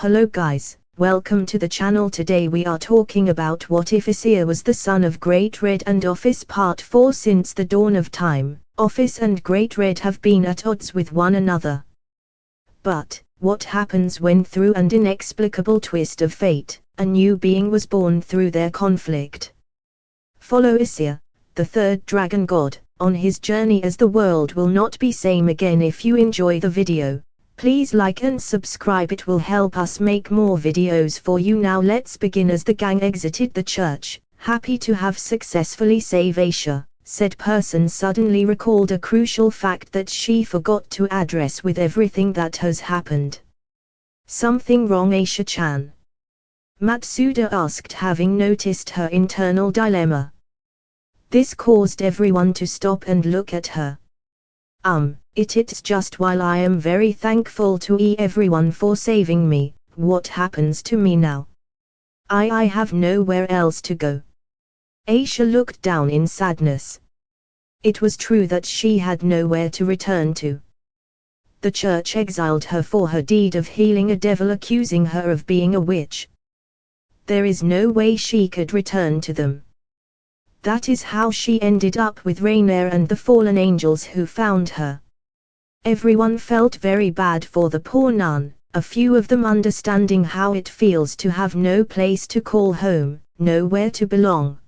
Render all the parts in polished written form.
Hello guys, welcome to the channel. Today we are talking about what if Issei was the son of Great-red and Ophis. Part 4. Since the dawn of time, Ophis and Great-red have been at odds with one another. But, what happens when through an inexplicable twist of fate, a new being was born through their conflict? Follow Issei, the third dragon god, on his journey as the world will not be same again. If you enjoy the video, please like and subscribe, it will help us make more videos for you. Now let's begin. As the gang exited the church, happy to have successfully saved Issei, said person suddenly recalled a crucial fact that she forgot to address with everything that has happened. Something wrong, Issei-chan? Matsuda asked, having noticed her internal dilemma. This caused everyone to stop and look at her. It's just while I am very thankful to everyone for saving me, what happens to me now? I have nowhere else to go. Issei looked down in sadness. It was true that she had nowhere to return to. The church exiled her for her deed of healing a devil, accusing her of being a witch. There is no way she could return to them. That is how she ended up with Rainier and the fallen angels who found her. Everyone felt very bad for the poor nun, a few of them understanding how it feels to have no place to call home, nowhere to belong.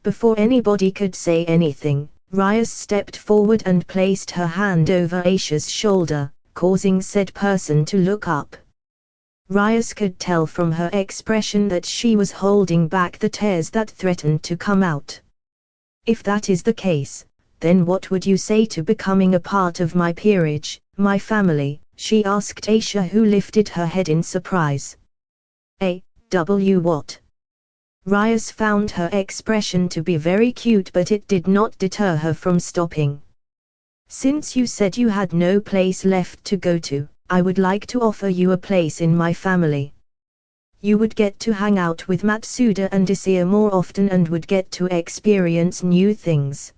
Before anybody could say anything, Rias stepped forward and placed her hand over Issei's shoulder, causing said person to look up. Rias could tell from her expression that she was holding back the tears that threatened to come out. If that is the case, then what would you say to becoming a part of my peerage, my family? She asked Issei, who lifted her head in surprise. What? Rias found her expression to be very cute, but it did not deter her from stopping. Since you said you had no place left to go to, I would like to offer you a place in my family. You would get to hang out with Matsuda and Issei more often and would get to experience new things.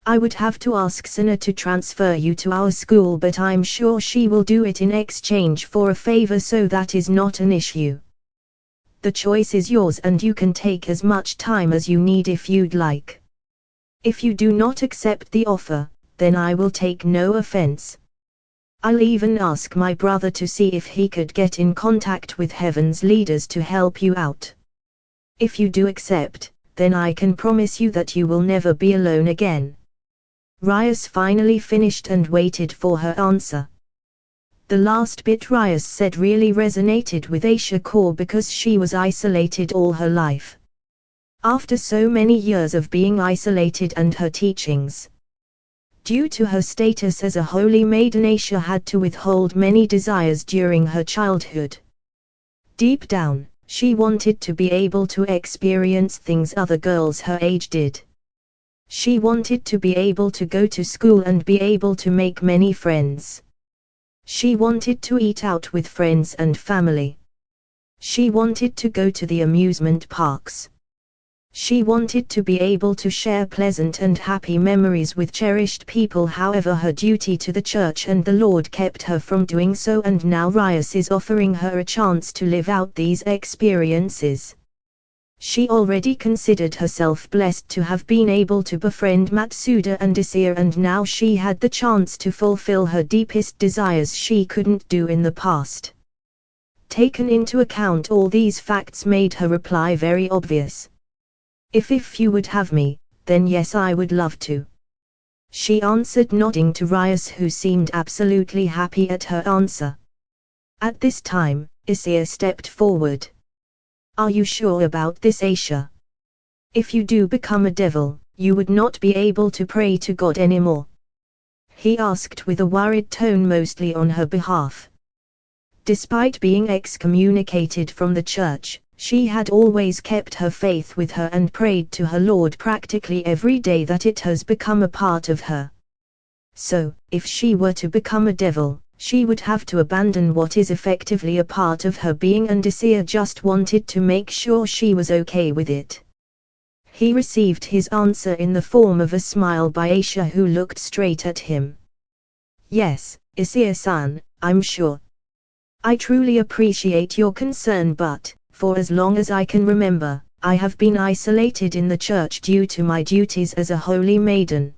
I would have to ask Sana to transfer you to our school, but I'm sure she will do it in exchange for a favor, so that is not an issue. The choice is yours and you can take as much time as you need if you'd like. If you do not accept the offer, then I will take no offense. I'll even ask my brother to see if he could get in contact with Heaven's leaders to help you out. If you do accept, then I can promise you that you will never be alone again. Rias finally finished and waited for her answer. The last bit Rias said really resonated with Issei core because she was isolated all her life. After so many years of being isolated and her teachings, due to her status as a holy maiden, Issei had to withhold many desires during her childhood. Deep down, she wanted to be able to experience things other girls her age did. She wanted to be able to go to school and be able to make many friends. She wanted to eat out with friends and family. She wanted to go to the amusement parks. She wanted to be able to share pleasant and happy memories with cherished people. However, her duty to the church and the Lord kept her from doing so, and now Rias is offering her a chance to live out these experiences. She already considered herself blessed to have been able to befriend Matsuda and Issei, and now she had the chance to fulfill her deepest desires she couldn't do in the past. Taken into account all these facts made her reply very obvious. If you would have me, then yes, I would love to. She answered, nodding to Rias, who seemed absolutely happy at her answer. At this time, Issei stepped forward. Are you sure about this, Issei? If you do become a devil, you would not be able to pray to God anymore? He asked with a worried tone, mostly on her behalf. Despite being excommunicated from the church, she had always kept her faith with her and prayed to her Lord practically every day, that it has become a part of her. So, if she were to become a devil, she would have to abandon what is effectively a part of her being, and Issei just wanted to make sure she was okay with it. He received his answer in the form of a smile by Issei, who looked straight at him. Yes, Issei-san, I'm sure. I truly appreciate your concern, but, for as long as I can remember, I have been isolated in the church due to my duties as a holy maiden.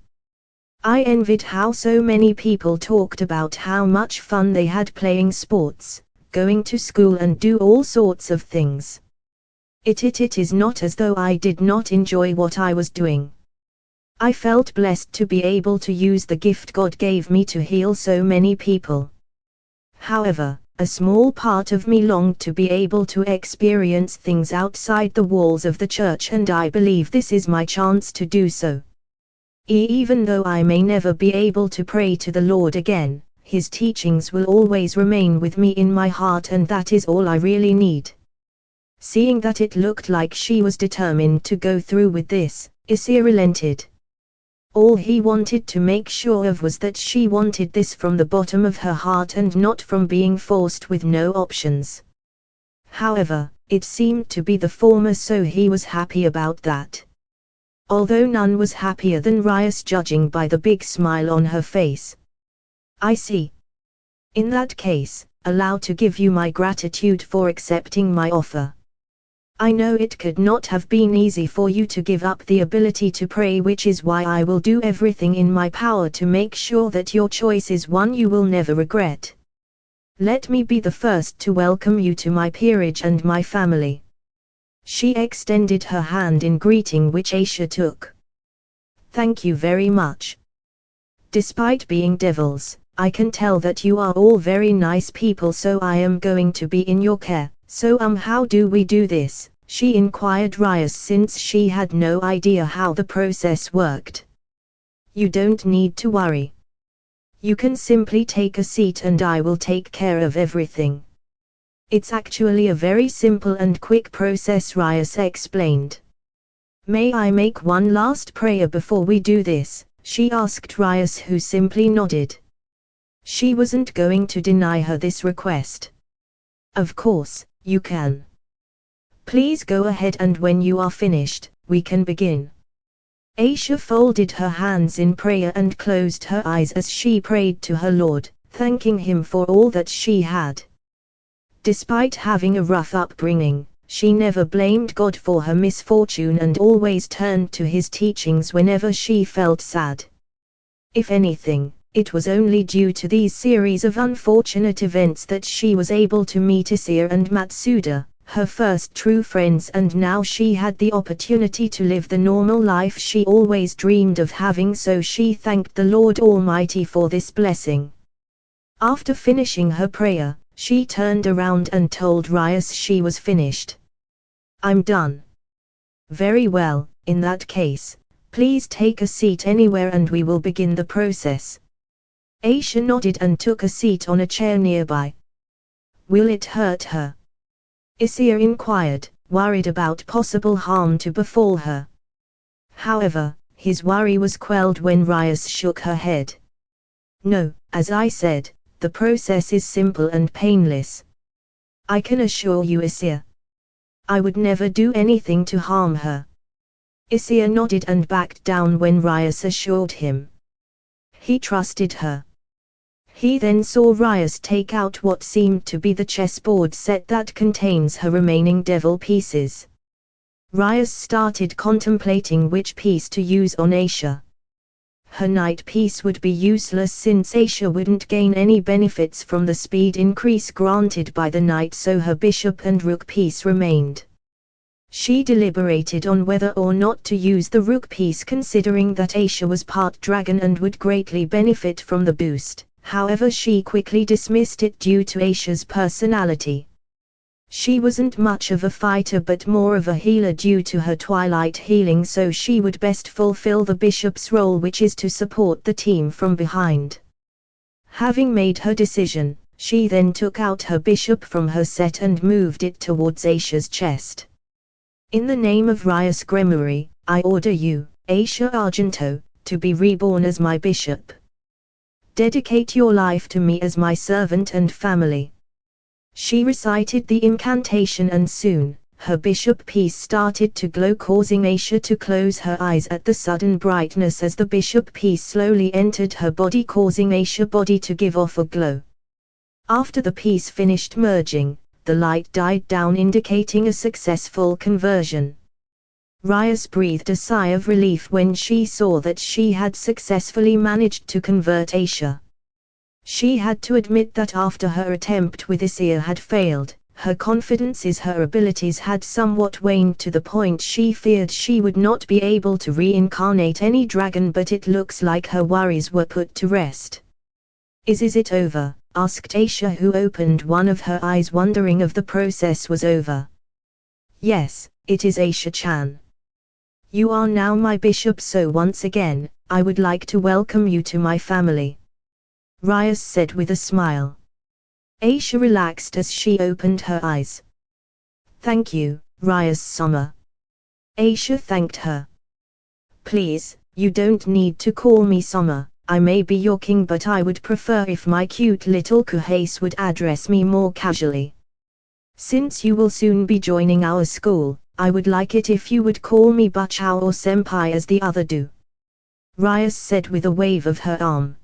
I envied how so many people talked about how much fun they had playing sports, going to school and do all sorts of things. It is not as though I did not enjoy what I was doing. I felt blessed to be able to use the gift God gave me to heal so many people. However, a small part of me longed to be able to experience things outside the walls of the church, and I believe this is my chance to do so. Even though I may never be able to pray to the Lord again, His teachings will always remain with me in my heart, and that is all I really need. Seeing that it looked like she was determined to go through with this, Issei relented. All he wanted to make sure of was that she wanted this from the bottom of her heart and not from being forced with no options. However, it seemed to be the former, so he was happy about that. Although none was happier than Rias, judging by the big smile on her face. I see. In that case, allow to give you my gratitude for accepting my offer. I know it could not have been easy for you to give up the ability to pray, which is why I will do everything in my power to make sure that your choice is one you will never regret. Let me be the first to welcome you to my peerage and my family. She extended her hand in greeting, which Issei took. Thank you very much. Despite being devils, I can tell that you are all very nice people, so I am going to be in your care. So how do we do this? She inquired Rias, since she had no idea how the process worked. You don't need to worry. You can simply take a seat and I will take care of everything. It's actually a very simple and quick process, Rias explained. May I make one last prayer before we do this? She asked Rias, who simply nodded. She wasn't going to deny her this request. Of course, you can. Please go ahead, and when you are finished, we can begin. Issei folded her hands in prayer and closed her eyes as she prayed to her Lord, thanking him for all that she had. Despite having a rough upbringing, she never blamed God for her misfortune and always turned to His teachings whenever she felt sad. If anything, it was only due to these series of unfortunate events that she was able to meet Issei and Matsuda, her first true friends, and now she had the opportunity to live the normal life she always dreamed of having, so she thanked the Lord Almighty for this blessing. After finishing her prayer, she turned around and told Rias she was finished. I'm done. Very well, in that case, please take a seat anywhere and we will begin the process. Issei nodded and took a seat on a chair nearby. Will it hurt her? Issei inquired, worried about possible harm to befall her. However, his worry was quelled when Rias shook her head. No, as I said, the process is simple and painless. I can assure you, Issei. I would never do anything to harm her. Issei nodded and backed down when Rias assured him. He trusted her. He then saw Rias take out what seemed to be the chessboard set that contains her remaining devil pieces. Rias started contemplating which piece to use on Issei. Her knight piece would be useless since Issei wouldn't gain any benefits from the speed increase granted by the knight, so her bishop and rook piece remained. She deliberated on whether or not to use the rook piece, considering that Issei was part dragon and would greatly benefit from the boost. However, she quickly dismissed it due to Issei's personality. She wasn't much of a fighter but more of a healer due to her twilight healing, so she would best fulfill the bishop's role, which is to support the team from behind. Having made her decision, she then took out her bishop from her set and moved it towards Issei's chest. In the name of Rias Gremory, I order you, Issei Argento, to be reborn as my bishop. Dedicate your life to me as my servant and family. She recited the incantation and soon, her bishop piece started to glow, causing Issei to close her eyes at the sudden brightness as the bishop piece slowly entered her body, causing Issei's body to give off a glow. After the piece finished merging, the light died down, indicating a successful conversion. Rias breathed a sigh of relief when she saw that she had successfully managed to convert Issei. She had to admit that after her attempt with Issei had failed, her confidence in her abilities had somewhat waned to the point she feared she would not be able to reincarnate any dragon, but it looks like her worries were put to rest. Is it over?" asked Issei, who opened one of her eyes, wondering if the process was over. "Yes, it is, Issei-chan. You are now my bishop, so once again, I would like to welcome you to my family," Rias said with a smile. Issei relaxed as she opened her eyes. "Thank you, Rias-sama." Issei thanked her. "Please, you don't need to call me Sama. I may be your king, but I would prefer if my cute little Kuhase would address me more casually. Since you will soon be joining our school, I would like it if you would call me Bachao or Senpai as the other do," Rias said with a wave of her arm.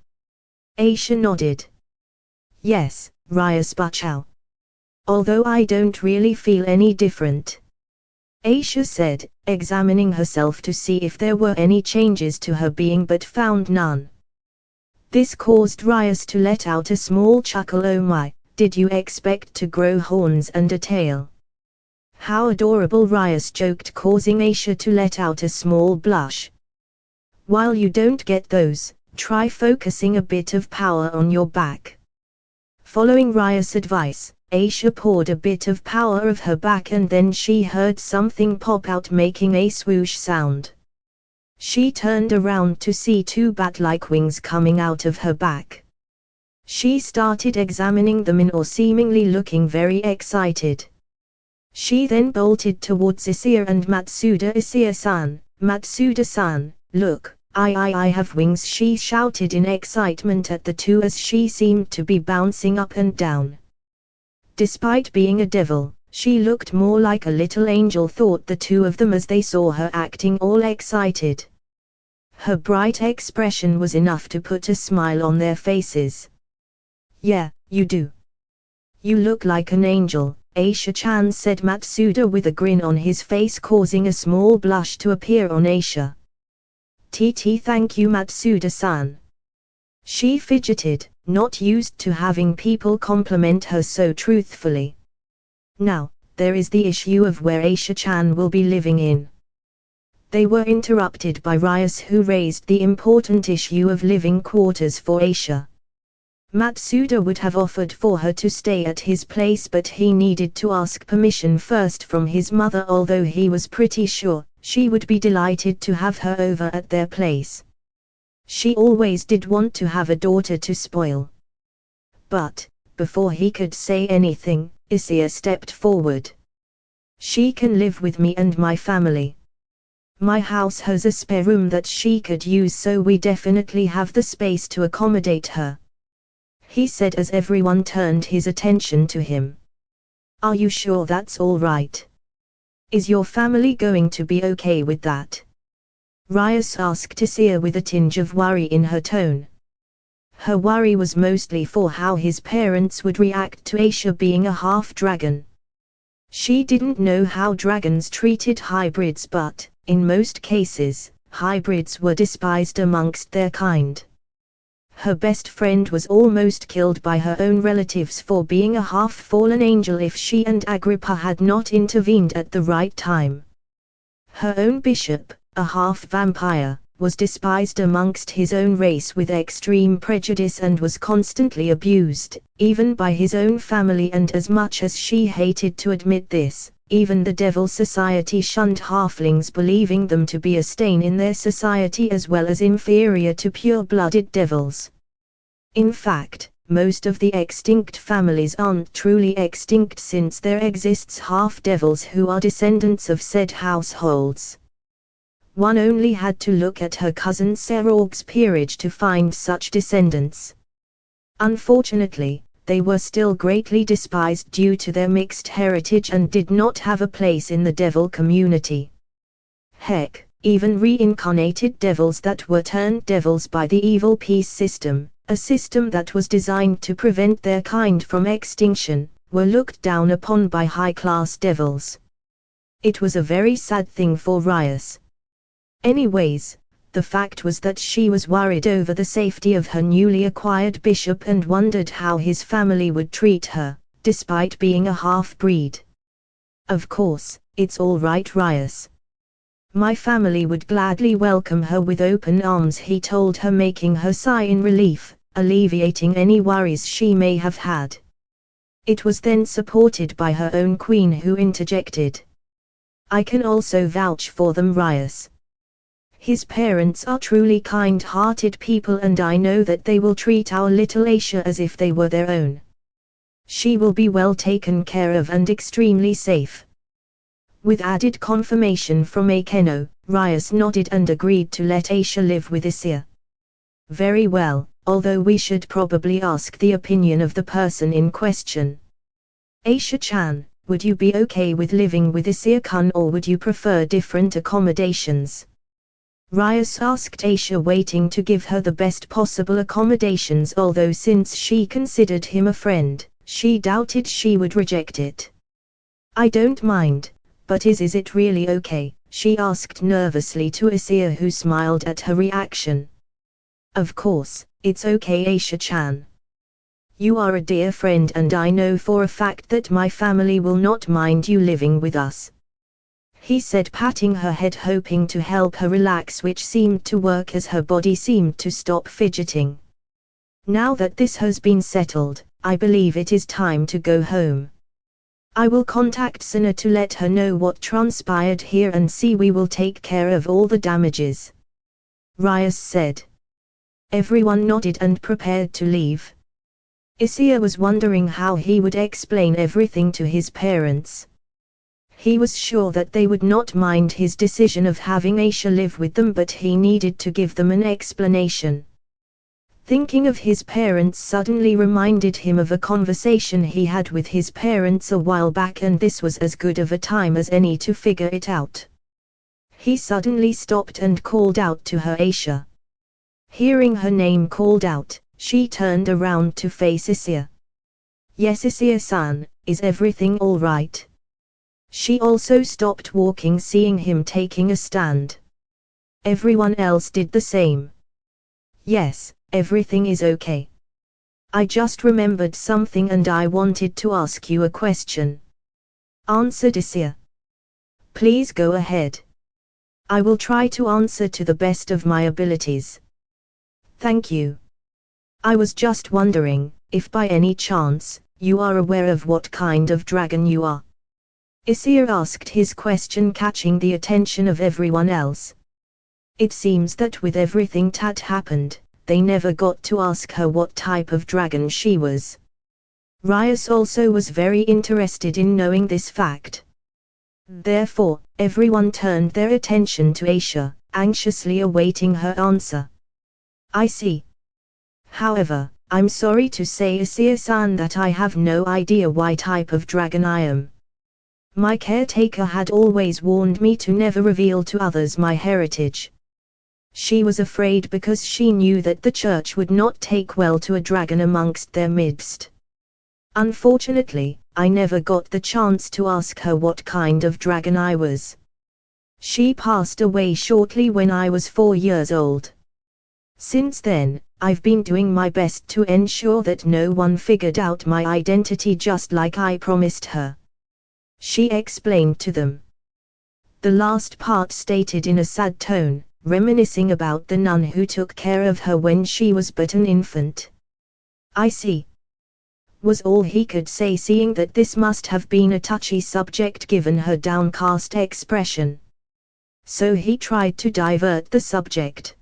Issei nodded. "Yes, Rias Bachao. Although I don't really feel any different," Issei said, examining herself to see if there were any changes to her being, but found none. This caused Rias to let out a small chuckle. "Oh my, did you expect to grow horns and a tail?" "How adorable," Rias joked, causing Issei to let out a small blush. "While you don't get those, try focusing a bit of power on your back." Following Rias' advice, Issei poured a bit of power of her back, and then she heard something pop out, making a swoosh sound. She turned around to see two bat-like wings coming out of her back. She started examining them in awe, seemingly looking very excited. She then bolted towards Issei and Matsuda. "Issei-san, Matsuda-san, look, I have wings," she shouted in excitement at the two as she seemed to be bouncing up and down. Despite being a devil, she looked more like a little angel, thought the two of them as they saw her acting all excited. Her bright expression was enough to put a smile on their faces. "Yeah, you do. You look like an angel," Issei-chan said Matsuda with a grin on his face, causing a small blush to appear on Issei. Thank you, Matsuda-san." She fidgeted, not used to having people compliment her so truthfully. "Now, there is the issue of where Issei-chan will be living in." They were interrupted by Rias, who raised the important issue of living quarters for Issei. Matsuda would have offered for her to stay at his place, but he needed to ask permission first from his mother, although he was pretty sure she would be delighted to have her over at their place. She always did want to have a daughter to spoil. But, before he could say anything, Issei stepped forward. "She can live with me and my family. My house has a spare room that she could use, so we definitely have the space to accommodate her," he said as everyone turned his attention to him. "Are you sure that's all right? Is your family going to be okay with that?" Rias asked Issei with a tinge of worry in her tone. Her worry was mostly for how his parents would react to Issei being a half-dragon. She didn't know how dragons treated hybrids, but, in most cases, hybrids were despised amongst their kind. Her best friend was almost killed by her own relatives for being a half-fallen angel if she and Agrippa had not intervened at the right time. Her own bishop, a half-vampire, was despised amongst his own race with extreme prejudice and was constantly abused, even by his own family, and as much as she hated to admit this, even the Devil Society shunned halflings, believing them to be a stain in their society as well as inferior to pure-blooded devils. In fact, most of the extinct families aren't truly extinct, since there exists half-devils who are descendants of said households. One only had to look at her cousin Serog's peerage to find such descendants. Unfortunately, they were still greatly despised due to their mixed heritage and did not have a place in the devil community. Heck, even reincarnated devils that were turned devils by the evil peace system, a system that was designed to prevent their kind from extinction, were looked down upon by high-class devils. It was a very sad thing for Rias. Anyways, the fact was that she was worried over the safety of her newly acquired bishop and wondered how his family would treat her, despite being a half-breed. Of course, it's all right, Rias. My family would gladly welcome her with open arms, he told her, making her sigh in relief, alleviating any worries she may have had. It was then supported by her own queen, who interjected, I can also vouch for them, Rias. His parents are truly kind-hearted people, and I know that they will treat our little Aisha as if they were their own. She will be well taken care of and extremely safe. With added confirmation from Akeno, Rias nodded and agreed to let Aisha live with Issei. Very well, although we should probably ask the opinion of the person in question. Aisha-chan, would you be okay with living with Issei-kun, or would you prefer different accommodations? Rias asked Aisha, waiting to give her the best possible accommodations, although since she considered him a friend, she doubted she would reject it. I don't mind, but is it really okay? She asked nervously to Issei, who smiled at her reaction. Of course, it's okay, Aisha-chan. You are a dear friend, and I know for a fact that my family will not mind you living with us, he said, patting her head, hoping to help her relax, which seemed to work as her body seemed to stop fidgeting. Now that this has been settled, I believe it is time to go home. I will contact Sana to let her know what transpired here, and see we will take care of all the damages, Rias said. Everyone nodded and prepared to leave. Issei was wondering how he would explain everything to his parents. He was sure that they would not mind his decision of having Aisha live with them, but he needed to give them an explanation. Thinking of his parents suddenly reminded him of a conversation he had with his parents a while back, and this was as good of a time as any to figure it out. He suddenly stopped and called out to her, Aisha. Hearing her name called out, she turned around to face Issei. Yes, Issei-san, is everything all right? She also stopped walking, seeing him taking a stand. Everyone else did the same. Yes, everything is okay. I just remembered something and I wanted to ask you a question, answered Issei. Please go ahead. I will try to answer to the best of my abilities. Thank you. I was just wondering, if by any chance, you are aware of what kind of dragon you are? Issei asked his question, catching the attention of everyone else. It seems that with everything that happened, they never got to ask her what type of dragon she was. Rias also was very interested in knowing this fact. Therefore, everyone turned their attention to Aisha, anxiously awaiting her answer. I see. However, I'm sorry to say, Issei-san, that I have no idea what type of dragon I am. My caretaker had always warned me to never reveal to others my heritage. She was afraid because she knew that the church would not take well to a dragon amongst their midst. Unfortunately, I never got the chance to ask her what kind of dragon I was. She passed away shortly when I was 4 years old. Since then, I've been doing my best to ensure that no one figured out my identity, just like I promised her, she explained to them. The last part stated in a sad tone, reminiscing about the nun who took care of her when she was but an infant. I see, was all he could say, seeing that this must have been a touchy subject given her downcast expression. So he tried to divert the subject.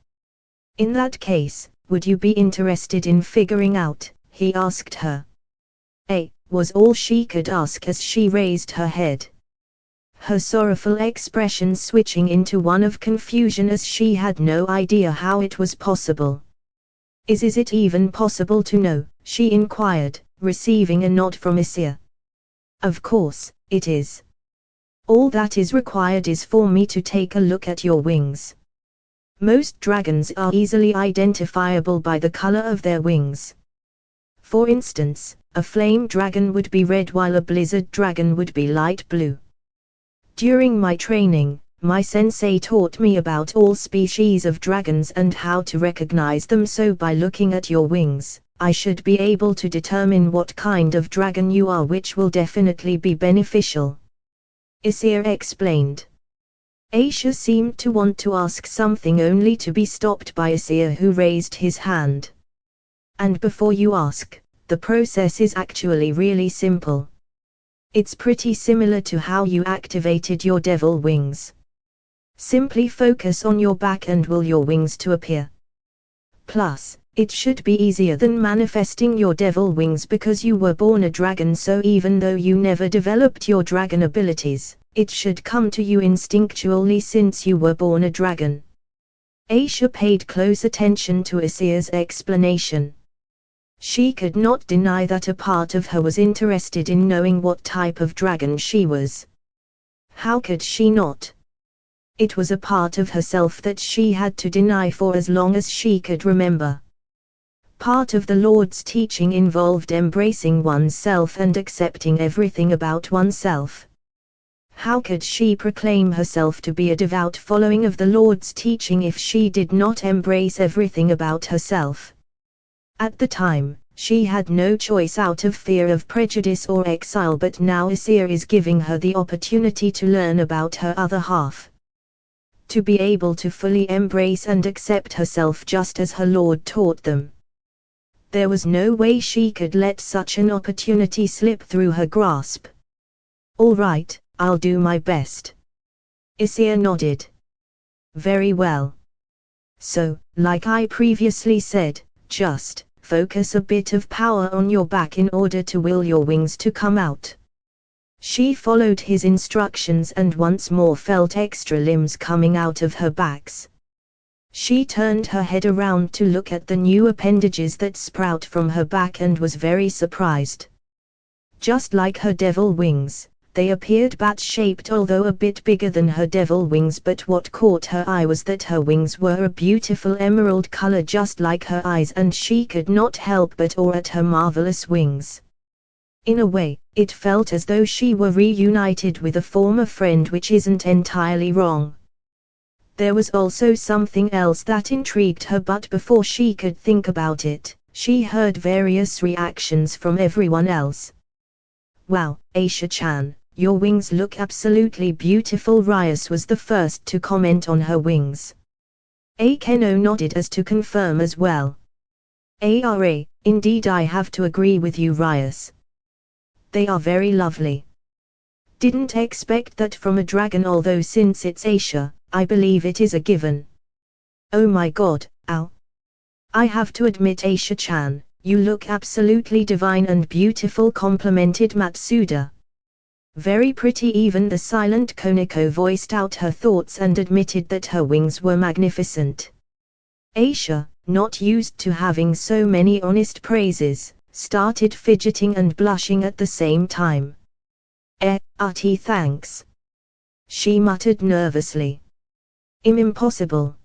In that case, would you be interested in figuring out, he asked her. Was all she could ask as she raised her head. Her sorrowful expression switching into one of confusion, as she had no idea how it was possible. Is it even possible to know? She inquired, receiving a nod from Issei. Of course, it is. All that is required is for me to take a look at your wings. Most dragons are easily identifiable by the color of their wings. For instance, a flame dragon would be red while a blizzard dragon would be light blue. During my training, my sensei taught me about all species of dragons and how to recognize them, so by looking at your wings, I should be able to determine what kind of dragon you are, which will definitely be beneficial. Issei explained. Aisha seemed to want to ask something only to be stopped by Issei, who raised his hand. And before you ask, the process is actually really simple. It's pretty similar to how you activated your devil wings. Simply focus on your back and will your wings to appear. Plus, it should be easier than manifesting your devil wings because you were born a dragon, so even though you never developed your dragon abilities, it should come to you instinctually since you were born a dragon. Aisha paid close attention to Issei's explanation. She could not deny that a part of her was interested in knowing what type of dragon she was. How could she not? It was a part of herself that she had to deny for as long as she could remember. Part of the Lord's teaching involved embracing oneself and accepting everything about oneself. How could she proclaim herself to be a devout following of the Lord's teaching if she did not embrace everything about herself? At the time, she had no choice out of fear of prejudice or exile, but now Issei is giving her the opportunity to learn about her other half. To be able to fully embrace and accept herself just as her Lord taught them. There was no way she could let such an opportunity slip through her grasp. All right, I'll do my best. Issei nodded. Very well. So, like I previously said, just focus a bit of power on your back in order to will your wings to come out. She followed his instructions and once more felt extra limbs coming out of her backs. She turned her head around to look at the new appendages that sprout from her back and was very surprised. Just like her devil wings, they appeared bat-shaped, although a bit bigger than her devil wings, but what caught her eye was that her wings were a beautiful emerald color just like her eyes, and she could not help but awe at her marvelous wings. In a way, it felt as though she were reunited with a former friend, which isn't entirely wrong. There was also something else that intrigued her, but before she could think about it, she heard various reactions from everyone else. Wow, Aisha-chan, your wings look absolutely beautiful. Rias was the first to comment on her wings. Akeno nodded as to confirm as well. Ara, indeed I have to agree with you, Rias. They are very lovely. Didn't expect that from a dragon, although since it's Aisha, I believe it is a given. Oh my god, ow. I have to admit, Aisha-chan, you look absolutely divine and beautiful, complimented Matsuda. Very pretty. Even the silent Koneko voiced out her thoughts and admitted that her wings were magnificent. Aisha, not used to having so many honest praises, started fidgeting and blushing at the same time. Thanks. She muttered nervously. Impossible.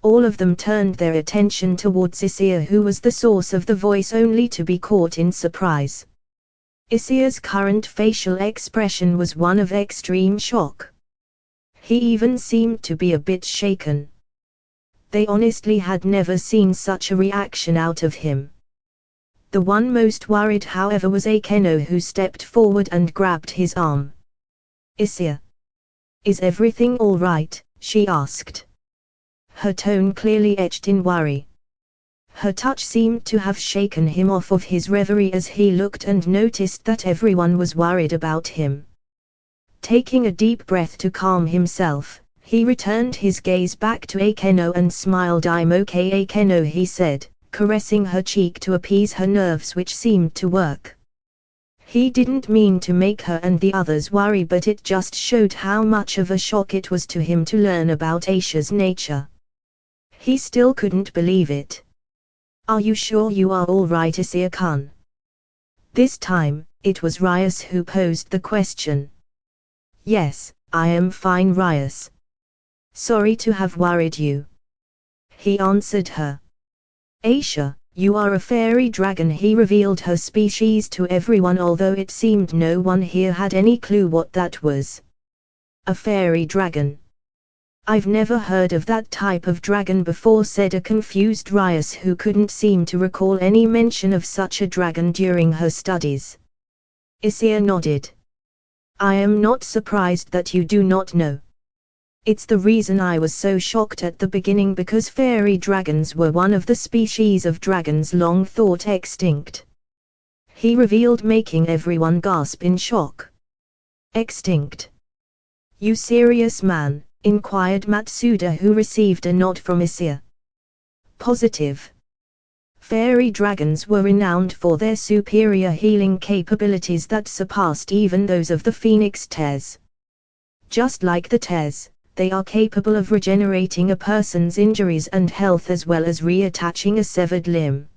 All of them turned their attention towards Issei, who was the source of the voice, only to be caught in surprise. Issei's current facial expression was one of extreme shock. He even seemed to be a bit shaken. They honestly had never seen such a reaction out of him. The one most worried, however, was Akeno, who stepped forward and grabbed his arm. Issei. Is everything all right? She asked. Her tone clearly etched in worry. Her touch seemed to have shaken him off of his reverie as he looked and noticed that everyone was worried about him. Taking a deep breath to calm himself, he returned his gaze back to Akeno and smiled. I'm okay, Akeno, he said, caressing her cheek to appease her nerves, which seemed to work. He didn't mean to make her and the others worry, but it just showed how much of a shock it was to him to learn about Aisha's nature. He still couldn't believe it. Are you sure you are all right, Issei-kun? This time, it was Rias who posed the question. Yes, I am fine, Rias. Sorry to have worried you. he answered her. Issei, you are a fairy dragon. He revealed her species to everyone, although it seemed no one here had any clue what that was. A fairy dragon. I've never heard of that type of dragon before, said a confused Rias who couldn't seem to recall any mention of such a dragon during her studies. Issei nodded. I am not surprised that you do not know. It's the reason I was so shocked at the beginning, because fairy dragons were one of the species of dragons long thought extinct. He revealed, making everyone gasp in shock. Extinct? You serious, man? Inquired Matsuda, who received a nod from Issei. Positive. Fairy dragons were renowned for their superior healing capabilities that surpassed even those of the phoenix tears. Just like the tears, they are capable of regenerating a person's injuries and health as well as reattaching a severed limb.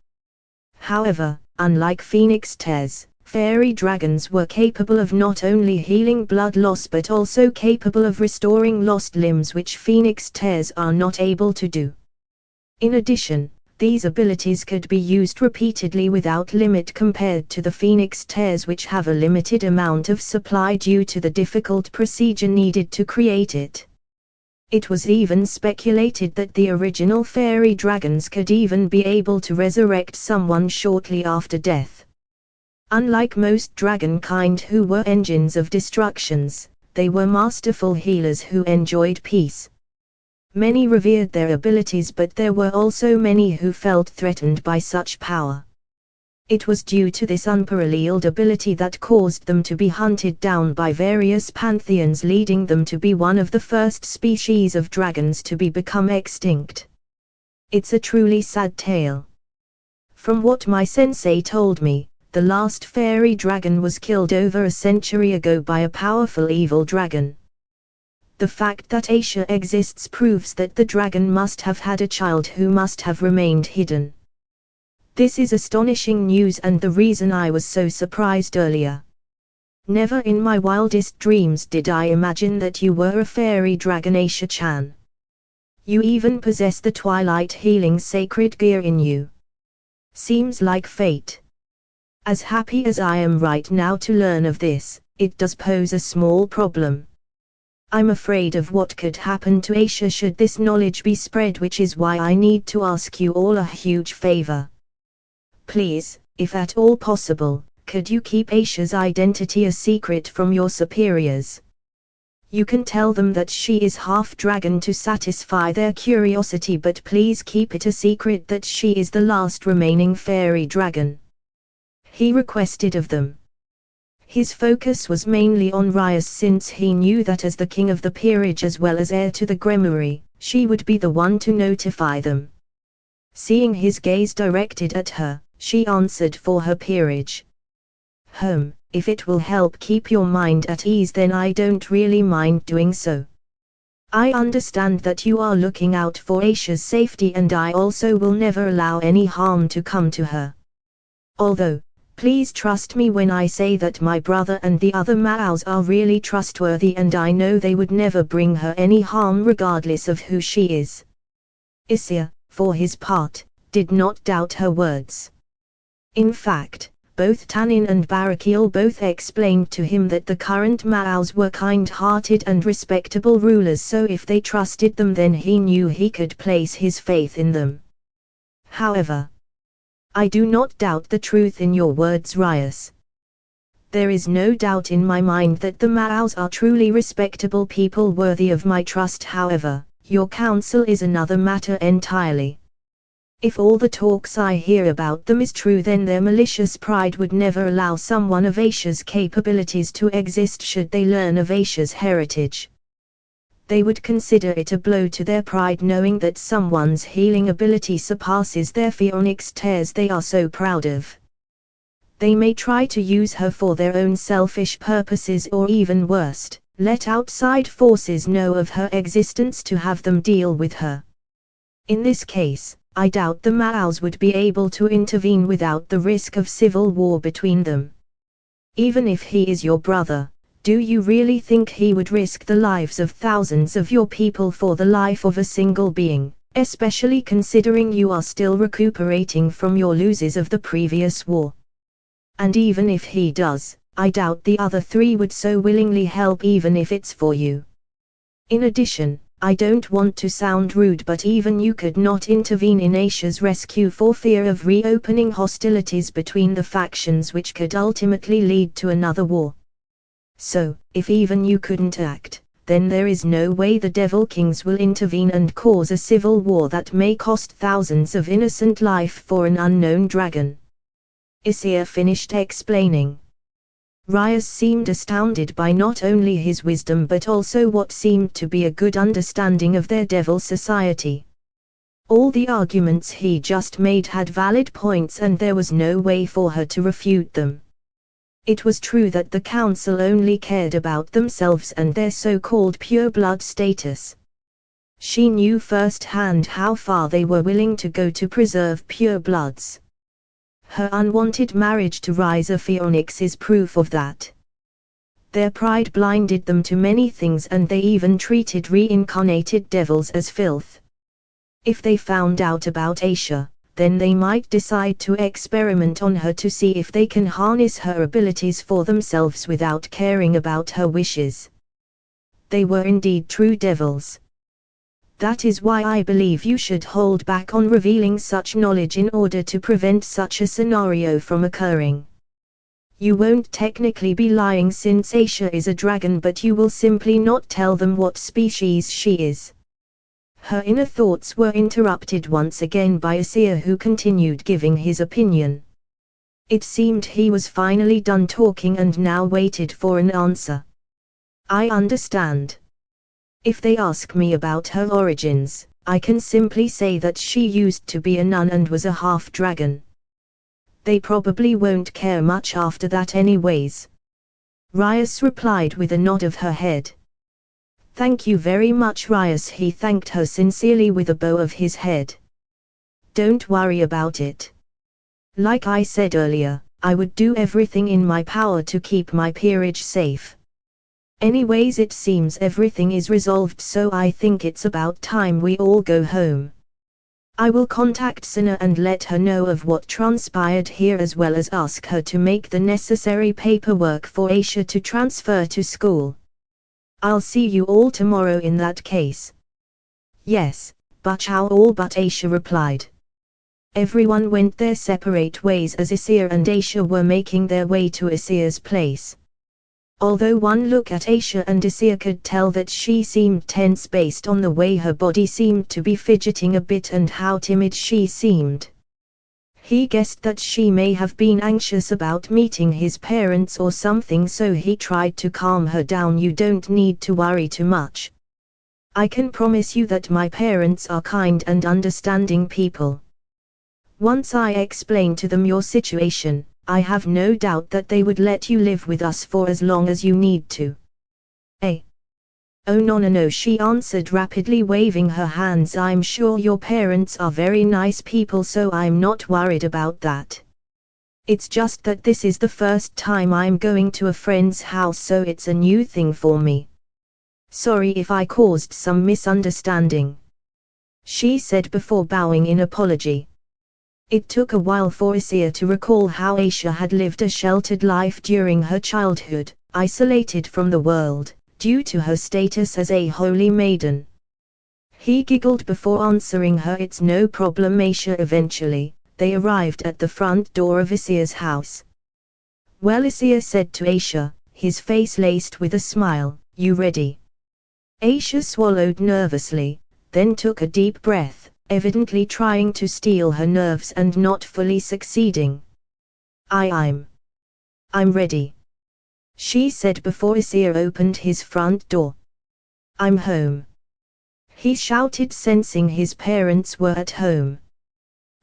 However, unlike phoenix tears, fairy dragons were capable of not only healing blood loss but also capable of restoring lost limbs, which phoenix tears are not able to do. In addition, these abilities could be used repeatedly without limit compared to the phoenix tears, which have a limited amount of supply due to the difficult procedure needed to create it. It was even speculated that the original fairy dragons could even be able to resurrect someone shortly after death. Unlike most dragon kind who were engines of destructions, they were masterful healers who enjoyed peace. Many revered their abilities, but there were also many who felt threatened by such power. It was due to this unparalleled ability that caused them to be hunted down by various pantheons, leading them to be one of the first species of dragons to become extinct. It's a truly sad tale. From what my sensei told me, the last fairy dragon was killed over a century ago by a powerful evil dragon. The fact that Issei exists proves that the dragon must have had a child who must have remained hidden. This is astonishing news, and the reason I was so surprised earlier. Never in my wildest dreams did I imagine that you were a fairy dragon, Issei-chan. You even possess the Twilight Healing Sacred Gear in you. Seems like fate. As happy as I am right now to learn of this, it does pose a small problem. I'm afraid of what could happen to Issei should this knowledge be spread, which is why I need to ask you all a huge favor. Please, if at all possible, could you keep Issei's identity a secret from your superiors? You can tell them that she is half dragon to satisfy their curiosity, but please keep it a secret that she is the last remaining fairy dragon. He requested of them. His focus was mainly on Rias, since he knew that as the king of the peerage as well as heir to the grimoire, she would be the one to notify them. Seeing his gaze directed at her, she answered for her peerage. If it will help keep your mind at ease, then I don't really mind doing so. I understand that you are looking out for Issei's safety, and I also will never allow any harm to come to her. Although, please trust me when I say that my brother and the other Maos are really trustworthy, and I know they would never bring her any harm regardless of who she is. Issei, for his part, did not doubt her words. In fact, both Tanin and Barakiel both explained to him that the current Maos were kind-hearted and respectable rulers, so if they trusted them then he knew he could place his faith in them. However, I do not doubt the truth in your words, Rias. There is no doubt in my mind that the Maos are truly respectable people worthy of my trust. However, your counsel is another matter entirely. If all the talks I hear about them is true, then their malicious pride would never allow someone of Issei's capabilities to exist should they learn of Issei's heritage. They would consider it a blow to their pride knowing that someone's healing ability surpasses their phoenix tears they are so proud of. They may try to use her for their own selfish purposes, or even worse, let outside forces know of her existence to have them deal with her. In this case, I doubt the Maos would be able to intervene without the risk of civil war between them. Even if he is your brother, do you really think he would risk the lives of thousands of your people for the life of a single being? especially considering you are still recuperating from your losses of the previous war. And even if he does, I doubt the other three would so willingly help even if it's for you. In addition, I don't want to sound rude, but even you could not intervene in Aisha's rescue for fear of reopening hostilities between the factions, which could ultimately lead to another war. So, if even you couldn't act, then there is no way the Devil Kings will intervene and cause a civil war that may cost thousands of innocent life for an unknown dragon. Issei finished explaining. Rias seemed astounded by not only his wisdom but also what seemed to be a good understanding of their devil society. All the arguments he just made had valid points and there was no way for her to refute them. It was true that the council only cared about themselves and their so-called pure blood status. She knew firsthand how far they were willing to go to preserve pure bloods. Her unwanted marriage to Risa Phoenix is proof of that. Their pride blinded them to many things and they even treated reincarnated devils as filth. If they found out about Aisha, then they might decide to experiment on her to see if they can harness her abilities for themselves without caring about her wishes. They were indeed true devils. That is why I believe you should hold back on revealing such knowledge in order to prevent such a scenario from occurring. You won't technically be lying since Aisha is a dragon, but you will simply not tell them what species she is. Her inner thoughts were interrupted once again by Issei, who continued giving his opinion. It seemed he was finally done talking and now waited for an answer. I understand. If they ask me about her origins, I can simply say that she used to be a nun and was a half-dragon. They probably won't care much after that anyways. Rias replied with a nod of her head. Thank you very much, Rias. He thanked her sincerely with a bow of his head. Don't worry about it. Like I said earlier, I would do everything in my power to keep my peerage safe. Anyways, it seems everything is resolved, so I think it's about time we all go home. I will contact Sana and let her know of what transpired here, as well as ask her to make the necessary paperwork for Aisha to transfer to school. I'll see you all tomorrow in that case. Yes, Bachao all but Aisha replied. Everyone went their separate ways as Issei and Aisha were making their way to Issei's place. Although one look at Aisha and Issei could tell that she seemed tense based on the way her body seemed to be fidgeting a bit and how timid she seemed. He guessed that she may have been anxious about meeting his parents or something, so he tried to calm her down. You don't need to worry too much. I can promise you that my parents are kind and understanding people. Once I explain to them your situation, I have no doubt that they would let you live with us for as long as you need to. Eh? Oh no, she answered rapidly, waving her hands. I'm sure your parents are very nice people, so I'm not worried about that. It's just that this is the first time I'm going to a friend's house, so it's a new thing for me. Sorry if I caused some misunderstanding, she said before bowing in apology. It took a while for Issei to recall how Aisha had lived a sheltered life during her childhood, isolated from the world, due to her status as a holy maiden. He giggled before answering her. It's no problem, Aisha. Eventually, they arrived at the front door of Issei's house. Well, Issei said to Aisha, his face laced with a smile, you ready? Aisha swallowed nervously, then took a deep breath, evidently trying to steel her nerves and not fully succeeding. I'm ready, she said before Issei opened his front door. I'm home, he shouted, sensing his parents were at home.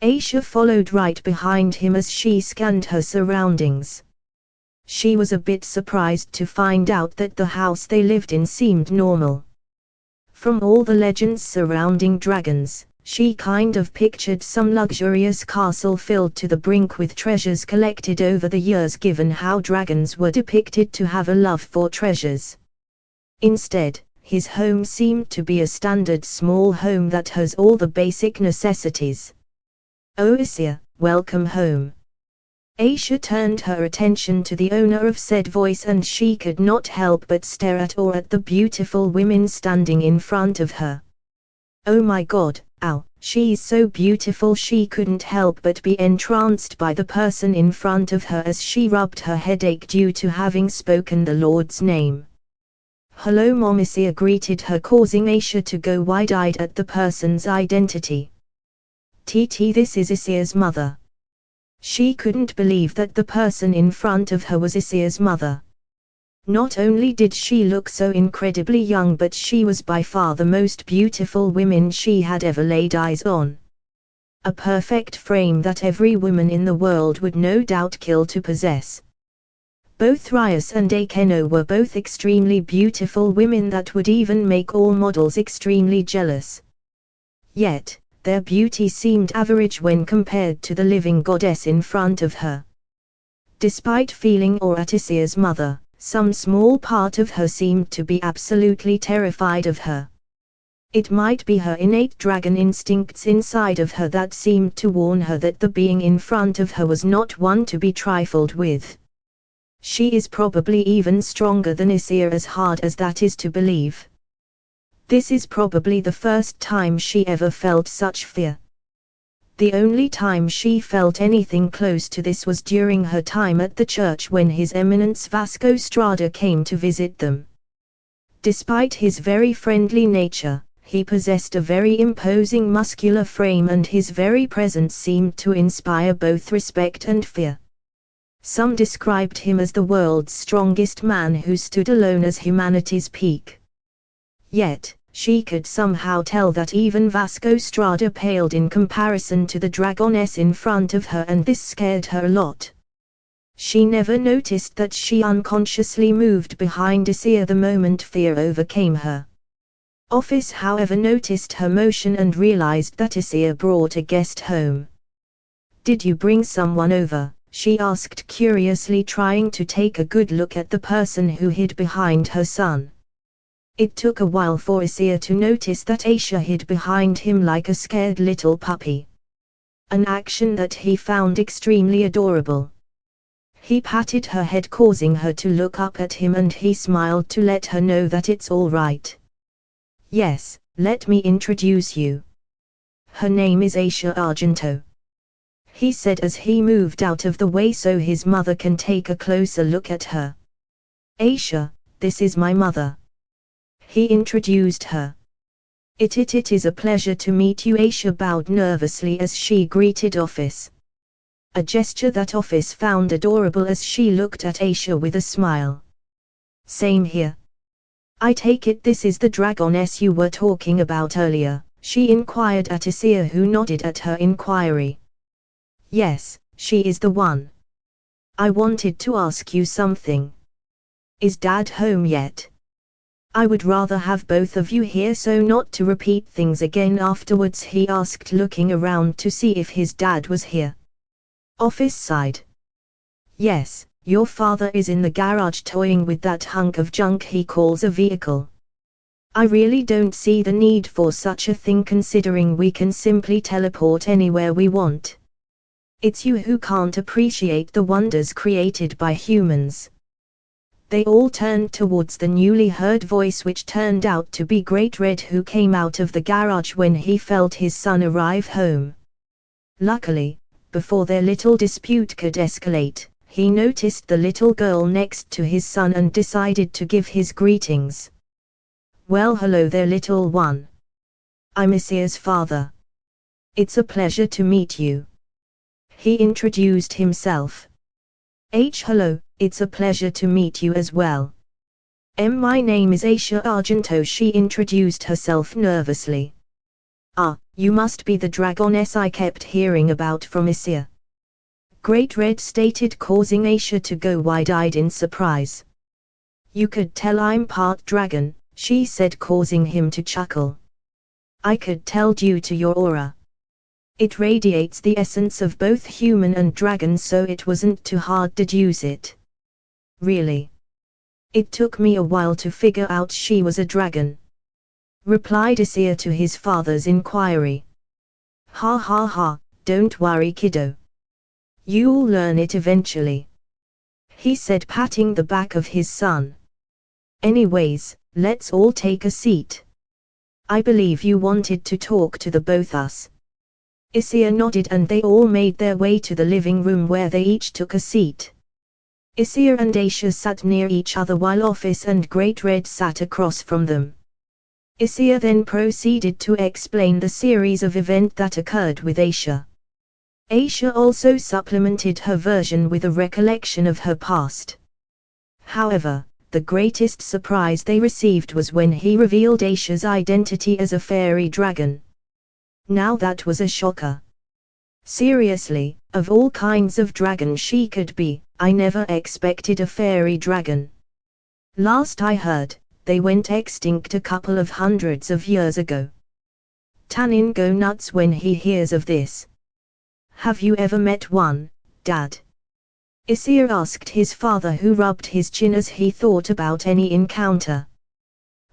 Aisha followed right behind him as she scanned her surroundings. She was a bit surprised to find out that the house they lived in seemed normal. From all the legends surrounding dragons, she kind of pictured some luxurious castle filled to the brink with treasures collected over the years, given how dragons were depicted to have a love for treasures. Instead, his home seemed to be a standard small home that has all the basic necessities. "Oh Issei, welcome home." Aisha turned her attention to the owner of said voice and she could not help but stare at or at the beautiful women standing in front of her. Oh my god, ow, she's so beautiful. She couldn't help but be entranced by the person in front of her as she rubbed her headache due to having spoken the Lord's name. "Hello Mom," Issei greeted her, causing Aisha to go wide-eyed at the person's identity. "TT, this is Issei's mother." She couldn't believe that the person in front of her was Issei's mother. Not only did she look so incredibly young, but she was by far the most beautiful woman she had ever laid eyes on. A perfect frame that every woman in the world would no doubt kill to possess. Both Rias and Akeno were both extremely beautiful women that would even make all models extremely jealous. Yet, their beauty seemed average when compared to the living goddess in front of her. Despite feeling awe at Issei's mother, some small part of her seemed to be absolutely terrified of her. It might be her innate dragon instincts inside of her that seemed to warn her that the being in front of her was not one to be trifled with. She is probably even stronger than Issei, as hard as that is to believe. This is probably the first time she ever felt such fear. The only time she felt anything close to this was during her time at the church when His Eminence Vasco Strada came to visit them. Despite his very friendly nature, he possessed a very imposing muscular frame and his very presence seemed to inspire both respect and fear. Some described him as the world's strongest man who stood alone as humanity's peak. Yet, she could somehow tell that even Vasco Strada paled in comparison to the dragoness in front of her, and this scared her a lot. She never noticed that she unconsciously moved behind Issei the moment fear overcame her. Ophis, however, noticed her motion and realized that Issei brought a guest home. "Did you bring someone over?" she asked curiously, trying to take a good look at the person who hid behind her son. It took a while for Issei to notice that Aisha hid behind him like a scared little puppy. An action that he found extremely adorable. He patted her head, causing her to look up at him, and he smiled to let her know that it's all right. "Yes, let me introduce you. Her name is Aisha Argento," he said as he moved out of the way so his mother can take a closer look at her. "Aisha, this is my mother," he introduced her. It is a pleasure to meet you," Aisha bowed nervously as she greeted Ophis. A gesture that Ophis found adorable as she looked at Aisha with a smile. "Same here. I take it this is the dragoness you were talking about earlier," she inquired at Issei, who nodded at her inquiry. "Yes, she is the one. I wanted to ask you something. Is Dad home yet? I would rather have both of you here so not to repeat things again afterwards," he asked, looking around to see if his dad was here. Ophis sighed. "Yes, your father is in the garage toying with that hunk of junk he calls a vehicle. I really don't see the need for such a thing considering we can simply teleport anywhere we want. It's you who can't appreciate the wonders created by humans." They all turned towards the newly heard voice, which turned out to be Great-red, who came out of the garage when he felt his son arrive home. Luckily, before their little dispute could escalate, he noticed the little girl next to his son and decided to give his greetings. "Well, hello there, little one. I'm Issei's father. It's a pleasure to meet you," he introduced himself. "Hello, it's a pleasure to meet you as well. My name is Aisha Argento," she introduced herself nervously. "Ah, you must be the dragoness I kept hearing about from Issei," Great-red stated, causing Aisha to go wide-eyed in surprise. "You could tell I'm part dragon," she said, causing him to chuckle. "I could tell due to your aura. It radiates the essence of both human and dragon, so it wasn't too hard to deduce it." "Really? It took me a while to figure out she was a dragon, replied Issei to his father's inquiry. Ha ha ha, don't worry kiddo. You'll learn it eventually, he said, patting the back of his son. Anyways, let's all take a seat. I believe you wanted to talk to the both us. Issei nodded and they all made their way to the living room where they each took a seat. Issei and Aisha sat near each other while Ophis and Great-red sat across from them. Issei then proceeded to explain the series of events that occurred with Aisha. Aisha also supplemented her version with a recollection of her past. However, the greatest surprise they received was when he revealed Aisha's identity as a fairy dragon. Now that was a shocker. Seriously, of all kinds of dragon she could be, I never expected a fairy dragon. Last I heard, they went extinct a couple of hundreds of years ago. Tanin go nuts when he hears of this. Have you ever met one, Dad? Issei asked his father, who rubbed his chin as he thought about any encounter.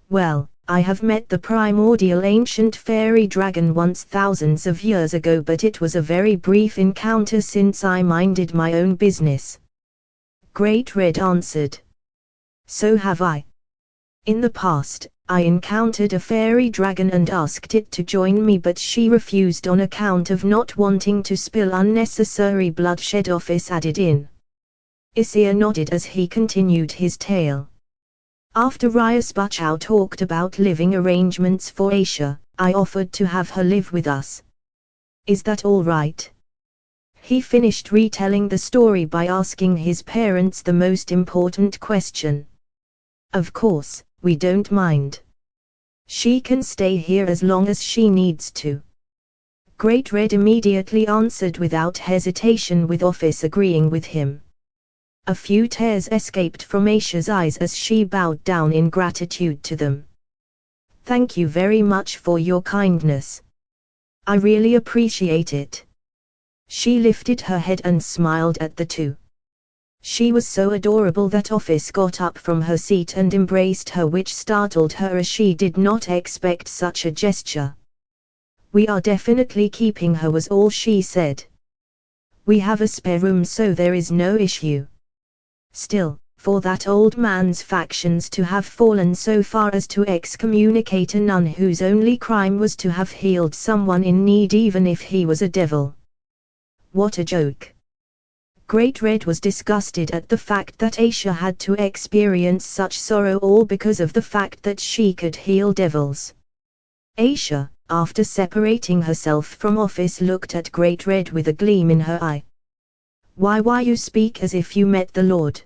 Well, I have met the primordial ancient fairy dragon once thousands of years ago, but it was a very brief encounter since I minded my own business. Great-red answered. So have I. In the past, I encountered a fairy dragon and asked it to join me, but she refused on account of not wanting to spill unnecessary bloodshed, Ophis added in. Issei nodded as he continued his tale. After Rias Buchau talked about living arrangements for Aisha, I offered to have her live with us. Is that all right? He finished retelling the story by asking his parents the most important question. Of course, we don't mind. She can stay here as long as she needs to. Great-red immediately answered without hesitation, with Ophis agreeing with him. A few tears escaped from Aisha's eyes as she bowed down in gratitude to them. Thank you very much for your kindness. I really appreciate it. She lifted her head and smiled at the two. She was so adorable that Ophis got up from her seat and embraced her, which startled her as she did not expect such a gesture. We are definitely keeping her, was all she said. We have a spare room, so there is no issue. Still, for that old man's factions to have fallen so far as to excommunicate a nun whose only crime was to have healed someone in need, even if he was a devil. What a joke. Great-red was disgusted at the fact that Aisha had to experience such sorrow, all because of the fact that she could heal devils. Aisha, after separating herself from Ophis, looked at Great-red with a gleam in her eye. Why you speak as if you met the Lord?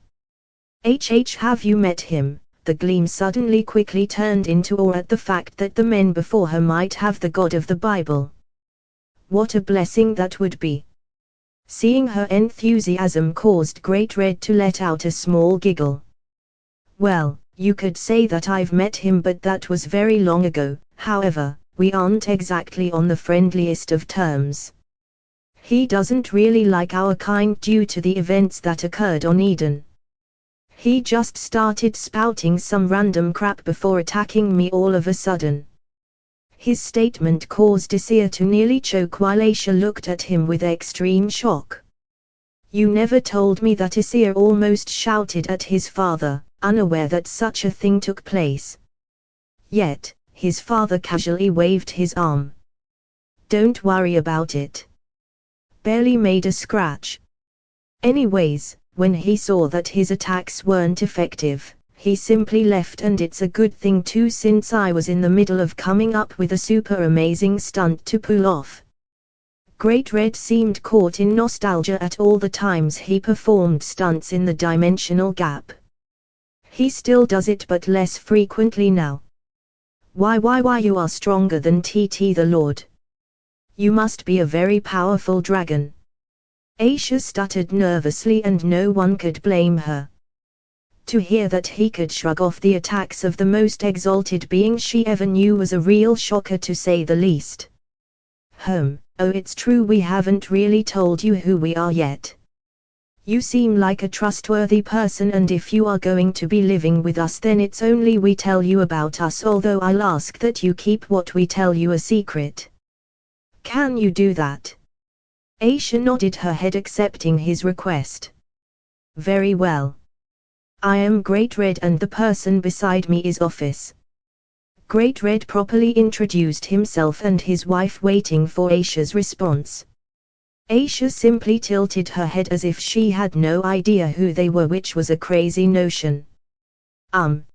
Have you met him? The gleam suddenly quickly turned into awe at the fact that the men before her might have the God of the Bible. What a blessing that would be! Seeing her enthusiasm caused Great-red to let out a small giggle. Well, you could say that I've met him, but that was very long ago. However, we aren't exactly on the friendliest of terms. He doesn't really like our kind due to the events that occurred on Eden. He just started spouting some random crap before attacking me all of a sudden. His statement caused Issei to nearly choke while Aisha looked at him with extreme shock. You never told me that. Issei almost shouted at his father, unaware that such a thing took place. Yet, his father casually waved his arm. Don't worry about it. Barely made a scratch. Anyways, when he saw that his attacks weren't effective, he simply left, and it's a good thing too, since I was in the middle of coming up with a super amazing stunt to pull off. Great-red seemed caught in nostalgia at all the times he performed stunts in the dimensional gap. He still does it, but less frequently now. Why you are stronger than TT the Lord. You must be a very powerful dragon. Aisha stuttered nervously, and no one could blame her. To hear that he could shrug off the attacks of the most exalted being she ever knew was a real shocker, to say the least. Oh, it's true we haven't really told you who we are yet. You seem like a trustworthy person, and if you are going to be living with us, then it's only we tell you about us, although I'll ask that you keep what we tell you a secret. Can you do that? Issei nodded her head, accepting his request. Very well. I am Great-red and the person beside me is Ophis. Great-red properly introduced himself and his wife, waiting for Issei's response. Issei simply tilted her head as if she had no idea who they were, which was a crazy notion.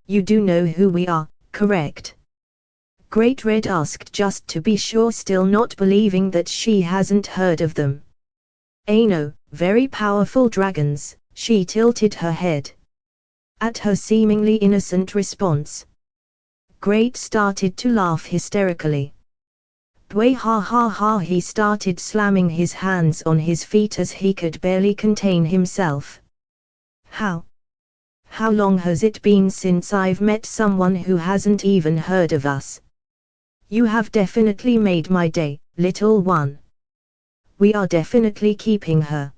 You do know who we are, correct? Great-red asked, just to be sure, still not believing that she hasn't heard of them. No, very powerful dragons. She tilted her head. At her seemingly innocent response, Great started to laugh hysterically. Bway ha ha ha! He started slamming his hands on his feet as he could barely contain himself. How long has it been since I've met someone who hasn't even heard of us? You have definitely made my day, little one. We are definitely keeping her.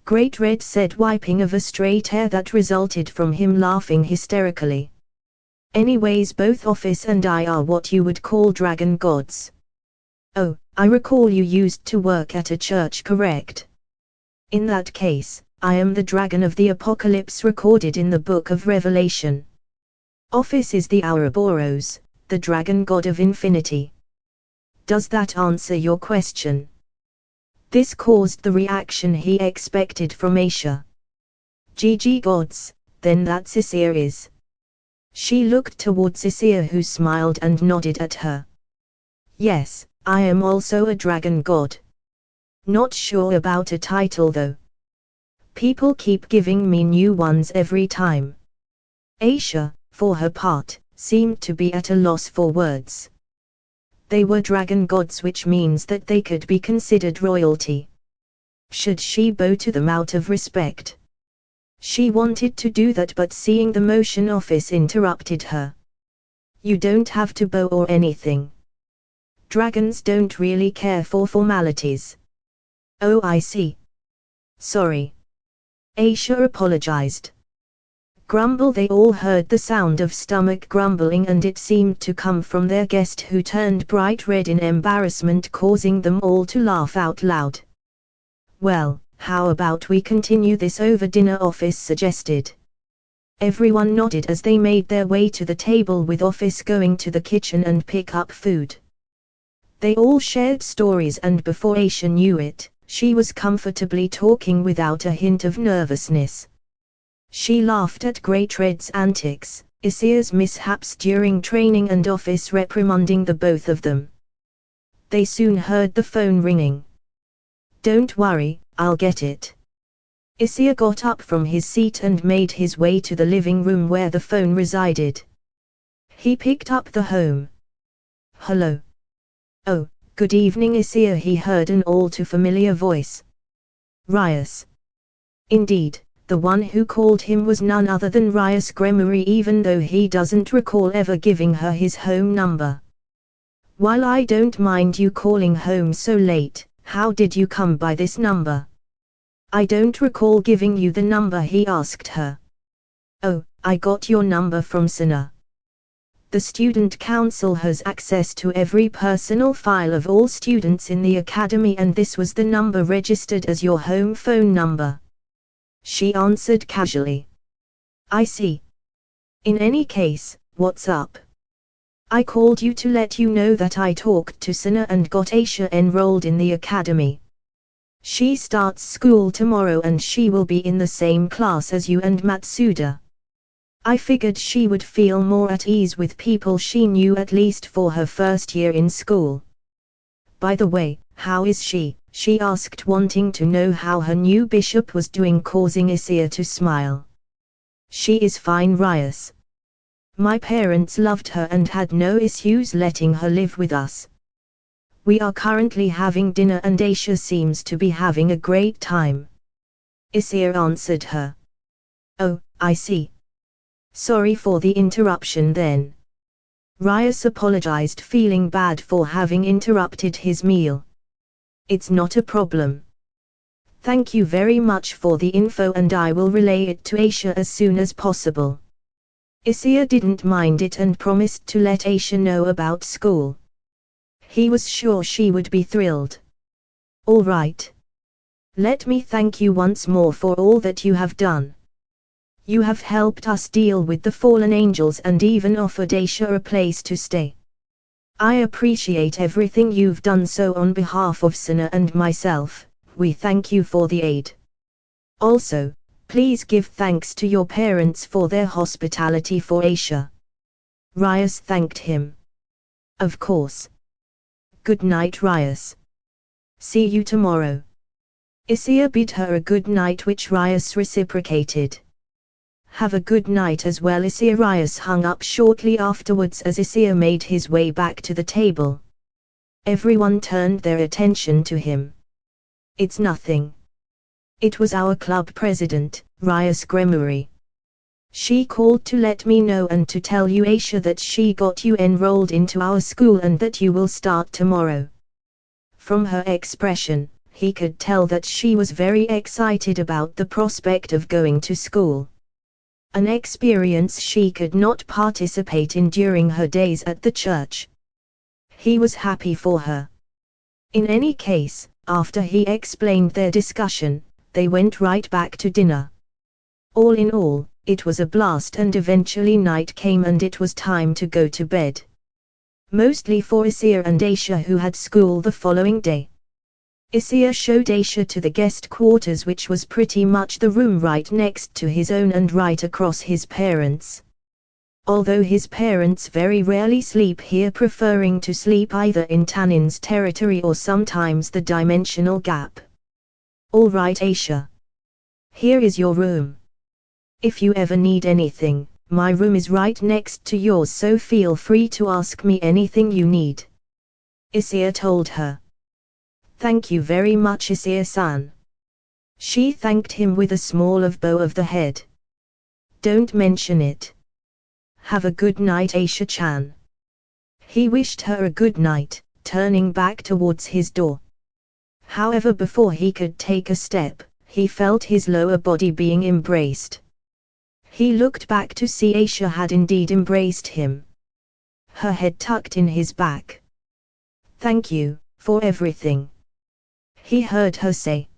Great-red said, wiping of a straight hair that resulted from him laughing hysterically. Anyways, both Ophis and I are what you would call dragon gods. Oh, I recall you used to work at a church, correct? In that case, I am the dragon of the apocalypse recorded in the Book of Revelation. Ophis is the Ouroboros, the dragon god of infinity. Does that answer your question? This caused the reaction he expected from Issei. GG gods, then that's Issei. She looked towards Issei, who smiled and nodded at her. Yes, I am also a dragon god. Not sure about a title though. People keep giving me new ones every time. Issei, for her part, seemed to be at a loss for words. They were dragon gods, which means that they could be considered royalty. Should she bow to them out of respect? She wanted to do that, but seeing the motion, Ophis interrupted her. You don't have to bow or anything. Dragons don't really care for formalities. Oh, I see. Sorry. Issei apologized. Grumble. They all heard the sound of stomach grumbling, and it seemed to come from their guest, who turned bright red in embarrassment, causing them all to laugh out loud. Well, how about we continue this over dinner? Ophis suggested. Everyone nodded as they made their way to the table, with Ophis going to the kitchen and pick up food. They all shared stories, and before Issei knew it, she was comfortably talking without a hint of nervousness. She laughed at Great-red's antics, Issei's mishaps during training, and Ophis reprimanding the both of them. They soon heard the phone ringing. Don't worry, I'll get it. Issei got up from his seat and made his way to the living room where the phone resided. He picked up the home. Hello. Oh, good evening, Issei, he heard an all too familiar voice. Rias. Indeed, the one who called him was none other than Rias Gremory, even though he doesn't recall ever giving her his home number. While I don't mind you calling home so late, how did you come by this number? I don't recall giving you the number, he asked her. Oh, I got your number from Sana. The student council has access to every personal file of all students in the academy, and this was the number registered as your home phone number. She answered casually. I see. In any case, what's up? I called you to let you know that I talked to Sana and got Issei enrolled in the academy. She starts school tomorrow and she will be in the same class as you and Matsuda. I figured she would feel more at ease with people she knew, at least for her first year in school. By the way, how is she? She asked, wanting to know how her new bishop was doing, causing Issei to smile. She is fine, Rias. My parents loved her and had no issues letting her live with us. We are currently having dinner and Issei seems to be having a great time. Issei answered her. Oh, I see. Sorry for the interruption then. Rias apologized, feeling bad for having interrupted his meal. It's not a problem. Thank you very much for the info and I will relay it to Aisha as soon as possible. Issei didn't mind it and promised to let Aisha know about school. He was sure she would be thrilled. All right. Let me thank you once more for all that you have done. You have helped us deal with the fallen angels and even offered Aisha a place to stay. I appreciate everything you've done, so on behalf of Sana and myself, we thank you for the aid. Also, please give thanks to your parents for their hospitality for Aisha. Rias thanked him. Of course. Good night, Rias. See you tomorrow. Issei bid her a good night, which Rias reciprocated. Have a good night as well, Issei. Rias hung up shortly afterwards as Issei made his way back to the table. Everyone turned their attention to him. It's nothing. It was our club president, Rias Gremory. She called to let me know and to tell you, Aisha, that she got you enrolled into our school and that you will start tomorrow. From her expression, he could tell that she was very excited about the prospect of going to school. An experience she could not participate in during her days at the church. He was happy for her. In any case, after he explained their discussion, they went right back to dinner. All in all, it was a blast, and eventually night came and it was time to go to bed. Mostly for Issei and Aisha, who had school the following day. Issei showed Aisha to the guest quarters, which was pretty much the room right next to his own and right across his parents'. Although his parents very rarely sleep here, preferring to sleep either in Tanin's territory or sometimes the dimensional gap. All right, Aisha. Here is your room. If you ever need anything, my room is right next to yours, so feel free to ask me anything you need. Issei told her. Thank you very much, Issei-san. She thanked him with a small bow of the head. Don't mention it. Have a good night, Aisha-chan. He wished her a good night, turning back towards his door. However, before he could take a step, he felt his lower body being embraced. He looked back to see Aisha had indeed embraced him. Her head tucked in his back. Thank you, for everything. He heard her say.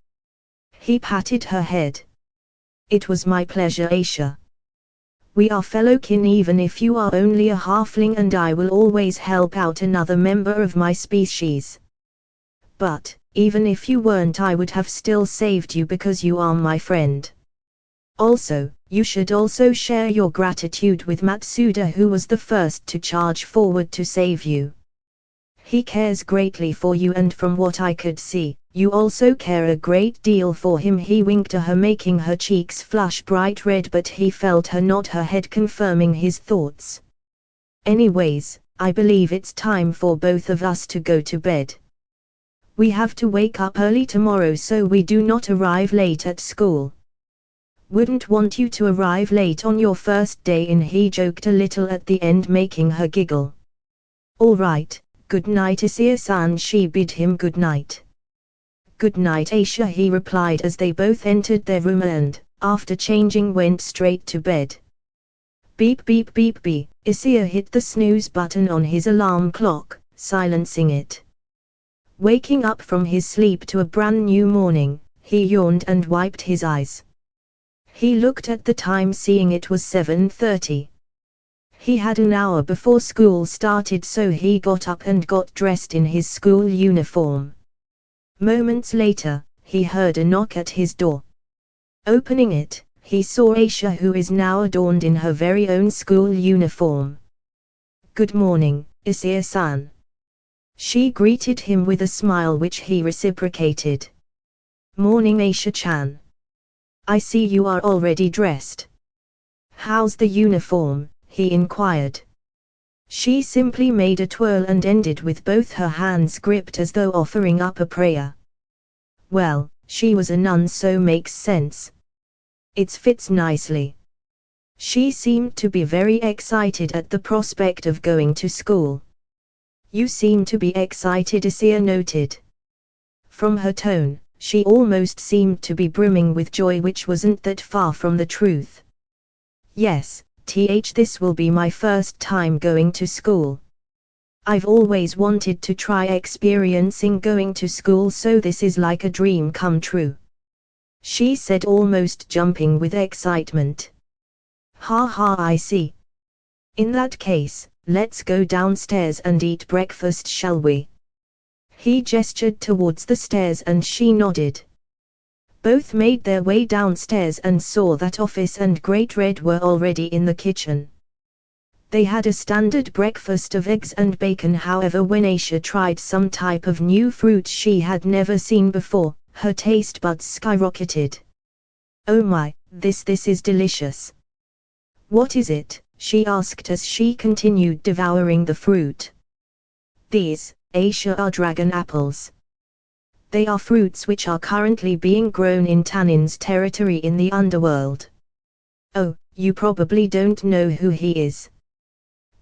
He patted her head. It was my pleasure, Aisha. We are fellow kin, even if you are only a halfling, and I will always help out another member of my species. But, even if you weren't, I would have still saved you because you are my friend. Also, you should also share your gratitude with Matsuda, who was the first to charge forward to save you. He cares greatly for you, and from what I could see, you also care a great deal for him. He winked to her, making her cheeks flush bright red, but he felt her nod her head, confirming his thoughts. Anyways, I believe it's time for both of us to go to bed. We have to wake up early tomorrow so we do not arrive late at school. Wouldn't want you to arrive late on your first day in, he joked a little at the end, making her giggle. All right, good night, Issei-san. She bid him good night. Good night, Aisha, he replied as they both entered their room and, after changing, went straight to bed. Beep beep beep beep, Issei hit the snooze button on his alarm clock, silencing it. Waking up from his sleep to a brand new morning, he yawned and wiped his eyes. He looked at the time, seeing it was 7:30. He had an hour before school started, so he got up and got dressed in his school uniform. Moments later, he heard a knock at his door. Opening it, he saw Aisha, who is now adorned in her very own school uniform. Good morning, Issei-san. She greeted him with a smile, which he reciprocated. Morning, Aisha-chan. I see you are already dressed. How's the uniform? He inquired. She simply made a twirl and ended with both her hands gripped as though offering up a prayer. Well, she was a nun, so makes sense. It fits nicely. She seemed to be very excited at the prospect of going to school. You seem to be excited, Issei noted. From her tone, She almost seemed to be brimming with joy, which wasn't that far from the truth. Yes, this will be my first time going to school. I've always wanted to try experiencing going to school, so this is like a dream come true, she said, almost jumping with excitement. Ha ha, I see. In that case, let's go downstairs and eat breakfast, shall we? He gestured towards the stairs and she nodded. Both made their way downstairs and saw that Ophis and Great-red were already in the kitchen. They had a standard breakfast of eggs and bacon. However, when Issei tried some type of new fruit she had never seen before, her taste buds skyrocketed. Oh my, this is delicious. What is it? She asked as she continued devouring the fruit. These, Issei, are dragon apples. They are fruits which are currently being grown in Tannin's territory in the underworld. Oh, you probably don't know who he is.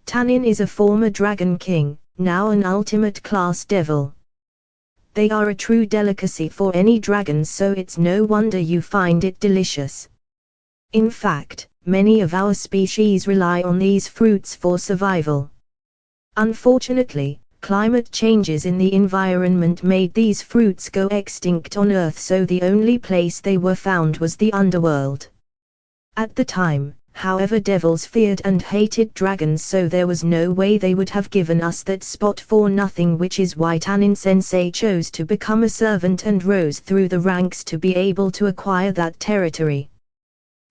Tannin is a former dragon king, now an ultimate class devil. They are a true delicacy for any dragon, so it's no wonder you find it delicious. In fact, many of our species rely on these fruits for survival. Unfortunately, climate changes in the environment made these fruits go extinct on Earth, so the only place they were found was the underworld. At the time, however, devils feared and hated dragons, so there was no way they would have given us that spot for nothing, which is why Tannin-sensei chose to become a servant and rose through the ranks to be able to acquire that territory.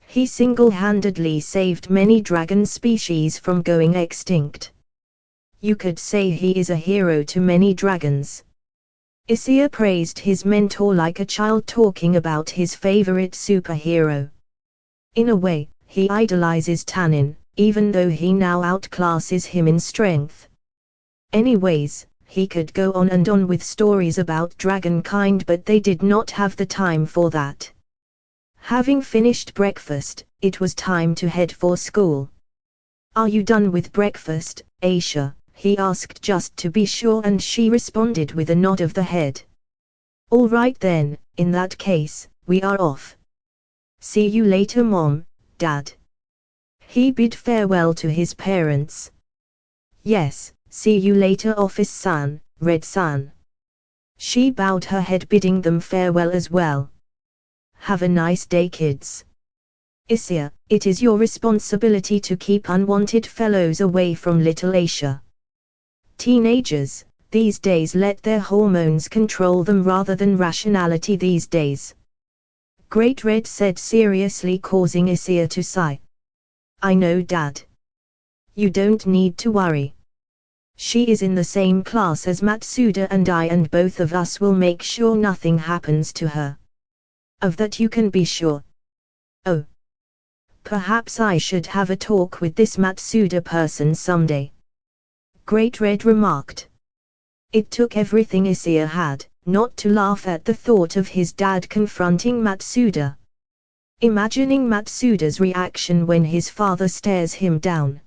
He single-handedly saved many dragon species from going extinct. You could say he is a hero to many dragons. Issei praised his mentor like a child talking about his favorite superhero. In a way, he idolizes Tannin, even though he now outclasses him in strength. Anyways, he could go on and on with stories about dragonkind, but they did not have the time for that. Having finished breakfast, it was time to head for school. Are you done with breakfast, Issei? He asked just to be sure, and she responded with a nod of the head. All right then, in that case, we are off. See you later, Mom, Dad. He bid farewell to his parents. Yes, see you later, Ophis-san, Red-san. She bowed her head, bidding them farewell as well. Have a nice day, kids. Issei, it is your responsibility to keep unwanted fellows away from little Issei. Teenagers, these days, let their hormones control them rather than rationality these days. Great-red said seriously, causing Issei to sigh. I know, Dad. You don't need to worry. She is in the same class as Matsuda and I, and both of us will make sure nothing happens to her. Of that you can be sure. Oh. Perhaps I should have a talk with this Matsuda person someday. Great-red remarked. It took everything Issei had not to laugh at the thought of his dad confronting Matsuda. Imagining Matsuda's reaction when his father stares him down.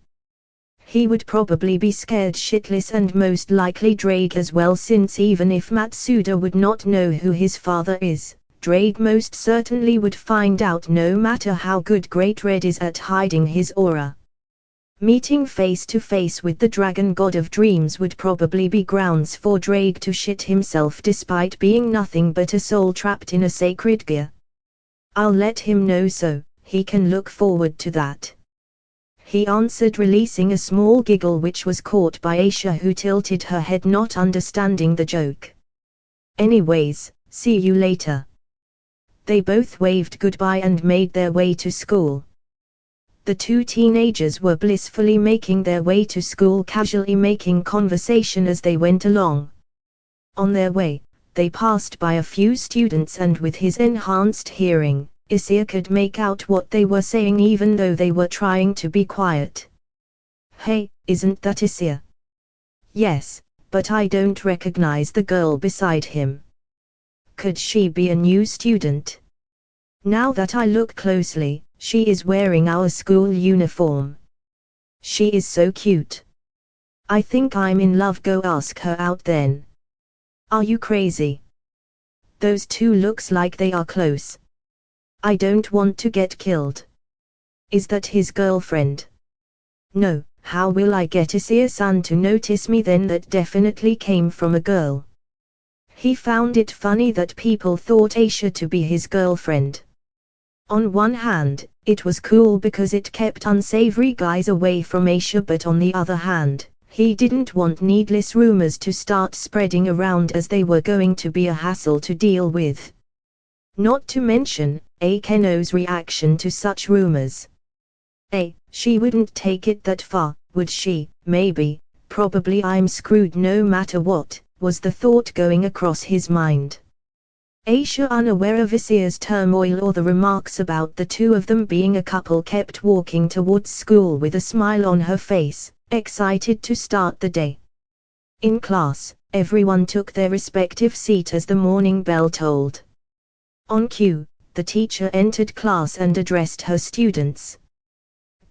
He would probably be scared shitless and most likely Drake as well, since even if Matsuda would not know who his father is, Drake most certainly would find out, no matter how good Great-red is at hiding his aura. Meeting face to face with the dragon god of dreams would probably be grounds for Drake to shit himself, despite being nothing but a soul trapped in a sacred gear. I'll let him know so he can look forward to that. He answered, releasing a small giggle which was caught by Issei, who tilted her head, not understanding the joke. Anyways, see you later. They both waved goodbye and made their way to school. The two teenagers were blissfully making their way to school, casually making conversation as they went along. On their way, they passed by a few students, and with his enhanced hearing, Issei could make out what they were saying even though they were trying to be quiet. Hey, isn't that Issei? Yes, but I don't recognize the girl beside him. Could she be a new student? Now that I look closely, she is wearing our school uniform. She is so cute. I think I'm in love. Go ask her out then. Are you crazy? Those two looks like they are close. I don't want to get killed. Is that his girlfriend? No, how will I get Issei-san to notice me then? That definitely came from a girl. He found it funny that people thought Aisha to be his girlfriend. On one hand, it was cool because it kept unsavory guys away from Aisha, but on the other hand, he didn't want needless rumors to start spreading around, as they were going to be a hassle to deal with. Not to mention, Akeno's reaction to such rumors. She wouldn't take it that far, would she? Maybe, probably I'm screwed no matter what, was the thought going across his mind. Aisha, unaware of Issei's turmoil or the remarks about the two of them being a couple, kept walking towards school with a smile on her face, excited to start the day. In class, everyone took their respective seat as the morning bell tolled. On cue, the teacher entered class and addressed her students.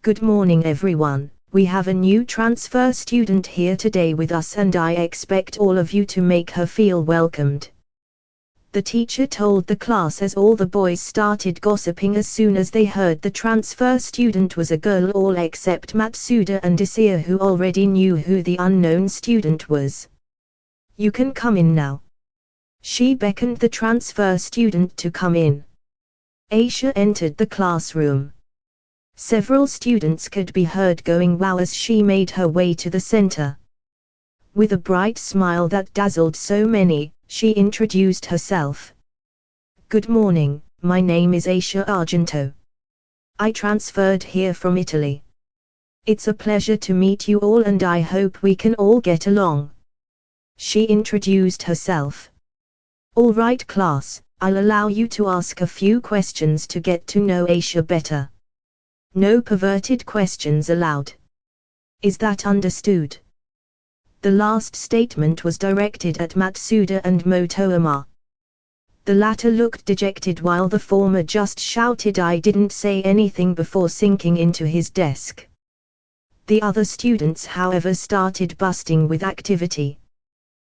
Good morning everyone, we have a new transfer student here today with us and I expect all of you to make her feel welcomed. The teacher told the class as all the boys started gossiping as soon as they heard the transfer student was a girl, all except Matsuda and Issei, who already knew who the unknown student was. You can come in now. She beckoned the transfer student to come in. Aisha entered the classroom. Several students could be heard going wow as she made her way to the center. With a bright smile that dazzled so many, she introduced herself. Good morning, my name is Aisha Argento. I transferred here from Italy. It's a pleasure to meet you all and I hope we can all get along. She introduced herself. All right class, I'll allow you to ask a few questions to get to know Aisha better. No perverted questions allowed. Is that understood? The last statement was directed at Matsuda and Motoyama. The latter looked dejected while the former just shouted I didn't say anything before sinking into his desk. The other students however started busting with activity.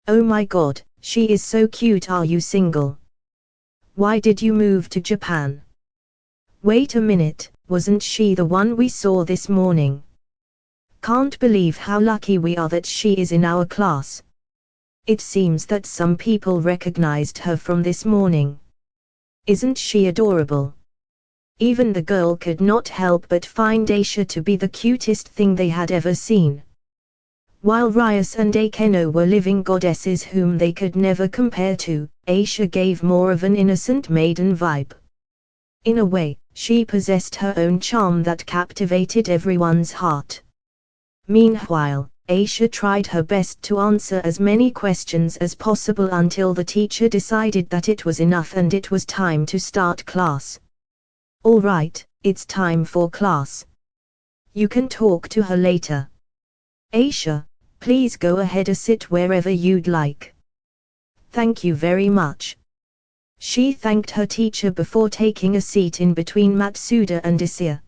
Oh my god, she is so cute. Are you single? Why did you move to Japan? Wait a minute, wasn't she the one we saw this morning? Can't believe how lucky we are that she is in our class. It seems that some people recognized her from this morning. Isn't she adorable? Even the girl could not help but find Aisha to be the cutest thing they had ever seen. While Rias and Akeno were living goddesses whom they could never compare to, Aisha gave more of an innocent maiden vibe. In a way, she possessed her own charm that captivated everyone's heart. Meanwhile, Aisha tried her best to answer as many questions as possible until the teacher decided that it was enough and it was time to start class. All right, it's time for class. You can talk to her later. Aisha, please go ahead and sit wherever you'd like. Thank you very much. She thanked her teacher before taking a seat in between Matsuda and Issei.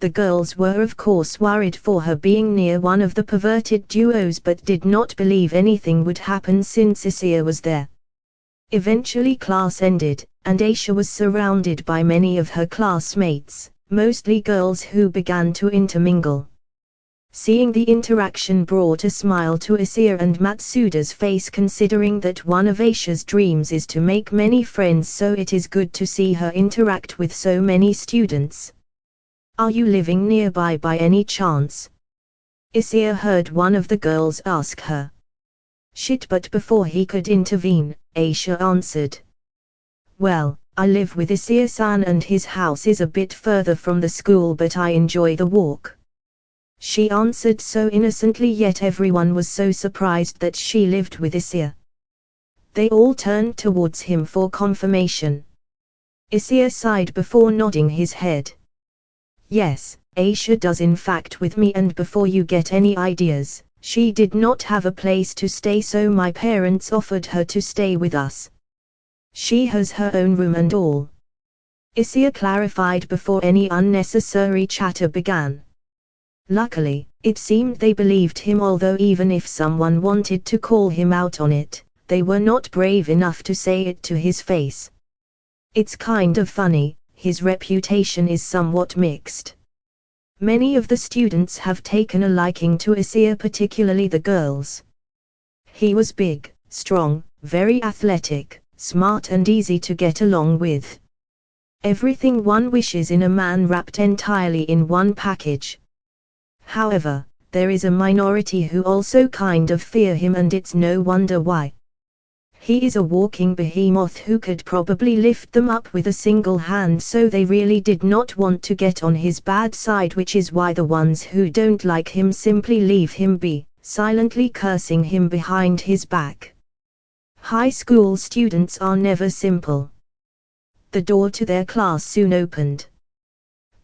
The girls were of course worried for her being near one of the perverted duos, but did not believe anything would happen since Issei was there. Eventually class ended, and Aisha was surrounded by many of her classmates, mostly girls, who began to intermingle. Seeing the interaction brought a smile to Issei and Matsuda's face, considering that one of Aisha's dreams is to make many friends, so it is good to see her interact with so many students. Are you living nearby by any chance? Issei heard one of the girls ask her. Shit, but before he could intervene, Aisha answered. Well, I live with Issei-san and his house is a bit further from the school, but I enjoy the walk. She answered so innocently, yet everyone was so surprised that she lived with Issei. They all turned towards him for confirmation. Issei sighed before nodding his head. Yes, Aisha does in fact with me, and before you get any ideas, she did not have a place to stay, so my parents offered her to stay with us. She has her own room and all. Issei clarified before any unnecessary chatter began. Luckily, it seemed they believed him, although even if someone wanted to call him out on it, they were not brave enough to say it to his face. It's kind of funny, his reputation is somewhat mixed. Many of the students have taken a liking to Issei, particularly the girls. He was big, strong, very athletic, smart and easy to get along with. Everything one wishes in a man wrapped entirely in one package. However, there is a minority who also kind of fear him, and it's no wonder why. He is a walking behemoth who could probably lift them up with a single hand, so they really did not want to get on his bad side, which is why the ones who don't like him simply leave him be, silently cursing him behind his back. High school students are never simple. The door to their class soon opened.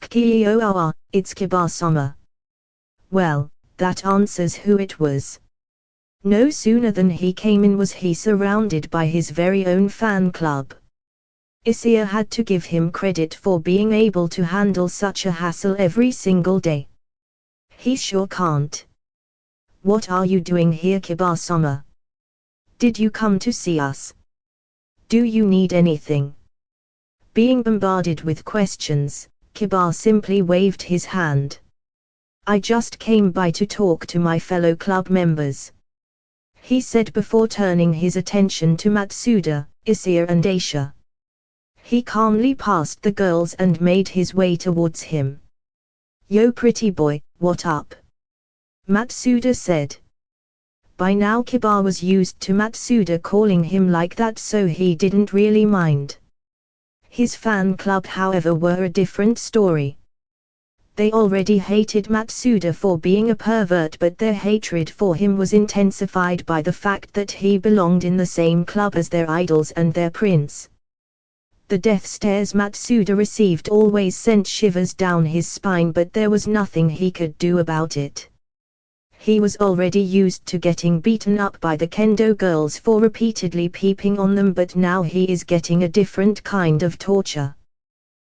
Kyo, it's Kiba-sama. Well, that answers who it was. No sooner than he came in was he surrounded by his very own fan club. Issei had to give him credit for being able to handle such a hassle every single day. He sure can't. What are you doing here, Kiba-sama? Did you come to see us? Do you need anything? Being bombarded with questions, Kiba simply waved his hand. I just came by to talk to my fellow club members, he said before turning his attention to Matsuda, Issei and Aisha. He calmly passed the girls and made his way towards him. Yo pretty boy, what up? Matsuda said. By now Kiba was used to Matsuda calling him like that, so he didn't really mind. His fan club, however, were a different story. They already hated Matsuda for being a pervert, but their hatred for him was intensified by the fact that he belonged in the same club as their idols and their prince. The death stares Matsuda received always sent shivers down his spine, but there was nothing he could do about it. He was already used to getting beaten up by the kendo girls for repeatedly peeping on them, but now he is getting a different kind of torture.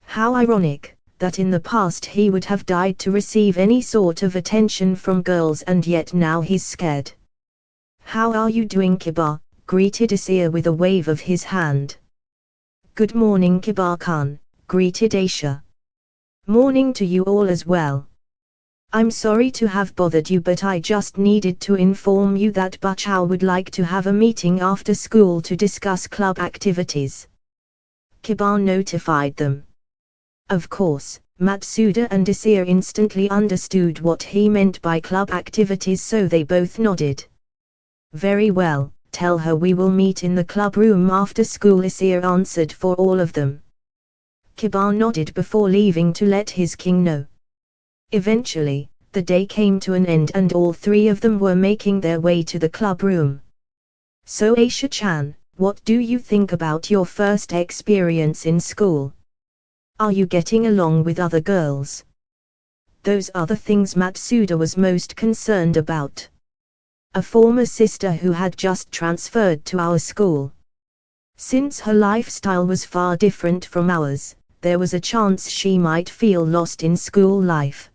How ironic that in the past he would have died to receive any sort of attention from girls, and yet now he's scared. How are you doing, Kiba? Greeted Issei with a wave of his hand. Good morning, Kiba-kun, greeted Aisha. Morning to you all as well. I'm sorry to have bothered you, but I just needed to inform you that Bachao would like to have a meeting after school to discuss club activities. Kiba notified them. Of course, Matsuda and Issei instantly understood what he meant by club activities, so they both nodded. Very well, tell her we will meet in the club room after school, Issei answered for all of them. Kiba nodded before leaving to let his king know. Eventually, the day came to an end and all three of them were making their way to the club room. So Aisha-chan, what do you think about your first experience in school? Are you getting along with other girls? Those are the things Matsuda was most concerned about. A former sister who had just transferred to our school. Since her lifestyle was far different from ours, there was a chance she might feel lost in school life.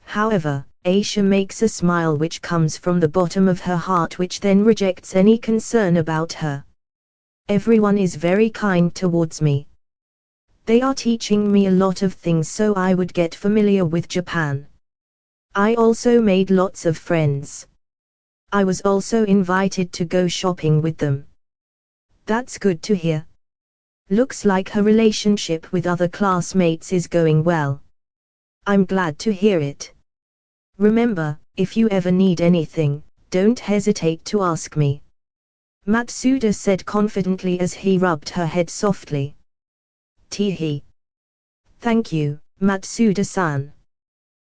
However, Aisha makes a smile which comes from the bottom of her heart, which then rejects any concern about her. Everyone is very kind towards me. They are teaching me a lot of things so I would get familiar with Japan. I also made lots of friends. I was also invited to go shopping with them. That's good to hear. Looks like her relationship with other classmates is going well. I'm glad to hear it. Remember, if you ever need anything, don't hesitate to ask me. Matsuda said confidently as he rubbed her head softly. Teehee. Thank you, Matsuda-san.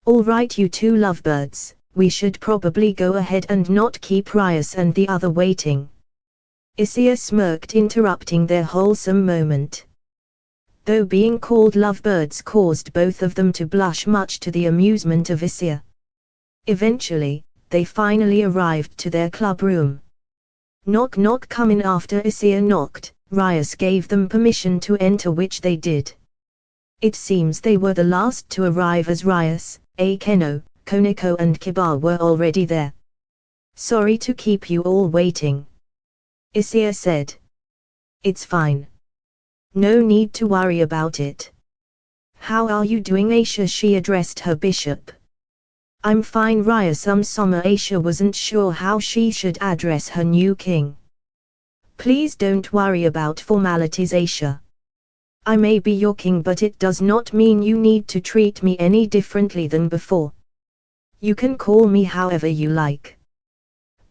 All right, you two lovebirds, we should probably go ahead and not keep Rias and the other waiting. Issei smirked, interrupting their wholesome moment. Though being called lovebirds caused both of them to blush, much to the amusement of Issei. Eventually, they finally arrived to their club room. Knock knock. Coming after Issei knocked, Rias gave them permission to enter, which they did. It seems they were the last to arrive, as Rias, Akeno, Koneko and Kiba were already there. Sorry to keep you all waiting. Issei said. It's fine. No need to worry about it. How are you doing, Aisha? She addressed her bishop. I'm fine, Raya. Some summer Aisha wasn't sure how she should address her new king. Please don't worry about formalities, Aisha. I may be your king, but it does not mean you need to treat me any differently than before. You can call me however you like.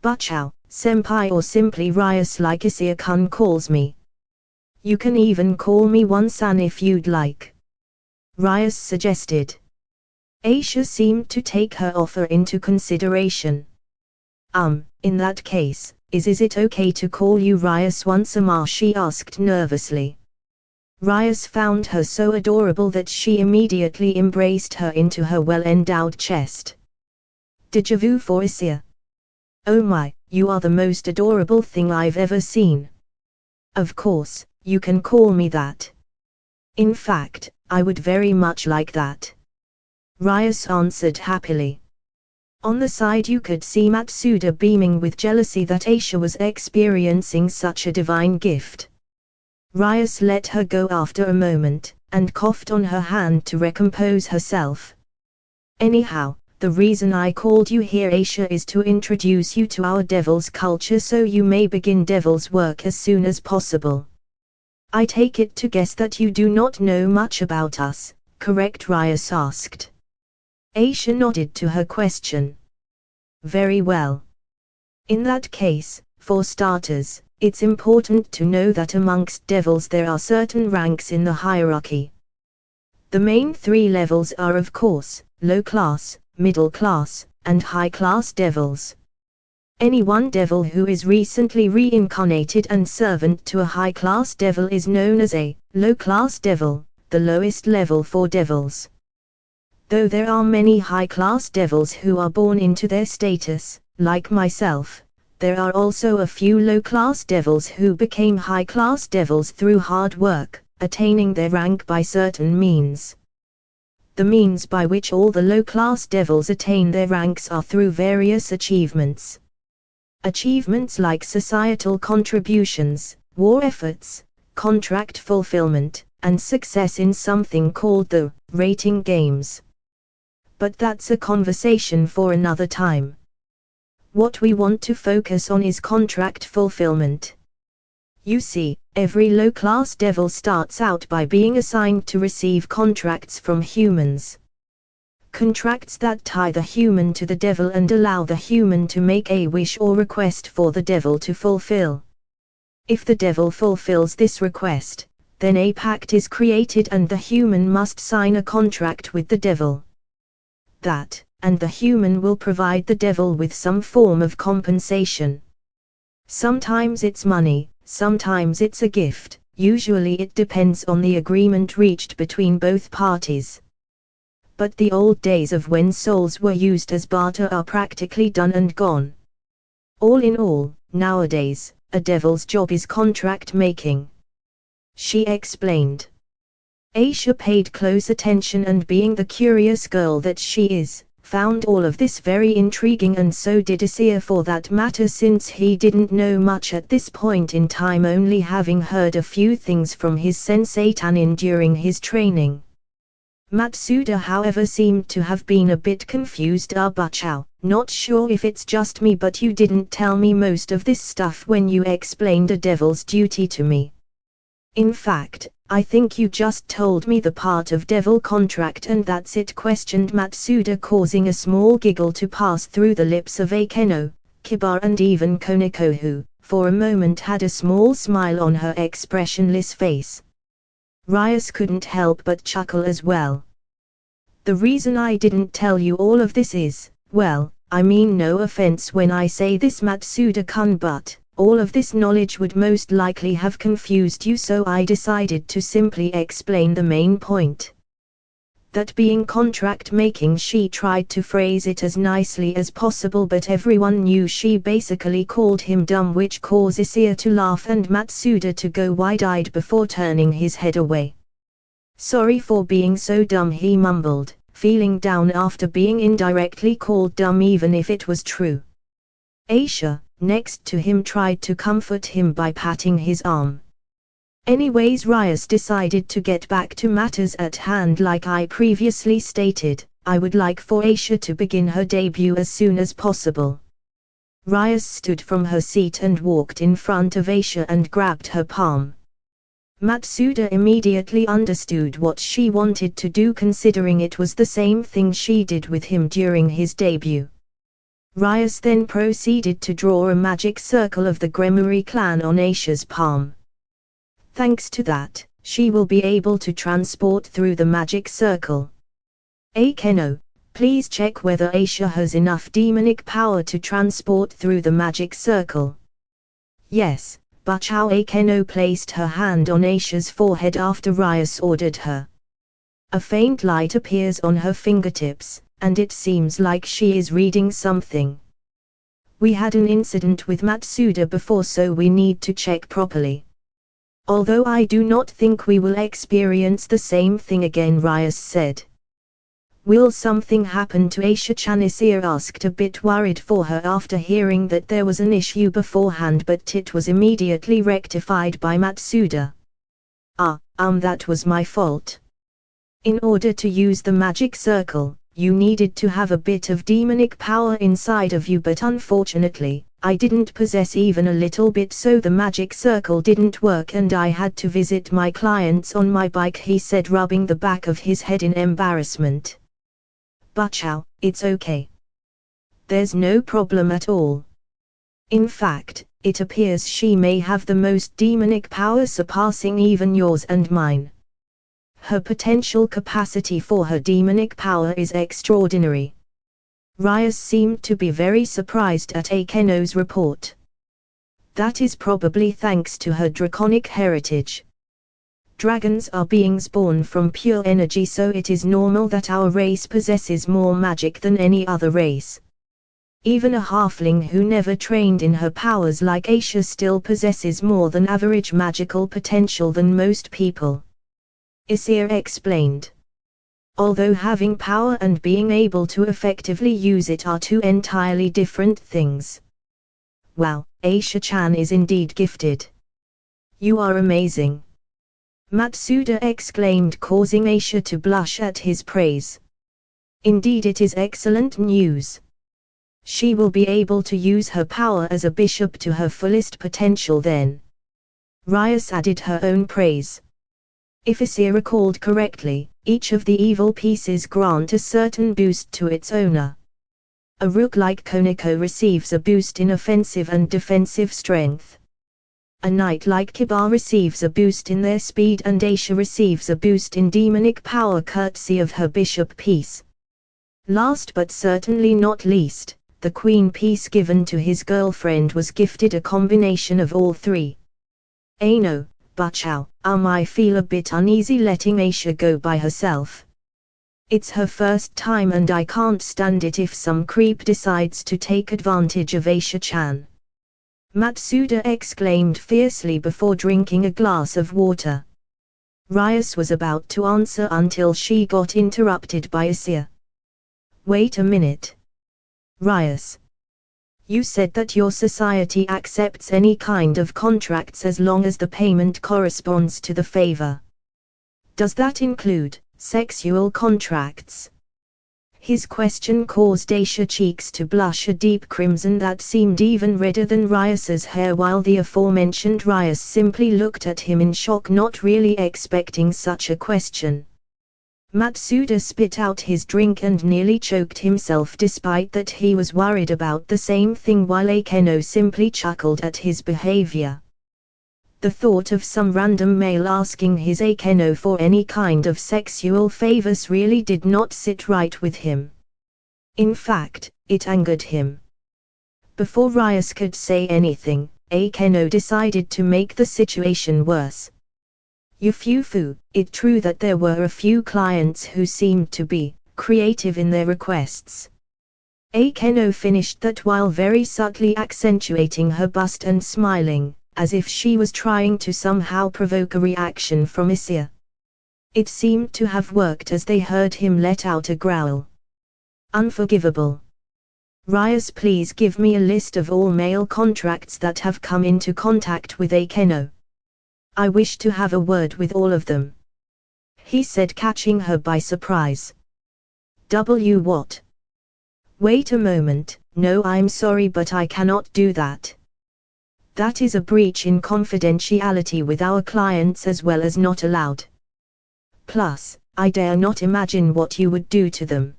Bachao, senpai, or simply Rias like Issei-kun calls me. You can even call me One-san if you'd like. Rias suggested. Aisha seemed to take her offer into consideration. In that case, is it okay to call you Rias once a more? She asked nervously. Rias found her so adorable that she immediately embraced her into her well-endowed chest. Déjà vu for Issei. Oh my, you are the most adorable thing I've ever seen. Of course, you can call me that. In fact, I would very much like that. Rias answered happily. On the side you could see Matsuda beaming with jealousy that Aisha was experiencing such a divine gift. Rias let her go after a moment, and coughed on her hand to recompose herself. Anyhow, the reason I called you here, Aisha, is to introduce you to our devil's culture so you may begin devil's work as soon as possible. I take it to guess that you do not know much about us, correct? Rias asked. Aisha nodded to her question. Very well. In that case, for starters, it's important to know that amongst devils there are certain ranks in the hierarchy. The main three levels are, of course, low class, middle class, and high class devils. Any one devil who is recently reincarnated and servant to a high class devil is known as a low class devil, the lowest level for devils. Though there are many high-class devils who are born into their status, like myself, there are also a few low-class devils who became high-class devils through hard work, attaining their rank by certain means. The means by which all the low-class devils attain their ranks are through various achievements. Achievements like societal contributions, war efforts, contract fulfillment, and success in something called the rating games. But that's a conversation for another time. What we want to focus on is contract fulfillment. You see, every low-class devil starts out by being assigned to receive contracts from humans. Contracts that tie the human to the devil and allow the human to make a wish or request for the devil to fulfill. If the devil fulfills this request, then a pact is created and the human must sign a contract with the devil. That, and the human will provide the devil with some form of compensation. Sometimes it's money, sometimes it's a gift, usually it depends on the agreement reached between both parties. But the old days of when souls were used as barter are practically done and gone. All in all, nowadays, a devil's job is contract making. She explained. Aisha paid close attention and, being the curious girl that she is, found all of this very intriguing, and so did Issei for that matter, since he didn't know much at this point in time, only having heard a few things from his sensei Tanin during his training. Matsuda, however, seemed to have been a bit confused. Bachao, not sure if it's just me, but you didn't tell me most of this stuff when you explained a devil's duty to me. In fact, I think you just told me the part of devil contract and that's it, questioned Matsuda, causing a small giggle to pass through the lips of Akeno, Kiba and even Koneko, who, for a moment, had a small smile on her expressionless face. Rias couldn't help but chuckle as well. The reason I didn't tell you all of this is, well, I mean no offense when I say this, Matsuda-kun, but all of this knowledge would most likely have confused you, so I decided to simply explain the main point. That being contract making, she tried to phrase it as nicely as possible, but everyone knew she basically called him dumb, which caused Issei to laugh and Matsuda to go wide-eyed before turning his head away. Sorry for being so dumb, he mumbled, feeling down after being indirectly called dumb even if it was true. Aisha, next to him tried to comfort him by patting his arm. Anyways, Rias decided to get back to matters at hand. Like I previously stated, I would like for Issei to begin her debut as soon as possible. Rias stood from her seat and walked in front of Issei and grabbed her palm. Matsuda immediately understood what she wanted to do, considering it was the same thing she did with him during his debut. Rias then proceeded to draw a magic circle of the Gremuri clan on Issei's palm. Thanks to that, she will be able to transport through the magic circle. Eikeno, please check whether Issei has enough demonic power to transport through the magic circle. Yes, Bachao. Eikeno placed her hand on Issei's forehead after Rias ordered her. A faint light appears on her fingertips, and it seems like she is reading something. We had an incident with Matsuda before, so we need to check properly. Although I do not think we will experience the same thing again, Rias said. Will something happen to Issei-chan? Issei asked, a bit worried for her after hearing that there was an issue beforehand, but it was immediately rectified by Matsuda. That was my fault. In order to use the magic circle, you needed to have a bit of demonic power inside of you, but unfortunately, I didn't possess even a little bit, so the magic circle didn't work and I had to visit my clients on my bike, he said, rubbing the back of his head in embarrassment. Bachao, it's okay. There's no problem at all. In fact, it appears she may have the most demonic power, surpassing even yours and mine. Her potential capacity for her demonic power is extraordinary. Rias seemed to be very surprised at Eikeno's report. That is probably thanks to her draconic heritage. Dragons are beings born from pure energy, so it is normal that our race possesses more magic than any other race. Even a halfling who never trained in her powers like Issei still possesses more than average magical potential than most people. Issei explained. Although having power and being able to effectively use it are two entirely different things. Wow, Issei-chan is indeed gifted. You are amazing. Matsuda exclaimed, causing Issei to blush at his praise. Indeed, it is excellent news. She will be able to use her power as a bishop to her fullest potential then. Rias added her own praise. If Issei recalled correctly, each of the evil pieces grant a certain boost to its owner. A rook like Koneko receives a boost in offensive and defensive strength. A knight like Kiba receives a boost in their speed, and Issei receives a boost in demonic power courtesy of her bishop piece. Last but certainly not least, the queen piece given to his girlfriend was gifted a combination of all three. No, Bachao, I feel a bit uneasy letting Issei go by herself. It's her first time and I can't stand it if some creep decides to take advantage of Issei-chan. Matsuda exclaimed fiercely before drinking a glass of water. Rias was about to answer until she got interrupted by Issei. Wait a minute. Rias. You said that your society accepts any kind of contracts as long as the payment corresponds to the favor. Does that include sexual contracts? His question caused Issei's cheeks to blush a deep crimson that seemed even redder than Rias's hair, while the aforementioned Rias simply looked at him in shock, not really expecting such a question. Matsuda spit out his drink and nearly choked himself, despite that he was worried about the same thing, while Eikeno simply chuckled at his behavior. The thought of some random male asking his Eikeno for any kind of sexual favors really did not sit right with him. In fact, it angered him. Before Rias could say anything, Eikeno decided to make the situation worse. Yufufu, it's true that there were a few clients who seemed to be creative in their requests. Eikeno finished that while very subtly accentuating her bust and smiling, as if she was trying to somehow provoke a reaction from Issei. It seemed to have worked, as they heard him let out a growl. Unforgivable. Rias, please give me a list of all mail contracts that have come into contact with Akeno. I wish to have a word with all of them," he said, catching her by surprise. What? Wait a moment. No, I'm sorry, but I cannot do that. That is a breach in confidentiality with our clients as well as not allowed. Plus, I dare not imagine what you would do to them.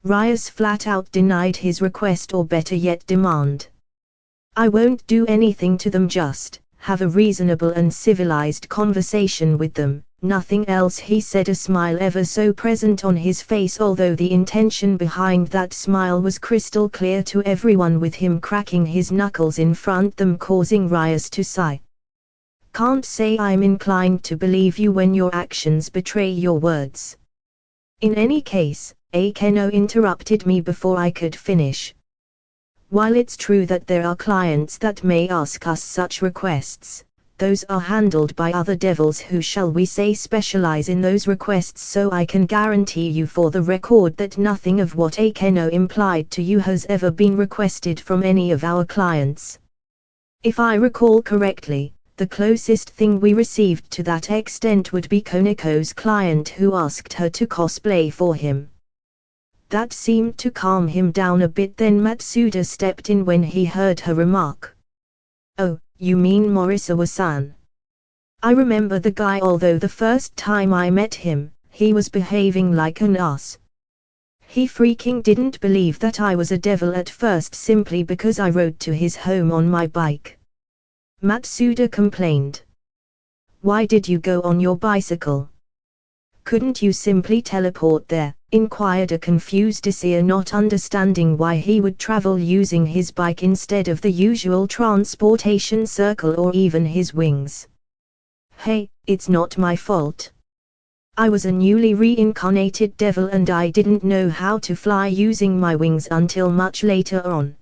Rias flat out denied his request, or better yet demand. I won't do anything to them, just have a reasonable and civilized conversation with them, nothing else, he said, a smile ever so present on his face, although the intention behind that smile was crystal clear to everyone, with him cracking his knuckles in front them, causing Rias to sigh. Can't say I'm inclined to believe you when your actions betray your words. In any case, Akeno interrupted me before I could finish. While it's true that there are clients that may ask us such requests, those are handled by other devils who, shall we say, specialize in those requests, so I can guarantee you for the record that nothing of what Akeno implied to you has ever been requested from any of our clients. If I recall correctly, the closest thing we received to that extent would be Koneko's client, who asked her to cosplay for him. That seemed to calm him down a bit. Then Matsuda stepped in when he heard her remark. Oh, you mean Morisawa-san? I remember the guy, although the first time I met him, he was behaving like an ass. He freaking didn't believe that I was a devil at first, simply because I rode to his home on my bike. Matsuda complained. Why did you go on your bicycle? Couldn't you simply teleport there? Inquired a confused Issei, not understanding why he would travel using his bike instead of the usual transportation circle or even his wings. Hey, it's not my fault. I was a newly reincarnated devil and I didn't know how to fly using my wings until much later on.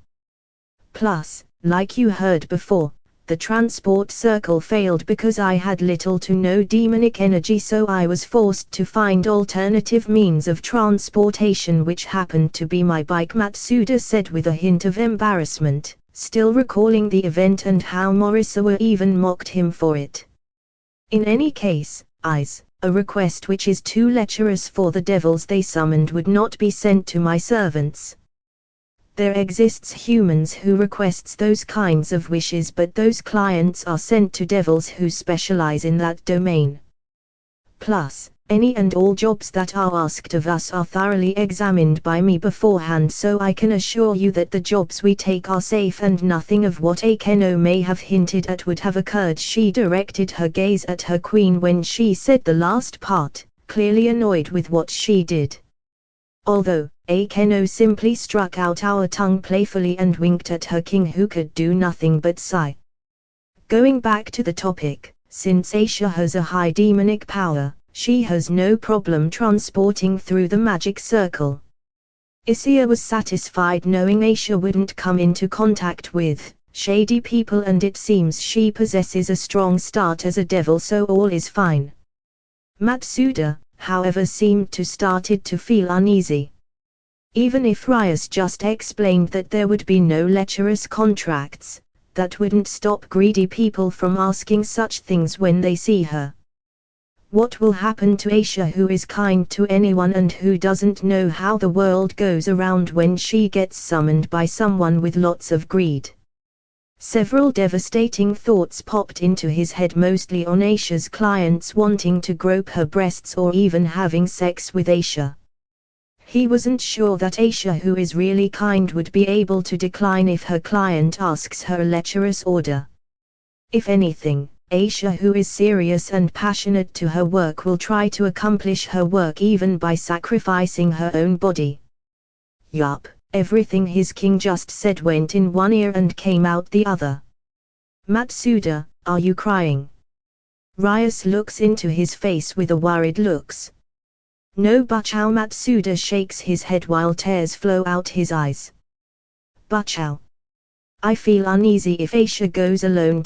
Plus, like you heard before, the transport circle failed because I had little to no demonic energy, so I was forced to find alternative means of transportation, which happened to be my bike, Matsuda said with a hint of embarrassment, still recalling the event and how Morisawa even mocked him for it. In any case, a request which is too lecherous for the devils they summoned would not be sent to my servants. There exists humans who requests those kinds of wishes, but those clients are sent to devils who specialize in that domain. Plus, any and all jobs that are asked of us are thoroughly examined by me beforehand, so I can assure you that the jobs we take are safe and nothing of what Akeno may have hinted at would have occurred. She directed her gaze at her queen when she said the last part, clearly annoyed with what she did. Although, Akeno simply struck out our tongue playfully and winked at her king, who could do nothing but sigh. Going back to the topic, since Aisha has a high demonic power, she has no problem transporting through the magic circle. Issei was satisfied knowing Aisha wouldn't come into contact with shady people, and it seems she possesses a strong start as a devil, so all is fine. Matsuda, however, seemed to started to feel uneasy. Even if Rias just explained that there would be no lecherous contracts, that wouldn't stop greedy people from asking such things when they see her. What will happen to Aisha, who is kind to anyone and who doesn't know how the world goes around, when she gets summoned by someone with lots of greed? Several devastating thoughts popped into his head, mostly on Aisha's clients wanting to grope her breasts or even having sex with Aisha. He wasn't sure that Aisha, who is really kind, would be able to decline if her client asks her a lecherous order. If anything, Aisha, who is serious and passionate to her work, will try to accomplish her work even by sacrificing her own body. Yup, everything his king just said went in one ear and came out the other. Matsuda, are you crying? Rias looks into his face with a worried looks. No, Bachao. Matsuda shakes his head while tears flow out his eyes. Bachao. I feel uneasy if Aisha goes alone.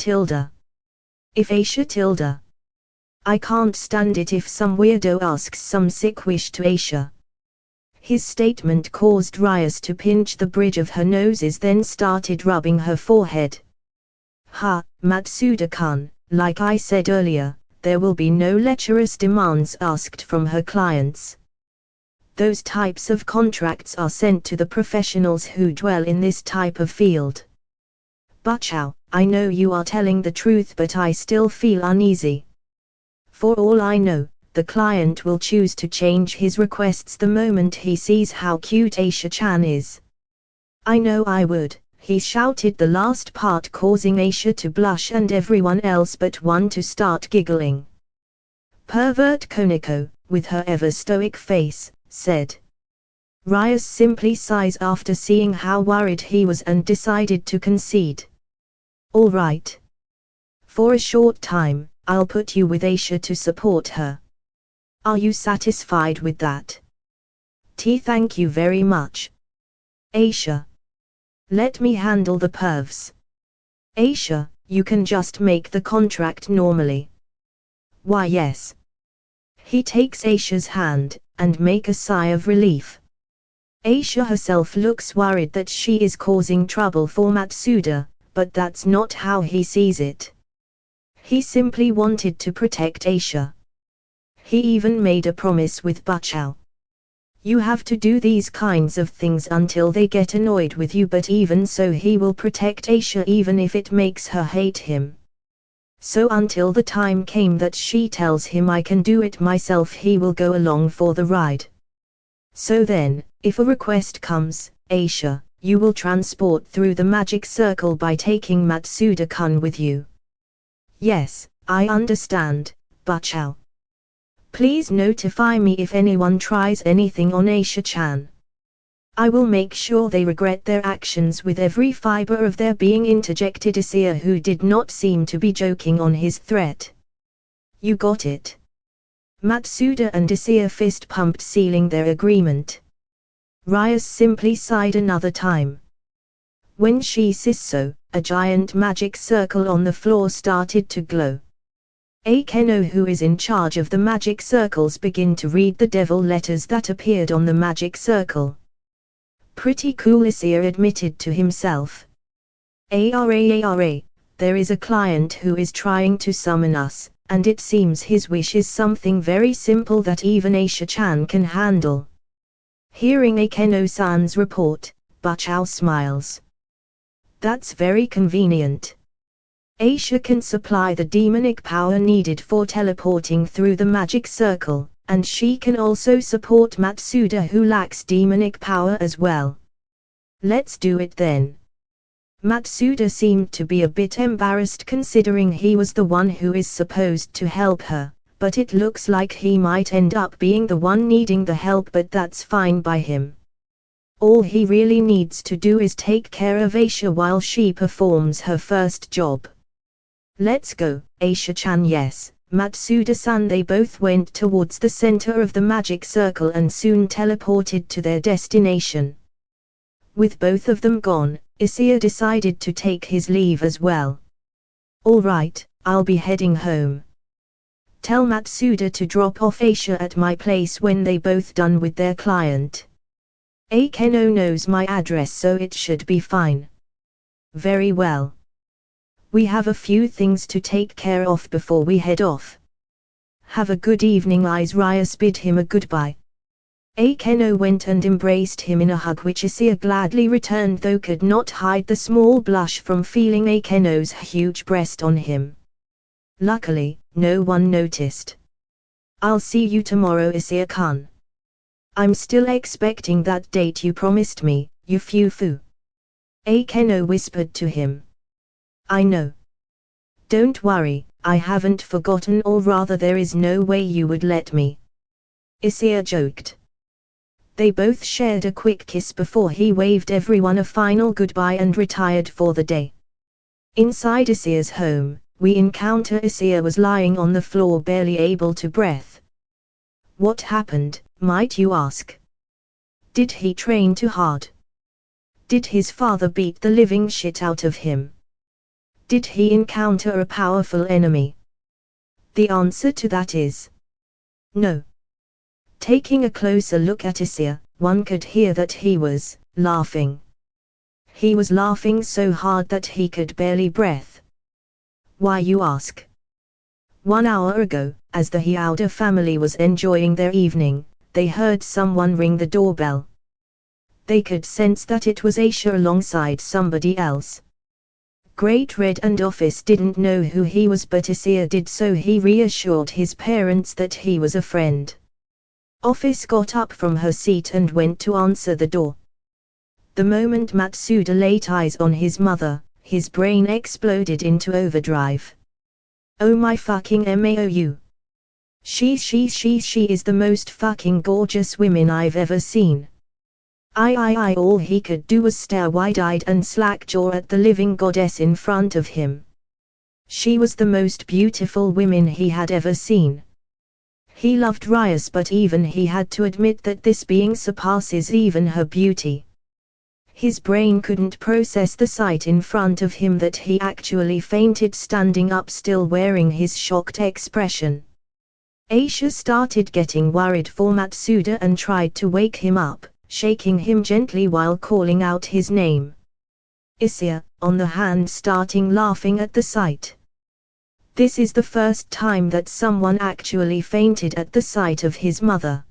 If Aisha. I can't stand it if some weirdo asks some sick wish to Aisha. His statement caused Rias to pinch the bridge of her noses, then started rubbing her forehead. Ha, Matsuda-kun, like I said earlier, there will be no lecherous demands asked from her clients. Those types of contracts are sent to the professionals who dwell in this type of field. Bachao, I know you are telling the truth, but I still feel uneasy. For all I know, the client will choose to change his requests the moment he sees how cute Aisha-chan is. I know I would, he shouted the last part, causing Aisha to blush and everyone else but one to start giggling. Pervert Koniko, with her ever stoic face, said. Rias simply sighs after seeing how worried he was and decided to concede. All right. For a short time, I'll put you with Aisha to support her. Are you satisfied with that? Thank you very much. Aisha. Let me handle the pervs. Aisha, you can just make the contract normally. Why yes. He takes Aisha's hand, and make a sigh of relief. Aisha herself looks worried that she is causing trouble for Matsuda, but that's not how he sees it. He simply wanted to protect Aisha. He even made a promise with Bachao. You have to do these kinds of things until they get annoyed with you, but even so he will protect Aisha even if it makes her hate him. So until the time came that she tells him I can do it myself, he will go along for the ride. So then, if a request comes, Aisha, you will transport through the magic circle by taking Matsuda-kun with you. Yes, I understand, Bachao. Please notify me if anyone tries anything on Aisha-chan. I will make sure they regret their actions with every fiber of their being, interjected Issei, who did not seem to be joking on his threat. You got it. Matsuda and Issei fist pumped, sealing their agreement. Rias simply sighed another time. When she says so, a giant magic circle on the floor started to glow. Akeno, who is in charge of the magic circles, began to read the devil letters that appeared on the magic circle. Pretty cool, Issei admitted to himself. Ara, there is a client who is trying to summon us, and it seems his wish is something very simple that even Aisha-chan can handle. Hearing Akeno-san's report, Bachao smiles. That's very convenient. Aisha can supply the demonic power needed for teleporting through the magic circle, and she can also support Matsuda, who lacks demonic power as well. Let's do it then. Matsuda seemed to be a bit embarrassed considering he was the one who is supposed to help her, but it looks like he might end up being the one needing the help, but that's fine by him. All he really needs to do is take care of Aisha while she performs her first job. Let's go, Aisha-chan. Yes, Matsuda-san. They both went towards the center of the magic circle and soon teleported to their destination. With both of them gone, Issei decided to take his leave as well. All right, I'll be heading home. Tell Matsuda to drop off Aisha at my place when they both done with their client. Akeno knows my address, so it should be fine. Very well. We have a few things to take care of before we head off. Have a good evening. Rias bid him a goodbye. Akeno went and embraced him in a hug, which Issei gladly returned, though could not hide the small blush from feeling Akeno's huge breast on him. Luckily, no one noticed. I'll see you tomorrow, Issei-kun. I'm still expecting that date you promised me, you fufu. Akeno whispered to him. I know. Don't worry, I haven't forgotten, or rather there is no way you would let me. Issei joked. They both shared a quick kiss before he waved everyone a final goodbye and retired for the day. Inside Issei's home, we encounter Issei was lying on the floor, barely able to breathe. What happened, might you ask? Did he train too hard? Did his father beat the living shit out of him? Did he encounter a powerful enemy? The answer to that is no. Taking a closer look at Issei, one could hear that he was laughing. He was laughing so hard that he could barely breathe. Why, you ask? 1 hour ago, as the Hyauda family was enjoying their evening, they heard someone ring the doorbell. They could sense that it was Issei alongside somebody else. Great-red and Ophis didn't know who he was, but Issei did, so he reassured his parents that he was a friend. Ophis got up from her seat and went to answer the door. The moment Matsuda laid eyes on his mother, his brain exploded into overdrive. Oh my fucking MAOU. She is the most fucking gorgeous woman I've ever seen. All he could do was stare wide-eyed and slack-jaw at the living goddess in front of him. She was the most beautiful woman he had ever seen. He loved Rias, but even he had to admit that this being surpasses even her beauty. His brain couldn't process the sight in front of him that he actually fainted standing up, still wearing his shocked expression. Issei started getting worried for Matsuda and tried to wake him up, shaking him gently while calling out his name. Issei, on the hand, starting laughing at the sight. This is the first time that someone actually fainted at the sight of his mother.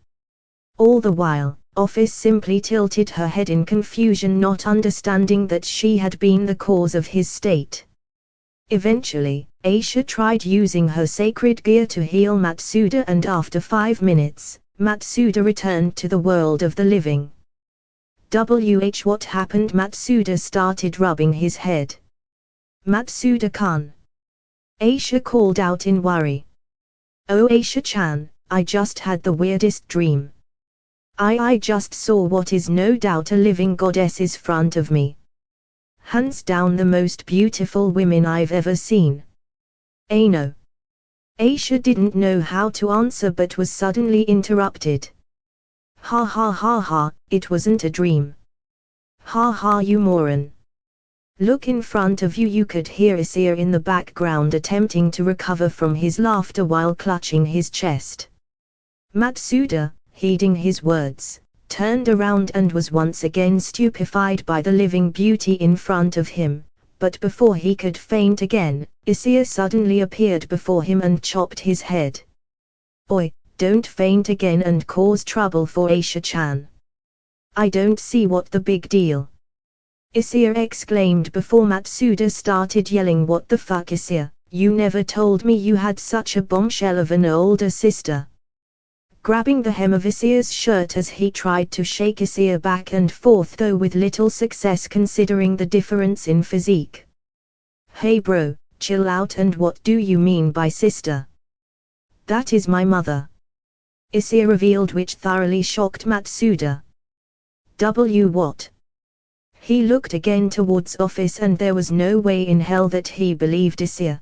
All the while, Ophis simply tilted her head in confusion, not understanding that she had been the cause of his state. Eventually, Issei tried using her sacred gear to heal Matsuda, and after 5 minutes, Matsuda returned to the world of the living. What happened? Matsuda started rubbing his head. Matsuda-kun. Issei called out in worry. Oh Issei-chan, I just had the weirdest dream. I just saw what is no doubt a living goddess's front of me. Hands down the most beautiful women I've ever seen. No. Issei didn't know how to answer but was suddenly interrupted. Ha ha ha ha, it wasn't a dream. Ha ha, you moron. Look in front of you. You could hear Issei in the background attempting to recover from his laughter while clutching his chest. Matsuda, heeding his words, turned around and was once again stupefied by the living beauty in front of him, but before he could faint again, Issei suddenly appeared before him and chopped his head. Oi, don't faint again and cause trouble for Issei-chan. I don't see what the big deal. Issei exclaimed before Matsuda started yelling. What the fuck, Issei, you never told me you had such a bombshell of an older sister. Grabbing the hem of Issei's shirt as he tried to shake Issei back and forth, though with little success considering the difference in physique. Hey bro, chill out. And what do you mean by sister? That is my mother. Issei revealed, which thoroughly shocked Matsuda. What? He looked again towards Ophis and there was no way in hell that he believed Issei.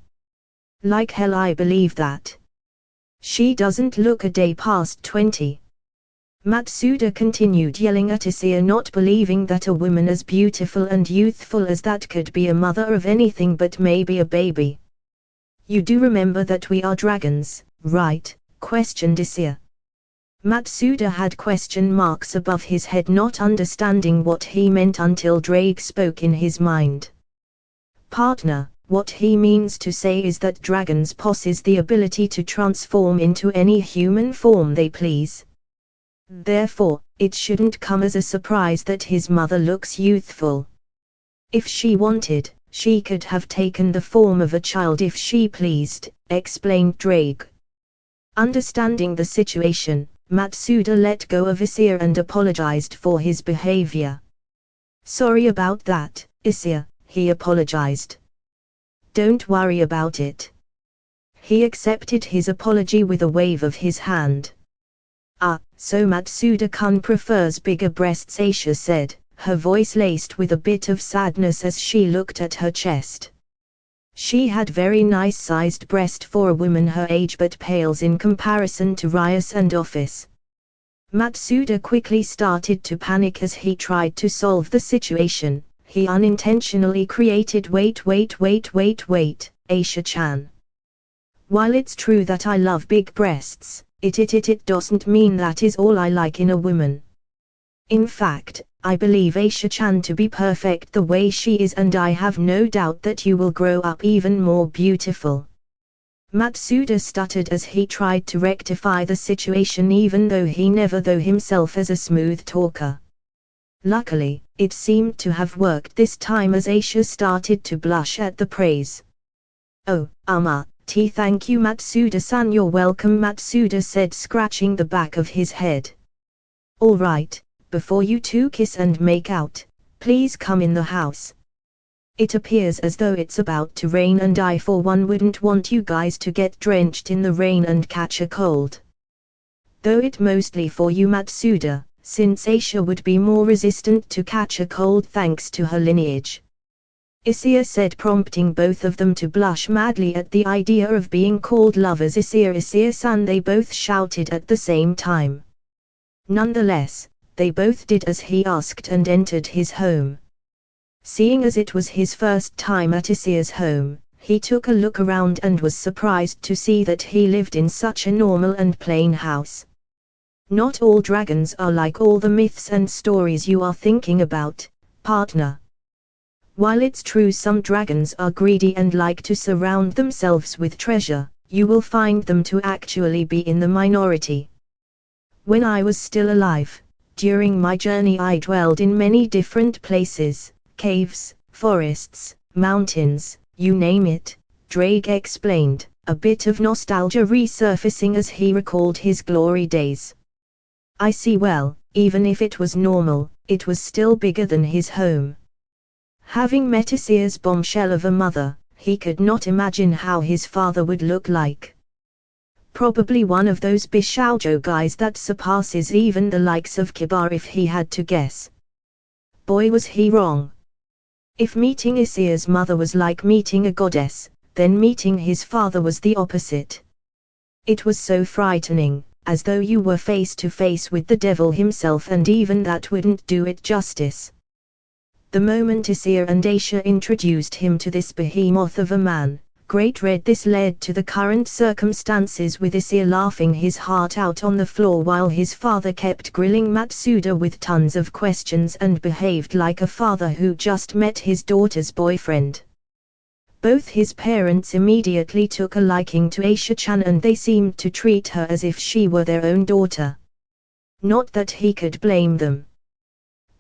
Like hell I believe that. She doesn't look a day past 20. Matsuda continued yelling at Issei, not believing that a woman as beautiful and youthful as that could be a mother of anything but maybe a baby. You do remember that we are dragons, right? Questioned Issei. Matsuda had question marks above his head, not understanding what he meant until Drake spoke in his mind. Partner, what he means to say is that dragons possess the ability to transform into any human form they please. Therefore, it shouldn't come as a surprise that his mother looks youthful. If she wanted, she could have taken the form of a child if she pleased, explained Drake. Understanding the situation, Matsuda let go of Issei and apologized for his behavior. Sorry about that, Issei, he apologized. Don't worry about it. He accepted his apology with a wave of his hand. So Matsuda-kun prefers bigger breasts, Issei said, her voice laced with a bit of sadness as she looked at her chest. She had very nice sized breast for a woman her age, but pales in comparison to Rias and Ophis. Matsuda quickly started to panic as he tried to solve the situation. He unintentionally created wait, Issei-chan. While it's true that I love big breasts, it doesn't mean that is all I like in a woman. In fact, I believe Aisha-chan to be perfect the way she is, and I have no doubt that you will grow up even more beautiful. Matsuda stuttered as he tried to rectify the situation, even though he never thought himself as a smooth talker. Luckily, it seemed to have worked this time as Aisha started to blush at the praise. Oh, thank you Matsuda-san. You're welcome, Matsuda said, scratching the back of his head. All right, before you two kiss and make out, please come in the house. It appears as though it's about to rain, and I for one wouldn't want you guys to get drenched in the rain and catch a cold. Though it mostly for you Matsuda, since Aisha would be more resistant to catch a cold thanks to her lineage. Issei said, prompting both of them to blush madly at the idea of being called lovers. Issei-san, they both shouted at the same time. Nonetheless, they both did as he asked and entered his home. Seeing as it was his first time at Issei's home, he took a look around and was surprised to see that he lived in such a normal and plain house. Not all dragons are like all the myths and stories you are thinking about, partner. While it's true some dragons are greedy and like to surround themselves with treasure, you will find them to actually be in the minority. When I was still alive, during my journey I dwelled in many different places, caves, forests, mountains, you name it, Drake explained, a bit of nostalgia resurfacing as he recalled his glory days. I see. Well, even if it was normal, it was still bigger than his home. Having met Issei's bombshell of a mother, he could not imagine how his father would look like. Probably one of those bishoujo guys that surpasses even the likes of Kiba if he had to guess. Boy, was he wrong. If meeting Issei's mother was like meeting a goddess, then meeting his father was the opposite. It was so frightening, as though you were face to face with the devil himself, and even that wouldn't do it justice. The moment Issei and Aisha introduced him to this behemoth of a man, Great-red, this led to the current circumstances, with Issei laughing his heart out on the floor while his father kept grilling Matsuda with tons of questions and behaved like a father who just met his daughter's boyfriend. Both his parents immediately took a liking to Aisha-chan, and they seemed to treat her as if she were their own daughter. Not that he could blame them.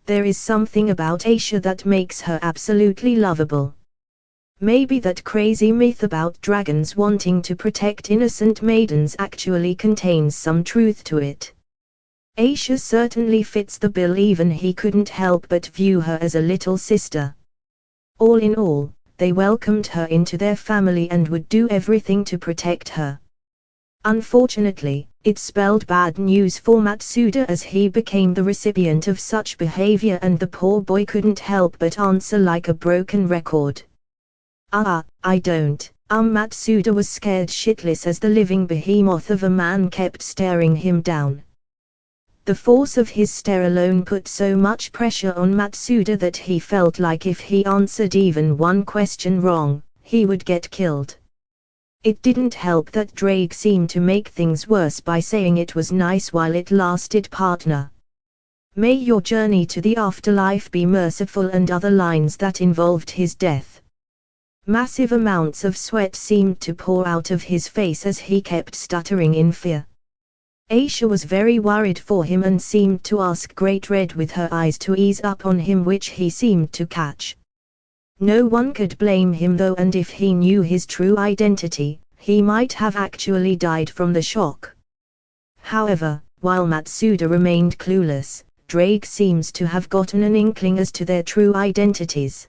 There is something about Aisha that makes her absolutely lovable. Maybe that crazy myth about dragons wanting to protect innocent maidens actually contains some truth to it. Aisha certainly fits the bill. Even he couldn't help but view her as a little sister. All in all, they welcomed her into their family and would do everything to protect her. Unfortunately, it spelled bad news for Matsuda as he became the recipient of such behavior, and the poor boy couldn't help but answer like a broken record. I don't. Matsuda was scared shitless as the living behemoth of a man kept staring him down. The force of his stare alone put so much pressure on Matsuda that he felt like if he answered even one question wrong, he would get killed. It didn't help that Drake seemed to make things worse by saying it was nice while it lasted, partner. May your journey to the afterlife be merciful, and other lines that involved his death. Massive amounts of sweat seemed to pour out of his face as he kept stuttering in fear. Aisha was very worried for him and seemed to ask Great-red with her eyes to ease up on him, which he seemed to catch. No one could blame him though, and if he knew his true identity, he might have actually died from the shock. However, while Matsuda remained clueless, Drake seems to have gotten an inkling as to their true identities.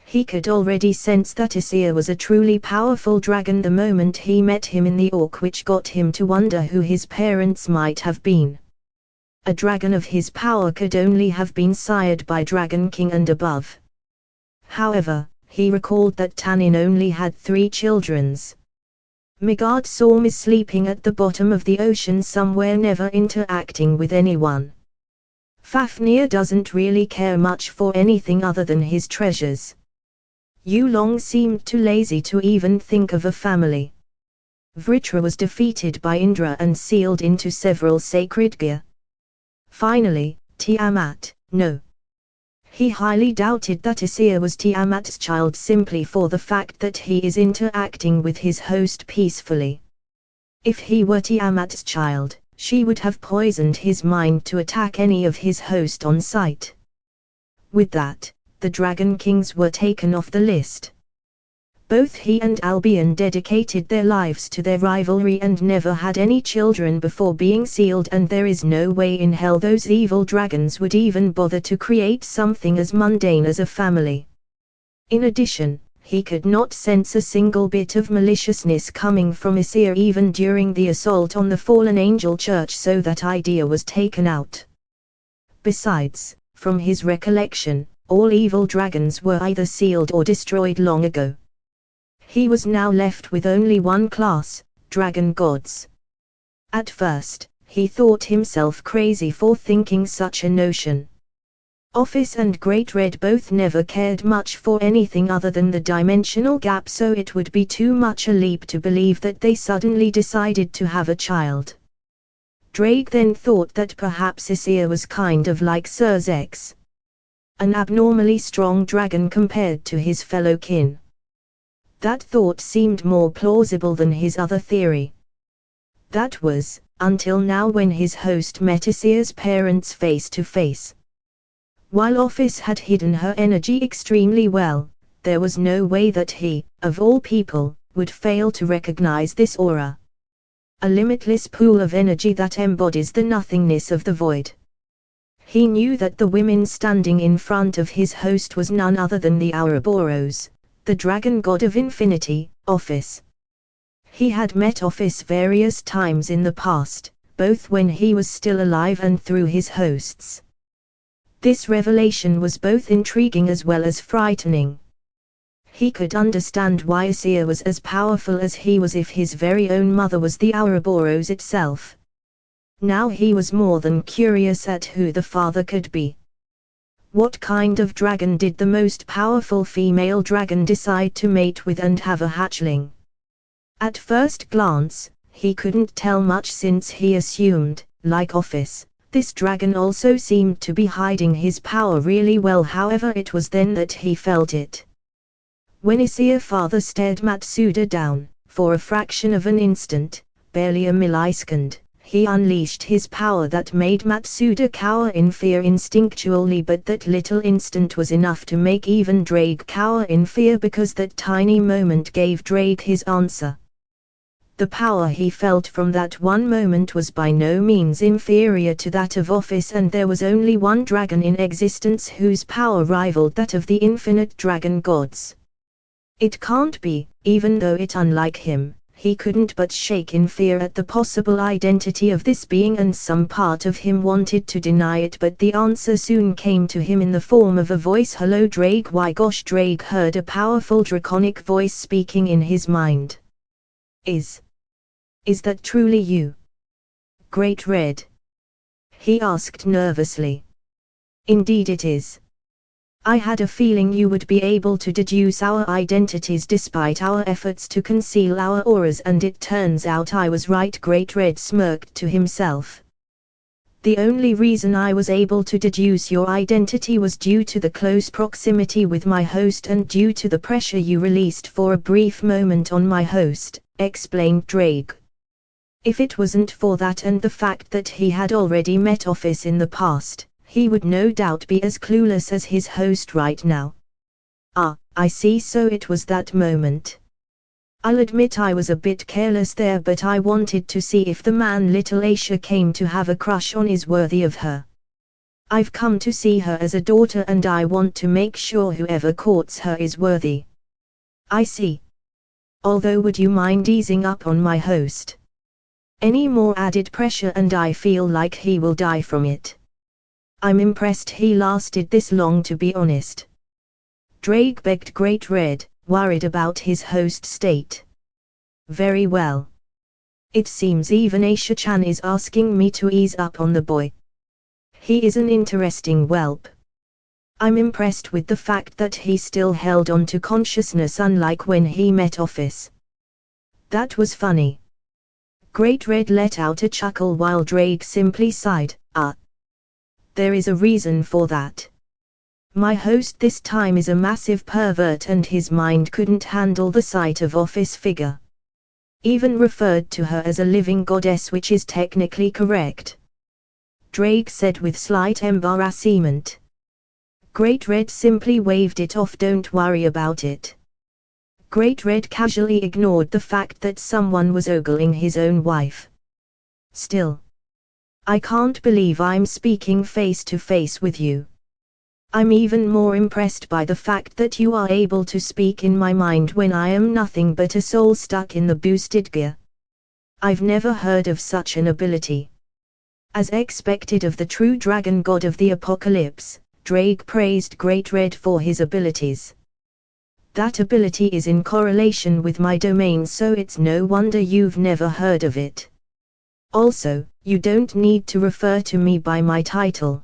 He could already sense that Issei was a truly powerful dragon the moment he met him in the Orc, which got him to wonder who his parents might have been. A dragon of his power could only have been sired by Dragon King and above. However, he recalled that Tanin only had 3 children. Migard saw him sleeping at the bottom of the ocean somewhere, never interacting with anyone. Fafnir doesn't really care much for anything other than his treasures. Yulong seemed too lazy to even think of a family. Vritra was defeated by Indra and sealed into several sacred gear. Finally, Tiamat, no. He highly doubted that Issei was Tiamat's child simply for the fact that he is interacting with his host peacefully. If he were Tiamat's child, she would have poisoned his mind to attack any of his host on sight. With that, the Dragon Kings were taken off the list. Both he and Albion dedicated their lives to their rivalry and never had any children before being sealed, and there is no way in hell those evil dragons would even bother to create something as mundane as a family. In addition, he could not sense a single bit of maliciousness coming from Issei even during the assault on the fallen angel church, so that idea was taken out. Besides, from his recollection, all evil dragons were either sealed or destroyed long ago. He was now left with only one class, dragon gods. At first, he thought himself crazy for thinking such a notion. Ophis and Great-red both never cared much for anything other than the dimensional gap, so it would be too much a leap to believe that they suddenly decided to have a child. Drake then thought that perhaps Issei was kind of like Sir Zex, an abnormally strong dragon compared to his fellow kin. That thought seemed more plausible than his other theory. That was, until now, when his host met Issei's parents face to face. While Ophis had hidden her energy extremely well, there was no way that he, of all people, would fail to recognize this aura. A limitless pool of energy that embodies the nothingness of the void. He knew that the woman standing in front of his host was none other than the Ouroboros, the dragon god of infinity, Ophis. He had met Ophis various times in the past, both when he was still alive and through his hosts. This revelation was both intriguing as well as frightening. He could understand why Issei was as powerful as he was if his very own mother was the Ouroboros itself. Now he was more than curious at who the father could be. What kind of dragon did the most powerful female dragon decide to mate with and have a hatchling? At first glance, he couldn't tell much, since he assumed, like Ophis, this dragon also seemed to be hiding his power really well. However, it was then that he felt it. When Issei's father stared Matsuda down, for a fraction of an instant, barely a millisecond, he unleashed his power that made Matsuda cower in fear instinctually, but that little instant was enough to make even Drake cower in fear, because that tiny moment gave Drake his answer. The power he felt from that one moment was by no means inferior to that of Ophis, and there was only one dragon in existence whose power rivaled that of the infinite dragon gods. It can't be, even though it unlike him. He couldn't but shake in fear at the possible identity of this being, and some part of him wanted to deny it, but the answer soon came to him in the form of a voice. Hello Drake. Why gosh, Drake heard a powerful draconic voice speaking in his mind. Is that truly you, Great-red? He asked nervously. Indeed it is. I had a feeling you would be able to deduce our identities despite our efforts to conceal our auras, and it turns out I was right. Great-red smirked to himself. The only reason I was able to deduce your identity was due to the close proximity with my host and due to the pressure you released for a brief moment on my host, explained Drake. If it wasn't for that and the fact that he had already met Ophis in the past, he would no doubt be as clueless as his host right now. Ah, I see, so it was that moment. I'll admit I was a bit careless there, but I wanted to see if the man little Aisha came to have a crush on is worthy of her. I've come to see her as a daughter, and I want to make sure whoever courts her is worthy. I see. Although would you mind easing up on my host? Any more added pressure and I feel like he will die from it. I'm impressed he lasted this long, to be honest. Drake begged Great-red, worried about his host's state. Very well. It seems even Aisha-chan is asking me to ease up on the boy. He is an interesting whelp. I'm impressed with the fact that he still held on to consciousness, unlike when he met Ophis. That was funny. Great-red let out a chuckle while Drake simply sighed. There is a reason for that. My host this time is a massive pervert and his mind couldn't handle the sight of Ophis' figure. Even referred to her as a living goddess, which is technically correct. Drake said with slight embarrassment. Great-red simply waved it off. Don't worry about it. Great-red casually ignored the fact that someone was ogling his own wife. Still, I can't believe I'm speaking face to face with you. I'm even more impressed by the fact that you are able to speak in my mind when I am nothing but a soul stuck in the boosted gear. I've never heard of such an ability. As expected of the true dragon god of the apocalypse, Drake praised Great-red for his abilities. That ability is in correlation with my domain, so it's no wonder you've never heard of it. Also, you don't need to refer to me by my title.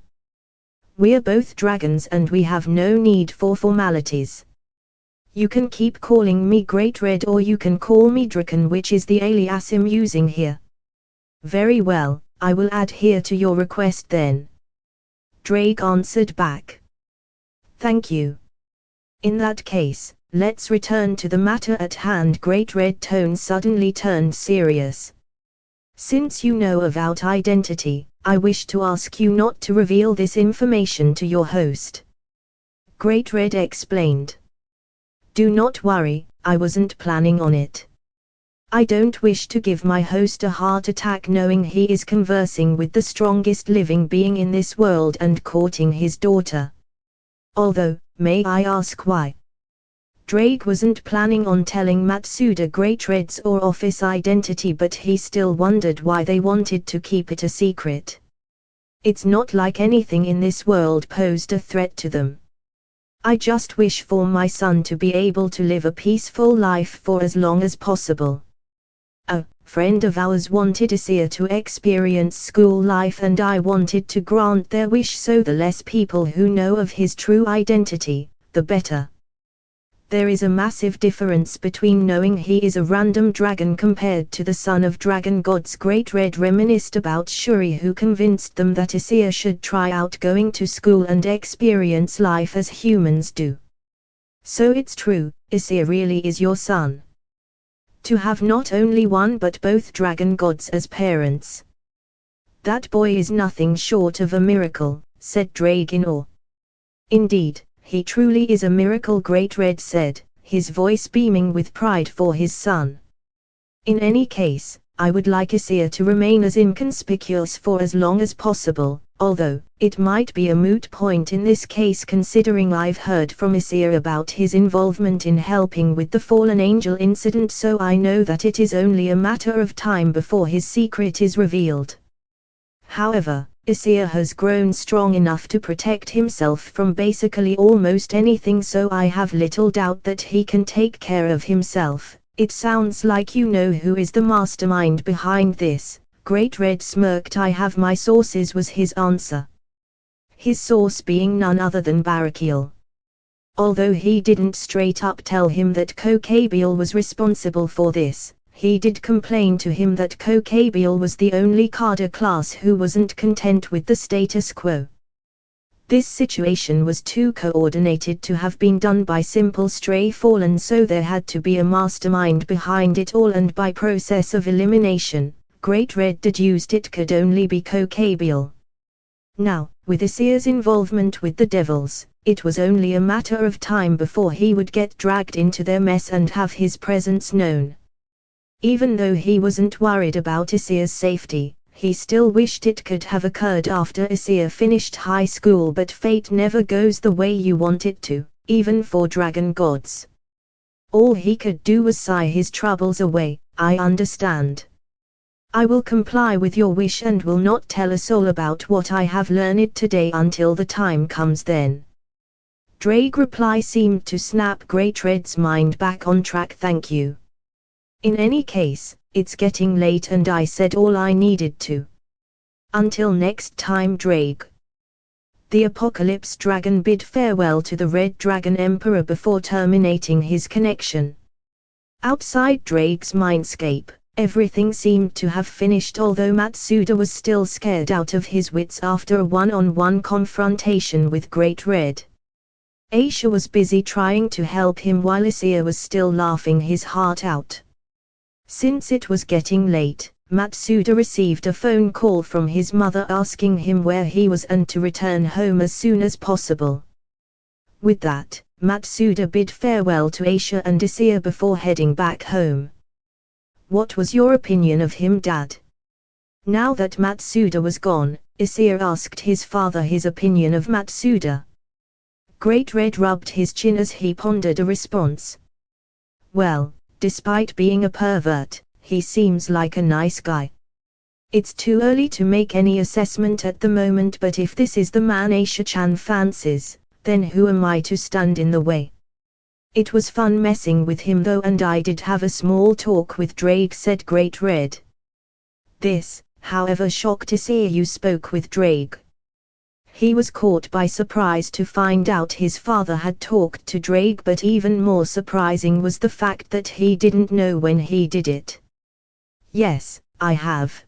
We're both dragons and we have no need for formalities. You can keep calling me Great-red or you can call me Draken, which is the alias I'm using here. Very well, I will adhere to your request then. Drake answered back. Thank you. In that case, let's return to the matter at hand. Great-red tone suddenly turned serious. Since you know about identity, I wish to ask you not to reveal this information to your host. Great-red explained. Do not worry, I wasn't planning on it. I don't wish to give my host a heart attack knowing he is conversing with the strongest living being in this world and courting his daughter. Although, may I ask why? Drake wasn't planning on telling Matsuda Great-red's or Ophis' identity, but he still wondered why they wanted to keep it a secret. It's not like anything in this world posed a threat to them. I just wish for my son to be able to live a peaceful life for as long as possible. A friend of ours wanted Issei to experience school life and I wanted to grant their wish, so the less people who know of his true identity, the better. There is a massive difference between knowing he is a random dragon compared to the son of dragon gods. Great-red reminisced about Shuri, who convinced them that Issei should try out going to school and experience life as humans do. So it's true, Issei really is your son. To have not only one but both dragon gods as parents. That boy is nothing short of a miracle, said Drake in awe. Indeed, he truly is a miracle, Great-red said, his voice beaming with pride for his son. In any case, I would like Issei to remain as inconspicuous for as long as possible, although, it might be a moot point in this case considering I've heard from Issei about his involvement in helping with the fallen angel incident, so I know that it is only a matter of time before his secret is revealed. However, Issei has grown strong enough to protect himself from basically almost anything, so I have little doubt that he can take care of himself. It sounds like you know who is the mastermind behind this. Great-red smirked. I have my sources, was his answer. His source being none other than Barakiel. Although he didn't straight up tell him that Kokabiel was responsible for this, he did complain to him that Kokabiel was the only Kada class who wasn't content with the status quo. This situation was too coordinated to have been done by simple stray fallen, so there had to be a mastermind behind it all, and by process of elimination, Great-red deduced it could only be Kokabiel. Now, with Issei's involvement with the devils, it was only a matter of time before he would get dragged into their mess and have his presence known. Even though he wasn't worried about Issei's safety, he still wished it could have occurred after Issei finished high school, but fate never goes the way you want it to, even for dragon gods. All he could do was sigh his troubles away. I understand. I will comply with your wish and will not tell a soul about what I have learned today until the time comes then. Drake's reply seemed to snap Great-red's mind back on track. Thank you. In any case, it's getting late and I said all I needed to. Until next time, Drake. The Apocalypse Dragon bid farewell to the Red Dragon Emperor before terminating his connection. Outside Drake's mindscape, Everything seemed to have finished, although Matsuda was still scared out of his wits after a one-on-one confrontation with Great-red. Aisha was busy trying to help him while Issei was still laughing his heart out. Since it was getting late, Matsuda received a phone call from his mother asking him where he was and to return home as soon as possible. With that, Matsuda bid farewell to Aisha and Issei before heading back home. "What was your opinion of him, Dad?" Now that Matsuda was gone, Issei asked his father his opinion of Matsuda. Great-red rubbed his chin as he pondered a response. "Well, despite being a pervert, he seems like a nice guy. It's too early to make any assessment at the moment, but if this is the man Aisha-chan fancies, then who am I to stand in the way? It was fun messing with him though, and I did have a small talk with Drake," said Great-red. This, however, shocked Issei. "You spoke with Drake?" He was caught by surprise to find out his father had talked to Drake, but even more surprising was the fact that he didn't know when he did it. "Yes, I have.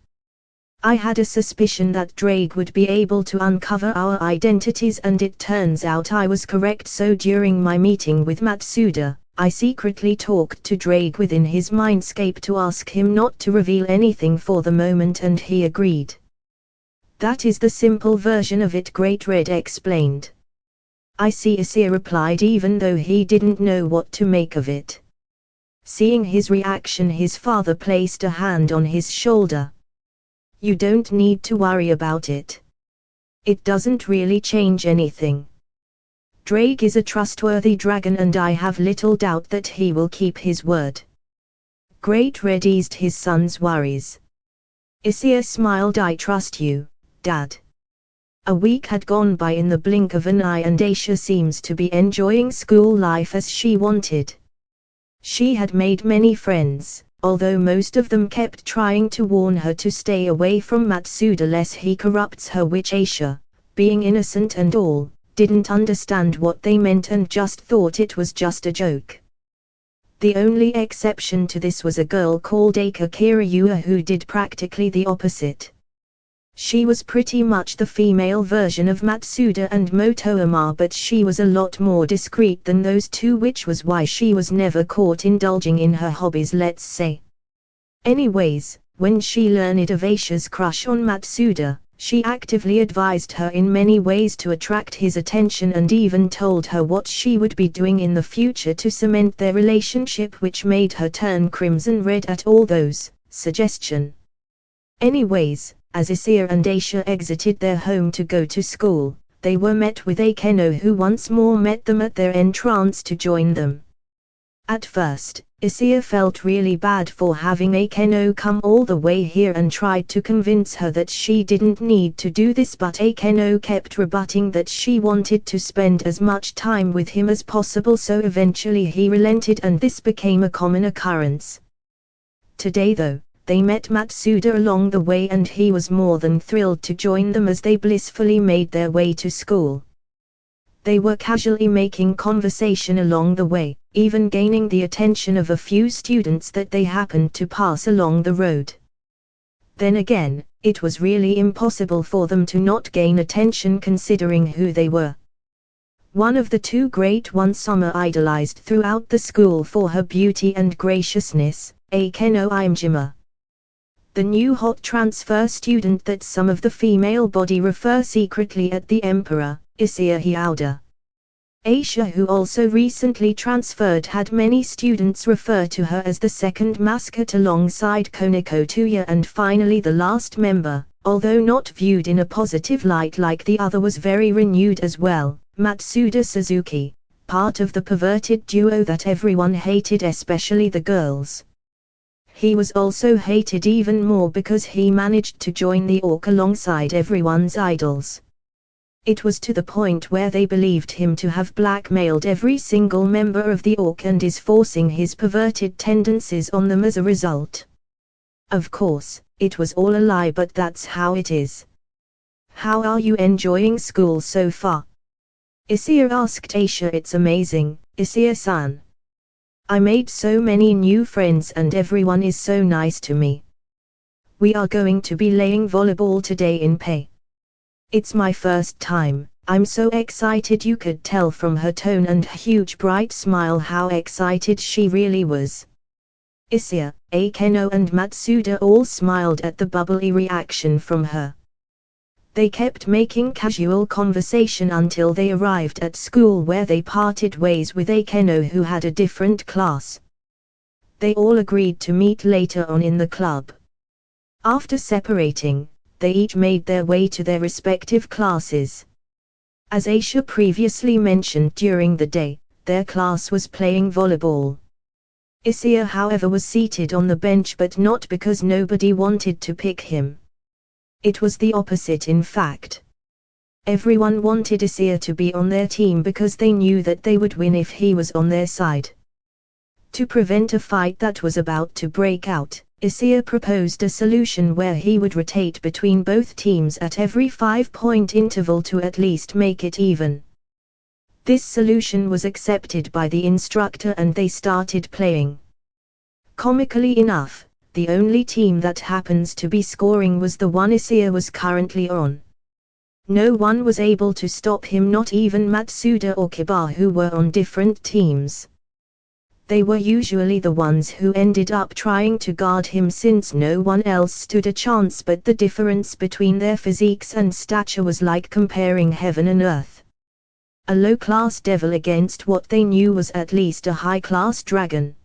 I had a suspicion that Drake would be able to uncover our identities, and it turns out I was correct. So during my meeting with Matsuda, I secretly talked to Drake within his mindscape to ask him not to reveal anything for the moment, and he agreed." "That is the simple version of it," Great-red explained. "I see," Issei replied, even though he didn't know what to make of it. Seeing his reaction, his father placed a hand on his shoulder. "You don't need to worry about it. It doesn't really change anything. Drake is a trustworthy dragon, and I have little doubt that he will keep his word." Great-red eased his son's worries. Issei smiled. "I trust you, Dad." A week had gone by in the blink of an eye, and Aisha seems to be enjoying school life as she wanted. She had made many friends, although most of them kept trying to warn her to stay away from Matsuda lest he corrupts her, which Aisha, being innocent and all, didn't understand what they meant and just thought it was just a joke. The only exception to this was a girl called Akira Kiryua, who did practically the opposite. She was pretty much the female version of Matsuda and Motoama, but she was a lot more discreet than those two, which was why she was never caught indulging in her hobbies, let's say. Anyways, when she learned of Aisha's crush on Matsuda, she actively advised her in many ways to attract his attention, and even told her what she would be doing in the future to cement their relationship, which made her turn crimson red at all those suggestions. Anyways, as Issei and Aisha exited their home to go to school, they were met with Akeno, who once more met them at their entrance to join them. At first, Issei felt really bad for having Akeno come all the way here and tried to convince her that she didn't need to do this, but Akeno kept rebutting that she wanted to spend as much time with him as possible, so eventually he relented and this became a common occurrence. Today though, they met Matsuda along the way, and he was more than thrilled to join them as they blissfully made their way to school. They were casually making conversation along the way, even gaining the attention of a few students that they happened to pass along the road. Then again, it was really impossible for them to not gain attention considering who they were. One of the two great ones Summer idolized throughout the school for her beauty and graciousness, Akeno Imejima. The new hot transfer student that some of the female body refer secretly at the emperor, Issei Hyuda. Aisha, who also recently transferred, had many students refer to her as the second mascot alongside Koniko Tuya, and finally the last member, although not viewed in a positive light like the other, was very renewed as well, Matsuda Suzuki, part of the perverted duo that everyone hated, especially the girls. He was also hated even more because he managed to join the orc alongside everyone's idols. It was to the point where they believed him to have blackmailed every single member of the orc and is forcing his perverted tendencies on them as a result. Of course, it was all a lie, but that's how it is. How are you enjoying school so far? Issei asked Aisha. It's amazing, Issei-san. I made so many new friends and everyone is so nice to me. We are going to be playing volleyball today in Pei. It's my first time. I'm so excited. You could tell from her tone and huge bright smile how excited she really was. Issei, Akeno and Matsuda all smiled at the bubbly reaction from her. They kept making casual conversation until they arrived at school, where they parted ways with Akeno, who had a different class. They all agreed to meet later on in the club. After separating, they each made their way to their respective classes. As Aisha previously mentioned during the day, their class was playing volleyball. Issei, however, was seated on the bench, but not because nobody wanted to pick him. It was the opposite, in fact. Everyone wanted Issei to be on their team because they knew that they would win if he was on their side. To prevent a fight that was about to break out, Issei proposed a solution where he would rotate between both teams at every 5-point interval to at least make it even. This solution was accepted by the instructor and they started playing. Comically enough, the only team that happens to be scoring was the one Issei was currently on. No one was able to stop him, not even Matsuda or Kiba, who were on different teams. They were usually the ones who ended up trying to guard him, since no one else stood a chance, but the difference between their physiques and stature was like comparing heaven and earth. A low-class devil against what they knew was at least a high-class dragon.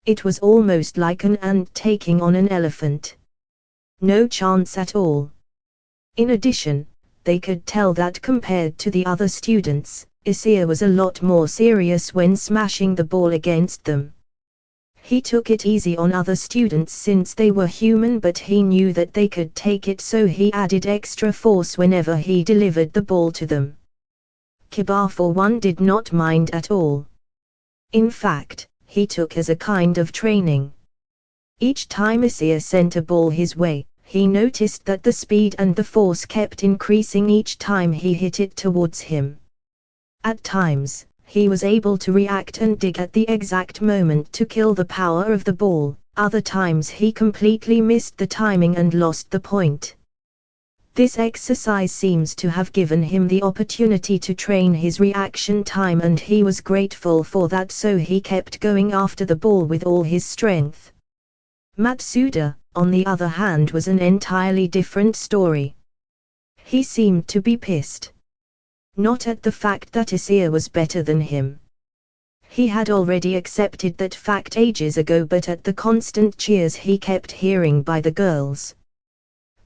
It was almost like an ant taking on an elephant. No chance at all. In addition, they could tell that compared to the other students, Issei was a lot more serious when smashing the ball against them. He took it easy on other students since they were human, but he knew that they could take it, so he added extra force whenever he delivered the ball to them. Kiba, for one, did not mind at all. In fact, he took as a kind of training. Each time Issei sent a ball his way, he noticed that the speed and the force kept increasing each time he hit it towards him. At times, he was able to react and dig at the exact moment to kill the power of the ball. Other times he completely missed the timing and lost the point. This exercise seems to have given him the opportunity to train his reaction time, and he was grateful for that, so he kept going after the ball with all his strength. Matsuda, on the other hand, was an entirely different story. He seemed to be pissed. Not at the fact that Issei was better than him. He had already accepted that fact ages ago, but at the constant cheers he kept hearing by the girls.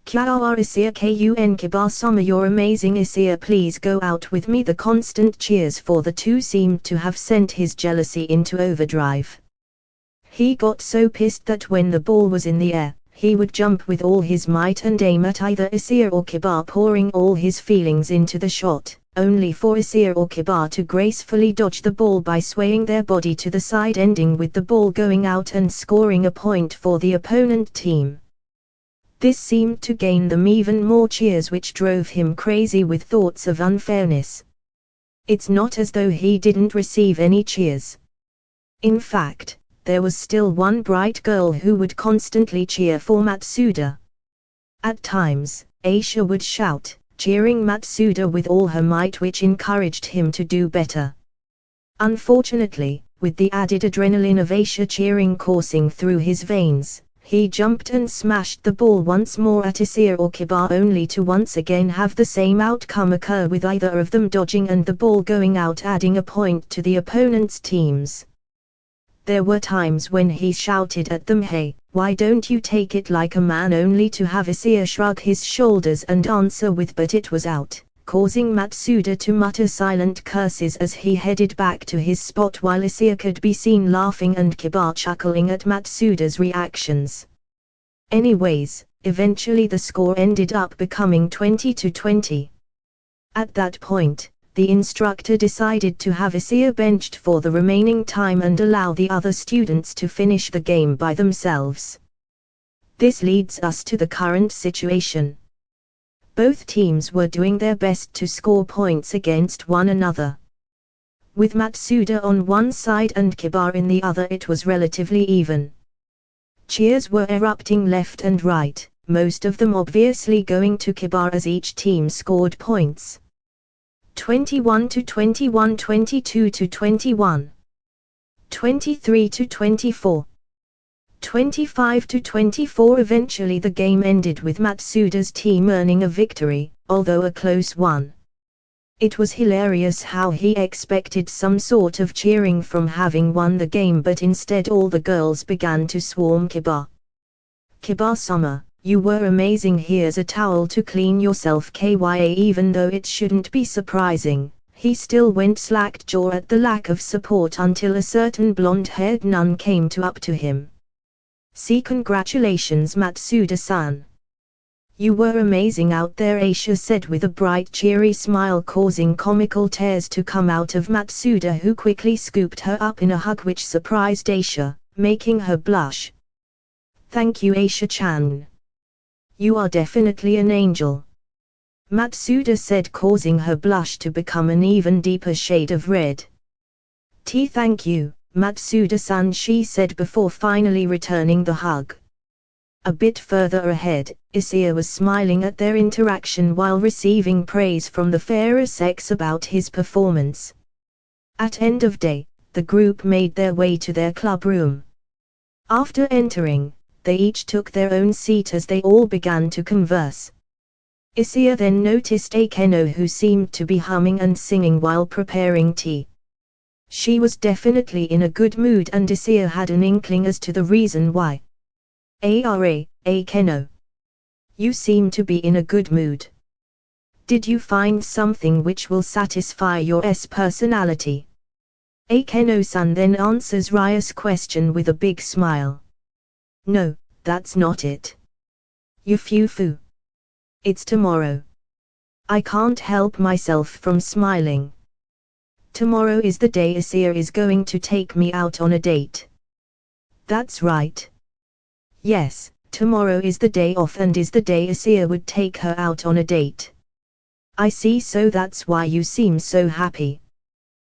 Kyawa Issei kun Kiba-sama, you're amazing. Issei, please go out with me. The constant cheers for the two seemed to have sent his jealousy into overdrive. He got so pissed that when the ball was in the air, he would jump with all his might and aim at either Issei or Kiba, pouring all his feelings into the shot, only for Issei or Kiba to gracefully dodge the ball by swaying their body to the side, ending with the ball going out and scoring a point for the opponent team. This seemed to gain them even more cheers, which drove him crazy with thoughts of unfairness. It's not as though he didn't receive any cheers. In fact, there was still one bright girl who would constantly cheer for Matsuda. At times, Aisha would shout, cheering Matsuda with all her might, which encouraged him to do better. Unfortunately, with the added adrenaline of Aisha cheering coursing through his veins, he jumped and smashed the ball once more at Issei or Kiba, only to once again have the same outcome occur, with either of them dodging and the ball going out, adding a point to the opponent's teams. There were times when he shouted at them, "Hey, why don't you take it like a man?" only to have Issei shrug his shoulders and answer with "but it was out," causing Matsuda to mutter silent curses as he headed back to his spot, while Issei could be seen laughing and Kiba chuckling at Matsuda's reactions. Anyways, eventually the score ended up becoming 20-20. At that point, the instructor decided to have Issei benched for the remaining time and allow the other students to finish the game by themselves. This leads us to the current situation. Both teams were doing their best to score points against one another. With Matsuda on one side and Kiba in the other, it was relatively even. Cheers were erupting left and right, most of them obviously going to Kiba as each team scored points. 21-21, 22-21, 23-24, 25-24. Eventually the game ended with Matsuda's team earning a victory, although a close one. It was hilarious how he expected some sort of cheering from having won the game, but instead all the girls began to swarm Kiba. Kiba-sama, you were amazing. Here's a towel to clean yourself. Kya. Even though it shouldn't be surprising, he still went slack-jaw at the lack of support until a certain blonde-haired nun came up to him. See, congratulations Matsuda-san. You were amazing out there, Aisha said with a bright cheery smile, causing comical tears to come out of Matsuda, who quickly scooped her up in a hug which surprised Aisha, making her blush. Thank you Aisha-chan. You are definitely an angel, Matsuda said, causing her blush to become an even deeper shade of red. Thank you, Matsuda-san, she said before finally returning the hug. A bit further ahead, Issei was smiling at their interaction while receiving praise from the fairer sex about his performance. At end of day, the group made their way to their club room. After entering, they each took their own seat as they all began to converse. Issei then noticed Akeno, who seemed to be humming and singing while preparing tea. She was definitely in a good mood, and Issei had an inkling as to the reason why. Akeno. You seem to be in a good mood. Did you find something which will satisfy your personality? Akeno-san then answers Rya's question with a big smile. No, that's not it. Yufufu. It's tomorrow. I can't help myself from smiling. Tomorrow is the day Issei is going to take me out on a date. That's right. Yes, tomorrow is the day off and is the day Issei would take her out on a date. I see, so that's why you seem so happy.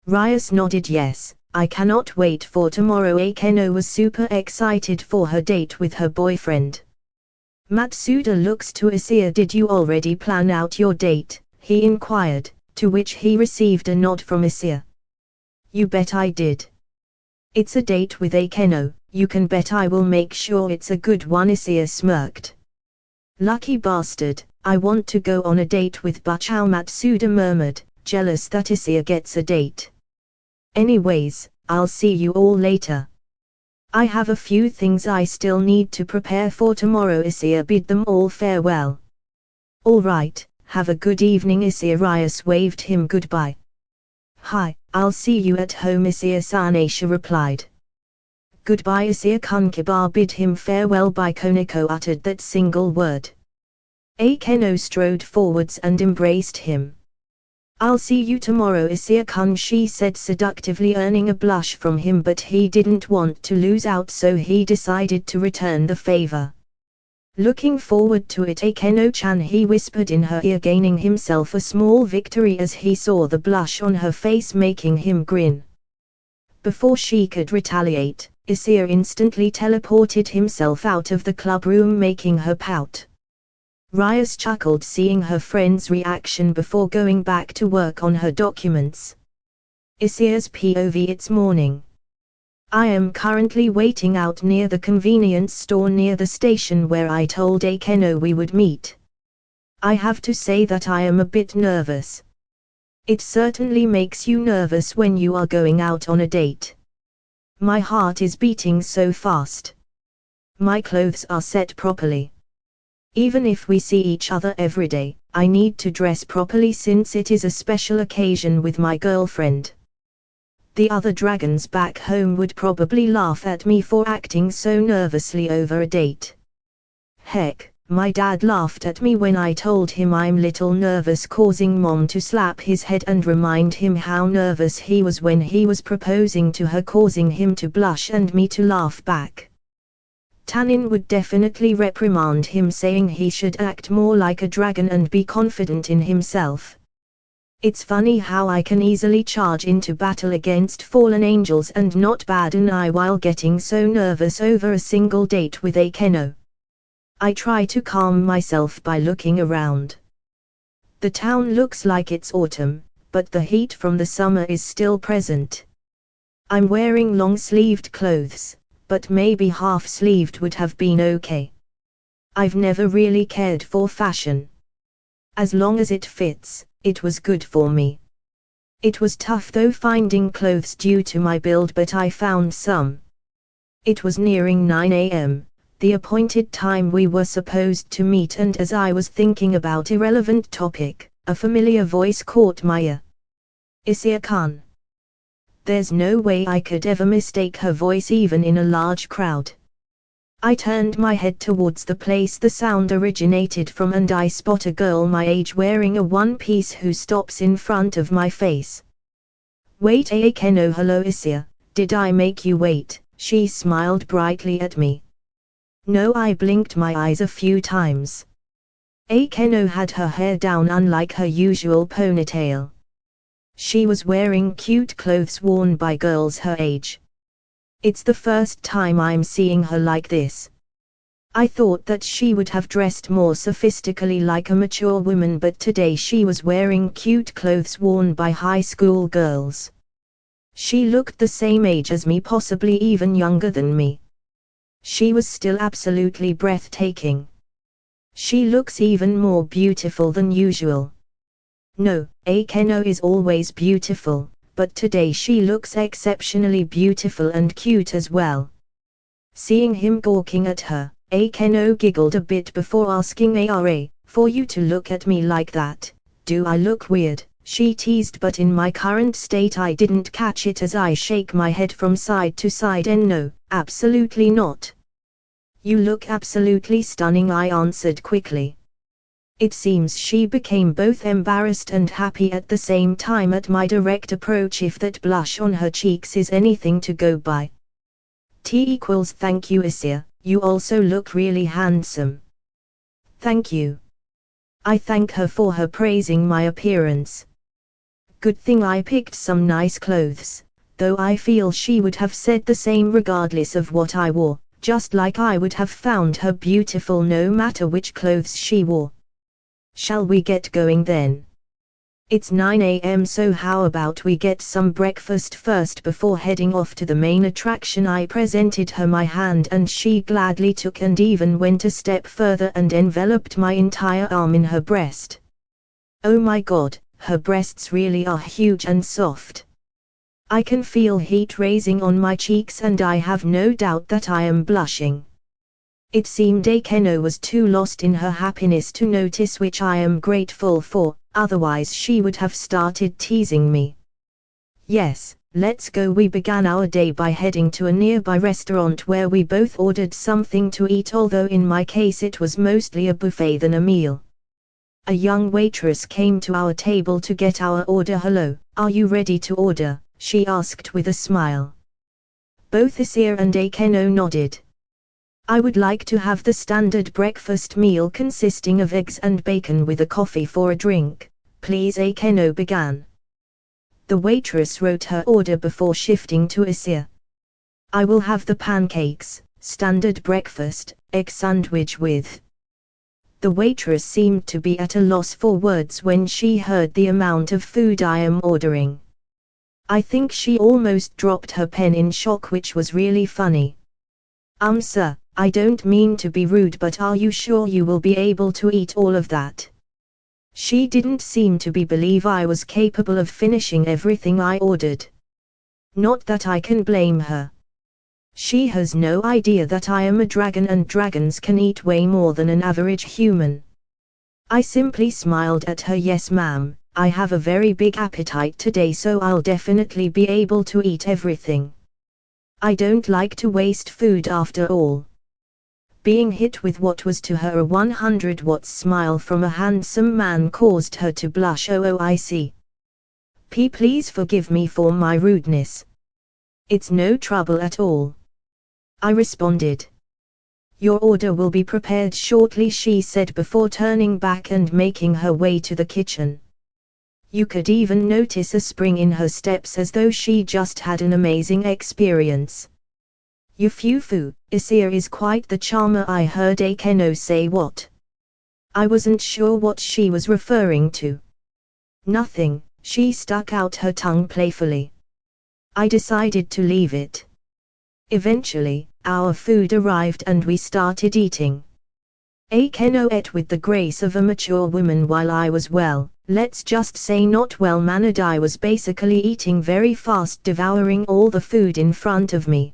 Ryas nodded. Yes, I cannot wait for tomorrow. Akeno was super excited for her date with her boyfriend. Matsuda looks to Issei. Did you already plan out your date? He inquired, to which he received a nod from Issei. You bet I did. It's a date with Akeno. You can bet I will make sure it's a good one. Issei smirked. Lucky bastard, I want to go on a date with Bachao, Matsuda murmured, jealous that Issei gets a date. Anyways, I'll see you all later. I have a few things I still need to prepare for tomorrow. Issei bid them all farewell. All right, have a good evening. Issei. Ryas waved him goodbye. Hi, I'll see you at home. Issei-san, Aisha replied. Goodbye Issei-kun. Kiba bid him farewell. By Koneko uttered that single word. Akeno strode forwards and embraced him. I'll see you tomorrow Issei-kun, she said seductively, earning a blush from him, but he didn't want to lose out, so he decided to return the favor. Looking forward to it Akeno-chan, he whispered in her ear, gaining himself a small victory as he saw the blush on her face making him grin. Before she could retaliate, Issei instantly teleported himself out of the club room, making her pout. Ryas chuckled seeing her friend's reaction before going back to work on her documents. Issei's POV. It's morning. I am currently waiting out near the convenience store near the station where I told Akeno we would meet. I have to say that I am a bit nervous. It certainly makes you nervous when you are going out on a date. My heart is beating so fast. My clothes are set properly. Even if we see each other every day, I need to dress properly since it is a special occasion with my girlfriend. The other dragons back home would probably laugh at me for acting so nervously over a date. Heck, my dad laughed at me when I told him I'm little nervous, causing Mom to slap his head and remind him how nervous he was when he was proposing to her, causing him to blush and me to laugh back. Tanin would definitely reprimand him, saying he should act more like a dragon and be confident in himself. It's funny how I can easily charge into battle against fallen angels and not bat an eye while getting so nervous over a single date with a Keno. I try to calm myself by looking around. The town looks like it's autumn, but the heat from the summer is still present. I'm wearing long-sleeved clothes, but maybe half-sleeved would have been okay. I've never really cared for fashion. As long as it fits, it was good for me. It was tough though finding clothes due to my build, but I found some. It was nearing 9 a.m., the appointed time we were supposed to meet, and as I was thinking about irrelevant topic, a familiar voice caught my ear. Issei-kun. There's no way I could ever mistake her voice even in a large crowd. I turned my head towards the place the sound originated from, and I spot a girl my age wearing a one-piece who stops in front of my face. Wait, Keno. Hello Issei, did I make you wait? She smiled brightly at me. No, I blinked my eyes a few times. Keno had her hair down unlike her usual ponytail. She was wearing cute clothes worn by girls her age. It's the first time I'm seeing her like this. I thought that she would have dressed more sophisticatedly like a mature woman, but today she was wearing cute clothes worn by high school girls. She looked the same age as me, possibly even younger than me. She was still absolutely breathtaking. She looks even more beautiful than usual. No, Keno is always beautiful, but today she looks exceptionally beautiful and cute as well. Seeing him gawking at her, Keno giggled a bit before asking, "Ara, for you to look at me like that, do I look weird?" she teased, but in my current state I didn't catch it as I shake my head from side to side. And no, absolutely not. You look absolutely stunning, I answered quickly. It seems she became both embarrassed and happy at the same time at my direct approach, if that blush on her cheeks is anything to go by. Thank you Issei, you also look really handsome. Thank you. I thank her for her praising my appearance. Good thing I picked some nice clothes, though I feel she would have said the same regardless of what I wore, just like I would have found her beautiful no matter which clothes she wore. Shall we get going then? It's 9 a.m., so how about we get some breakfast first before heading off to the main attraction? I presented her my hand and she gladly took and even went a step further and enveloped my entire arm in her breast. Oh my god, her breasts really are huge and soft. I can feel heat raising on my cheeks and I have no doubt that I am blushing. It seemed Keno was too lost in her happiness to notice, which I am grateful for, otherwise she would have started teasing me. Yes, let's go. We began our day by heading to a nearby restaurant where we both ordered something to eat, although in my case it was mostly a buffet than a meal. A young waitress came to our table to get our order. Hello, are you ready to order? She asked with a smile. Both Issei and Keno nodded. I would like to have the standard breakfast meal consisting of eggs and bacon with a coffee for a drink, please, Keno began. The waitress wrote her order before shifting to Issei. I will have the pancakes, standard breakfast, egg sandwich with. The waitress seemed to be at a loss for words when she heard the amount of food I am ordering. I think she almost dropped her pen in shock, which was really funny. Sir, I don't mean to be rude, but are you sure you will be able to eat all of that? She didn't seem to believe I was capable of finishing everything I ordered. Not that I can blame her. She has no idea that I am a dragon and dragons can eat way more than an average human. I simply smiled at her. Yes ma'am, I have a very big appetite today, so I'll definitely be able to eat everything. I don't like to waste food after all. Being hit with what was to her a 100-watt smile from a handsome man caused her to blush. Oh, I see. Please forgive me for my rudeness. It's no trouble at all, I responded. Your order will be prepared shortly, she said before turning back and making her way to the kitchen. You could even notice a spring in her steps as though she just had an amazing experience. Yufufu, Issei is quite the charmer, I heard Akeno say. What? I wasn't sure what she was referring to. Nothing, she stuck out her tongue playfully. I decided to leave it. Eventually, our food arrived and we started eating. Akeno ate with the grace of a mature woman while I was, well, let's just say not well mannered. I was basically eating very fast, devouring all the food in front of me.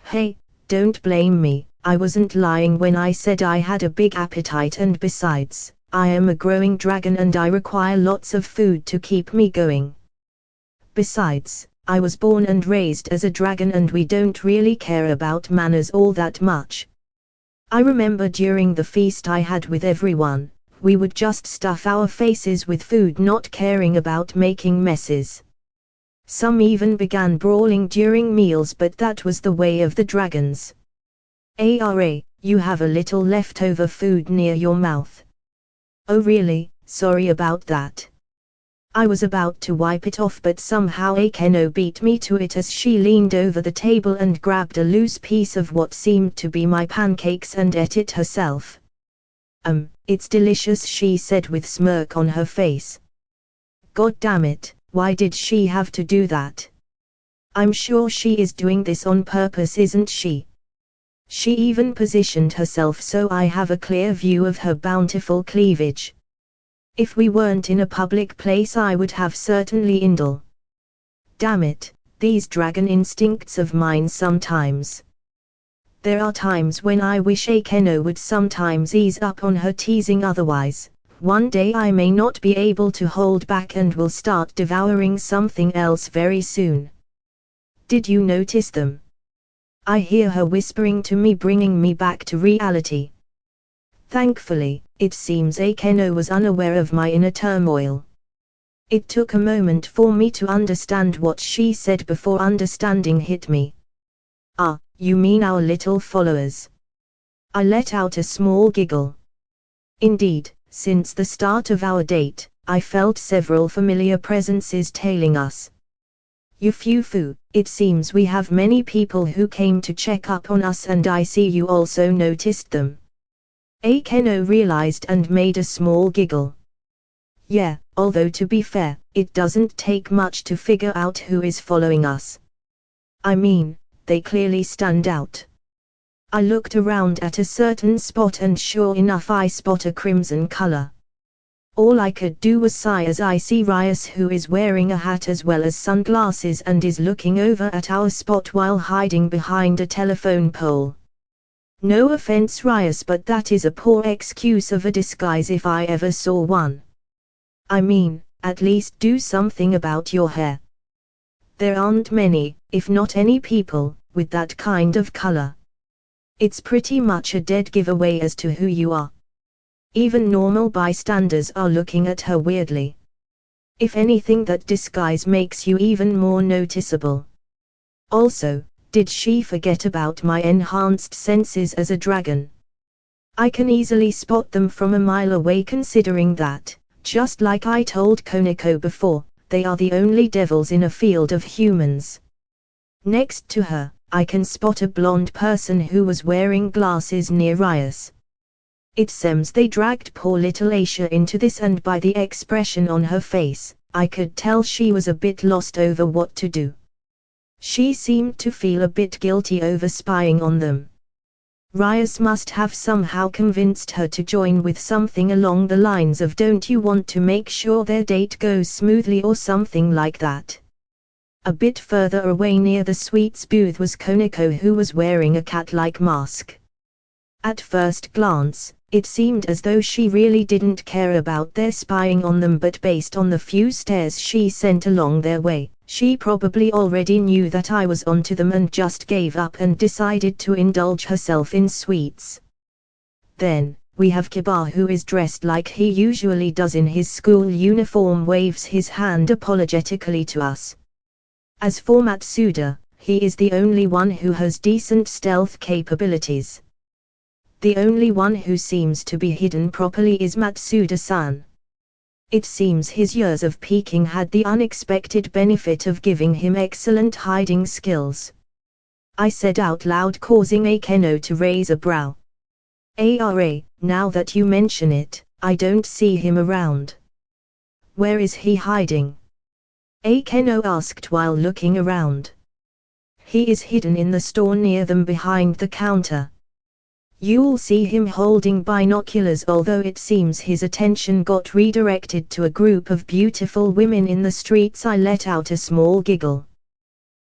Hey, don't blame me, I wasn't lying when I said I had a big appetite, and besides, I am a growing dragon and I require lots of food to keep me going. Besides, I was born and raised as a dragon and we don't really care about manners all that much. I remember during the feast I had with everyone, we would just stuff our faces with food, not caring about making messes. Some even began brawling during meals, but that was the way of the dragons. Ara, you have a little leftover food near your mouth. Oh really, sorry about that. I was about to wipe it off, but somehow Akeno beat me to it as she leaned over the table and grabbed a loose piece of what seemed to be my pancakes and ate it herself. It's delicious, she said with smirk on her face. God damn it, why did she have to do that? I'm sure she is doing this on purpose, isn't she? She even positioned herself so I have a clear view of her bountiful cleavage. If we weren't in a public place I would have certainly indulged. Damn it, these dragon instincts of mine sometimes. There are times when I wish Akeno would sometimes ease up on her teasing, otherwise, one day I may not be able to hold back and will start devouring something else very soon. Did you notice them? I hear her whispering to me, bringing me back to reality. Thankfully, it seems Akeno was unaware of my inner turmoil. It took a moment for me to understand what she said before understanding hit me. Ah, you mean our little followers? I let out a small giggle. Indeed, since the start of our date, I felt several familiar presences tailing us. Yufufu, it seems we have many people who came to check up on us, and I see you also noticed them. Akeno realized and made a small giggle. Yeah, although to be fair, it doesn't take much to figure out who is following us. I mean, they clearly stand out. I looked around at a certain spot and sure enough I spot a crimson color. All I could do was sigh as I see Rias, who is wearing a hat as well as sunglasses and is looking over at our spot while hiding behind a telephone pole. No offense Rias, but that is a poor excuse of a disguise if I ever saw one. I mean, at least do something about your hair. There aren't many, if not any people, with that kind of color. It's pretty much a dead giveaway as to who you are. Even normal bystanders are looking at her weirdly. If anything, that disguise makes you even more noticeable. Also, did she forget about my enhanced senses as a dragon? I can easily spot them from a mile away, considering that, just like I told Koneko before, they are the only devils in a field of humans. Next to her, I can spot a blonde person who was wearing glasses near Rias. It seems they dragged poor little Aisha into this, and by the expression on her face, I could tell she was a bit lost over what to do. She seemed to feel a bit guilty over spying on them. Rias must have somehow convinced her to join with something along the lines of "Don't you want to make sure their date goes smoothly" or something like that. A bit further away near the sweets booth was Koneko, who was wearing a cat-like mask. At first glance, it seemed as though she really didn't care about their spying on them, but based on the few stares she sent along their way, she probably already knew that I was onto them and just gave up and decided to indulge herself in sweets. Then, we have Kiba, who is dressed like he usually does in his school uniform, waves his hand apologetically to us. As for Matsuda, he is the only one who has decent stealth capabilities. The only one who seems to be hidden properly is Matsuda-san. It seems his years of peeking had the unexpected benefit of giving him excellent hiding skills. I said out loud, causing Akeno to raise a brow. Ara, now that you mention it, I don't see him around. Where is he hiding? Akeno asked while looking around. He is hidden in the store near them behind the counter. You'll see him holding binoculars, although it seems his attention got redirected to a group of beautiful women in the streets. I let out a small giggle.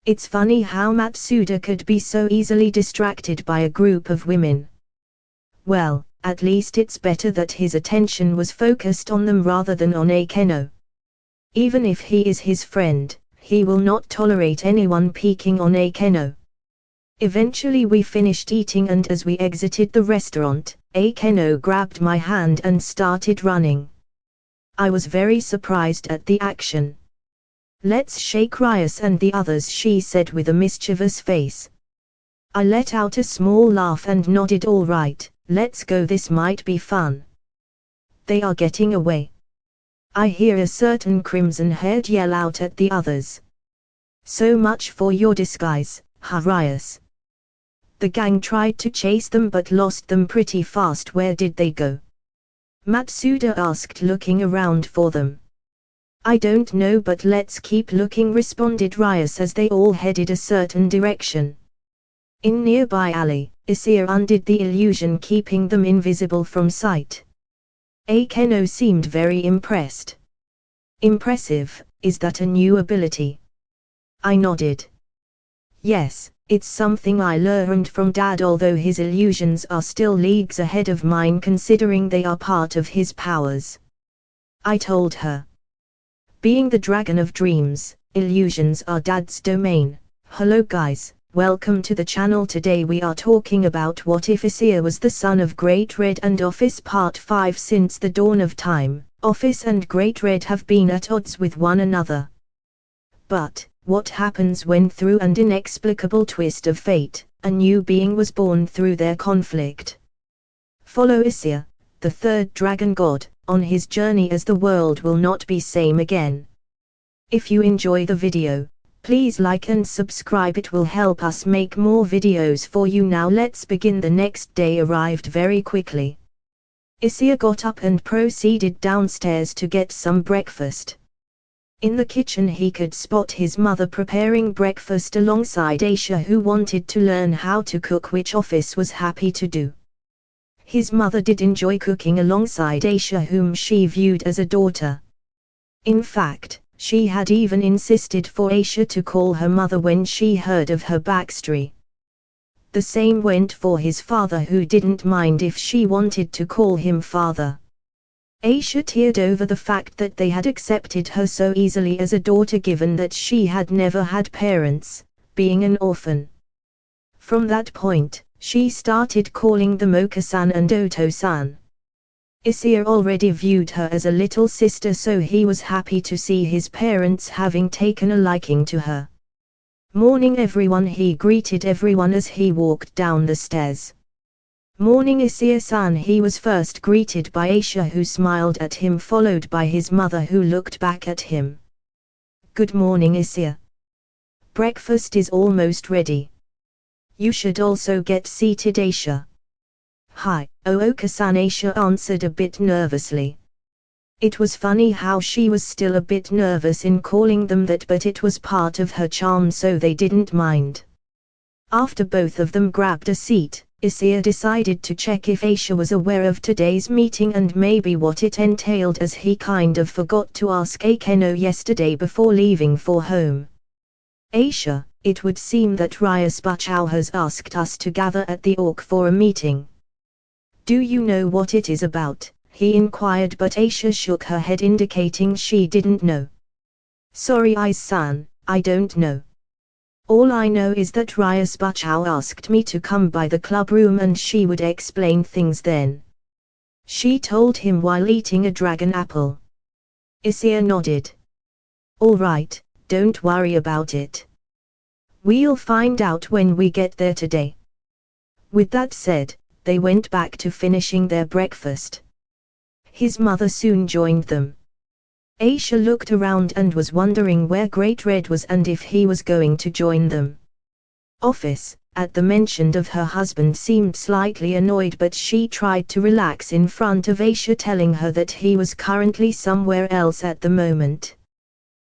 It's funny how Matsuda could be so easily distracted by a group of women. Well, at least it's better that his attention was focused on them rather than on Akeno. Even if he is his friend, he will not tolerate anyone peeking on Akeno. Eventually we finished eating, and as we exited the restaurant, Akeno grabbed my hand and started running. I was very surprised at the action. Let's shake Rias and the others, she said with a mischievous face. I let out a small laugh and nodded. All right, let's go, this might be fun. They are getting away. I hear a certain crimson-haired yell out at the others. So much for your disguise, Rias. The gang tried to chase them but lost them pretty fast. Where did they go? Matsuda asked, looking around for them. I don't know, but let's keep looking, responded Rias as they all headed a certain direction. In nearby alley, Issei undid the illusion, keeping them invisible from sight. Akeno seemed very impressed. Impressive, is that a new ability? I nodded. Yes, it's something I learned from Dad, although his illusions are still leagues ahead of mine considering they are part of his powers. I told her. Being the Dragon of Dreams, illusions are Dad's domain. Hello guys, welcome to the channel. Today we are talking about what if Issei was the son of Great-red and Ophis. Part 5. Since the dawn of time, Ophis and Great-red have been at odds with one another. But what happens when, through an inexplicable twist of fate, a new being was born through their conflict? Follow Issei, the third dragon god, on his journey as the world will not be same again. If you enjoy the video, please like and subscribe, it will help us make more videos for you. Now let's begin. The next day arrived very quickly. Issei got up and proceeded downstairs to get some breakfast. In the kitchen he could spot his mother preparing breakfast alongside Issei, who wanted to learn how to cook, which Ophis was happy to do. His mother did enjoy cooking alongside Issei, whom she viewed as a daughter. In fact, she had even insisted for Issei to call her mother when she heard of her backstory. The same went for his father, who didn't mind if she wanted to call him father. Issei teared over the fact that they had accepted her so easily as a daughter, given that she had never had parents, being an orphan. From that point, she started calling them Oka-san and Oto-san. Issei already viewed her as a little sister, so he was happy to see his parents having taken a liking to her. Morning everyone, he greeted everyone as he walked down the stairs. Morning Issei-san, he was first greeted by Issei, who smiled at him, followed by his mother, who looked back at him. Good morning Issei. Breakfast is almost ready. You should also get seated. Issei. Hi, Oka-san, Issei answered a bit nervously. It was funny how she was still a bit nervous in calling them that, but it was part of her charm, so they didn't mind. After both of them grabbed a seat, Issei decided to check if Issei was aware of today's meeting and maybe what it entailed, as he kind of forgot to ask Akeno yesterday before leaving for home. Issei, it would seem that Rias Bachao has asked us to gather at the Orc for a meeting. Do you know what it is about? He inquired, but Issei shook her head, indicating she didn't know. Sorry Issei-san, I don't know. All I know is that Rias Bachao asked me to come by the club room and she would explain things then. She told him while eating a dragon apple. Issei nodded. All right, don't worry about it. We'll find out when we get there today. With that said, they went back to finishing their breakfast. His mother soon joined them. Aisha looked around and was wondering where Great-red was and if he was going to join them. Ophis, at the mention of her husband, seemed slightly annoyed, but she tried to relax in front of Aisha, telling her that he was currently somewhere else at the moment.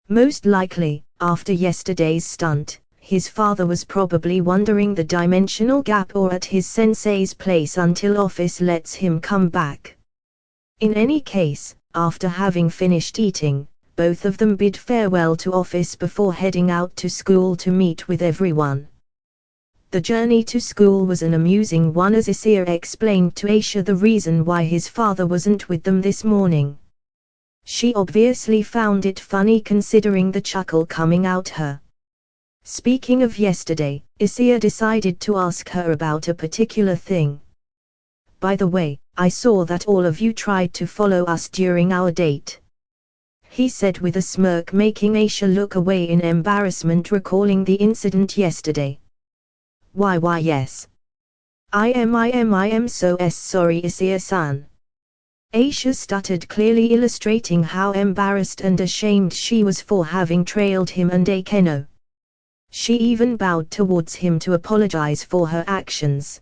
Most likely, after yesterday's stunt, his father was probably wondering the dimensional gap or at his sensei's place until Ophis lets him come back. In any case, after having finished eating, both of them bid farewell to Ophis before heading out to school to meet with everyone. The journey to school was an amusing one, as Issei explained to Aisha the reason why his father wasn't with them this morning. She obviously found it funny considering the chuckle coming out her. Speaking of yesterday, Issei decided to ask her about a particular thing. By the way, I saw that all of you tried to follow us during our date, he said with a smirk, making Aisha look away in embarrassment, recalling the incident yesterday. Why yes. I am so sorry, Issei-san. Aisha stuttered, clearly illustrating how embarrassed and ashamed she was for having trailed him and Akeno. She even bowed towards him to apologize for her actions.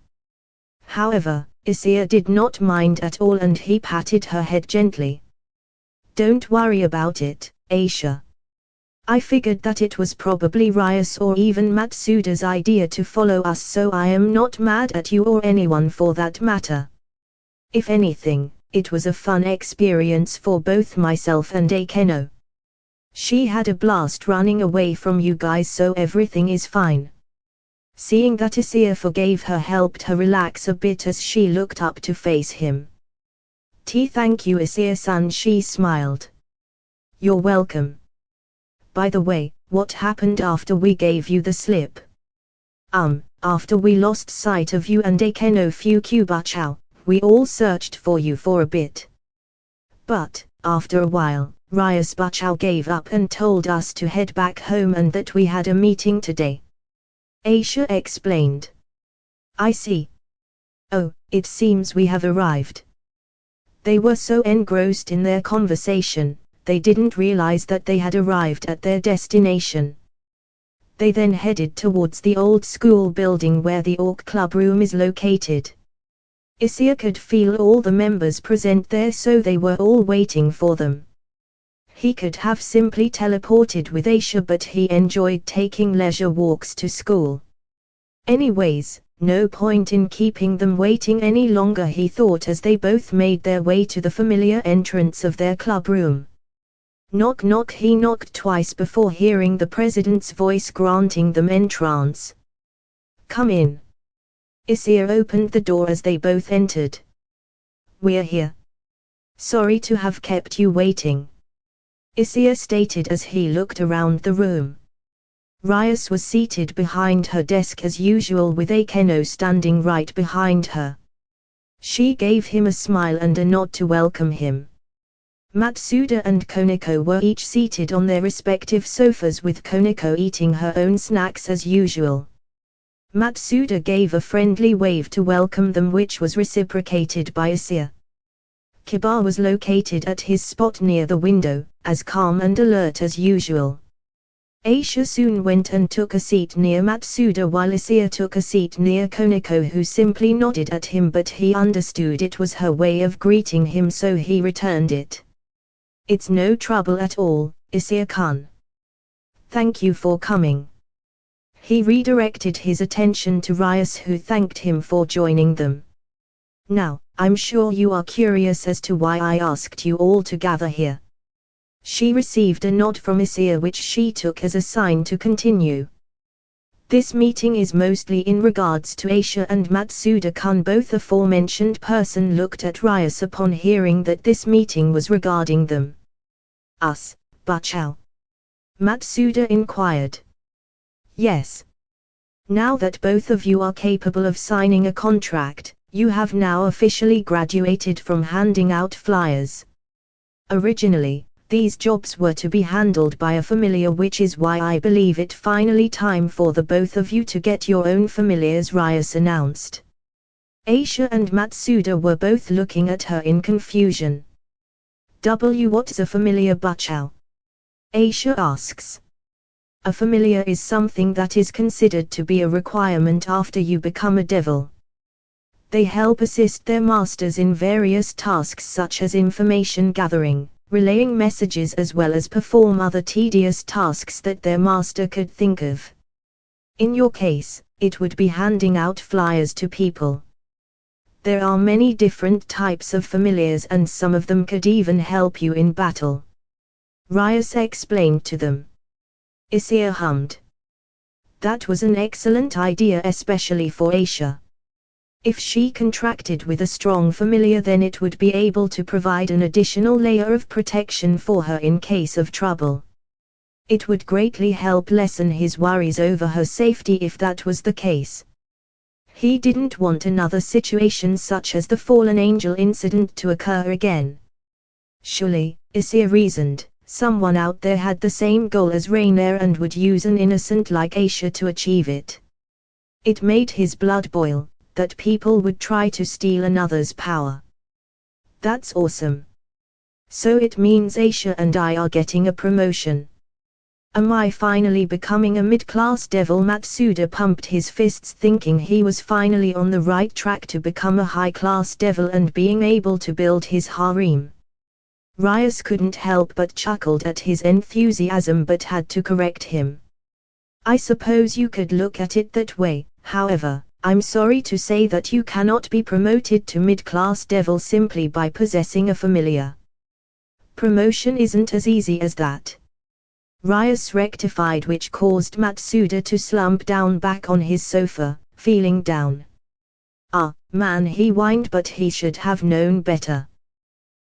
However, Issei did not mind at all and he patted her head gently. Don't worry about it, Aisha. I figured that it was probably Rias or even Matsuda's idea to follow us, so I am not mad at you or anyone for that matter. If anything, it was a fun experience for both myself and Akeno. She had a blast running away from you guys, so everything is fine. Seeing that Issei forgave her helped her relax a bit as she looked up to face him. Thank you, Issei-san, she smiled. You're welcome. By the way, what happened after we gave you the slip? After we lost sight of you and Akeno Fukubacho, we all searched for you for a bit. But, after a while, Rias Bachao gave up and told us to head back home and that we had a meeting today. Aisha explained. I see. Oh, it seems we have arrived. They were so engrossed in their conversation, they didn't realize that they had arrived at their destination. They then headed towards the old school building where the Orc Club room is located. Issei could feel all the members present there, so they were all waiting for them. He could have simply teleported with Aisha, but he enjoyed taking leisure walks to school. Anyways, no point in keeping them waiting any longer, he thought, as they both made their way to the familiar entrance of their club room. Knock knock, he knocked twice before hearing the president's voice granting them entrance. Come in. Issei opened the door as they both entered. We're here. Sorry to have kept you waiting, Issei stated as he looked around the room. Rias was seated behind her desk as usual, with Akeno standing right behind her. She gave him a smile and a nod to welcome him. Matsuda and Koneko were each seated on their respective sofas, with Koneko eating her own snacks as usual. Matsuda gave a friendly wave to welcome them, which was reciprocated by Issei. Kiba was located at his spot near the window, as calm and alert as usual. Aisha soon went and took a seat near Matsuda, while Issei took a seat near Koneko, who simply nodded at him, but he understood it was her way of greeting him, so he returned it. It's no trouble at all, Issei-kun. Thank you for coming. He redirected his attention to Rias, who thanked him for joining them. Now, I'm sure you are curious as to why I asked you all to gather here. She received a nod from Issei, which she took as a sign to continue. This meeting is mostly in regards to Aisha and Matsuda-kun. Both aforementioned person looked at Rias upon hearing that this meeting was regarding them. Us, Bachao? Matsuda inquired. Yes. Now that both of you are capable of signing a contract, you have now officially graduated from handing out flyers. Originally, these jobs were to be handled by a familiar, which is why I believe it finally time for the both of you to get your own familiars, Rias announced. Aisha and Matsuda were both looking at her in confusion. What's a familiar bachao? Issei asks. A familiar is something that is considered to be a requirement after you become a devil. They help assist their masters in various tasks such as information gathering, relaying messages, as well as perform other tedious tasks that their master could think of. In your case, it would be handing out flyers to people. There are many different types of familiars, and some of them could even help you in battle. Rias explained to them. Issei hummed. That was an excellent idea, especially for Issei. If she contracted with a strong familiar, then it would be able to provide an additional layer of protection for her in case of trouble. It would greatly help lessen his worries over her safety if that was the case. He didn't want another situation such as the fallen angel incident to occur again. Surely, Issei reasoned, someone out there had the same goal as Rainier and would use an innocent like Issei to achieve it. It made his blood boil, that people would try to steal another's power. That's awesome. So it means Issei and I are getting a promotion. Am I finally becoming a mid-class devil? Matsuda pumped his fists, thinking he was finally on the right track to become a high-class devil and being able to build his harem. Rias couldn't help but chuckled at his enthusiasm, but had to correct him. I suppose you could look at it that way. However, I'm sorry to say that you cannot be promoted to mid-class devil simply by possessing a familiar. Promotion isn't as easy as that. Rias rectified, which caused Matsuda to slump down back on his sofa, feeling down. Ah, man, he whined, but he should have known better.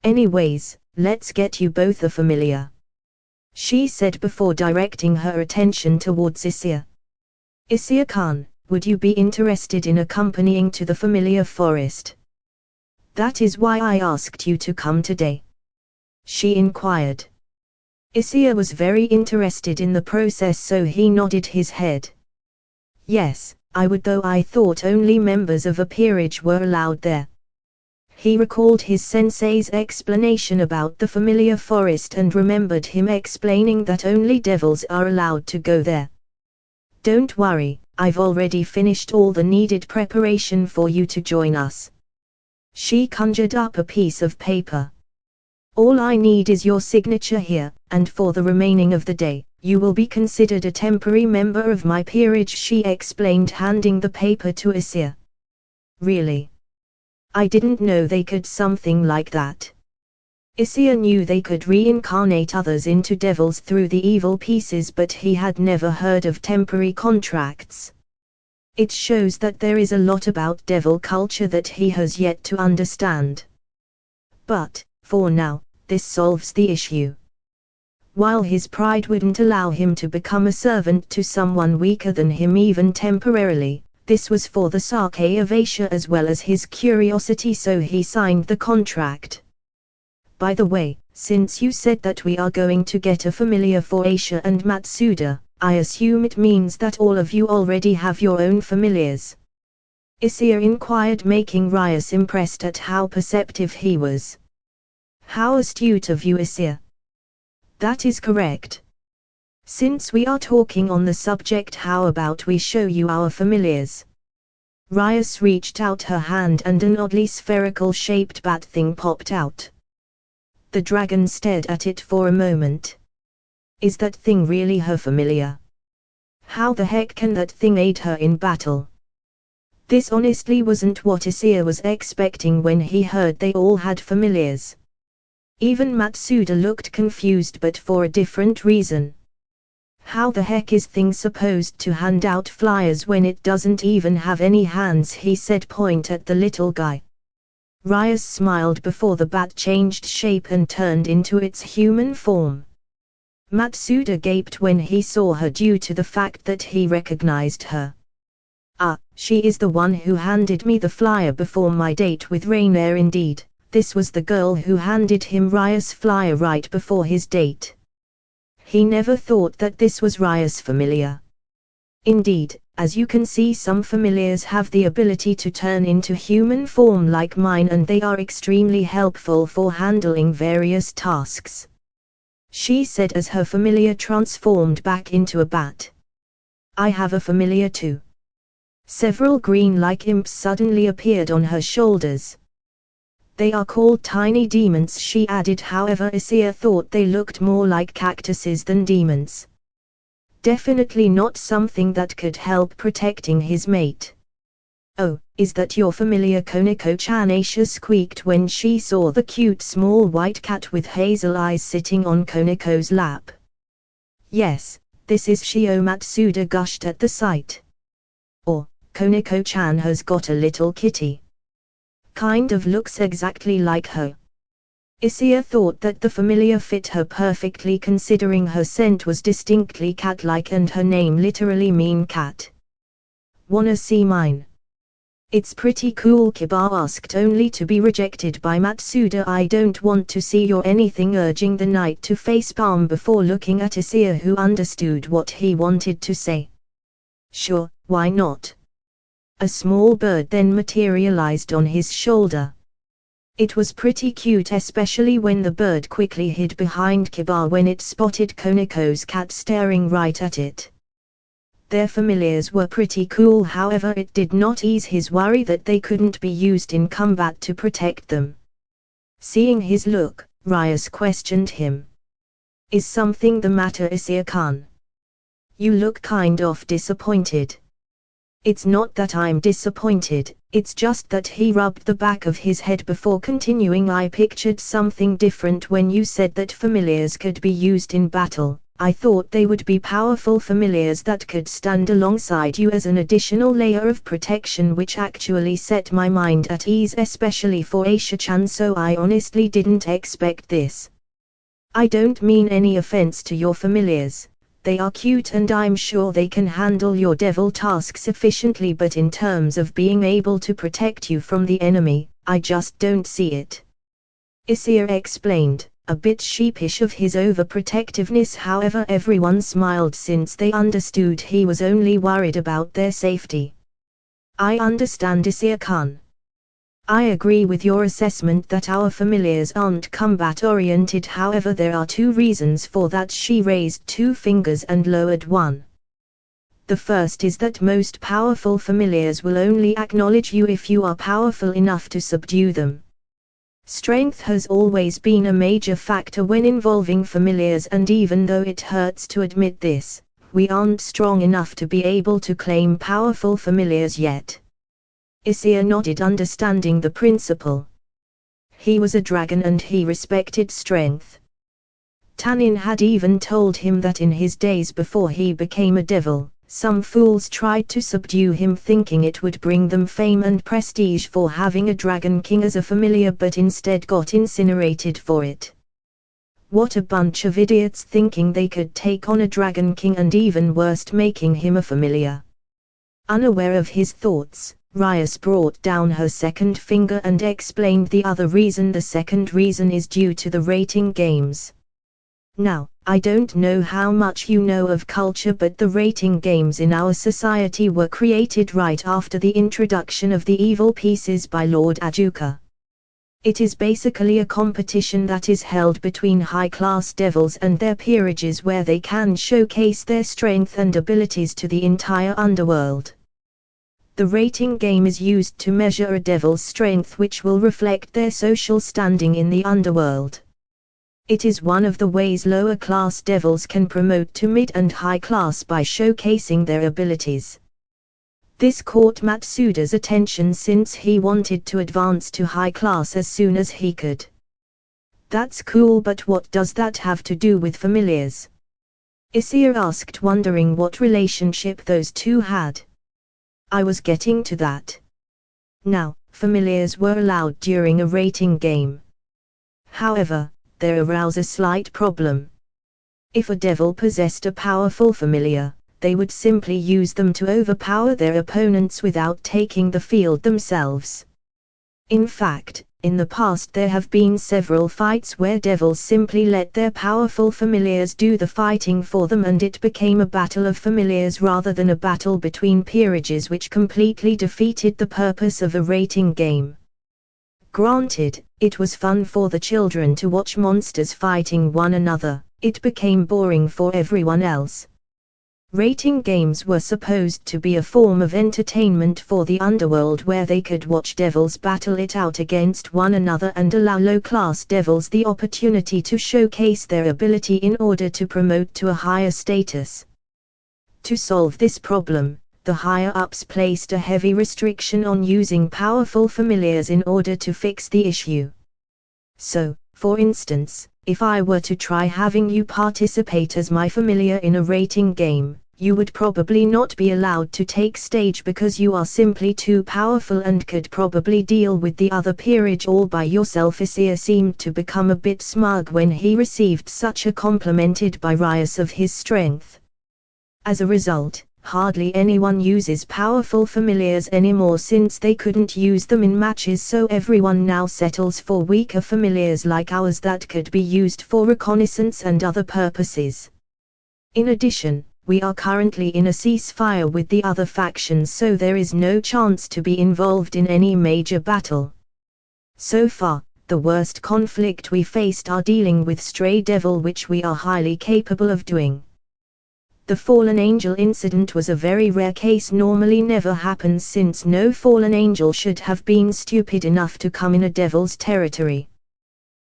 Anyways, let's get you both a familiar, she said before directing her attention towards Issei. Issei-kun, would you be interested in accompanying to the familiar forest? That is why I asked you to come today, she inquired. Issei was very interested in the process, so he nodded his head. Yes, I would, though I thought only members of a peerage were allowed there. He recalled his sensei's explanation about the familiar forest and remembered him explaining that only devils are allowed to go there. Don't worry, I've already finished all the needed preparation for you to join us. She conjured up a piece of paper. All I need is your signature here, and for the remaining of the day, you will be considered a temporary member of my peerage, she explained, handing the paper to Issei. Really? I didn't know they could something like that. Issei knew they could reincarnate others into devils through the evil pieces, but he had never heard of temporary contracts. It shows that there is a lot about devil culture that he has yet to understand. But, for now, this solves the issue. While his pride wouldn't allow him to become a servant to someone weaker than him even temporarily, this was for the sake of Issei as well as his curiosity, so he signed the contract. By the way, since you said that we are going to get a familiar for Issei and Matsuda, I assume it means that all of you already have your own familiars. Issei inquired, making Rias impressed at how perceptive he was. How astute of you, Issei. That is correct. Since we are talking on the subject, how about we show you our familiars? Rias reached out her hand and an oddly spherical shaped bat thing popped out. The dragon stared at it for a moment. Is that thing really her familiar? How the heck can that thing aid her in battle? This honestly wasn't what Issei was expecting when he heard they all had familiars. Even Matsuda looked confused, but for a different reason. How the heck is thing supposed to hand out flyers when it doesn't even have any hands? He said, point at the little guy. Rias smiled before the bat changed shape and turned into its human form. Matsuda gaped when he saw her due to the fact that he recognized her. Ah, she is the one who handed me the flyer before my date with Rainier. Indeed, this was the girl who handed him Rias' flyer right before his date. He never thought that this was Rias' familiar. Indeed, as you can see, some familiars have the ability to turn into human form like mine, and they are extremely helpful for handling various tasks," she said as her familiar transformed back into a bat. "I have a familiar too." Several green-like imps suddenly appeared on her shoulders. "They are called tiny demons," she added. However, Issei thought they looked more like cactuses than demons. Definitely not something that could help protecting his mate. "Oh, is that your familiar Koneko-chan?" Aisha squeaked when she saw the cute small white cat with hazel eyes sitting on Koneko's lap. "Yes, this is Shio," Matsuda gushed at the sight. "Oh, Koneko-chan has got a little kitty. Kind of looks exactly like her." Issei thought that the familiar fit her perfectly, considering her scent was distinctly cat-like and her name literally mean cat. "Wanna see mine?" "It's pretty cool," Kiba asked, only to be rejected by Matsuda. "I don't want to see your anything," urging the knight to facepalm before looking at Issei, who understood what he wanted to say. "Sure, why not?" A small bird then materialized on his shoulder. It was pretty cute, especially when the bird quickly hid behind Kiba when it spotted Koneko's cat staring right at it. Their familiars were pretty cool, however it did not ease his worry that they couldn't be used in combat to protect them. Seeing his look, Rias questioned him. "Is something the matter, Issei-kun? You look kind of disappointed." "It's not that I'm disappointed, it's just that," he rubbed the back of his head before continuing. "I pictured something different when you said that familiars could be used in battle. I thought they would be powerful familiars that could stand alongside you as an additional layer of protection, which actually set my mind at ease, especially for Aisha-chan, so I honestly didn't expect this. I don't mean any offense to your familiars. They are cute and I'm sure they can handle your devil tasks efficiently, but in terms of being able to protect you from the enemy, I just don't see it," Issei explained, a bit sheepish of his overprotectiveness. However, everyone smiled since they understood he was only worried about their safety. "I understand, Issei-kun. I agree with your assessment that our familiars aren't combat-oriented, however there are two reasons for that." She raised two fingers and lowered one. "The first is that most powerful familiars will only acknowledge you if you are powerful enough to subdue them. Strength has always been a major factor when involving familiars, and even though it hurts to admit this, we aren't strong enough to be able to claim powerful familiars yet." Issei nodded, understanding the principle. He was a dragon and he respected strength. Tanin had even told him that in his days before he became a devil, some fools tried to subdue him thinking it would bring them fame and prestige for having a dragon king as a familiar, but instead got incinerated for it. What a bunch of idiots, thinking they could take on a dragon king and even worse, making him a familiar. Unaware of his thoughts, Rias brought down her second finger and explained the other reason. "The second reason is due to the rating games. Now, I don't know how much you know of culture, but the rating games in our society were created right after the introduction of the evil pieces by Lord Ajuka. It is basically a competition that is held between high-class devils and their peerages, where they can showcase their strength and abilities to the entire underworld. The rating game is used to measure a devil's strength, which will reflect their social standing in the underworld. It is one of the ways lower-class devils can promote to mid and high class by showcasing their abilities." This caught Matsuda's attention since he wanted to advance to high class as soon as he could. "That's cool, but what does that have to do with familiars?" Issei asked, wondering what relationship those two had. "I was getting to that. Now, familiars were allowed during a rating game. However, there arose a slight problem. If a devil possessed a powerful familiar, they would simply use them to overpower their opponents without taking the field themselves. In fact, In the past there have been several fights where devils simply let their powerful familiars do the fighting for them, and it became a battle of familiars rather than a battle between peerages, which completely defeated the purpose of a rating game. Granted, it was fun for the children to watch monsters fighting one another, it became boring for everyone else. Rating games were supposed to be a form of entertainment for the underworld, where they could watch devils battle it out against one another and allow low-class devils the opportunity to showcase their ability in order to promote to a higher status. To solve this problem, the higher-ups placed a heavy restriction on using powerful familiars in order to fix the issue. So, for instance, if I were to try having you participate as my familiar in a rating game, you would probably not be allowed to take stage because you are simply too powerful and could probably deal with the other peerage all by yourself. Issei seemed to become a bit smug when he received such a complimented by Rias of his strength. As a result, hardly anyone uses powerful familiars anymore since they couldn't use them in matches, so everyone now settles for weaker familiars like ours that could be used for reconnaissance and other purposes. In addition, we are currently in a ceasefire with the other factions, so there is no chance to be involved in any major battle. So far, the worst conflict we faced are dealing with stray devil, which we are highly capable of doing. The fallen angel incident was a very rare case, normally never happens since no fallen angel should have been stupid enough to come in a devil's territory.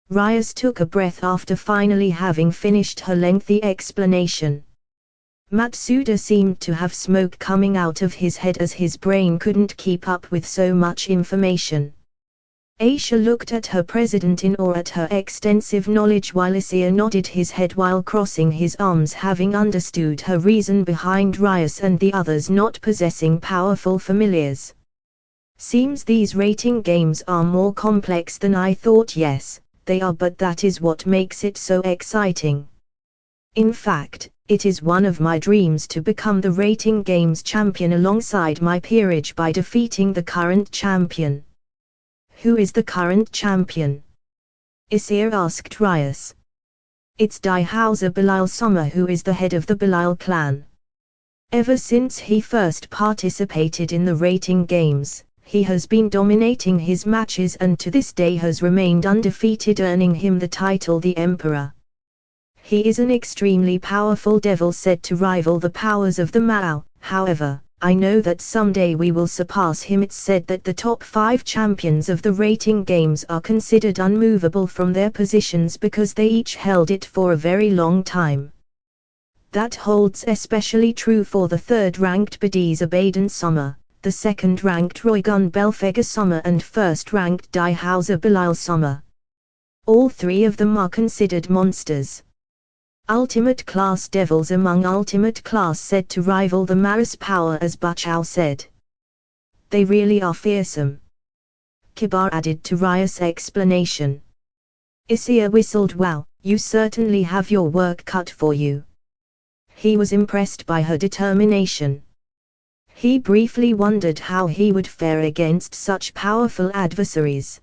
Rias took a breath after finally having finished her lengthy explanation. Matsuda seemed to have smoke coming out of his head as his brain couldn't keep up with so much information. Aisha looked at her president in awe at her extensive knowledge, while Issei nodded his head while crossing his arms, having understood her reason behind Rias and the others not possessing powerful familiars. Seems these rating games are more complex than I thought. Yes, they are, but that is what makes it so exciting. In fact, it is one of my dreams to become the rating games champion alongside my peerage by defeating the current champion. Who is the current champion? Issei asked Rias. It's Daihauser Belial Summer, who is the head of the Belial clan. Ever since he first participated in the rating games, he has been dominating his matches and to this day has remained undefeated, earning him the title the Emperor. He is an extremely powerful devil said to rival the powers of the Mao. However, I know that someday we will surpass him. It's said that the top 5 champions of the rating games are considered unmovable from their positions because they each held it for a very long time. That holds especially true for the 3rd-ranked Badiza Baden Summer, the 2nd-ranked Roygun Belfega Summer and 1st-ranked Daihauser Belial Summer. All 3 of them are considered monsters. Ultimate class devils among ultimate class said to rival the Maris power, as Bachao said. They really are fearsome. Kibar added to Rias' explanation. Issei whistled. Wow, you certainly have your work cut for you. He was impressed by her determination. He briefly wondered how he would fare against such powerful adversaries.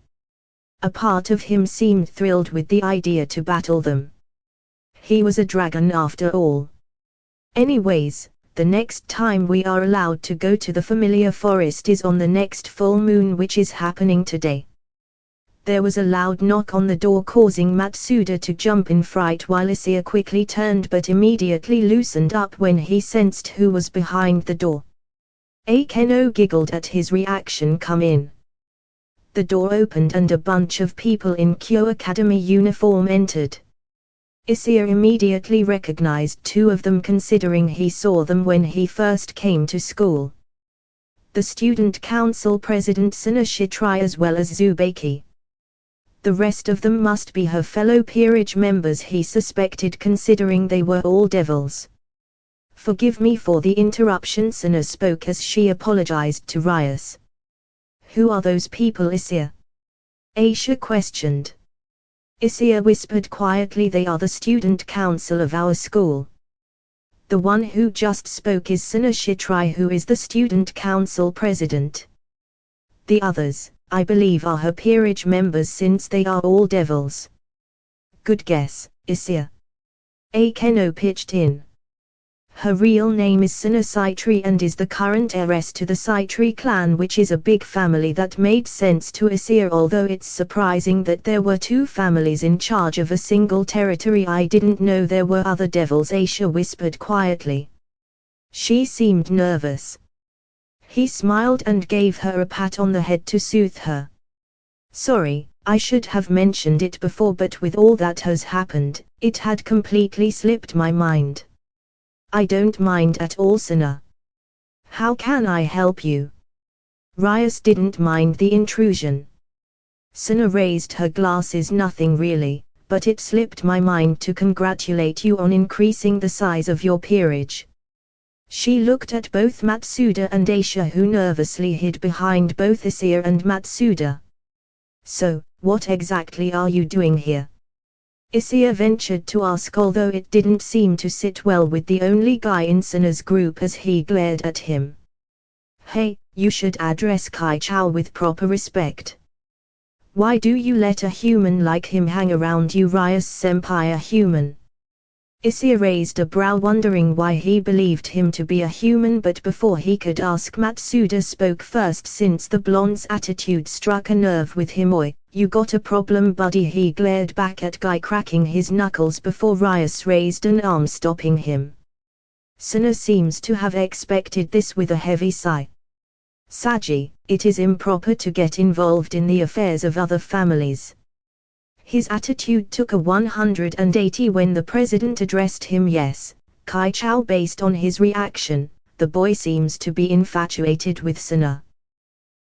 A part of him seemed thrilled with the idea to battle them. He was a dragon after all. Anyways, the next time we are allowed to go to the familiar forest is on the next full moon, which is happening today. There was a loud knock on the door, causing Matsuda to jump in fright, while Issei quickly turned but immediately loosened up when he sensed who was behind the door. Akeno giggled at his reaction. Come in. The door opened and a bunch of people in Kyo Academy uniform entered. Issei immediately recognized 2 of them, considering he saw them when he first came to school. The student council president Sinashitrai as well as Zubeki. The rest of them must be her fellow peerage members, he suspected, considering they were all devils. Forgive me for the interruption, Sina spoke as she apologized to Rias. Who are those people, Issei? Aisha questioned. Issei whispered quietly. They are the student council of our school. The one who just spoke is Sinashitrai, who is the student council president. The others, I believe are her peerage members since they are all devils. Good guess, Issei. Akeno pitched in. Her real name is Sina Saitri and is the current heiress to the Saitri clan, which is a big family. That made sense to Issei, although it's surprising that there were two families in charge of a single territory. I didn't know there were other devils, Aisha whispered quietly. She seemed nervous. He smiled and gave her a pat on the head to soothe her. Sorry, I should have mentioned it before, but with all that has happened, it had completely slipped my mind. I don't mind at all, Sina. How can I help you? Rias didn't mind the intrusion. Sina raised her glasses. Nothing really, but it slipped my mind to congratulate you on increasing the size of your peerage. She looked at both Matsuda and Aisha, who nervously hid behind both Issei and Matsuda. So, what exactly are you doing here? Issei ventured to ask, although it didn't seem to sit well with the only guy in Sina's group as he glared at him. Hey, you should address Kai Chao with proper respect. Why do you let a human like him hang around you? Rias senpai, a human? Issei raised a brow, wondering why he believed him to be a human, but before he could ask, Matsuda spoke first, since the blonde's attitude struck a nerve with him. Oi, you got a problem, buddy? He glared back at Guy, cracking his knuckles before Rias raised an arm, stopping him. Sina seems to have expected this with a heavy sigh. Saji, it is improper to get involved in the affairs of other families. His attitude took a 180 when the president addressed him. Yes, Kai Chao, based on his reaction, the boy seems to be infatuated with Sina.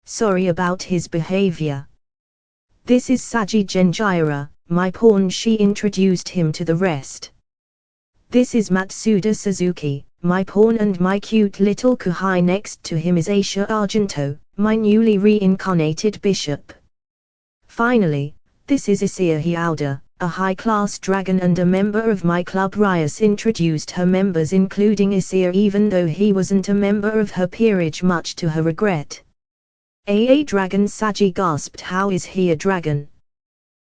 Sorry about his behavior. This is Saji Genjira, my pawn. She introduced him to the rest. This is Matsuda Suzuki, my pawn, and my cute little Kuhai. Next to him is Aisha Argento, my newly reincarnated bishop. Finally, this is Issei Hiauda, a high-class dragon and a member of my club. Rias introduced her members, including Issei, even though he wasn't a member of her peerage, much to her regret. A dragon? Saji gasped. How is he a dragon?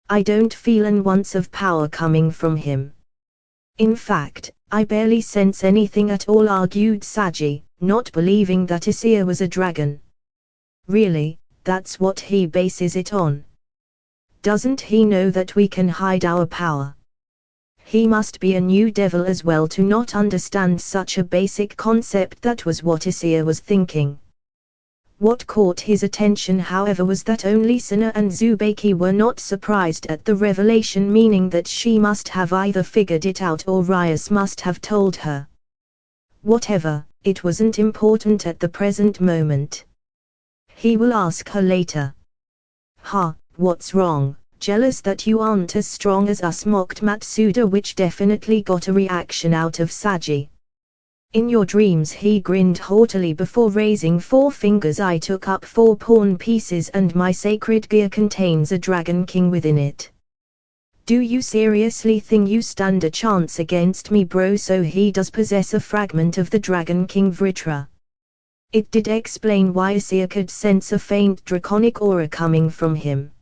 I don't feel an ounce of power coming from him. In fact, I barely sense anything at all, argued Saji, not believing that Issei was a dragon. Really, that's what he bases it on? Doesn't he know that we can hide our power? He must be a new devil as well to not understand such a basic concept. That was what Issei was thinking. What caught his attention, however, was that only Sina and Tsubaki were not surprised at the revelation, meaning that she must have either figured it out or Rias must have told her. Whatever, it wasn't important at the present moment. He will ask her later. Ha, what's wrong? Jealous that you aren't as strong as us, mocked Matsuda, which definitely got a reaction out of Saji. In your dreams, he grinned haughtily before raising 4 fingers. I took up 4 pawn pieces and my sacred gear contains a dragon king within it. Do you seriously think you stand a chance against me, bro? So he does possess a fragment of the dragon king Vritra. It did explain why Issei could sense a faint draconic aura coming from him.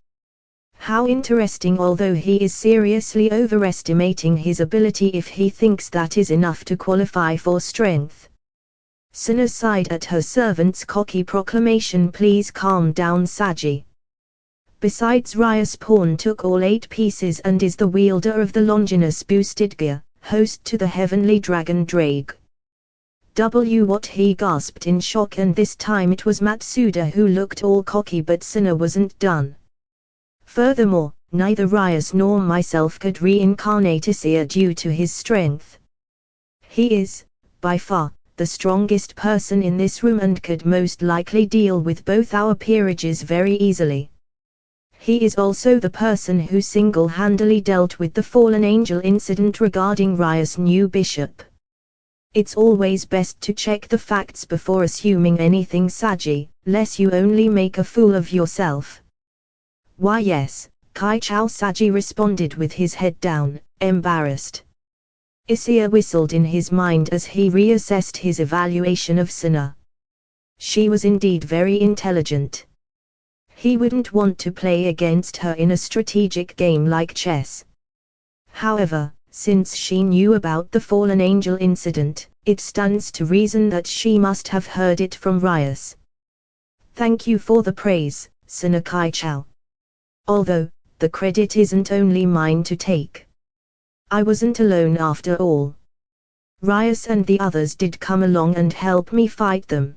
How interesting, although he is seriously overestimating his ability if he thinks that is enough to qualify for strength. Sina sighed at her servant's cocky proclamation. Please calm down, Saji. Besides, Rias pawn took all 8 pieces and is the wielder of the Longinus boosted gear, host to the heavenly dragon Drake. What? He gasped in shock, and this time it was Matsuda who looked all cocky, but Sina wasn't done. Furthermore, neither Rias nor myself could reincarnate Issei due to his strength. He is, by far, the strongest person in this room and could most likely deal with both our peerages very easily. He is also the person who single-handedly dealt with the fallen angel incident regarding Rias' new bishop. It's always best to check the facts before assuming anything, Saji, lest you only make a fool of yourself. Why yes, Kai Chao, Saji responded with his head down, embarrassed. Issei whistled in his mind as he reassessed his evaluation of Sina. She was indeed very intelligent. He wouldn't want to play against her in a strategic game like chess. However, since she knew about the fallen angel incident, it stands to reason that she must have heard it from Rias. Thank you for the praise, Sinakai-chao. Although, the credit isn't only mine to take. I wasn't alone after all. Rias and the others did come along and help me fight them.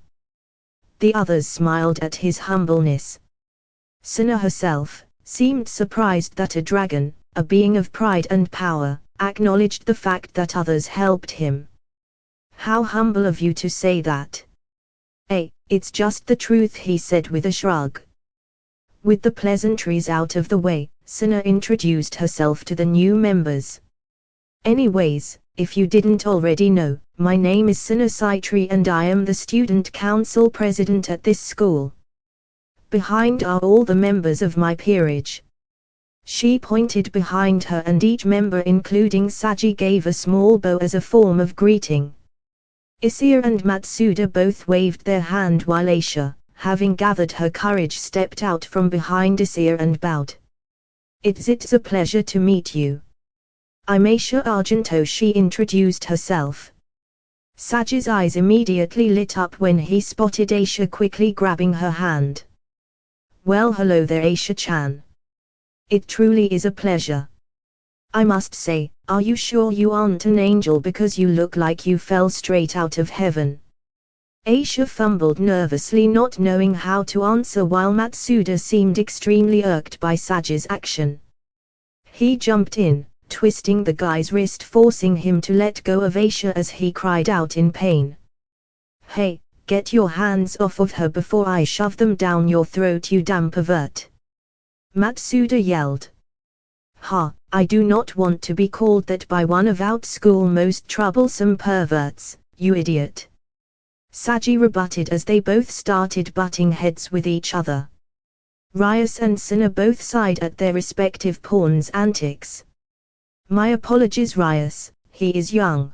The others smiled at his humbleness. Sina herself seemed surprised that a dragon, a being of pride and power, acknowledged the fact that others helped him. How humble of you to say that. It's just the truth, he said with a shrug. With the pleasantries out of the way, Sina introduced herself to the new members. Anyways, if you didn't already know, my name is Sina Saitri and I am the student council president at this school. Behind are all the members of my peerage. She pointed behind her and each member including Saji gave a small bow as a form of greeting. Issei and Matsuda both waved their hand while Aisha, having gathered her courage, stepped out from behind Issei and bowed. It's a pleasure to meet you. I'm Aisha Argento, she introduced herself. Saji's eyes immediately lit up when he spotted Aisha quickly grabbing her hand. Well, hello there, Aisha-chan. It truly is a pleasure. I must say, are you sure you aren't an angel because you look like you fell straight out of heaven? Aisha fumbled nervously, not knowing how to answer, while Matsuda seemed extremely irked by Saji's action. He jumped in, twisting the guy's wrist, forcing him to let go of Aisha as he cried out in pain. Hey, get your hands off of her before I shove them down your throat, you damn pervert! Matsuda yelled. Ha, I do not want to be called that by one of our school's most troublesome perverts, you idiot! Saji rebutted as they both started butting heads with each other. Rias and Sina both sighed at their respective pawns' antics. My apologies, Rias, he is young.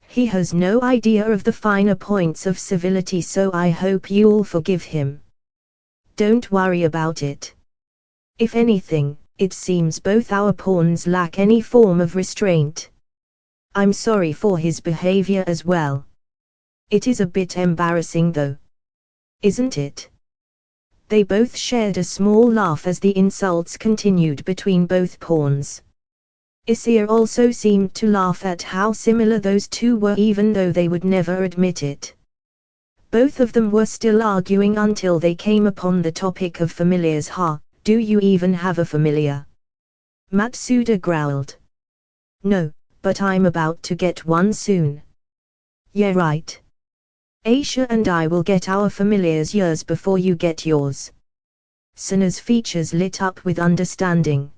He has no idea of the finer points of civility, so I hope you'll forgive him. Don't worry about it. If anything, it seems both our pawns lack any form of restraint. I'm sorry for his behavior as well. It is a bit embarrassing though. Isn't it? They both shared a small laugh as the insults continued between both pawns. Issei also seemed to laugh at how similar those two were, even though they would never admit it. Both of them were still arguing until they came upon the topic of familiars. Do you even have a familiar? Matsuda growled. No, but I'm about to get one soon. Yeah, right. Aisha and I will get our familiars years before you get yours. Sina's features lit up with understanding.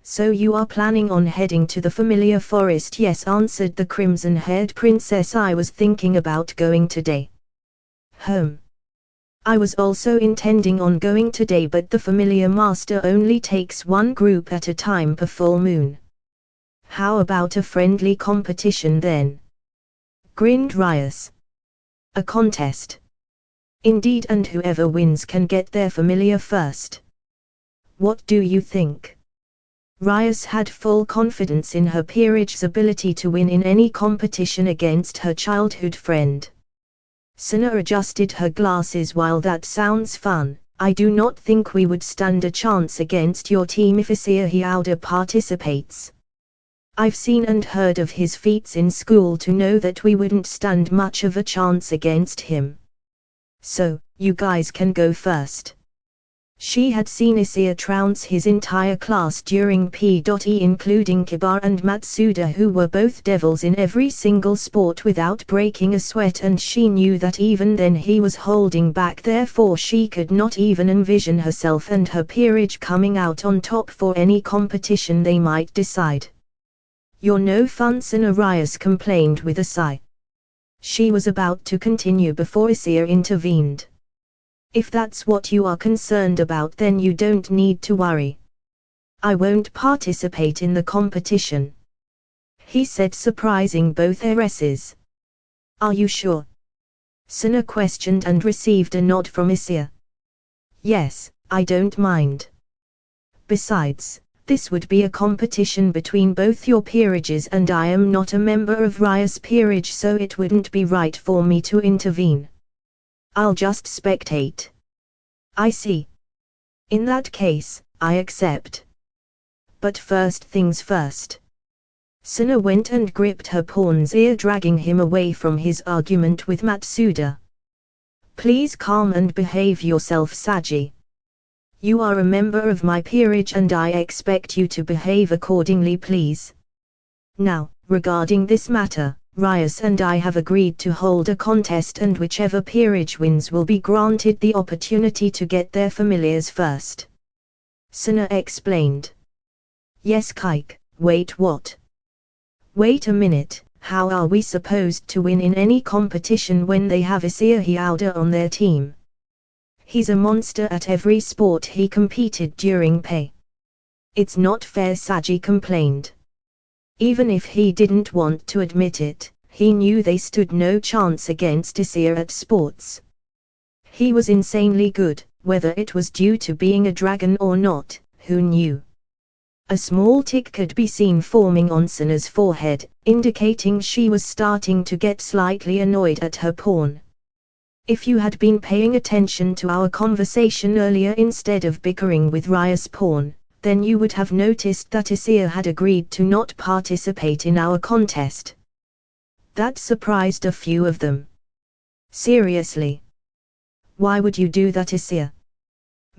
So you are planning on heading to the familiar forest? Yes, answered the crimson-haired princess. I was thinking about going today. I was also intending on going today, but the familiar master only takes one group at a time per full moon. How about a friendly competition then? Grinned Rias. A contest. Indeed, and whoever wins can get their familiar first. What do you think? Rias had full confidence in her peerage's ability to win in any competition against her childhood friend. Sina adjusted her glasses. While that sounds fun, I do not think we would stand a chance against your team if Issei Hyuda participates. I've seen and heard of his feats in school to know that we wouldn't stand much of a chance against him. So, you guys can go first. She had seen Issei trounce his entire class during P.E. including Kiba and Matsuda, who were both devils in every single sport without breaking a sweat, and she knew that even then he was holding back, therefore she could not even envision herself and her peerage coming out on top for any competition they might decide. You're no fun, Sina, Rias complained with a sigh. She was about to continue before Issei intervened. If that's what you are concerned about, then you don't need to worry. I won't participate in the competition, he said, surprising both heiresses. Are you sure? Sina questioned and received a nod from Issei. Yes, I don't mind. Besides, this would be a competition between both your peerages and I am not a member of Rias' peerage, so it wouldn't be right for me to intervene. I'll just spectate. I see. In that case, I accept. But first things first. Suna went and gripped her pawn's ear, dragging him away from his argument with Matsuda. Please calm and behave yourself, Saji. You are a member of my peerage and I expect you to behave accordingly, please. Now, regarding this matter, Rias and I have agreed to hold a contest and whichever peerage wins will be granted the opportunity to get their familiars first. Suna explained. Yes, Kike, wait, what? Wait a minute, how are we supposed to win in any competition when they have Issei Hyuda on their team? He's a monster at every sport he competed during Pei. It's not fair, Saji complained. Even if he didn't want to admit it, he knew they stood no chance against Issei at sports. He was insanely good, whether it was due to being a dragon or not, who knew? A small tick could be seen forming on Suna's forehead, indicating she was starting to get slightly annoyed at her pawn. If you had been paying attention to our conversation earlier instead of bickering with Rias' pawn, then you would have noticed that Issei had agreed to not participate in our contest. That surprised a few of them. Seriously? Why would you do that, Issei?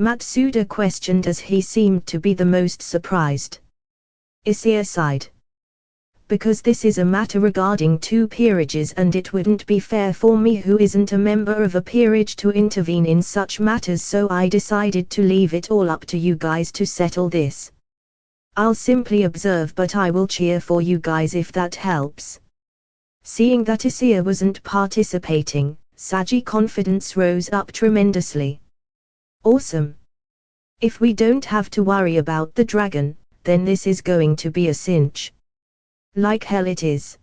Matsuda questioned as he seemed to be the most surprised. Issei sighed. Because this is a matter regarding two peerages and it wouldn't be fair for me who isn't a member of a peerage to intervene in such matters, so I decided to leave it all up to you guys to settle this. I'll simply observe, but I will cheer for you guys if that helps. Seeing that Issei wasn't participating, Saji's confidence rose up tremendously. Awesome. If we don't have to worry about the dragon, then this is going to be a cinch. Like hell it is.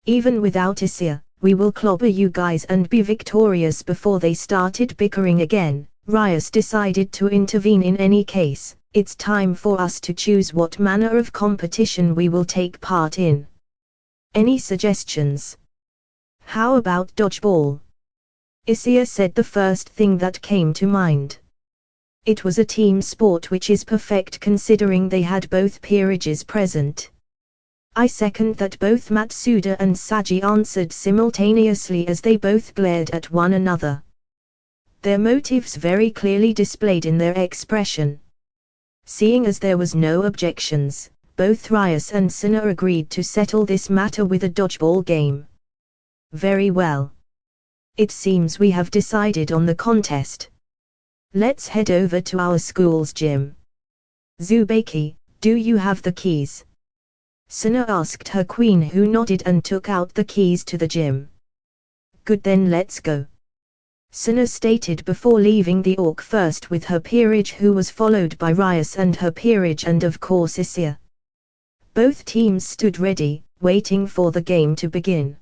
Even without Issei, we will clobber you guys and be victorious. Before they started bickering again, Rias decided to intervene. In any case, it's time for us to choose what manner of competition we will take part in. Any suggestions? How about dodgeball? Issei said the first thing that came to mind. It was a team sport, which is perfect considering they had both peerages present. I second that. Both Matsuda and Saji answered simultaneously as they both glared at one another. Their motives very clearly displayed in their expression. Seeing as there was no objections, both Rias and Suna agreed to settle this matter with a dodgeball game. Very well. It seems we have decided on the contest. Let's head over to our school's gym. Tsubaki, do you have the keys? Suna asked her queen, who nodded and took out the keys to the gym. Good, then let's go. Suna stated before leaving the orc first with her peerage, who was followed by Rias and her peerage and of course Issei. Both teams stood ready, waiting for the game to begin.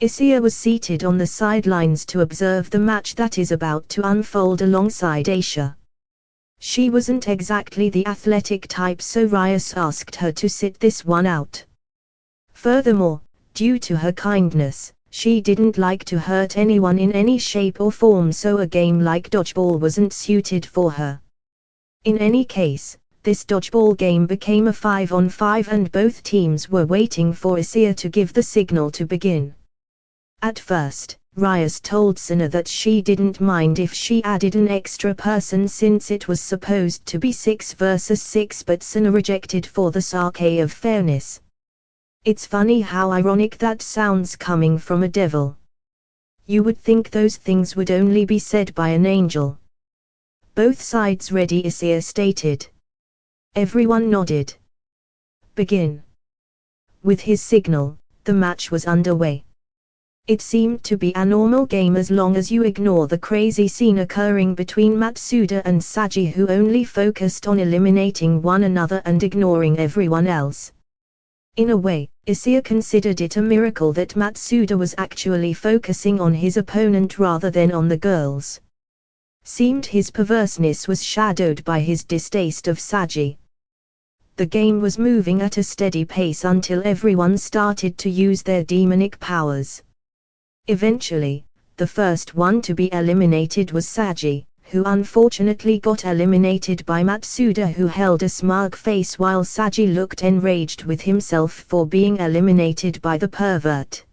Issei was seated on the sidelines to observe the match that is about to unfold alongside Aisha. She wasn't exactly the athletic type, so Rias asked her to sit this one out. Furthermore, due to her kindness, she didn't like to hurt anyone in any shape or form, so a game like dodgeball wasn't suited for her. In any case, this dodgeball game became a 5-on-5 and both teams were waiting for Issei to give the signal to begin. At first, Rias told Suna that she didn't mind if she added an extra person since it was supposed to be 6 versus 6, but Suna rejected for the sake of fairness. It's funny how ironic that sounds coming from a devil. You would think those things would only be said by an angel. Both sides ready, Issei stated. Everyone nodded. Begin. With his signal, the match was underway. It seemed to be a normal game as long as you ignore the crazy scene occurring between Matsuda and Saji, who only focused on eliminating one another and ignoring everyone else. In a way, Issei considered it a miracle that Matsuda was actually focusing on his opponent rather than on the girls. Seemed his perverseness was shadowed by his distaste of Saji. The game was moving at a steady pace until everyone started to use their demonic powers. Eventually, the first one to be eliminated was Saji, who unfortunately got eliminated by Matsuda, who held a smug face while Saji looked enraged with himself for being eliminated by the pervert.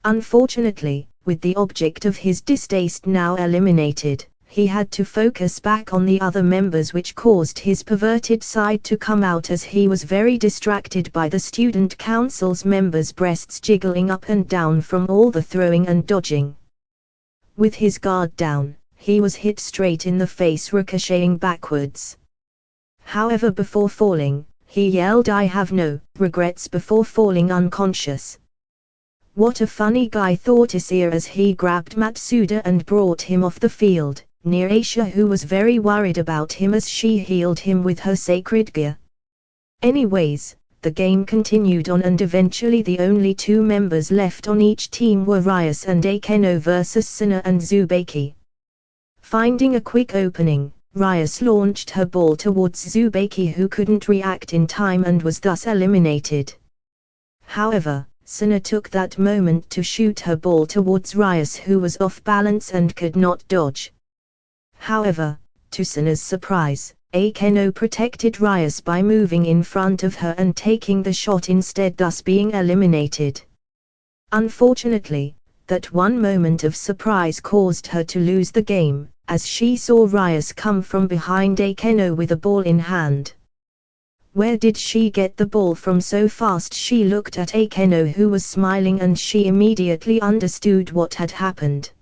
Unfortunately, with the object of his distaste now eliminated, he had to focus back on the other members, which caused his perverted side to come out as he was very distracted by the student council's members' breasts jiggling up and down from all the throwing and dodging. With his guard down, he was hit straight in the face, ricocheting backwards. However, before falling, he yelled, "I have no regrets," before falling unconscious. What a funny guy, thought Issei as he grabbed Matsuda and brought him off the field, near Aisha, who was very worried about him as she healed him with her sacred gear. Anyways, the game continued on, and eventually the only two members left on each team were Rias and Akeno versus Suna and Tsubaki. Finding a quick opening, Rias launched her ball towards Tsubaki, who couldn't react in time and was thus eliminated. However, Suna took that moment to shoot her ball towards Rias, who was off balance and could not dodge. However, to Suna's surprise, Akeno protected Rias by moving in front of her and taking the shot instead, thus being eliminated. Unfortunately, that one moment of surprise caused her to lose the game, as she saw Rias come from behind Akeno with a ball in hand. Where did she get the ball from so fast? She looked at Akeno, who was smiling, and she immediately understood what had happened.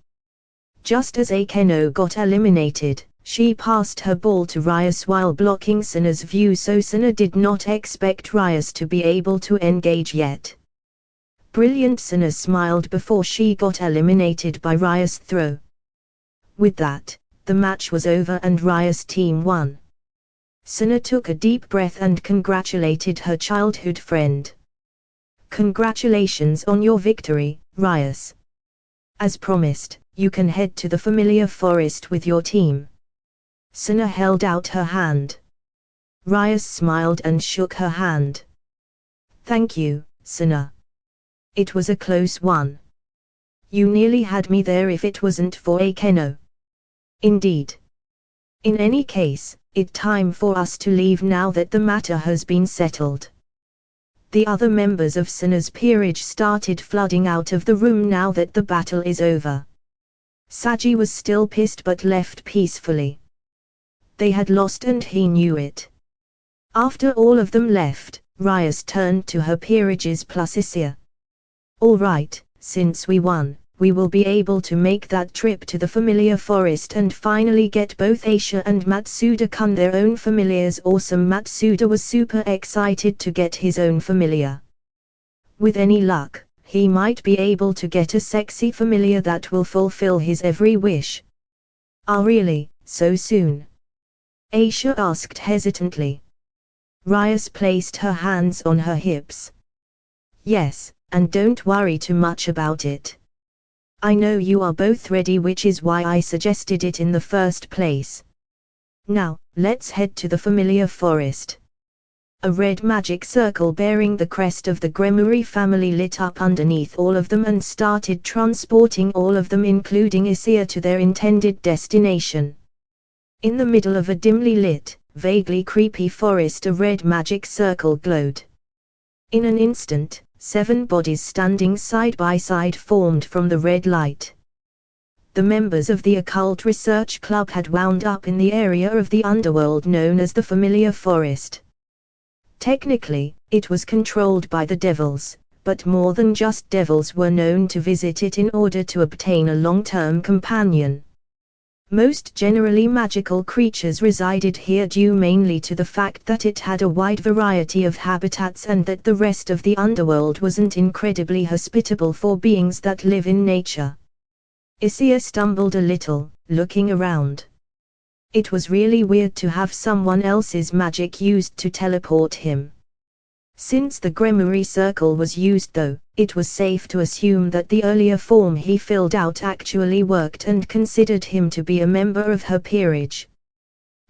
Just as Akeno got eliminated, she passed her ball to Rias while blocking Suna's view, so Suna did not expect Rias to be able to engage yet. Brilliant, Suna smiled before she got eliminated by Rias' throw. With that, the match was over and Rias' team won. Suna took a deep breath and congratulated her childhood friend. "Congratulations on your victory, Rias. As promised, you can head to the familiar forest with your team." Suna held out her hand. Rias smiled and shook her hand. "Thank you, Suna. It was a close one. You nearly had me there if it wasn't for Akeno." "Indeed. In any case, it's time for us to leave now that the matter has been settled." The other members of Suna's peerage started flooding out of the room now that the battle is over. Saji was still pissed but left peacefully. They had lost and he knew it. After all of them left, Rias turned to her peerages plus Issei. "All right, since we won, we will be able to make that trip to the familiar forest and finally get both Aisha and Matsuda their own familiars." Awesome! Matsuda was super excited to get his own familiar. With any luck, he might be able to get a sexy familiar that will fulfill his every wish. "Ah, really, so soon?" Aisha asked hesitantly. Rias placed her hands on her hips. "Yes, and don't worry too much about it. I know you are both ready, which is why I suggested it in the first place. Now, let's head to the familiar forest." A red magic circle bearing the crest of the Gremuri family lit up underneath all of them and started transporting all of them, including Issei, to their intended destination. In the middle of a dimly lit, vaguely creepy forest, a red magic circle glowed. In an instant, 7 bodies standing side by side formed from the red light. The members of the Occult Research Club had wound up in the area of the underworld known as the Familiar Forest. Technically, it was controlled by the devils, but more than just devils were known to visit it in order to obtain a long-term companion. Most generally magical creatures resided here due mainly to the fact that it had a wide variety of habitats and that the rest of the underworld wasn't incredibly hospitable for beings that live in nature. Issei stumbled a little, looking around. It was really weird to have someone else's magic used to teleport him. Since the Gremuri circle was used though, it was safe to assume that the earlier form he filled out actually worked and considered him to be a member of her peerage.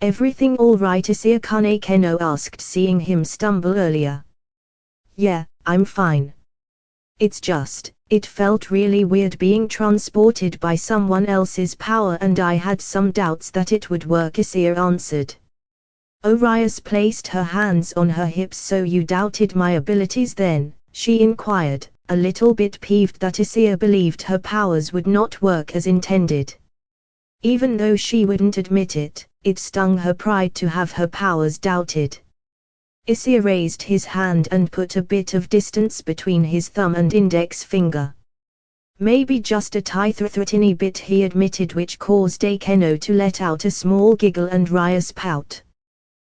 "Everything all right?" Issei Kano asked, seeing him stumble earlier. "Yeah, I'm fine. It's just, it felt really weird being transported by someone else's power and I had some doubts that it would work," Issei answered. Rias placed her hands on her hips. "So you doubted my abilities then?" she inquired, a little bit peeved that Issei believed her powers would not work as intended. Even though she wouldn't admit it, it stung her pride to have her powers doubted. Issei raised his hand and put a bit of distance between his thumb and index finger. "Maybe just a tiny bit," he admitted, which caused Kano to let out a small giggle and Rias pout.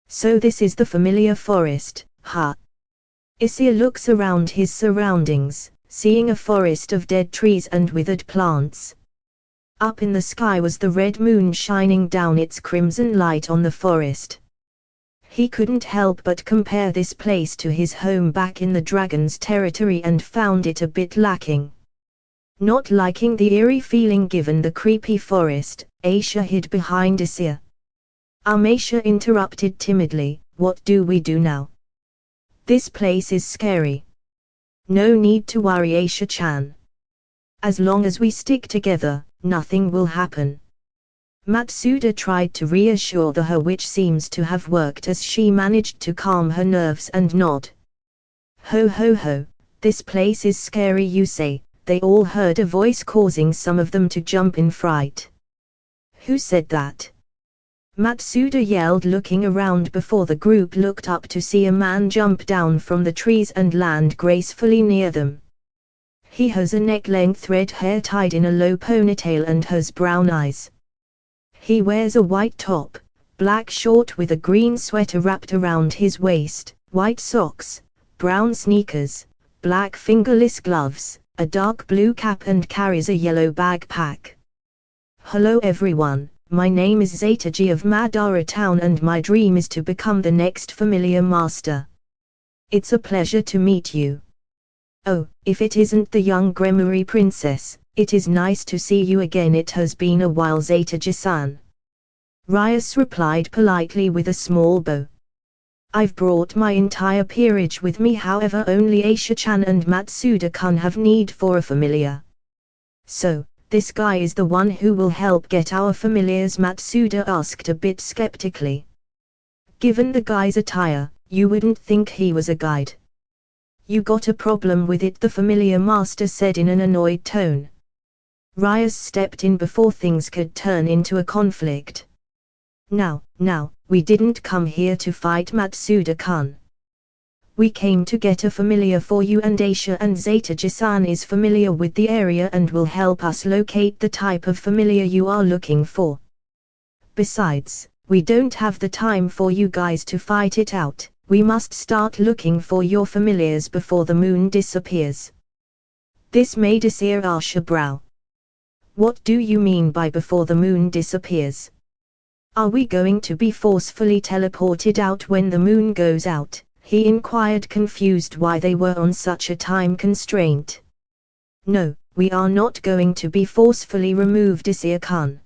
"So this is the familiar forest, huh?" Issei looks around his surroundings, seeing a forest of dead trees and withered plants. Up in the sky was the red moon shining down its crimson light on the forest. He couldn't help but compare this place to his home back in the dragon's territory and found it a bit lacking. Not liking the eerie feeling given the creepy forest, Aisha hid behind Issei. Aisha interrupted timidly, "What do we do now? This place is scary." "No need to worry, Aisha-chan. As long as we stick together, nothing will happen." Matsuda tried to reassure her, which seems to have worked as she managed to calm her nerves and nod. "Ho ho ho, this place is scary you say," they all heard a voice, causing some of them to jump in fright. "Who said that?" Matsuda yelled, looking around before the group looked up to see a man jump down from the trees and land gracefully near them. He has a neck-length red hair tied in a low ponytail and has brown eyes. He wears a white top, black short with a green sweater wrapped around his waist, white socks, brown sneakers, black fingerless gloves, a dark blue cap and carries a yellow backpack. "Hello everyone, my name is Zeitaji of Madara Town and my dream is to become the next familiar master. It's a pleasure to meet you. Oh, if it isn't the young Gremory princess, it is nice to see you again. It has been a while, Zeitaji-san." Rias replied politely with a small bow. "I've brought my entire peerage with me, however only Aisha-chan and Matsuda-kun have need for a familiar." "So, this guy is the one who will help get our familiars?" Matsuda asked a bit skeptically. "Given the guy's attire, you wouldn't think he was a guide." "You got a problem with it?" the familiar master said in an annoyed tone. Rias stepped in before things could turn into a conflict. Now, we didn't come here to fight, Matsuda-kun. We came to get a familiar for you, and Aisha and Zeitaji-san is familiar with the area and will help us locate the type of familiar you are looking for. Besides, we don't have the time for you guys to fight it out. We must start looking for your familiars before the moon disappears." This made Issei arch a brow. "What do you mean by before the moon disappears? Are we going to be forcefully teleported out when the moon goes out?" he inquired, confused why they were on such a time constraint. "No, we are not going to be forcefully removed, Issei-kun.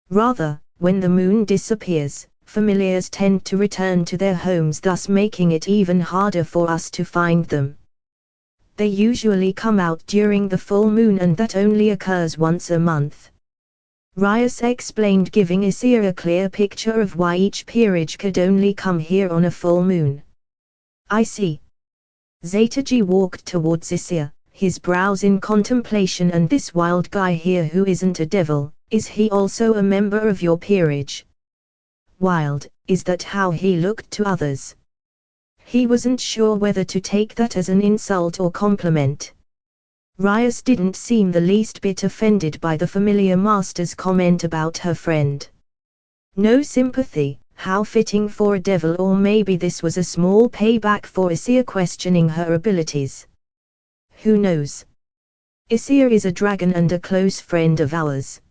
Rather, when the moon disappears, familiars tend to return to their homes, thus making it even harder for us to find them. They usually come out during the full moon and that only occurs once a month." Rias explained, giving Issei a clear picture of why each peerage could only come here on a full moon. "I see." Zeitaji walked towards Issei, his brows in contemplation. "And this wild guy here who isn't a devil, is he also a member of your peerage?" "Wild, is that how he looked to others?" He wasn't sure whether to take that as an insult or compliment. Rias didn't seem the least bit offended by the familiar master's comment about her friend. No sympathy, how fitting for a devil, or maybe this was a small payback for Issei questioning her abilities. Who knows? "Issei is a dragon and a close friend of ours,"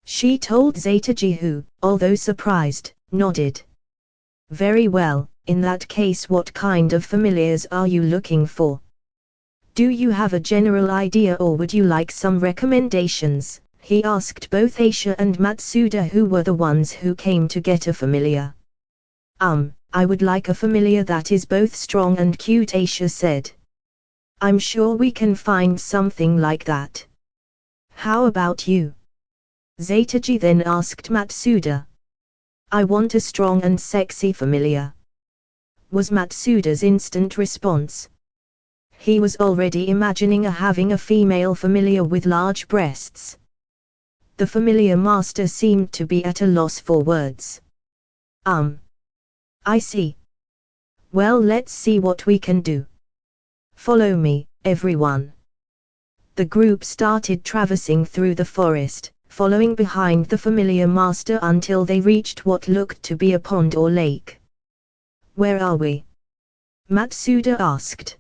she told Zeitaji, who, although surprised, nodded. "Very well, in that case what kind of familiars are you looking for?" Do you have a general idea or would you like some recommendations? He asked both Issei and Matsuda, who were the ones who came to get a familiar. I would like a familiar that is both strong and cute, Issei said. I'm sure we can find something like that. How about you? Zeitaji then asked Matsuda. I want a strong and sexy familiar, was Matsuda's instant response. He was already imagining having a female familiar with large breasts. The familiar master seemed to be at a loss for words. I see. Well, let's see what we can do. Follow me, everyone. The group started traversing through the forest, following behind the familiar master until they reached what looked to be a pond or lake. Where are we? Matsuda asked.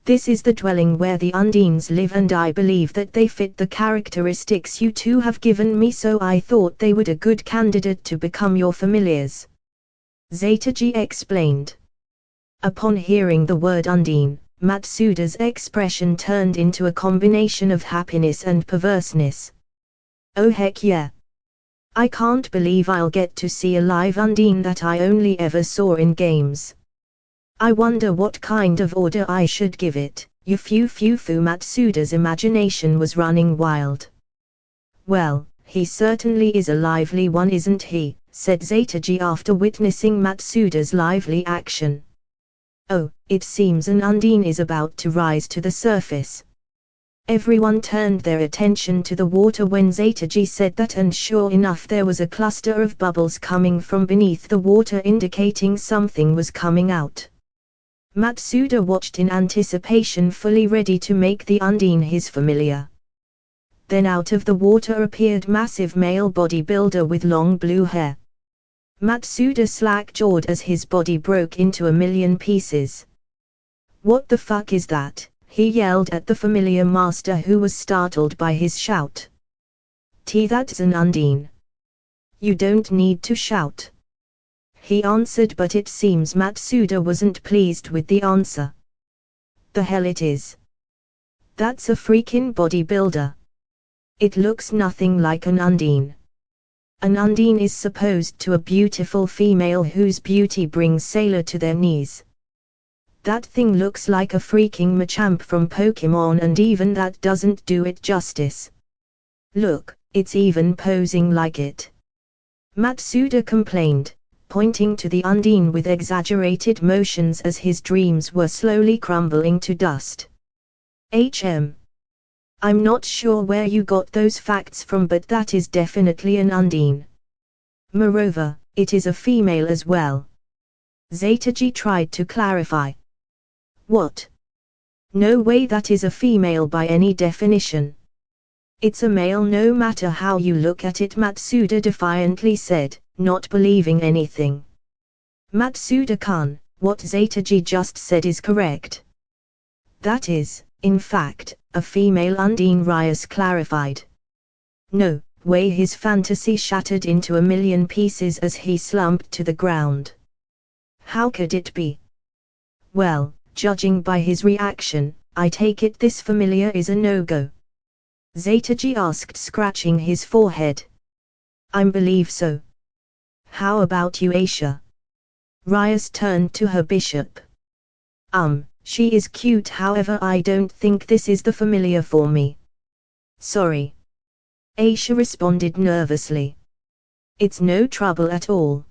This is the dwelling where the Undines live, and I believe that they fit the characteristics you two have given me, so I thought they would a good candidate to become your familiars. Zeitaji explained. Upon hearing the word Undine, Matsuda's expression turned into a combination of happiness and perverseness. Oh heck yeah! I can't believe I'll get to see a live Undine that I only ever saw in games. I wonder what kind of order I should give it. Fu Matsuda's imagination was running wild. Well, he certainly is a lively one, isn't he? Said Zeitaji after witnessing Matsuda's lively action. Oh, it seems an Undine is about to rise to the surface. Everyone turned their attention to the water when Zeitaji said that, and sure enough there was a cluster of bubbles coming from beneath the water, indicating something was coming out. Matsuda watched in anticipation, fully ready to make the Undine his familiar. Then out of the water appeared massive male bodybuilder with long blue hair. Matsuda slack-jawed as his body broke into a million pieces. What the fuck is that? He yelled at the familiar master, who was startled by his shout. That's an Undine. You don't need to shout, he answered, but it seems Matsuda wasn't pleased with the answer. The hell it is? That's a freaking bodybuilder. It looks nothing like an Undine. An Undine is supposed to a beautiful female whose beauty brings sailor to their knees. That thing looks like a freaking Machamp from Pokemon, and even that doesn't do it justice. Look, it's even posing like it. Matsuda complained, pointing to the Undine with exaggerated motions as his dreams were slowly crumbling to dust. I'm not sure where you got those facts from, but that is definitely an Undine. Moreover, it is a female as well. Zeitaji tried to clarify. What? No way, that is a female by any definition. It's a male no matter how you look at it, Matsuda defiantly said, not believing anything. Matsuda-kun, what Zeitaji just said is correct. That is, in fact, a female Undine, Rias clarified. No way, his fantasy shattered into a million pieces as he slumped to the ground. How could it be? Well, judging by his reaction, I take it this familiar is a no-go. Zeitaji asked, scratching his forehead. I believe so. How about you, Issei? Rias turned to her bishop. She is cute, however I don't think this is the familiar for me. Sorry. Issei responded nervously. It's no trouble at all.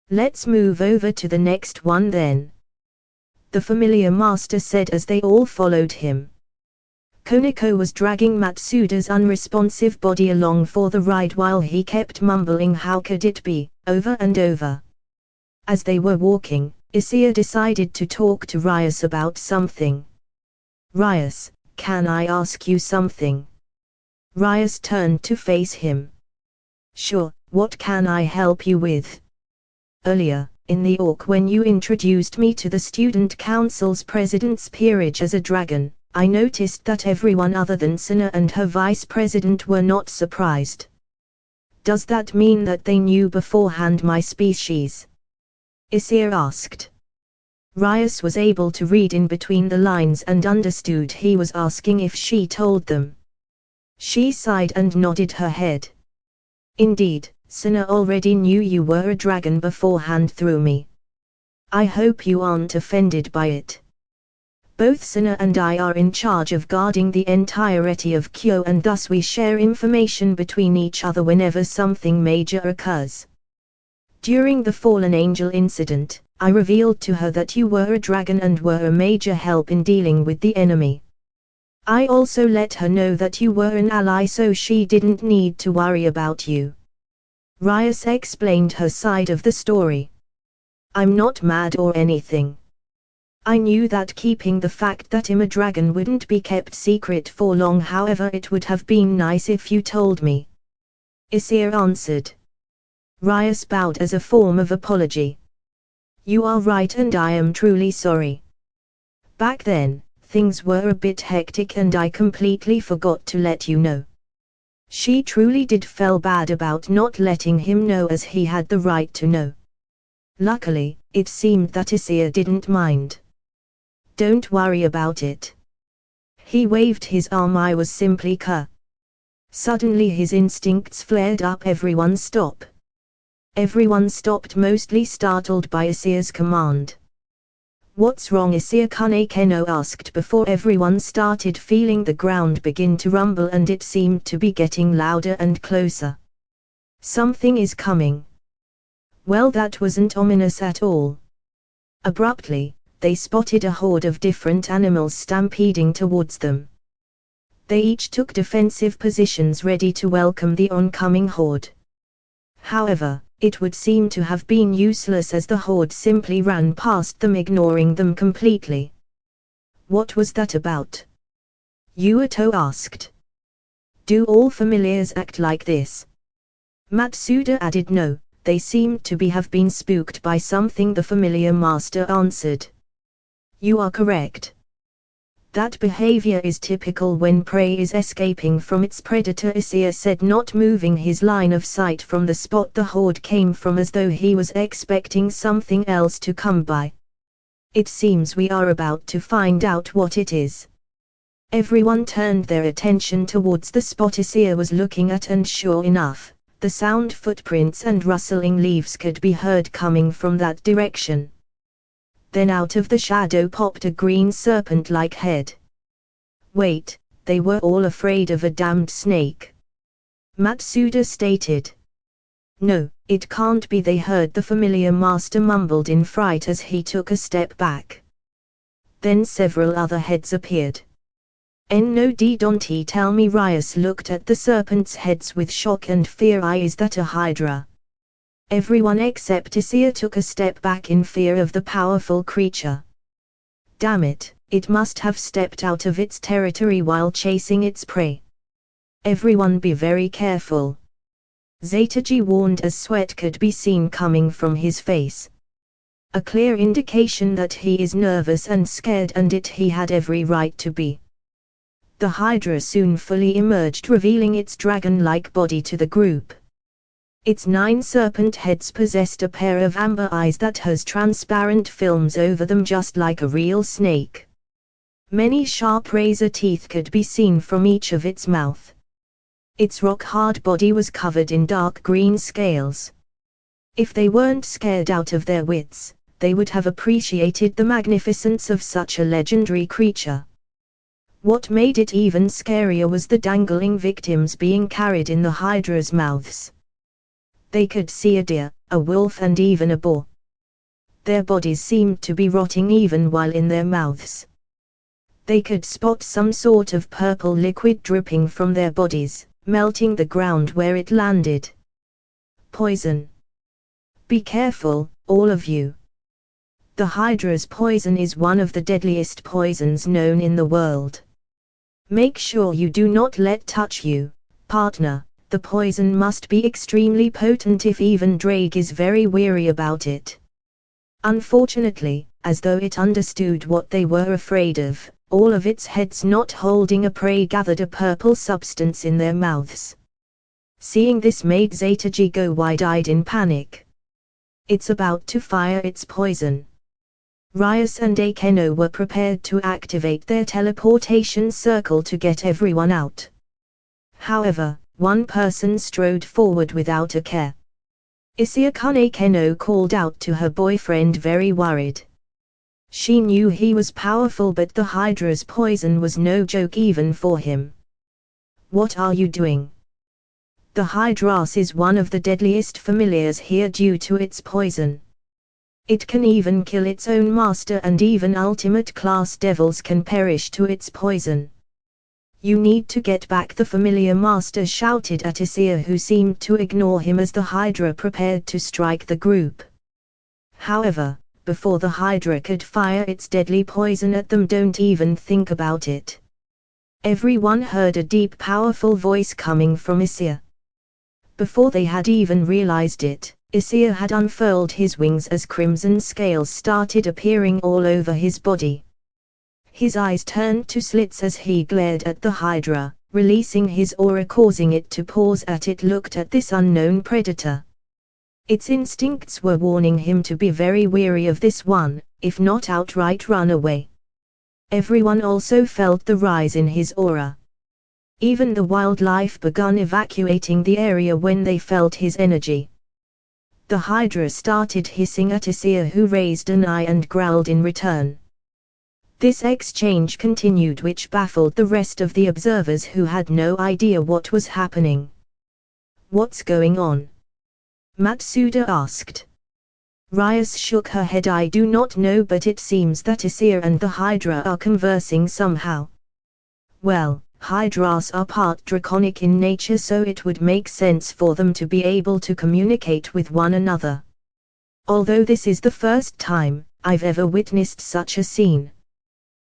Let's move over to the next one then, the familiar master said as they all followed him. Koneko was dragging Matsuda's unresponsive body along for the ride while he kept mumbling how could it be, over and over. As they were walking, Issei decided to talk to Rias about something. Rias, can I ask you something? Rias turned to face him. Sure, what can I help you with? Earlier, in the Orc, when you introduced me to the Student Council's president's peerage as a dragon, I noticed that everyone other than Sana and her vice president were not surprised. Does that mean that they knew beforehand my species? Issei asked. Rias was able to read in between the lines and understood he was asking if she told them. She sighed and nodded her head. Indeed, Sina already knew you were a dragon beforehand through me. I hope you aren't offended by it. Both Sina and I are in charge of guarding the entirety of Kyo, and thus we share information between each other whenever something major occurs. During the fallen angel incident, I revealed to her that you were a dragon and were a major help in dealing with the enemy. I also let her know that you were an ally, so she didn't need to worry about you. Rias explained her side of the story. I'm not mad or anything. I knew that keeping the fact that I'm a dragon wouldn't be kept secret for long, however it would have been nice if you told me. Issei answered. Rias bowed as a form of apology. You are right and I am truly sorry. Back then, things were a bit hectic and I completely forgot to let you know. She truly did feel bad about not letting him know, as he had the right to know. Luckily, it seemed that Issei didn't mind. Don't worry about it. He waved his arm. I was simply Suddenly his instincts flared up. Everyone stop. Everyone stopped, mostly startled by Issei's command. What's wrong? Issei Kunekeno asked before everyone started feeling the ground begin to rumble, and it seemed to be getting louder and closer. Something is coming. Well, that wasn't ominous at all. Abruptly, they spotted a horde of different animals stampeding towards them. They each took defensive positions ready to welcome the oncoming horde. However, it would seem to have been useless, as the horde simply ran past them, ignoring them completely. What was that about? Yuato asked. Do all familiars act like this? Matsuda added. No, they seemed to have been spooked by something, the familiar master answered. You are correct. That behavior is typical when prey is escaping from its predator, Issei said, not moving his line of sight from the spot the horde came from, as though he was expecting something else to come by. It seems we are about to find out what it is. Everyone turned their attention towards the spot Issei was looking at, and sure enough, the sound footprints and rustling leaves could be heard coming from that direction. Then out of the shadow popped a green serpent-like head. Wait, they were all afraid of a damned snake. Matsuda stated. No, it can't be, they heard the familiar master mumbled in fright as he took a step back. Then several other heads appeared. No, don't he tell me? Rias looked at the serpents' heads with shock and fear. Is that a hydra? Everyone except Issei took a step back in fear of the powerful creature. Damn it, it must have stepped out of its territory while chasing its prey. Everyone be very careful. Zetaji warned as sweat could be seen coming from his face. A clear indication that he is nervous and scared, and he had every right to be. The hydra soon fully emerged, revealing its dragon-like body to the group. Its 9 serpent heads possessed a pair of amber eyes that has transparent films over them, just like a real snake. Many sharp razor teeth could be seen from each of its mouth. Its rock-hard body was covered in dark green scales. If they weren't scared out of their wits, they would have appreciated the magnificence of such a legendary creature. What made it even scarier was the dangling victims being carried in the hydra's mouths. They could see a deer, a wolf, and even a boar. Their bodies seemed to be rotting even while in their mouths. They could spot some sort of purple liquid dripping from their bodies, melting the ground where it landed. Poison. Be careful, all of you. The hydra's poison is one of the deadliest poisons known in the world. Make sure you do not let touch you, partner. The poison must be extremely potent if even Drake is very weary about it. Unfortunately, as though it understood what they were afraid of, all of its heads not holding a prey gathered a purple substance in their mouths. Seeing this made Zetaji go wide-eyed in panic. It's about to fire its poison. Rias and Akeno were prepared to activate their teleportation circle to get everyone out. However, one person strode forward without a care. Issei-kun. Akeno called out to her boyfriend, very worried. She knew he was powerful, but the Hydra's poison was no joke even for him. What are you doing? The Hydras is one of the deadliest familiars here due to its poison. It can even kill its own master, and even ultimate class devils can perish to its poison. You need to get back, the familiar master shouted at Issei, who seemed to ignore him as the Hydra prepared to strike the group. However, before the Hydra could fire its deadly poison at them, don't even think about it. Everyone heard a deep, powerful voice coming from Issei. Before they had even realized it, Issei had unfurled his wings as crimson scales started appearing all over his body. His eyes turned to slits as he glared at the Hydra, releasing his aura, causing it to pause as it looked at this unknown predator. Its instincts were warning him to be very wary of this one, if not outright run away. Everyone also felt the rise in his aura. Even the wildlife began evacuating the area when they felt his energy. The Hydra started hissing at Issei, who raised an eye and growled in return. This exchange continued, which baffled the rest of the observers, who had no idea what was happening. What's going on? Matsuda asked. Rias shook her head. I do not know, but it seems that Issei and the Hydra are conversing somehow. Well, Hydras are part draconic in nature, so it would make sense for them to be able to communicate with one another. Although this is the first time I've ever witnessed such a scene.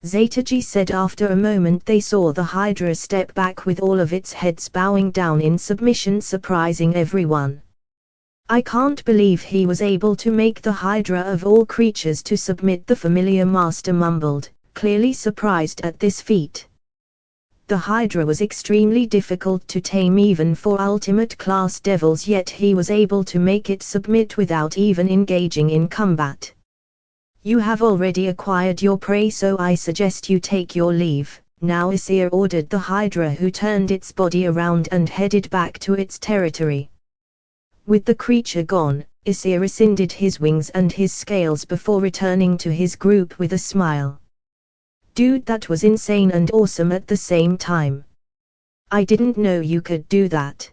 Zetaji said. After a moment they saw the Hydra step back with all of its heads bowing down in submission, surprising everyone. I can't believe he was able to make the Hydra of all creatures to submit, the familiar master mumbled, clearly surprised at this feat. The Hydra was extremely difficult to tame even for ultimate class devils, yet he was able to make it submit without even engaging in combat. You have already acquired your prey, so I suggest you take your leave now, Issei ordered the Hydra, who turned its body around and headed back to its territory. With the creature gone, Issei rescinded his wings and his scales before returning to his group with a smile. Dude, that was insane and awesome at the same time. I didn't know you could do that.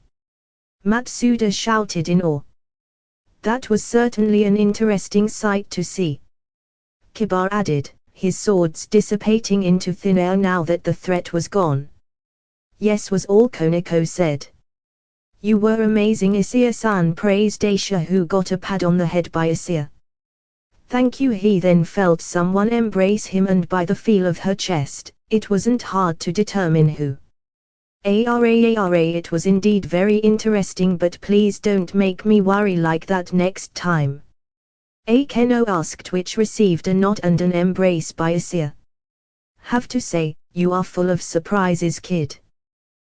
Matsuda shouted in awe. That was certainly an interesting sight to see. Kiba added, his swords dissipating into thin air now that the threat was gone. Yes, was all Koneko said. You were amazing, Issei-san praised Aisha, who got a pat on the head by Issei. Thank you. He then felt someone embrace him, and by the feel of her chest, it wasn't hard to determine who. It was indeed very interesting, but please don't make me worry like that next time. Akeno asked, which received a nod and an embrace by Issei. Have to say, you are full of surprises, kid.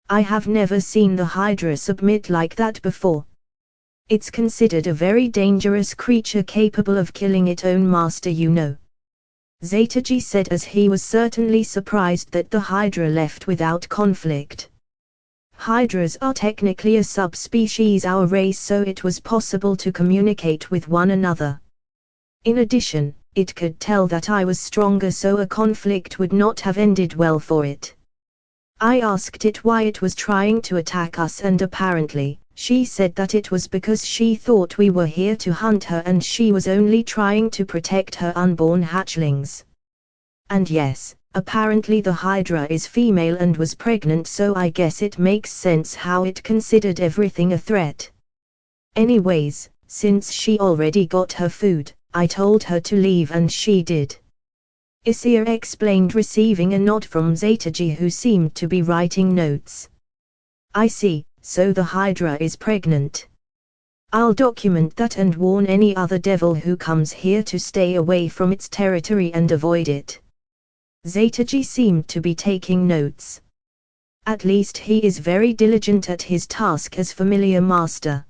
I have never seen the Hydra submit like that before. It's considered a very dangerous creature capable of killing its own master, you know. Zetaji said, as he was certainly surprised that the Hydra left without conflict. Hydras are technically a subspecies our race, so it was possible to communicate with one another. In addition, it could tell that I was stronger, so a conflict would not have ended well for it. I asked it why it was trying to attack us, and apparently, she said that it was because she thought we were here to hunt her and she was only trying to protect her unborn hatchlings. And yes, apparently the Hydra is female and was pregnant, so I guess it makes sense how it considered everything a threat. Anyways, since she already got her food, I told her to leave and she did. Issei explained, receiving a nod from Zetaji, who seemed to be writing notes. I see. So the Hydra is pregnant. I'll document that and warn any other devil who comes here to stay away from its territory and avoid it. Zetaji seemed to be taking notes. At least he is very diligent at his task as familiar master.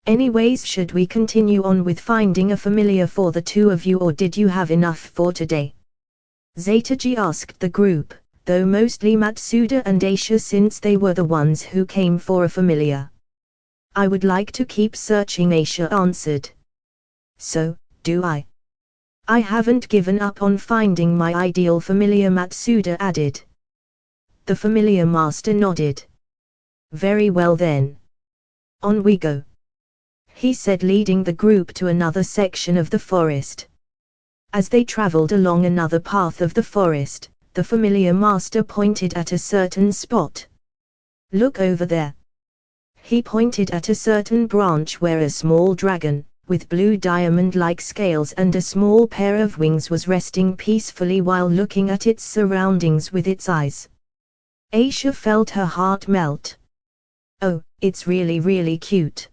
Anyways, should we continue on with finding a familiar for the two of you, or did you have enough for today? Zetaji asked the group, though mostly Matsuda and Issei, since they were the ones who came for a familiar. I would like to keep searching, Issei answered. So, do I. I haven't given up on finding my ideal familiar, Matsuda added. The familiar master nodded. Very well then. On we go, he said, leading the group to another section of the forest. As they traveled along another path of the forest, the familiar master pointed at a certain spot. Look over there. He pointed at a certain branch where a small dragon, with blue diamond-like scales and a small pair of wings, was resting peacefully while looking at its surroundings with its eyes. Issei felt her heart melt. Oh, it's really cute.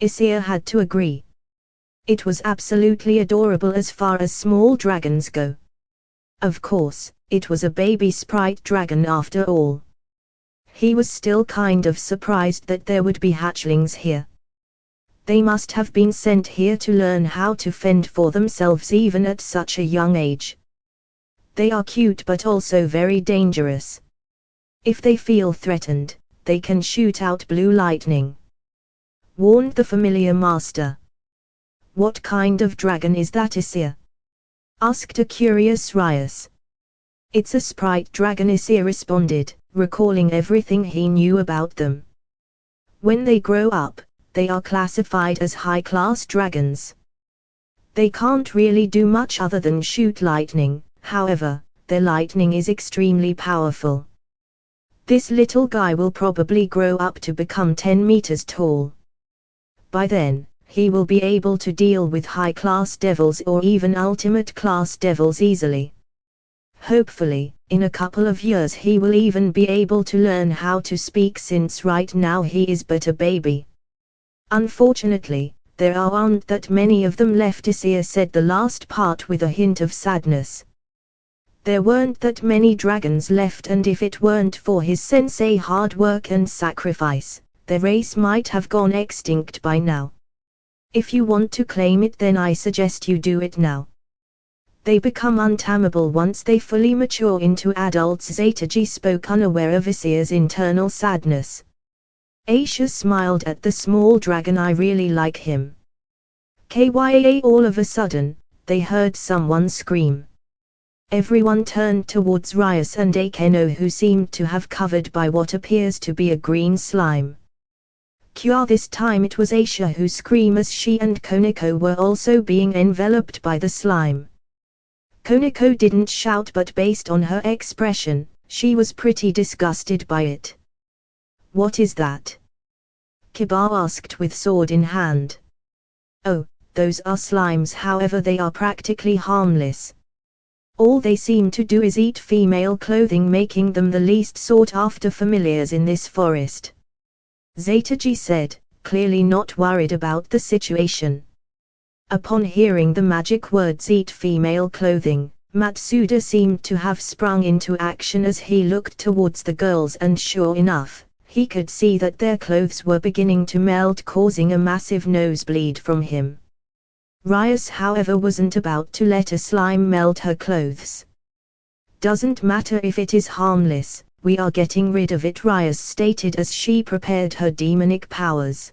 Issei had to agree. It was absolutely adorable as far as small dragons go. Of course, it was a baby sprite dragon after all. He was still kind of surprised that there would be hatchlings here. They must have been sent here to learn how to fend for themselves even at such a young age. They are cute but also very dangerous. If they feel threatened, they can shoot out blue lightning, warned the familiar master. What kind of dragon is that, Issei? Asked a curious Rias. It's a sprite dragon, Issei responded, recalling everything he knew about them. When they grow up, they are classified as high-class dragons. They can't really do much other than shoot lightning, however, their lightning is extremely powerful. This little guy will probably grow up to become 10 meters tall. By then, he will be able to deal with high-class devils or even ultimate-class devils easily. Hopefully, in a couple of years he will even be able to learn how to speak, since right now he is but a baby. Unfortunately, there aren't that many of them left, Issei said the last part with a hint of sadness. There weren't that many dragons left, and if it weren't for his sensei hard work and sacrifice, their race might have gone extinct by now. If you want to claim it, then I suggest you do it now. They become untamable once they fully mature into adults. Zetaji spoke, unaware of Issei's internal sadness. Issei smiled at the small dragon. I really like him. Kyaa. All of a sudden, they heard someone scream. Everyone turned towards Rias and Akeno, who seemed to have covered by what appears to be a green slime. This time it was Issei who screamed, as she and Koneko were also being enveloped by the slime. Koneko didn't shout, but based on her expression, she was pretty disgusted by it. What is that? Kiba asked with sword in hand. Oh, those are slimes, however they are practically harmless. All they seem to do is eat female clothing, making them the least sought after familiars in this forest. Zetaji said, clearly not worried about the situation. Upon hearing the magic words "eat female clothing," Matsuda seemed to have sprung into action as he looked towards the girls, and sure enough, he could see that their clothes were beginning to melt, causing a massive nosebleed from him. Rias, however, wasn't about to let a slime melt her clothes. Doesn't matter if it is harmless, we are getting rid of it, Rias stated as she prepared her demonic powers.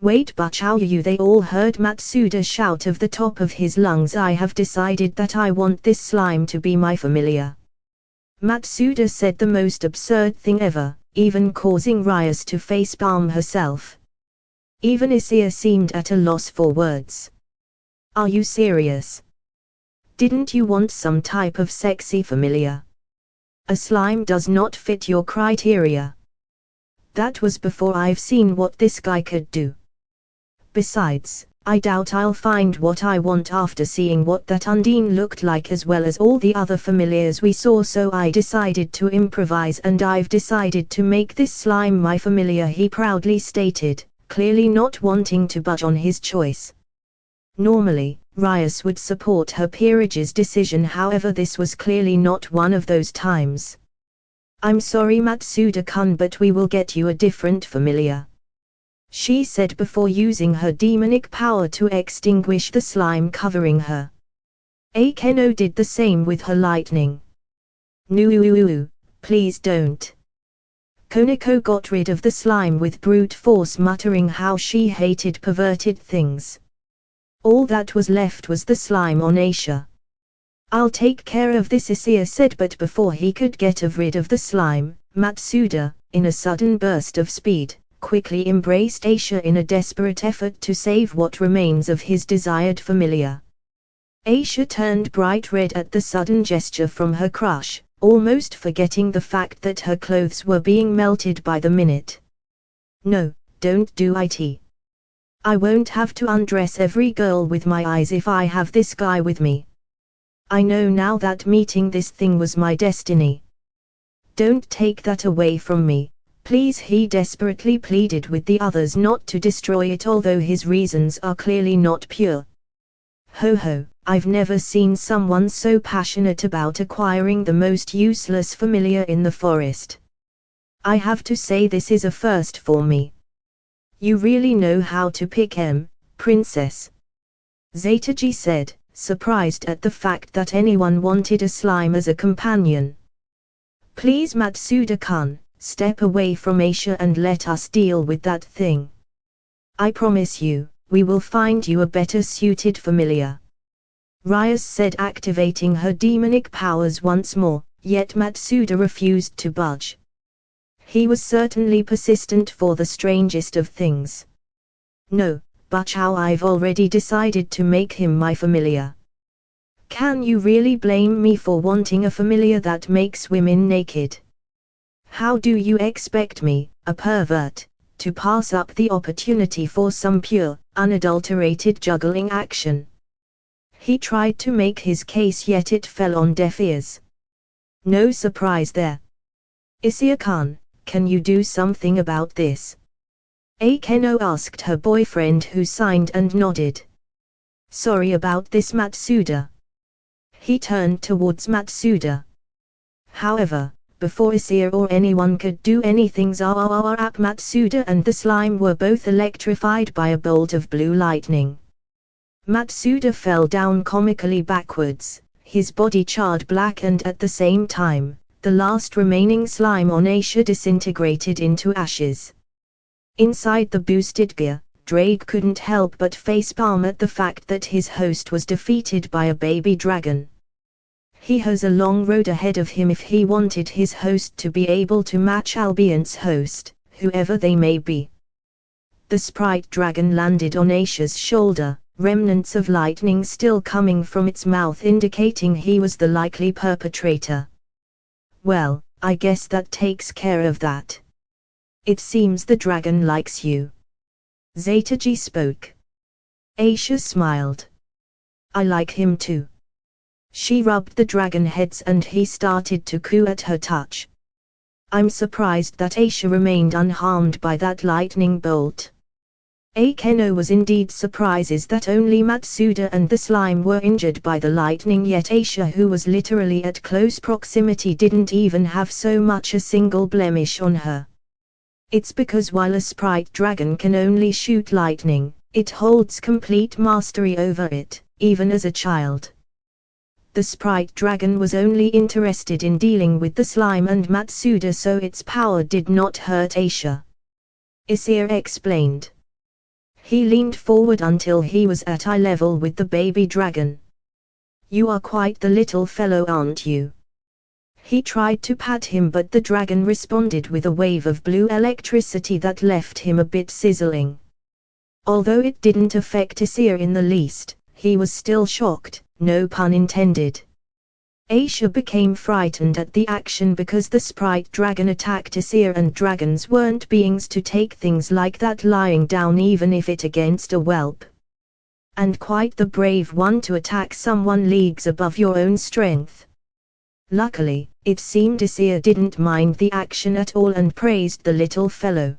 Wait, but how you? They all heard Matsuda shout of the top of his lungs. I have decided that I want this slime to be my familiar. Matsuda said the most absurd thing ever, even causing Rias to facepalm herself. Even Issei seemed at a loss for words. Are you serious? Didn't you want some type of sexy familiar? A slime does not fit your criteria. That was before I've seen what this guy could do. Besides, I doubt I'll find what I want after seeing what that Undine looked like as well as all the other familiars we saw, so I decided to improvise, and I've decided to make this slime my familiar, he proudly stated, clearly not wanting to budge on his choice. Normally, Rias would support her peerage's decision, however this was clearly not one of those times. I'm sorry Matsuda-kun, but we will get you a different familiar. she said before using her demonic power to extinguish the slime covering her. Akeno did the same with her lightning. "No, please don't." Koneko got rid of the slime with brute force, muttering how she hated perverted things. All that was left was the slime on Aisha. "I'll take care of this," Issei said, but before he could get rid of the slime, Matsuda, in a sudden burst of speed, quickly embraced Aisha in a desperate effort to save what remains of his desired familiar. Aisha turned bright red at the sudden gesture from her crush, almost forgetting the fact that her clothes were being melted by the minute. "No, don't do it. I won't have to undress every girl with my eyes if I have this guy with me. I know now that meeting this thing was my destiny. Don't take that away from me, please," he desperately pleaded with the others not to destroy it, although his reasons are clearly not pure. Ho, I've never seen someone so passionate about acquiring the most useless familiar in the forest. I have to say this is a first for me. You really know how to pick 'em, princess," Zetaji said, surprised at the fact that anyone wanted a slime as a companion. "Please Matsuda-kun, step away from Aisha and let us deal with that thing. I promise you, we will find you a better suited familiar," Ryas said, activating her demonic powers once more, yet Matsuda refused to budge. He was certainly persistent for the strangest of things. "No, but I've already decided to make him my familiar." "Can you really blame me for wanting a familiar that makes women naked? How do you expect me, a pervert, to pass up the opportunity for some pure, unadulterated juggling action?" He tried to make his case, yet it fell on deaf ears. No surprise there. "Issei-kun, can you do something about this?" Akeno asked her boyfriend, who signed and nodded. "Sorry about this, Matsuda." He turned towards Matsuda. However, before Issei or anyone could do anything, Matsuda and the slime were both electrified by a bolt of blue lightning. Matsuda fell down comically backwards, his body charred black, and at the same time, the last remaining slime on Aisha disintegrated into ashes. Inside the boosted gear, Drake couldn't help but facepalm at the fact that his host was defeated by a baby dragon. He has a long road ahead of him if he wanted his host to be able to match Albion's host, whoever they may be. The sprite dragon landed on Aisha's shoulder, remnants of lightning still coming from its mouth indicating he was the likely perpetrator. "Well, I guess that takes care of that. It seems the dragon likes you." Zetaji spoke. Aisha smiled. "I like him too." She rubbed the dragon heads and he started to coo at her touch. "I'm surprised that Aisha remained unharmed by that lightning bolt." Akeno was indeed surprised that only Matsuda and the slime were injured by the lightning, yet Aisha, who was literally at close proximity, didn't even have so much a single blemish on her. It's because while a sprite dragon can only shoot lightning, it holds complete mastery over it, even as a child. The sprite dragon was only interested in dealing with the slime and Matsuda, so its power did not hurt Aisha. Issei explained. He leaned forward until he was at eye level with the baby dragon. "You are quite the little fellow, aren't you?" He tried to pat him, but the dragon responded with a wave of blue electricity that left him a bit sizzling. Although it didn't affect Issei in the least, he was still shocked, no pun intended. Aisha became frightened at the action because the sprite dragon attacked Issei, and dragons weren't beings to take things like that lying down, even if it against a whelp. And quite the brave one to attack someone leagues above your own strength. Luckily, it seemed Issei didn't mind the action at all and praised the little fellow.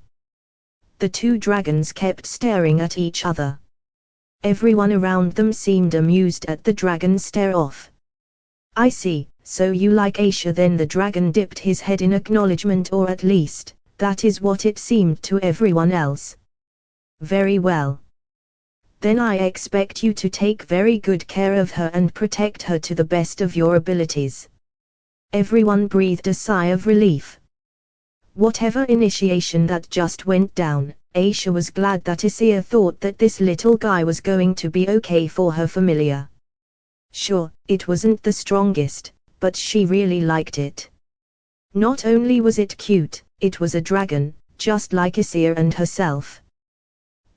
The two dragons kept staring at each other. Everyone around them seemed amused at the dragon's stare-off. "I see, so you like Aisha then?" The dragon dipped his head in acknowledgement, or at least, that is what it seemed to everyone else. very well. Then I expect you to take very good care of her and protect her to the best of your abilities. Everyone breathed a sigh of relief. Whatever initiation that just went down, Aisha was glad that Issei thought that this little guy was going to be okay for her familiar. Sure, it wasn't the strongest, but she really liked it. Not only was it cute, it was a dragon, just like Issei and herself.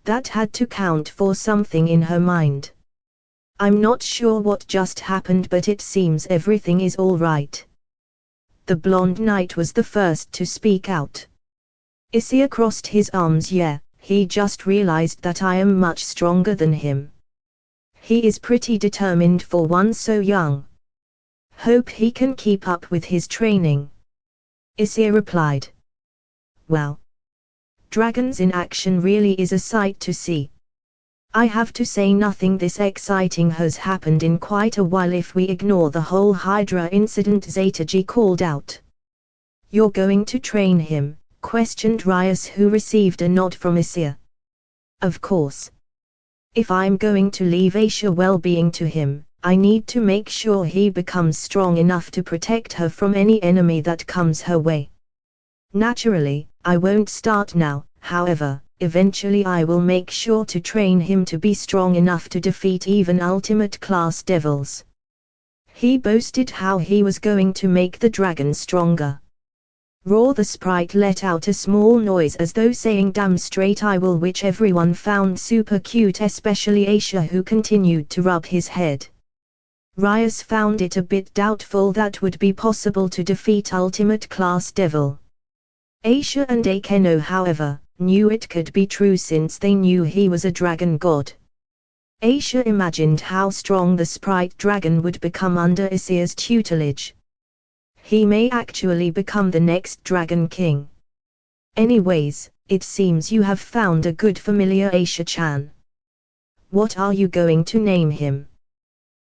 That had to count for something in her mind. I'm not sure what just happened, but it seems everything is all right. The blonde knight was the first to speak out. Issei crossed his arms. Yeah, he just realized that I am much stronger than him. He is pretty determined for one so young. Hope he can keep up with his training. Issei replied. Well, dragons in action really is a sight to see. I have to say nothing this exciting has happened in quite a while if we ignore the whole Hydra incident. Zetaji called out. You're going to train him? Questioned Rias, who received a nod from Issei. Of course. If I'm going to leave Aisha well-being to him, I need to make sure he becomes strong enough to protect her from any enemy that comes her way. Naturally, I won't start now, however. Eventually I will make sure to train him to be strong enough to defeat even ultimate-class devils. He boasted how he was going to make the dragon stronger. Roar! The sprite let out a small noise as though saying damn straight I will, which everyone found super cute, especially Aisha, who continued to rub his head. Rias found it a bit doubtful that would be possible to defeat ultimate-class devil. Aisha and Akeno, however, knew it could be true since they knew he was a dragon god. Aisha imagined how strong the sprite dragon would become under Issei's tutelage. He may actually become the next dragon king. Anyways, it seems you have found a good familiar, Aisha-chan. What are you going to name him?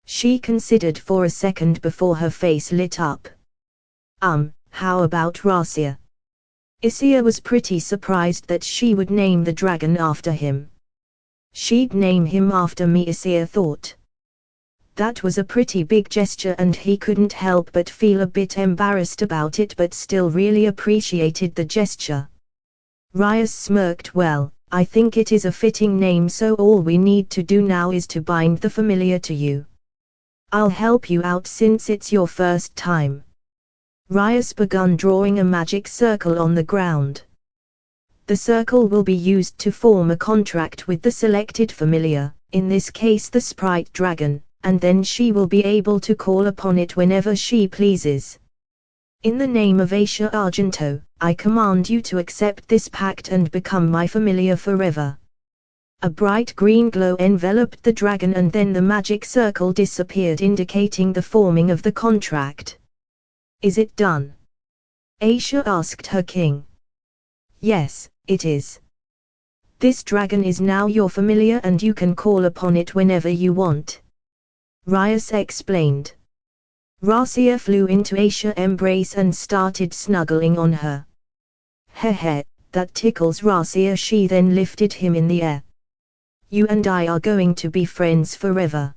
She considered for a second before her face lit up. How about Rasia? Issei was pretty surprised that she would name the dragon after him. She'd name him after me, Issei thought. That was a pretty big gesture and he couldn't help but feel a bit embarrassed about it, but still really appreciated the gesture. Rias smirked. Well, I think it is a fitting name, so all we need to do now is to bind the familiar to you. I'll help you out since it's your first time. Rias began drawing a magic circle on the ground. The circle will be used to form a contract with the selected familiar, in this case the sprite dragon, and then she will be able to call upon it whenever she pleases. In the name of Aisha Argento, I command you to accept this pact and become my familiar forever. A bright green glow enveloped the dragon and then the magic circle disappeared, indicating the forming of the contract. Is it done? Aisha asked her king. Yes, it is. This dragon is now your familiar and you can call upon it whenever you want. Rias explained. Rasia flew into Aisha's embrace and started snuggling on her. Heh, that tickles Rasia. She then lifted him in the air. You and I are going to be friends forever.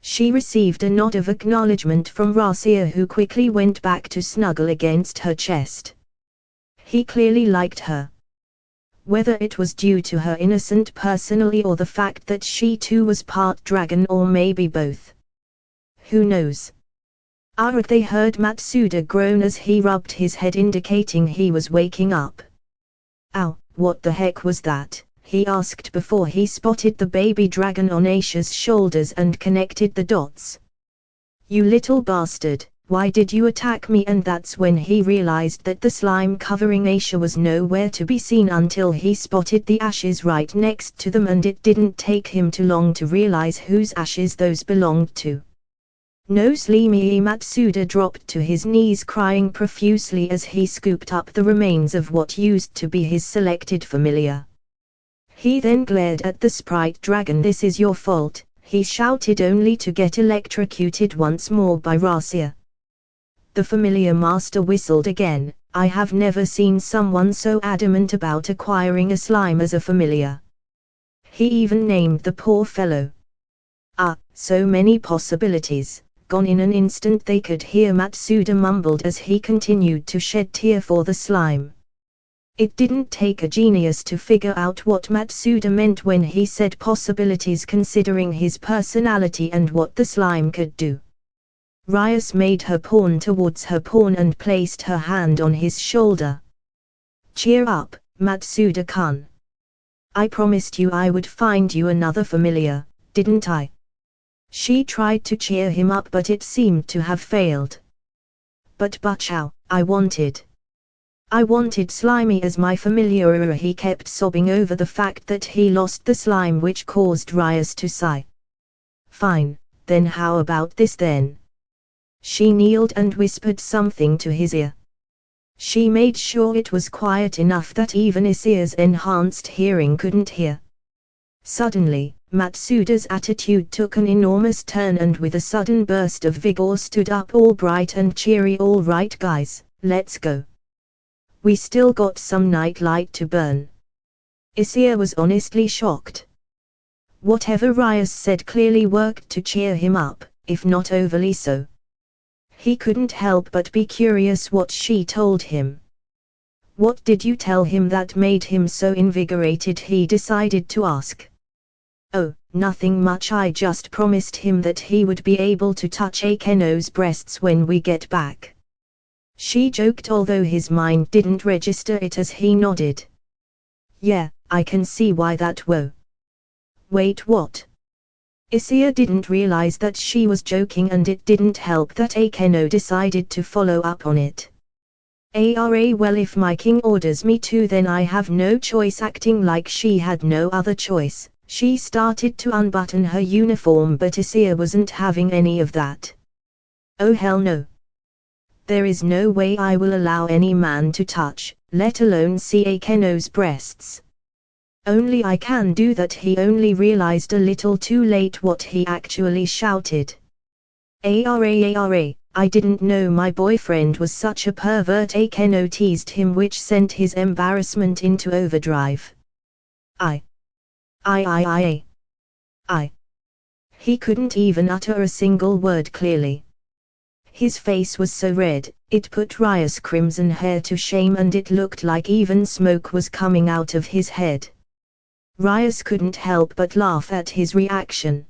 She received a nod of acknowledgement from Rasia, who quickly went back to snuggle against her chest. He clearly liked her. Whether it was due to her innocent personality or the fact that she too was part dragon, or maybe both. Who knows? They heard Matsuda groan as he rubbed his head, indicating he was waking up. Ow, what the heck was that? He asked before he spotted the baby dragon on Aisha's shoulders and connected the dots. You little bastard, why did you attack me? And that's when he realized that the slime covering Aisha was nowhere to be seen until he spotted the ashes right next to them, and it didn't take him too long to realize whose ashes those belonged to. No Slimy! Matsuda dropped to his knees, crying profusely as he scooped up the remains of what used to be his selected familiar. He then glared at the sprite dragon. This is your fault, he shouted, only to get electrocuted once more by Rasia. The familiar master whistled again. I have never seen someone so adamant about acquiring a slime as a familiar. He even named the poor fellow. Ah, so many possibilities. Gone in an instant. They could hear Matsuda mumbled as he continued to shed tear for the slime. It didn't take a genius to figure out what Matsuda meant when he said possibilities, considering his personality and what the slime could do. Rias made her pawn towards her pawn and placed her hand on his shoulder. Cheer up, Matsuda-kun. I promised you I would find you another familiar, didn't I? She tried to cheer him up, but it seemed to have failed. But Butchow, I wanted Slimy as my familiar. He kept sobbing over the fact that he lost the slime, which caused Rias to sigh. Fine, then how about this then? She kneeled and whispered something to his ear. She made sure it was quiet enough that even Issei's enhanced hearing couldn't hear. Suddenly, Matsuda's attitude took an enormous turn, and with a sudden burst of vigor stood up all bright and cheery. All right guys, let's go. We still got some night light to burn. Issei was honestly shocked. Whatever Rias said clearly worked to cheer him up, if not overly so. He couldn't help but be curious what she told him. What did you tell him that made him so invigorated? He decided to ask. Oh, nothing much. I just promised him that he would be able to touch Akeno's breasts when we get back. She joked, although his mind didn't register it as he nodded. Yeah, I can see why that. Whoa. Wait, what? Issei didn't realize that she was joking, and it didn't help that Akeno decided to follow up on it. Well, if my king orders me to, then I have no choice. Acting like she had no other choice, she started to unbutton her uniform, but Issei wasn't having any of that. Oh hell no. There is no way I will allow any man to touch, let alone see Akeno's breasts. Only I can do that. He only realized a little too late what he actually shouted. I didn't know my boyfriend was such a pervert. Akeno teased him, which sent his embarrassment into overdrive. He couldn't even utter a single word clearly. His face was so red, it put Rias' crimson hair to shame, and it looked like even smoke was coming out of his head. Rias couldn't help but laugh at his reaction.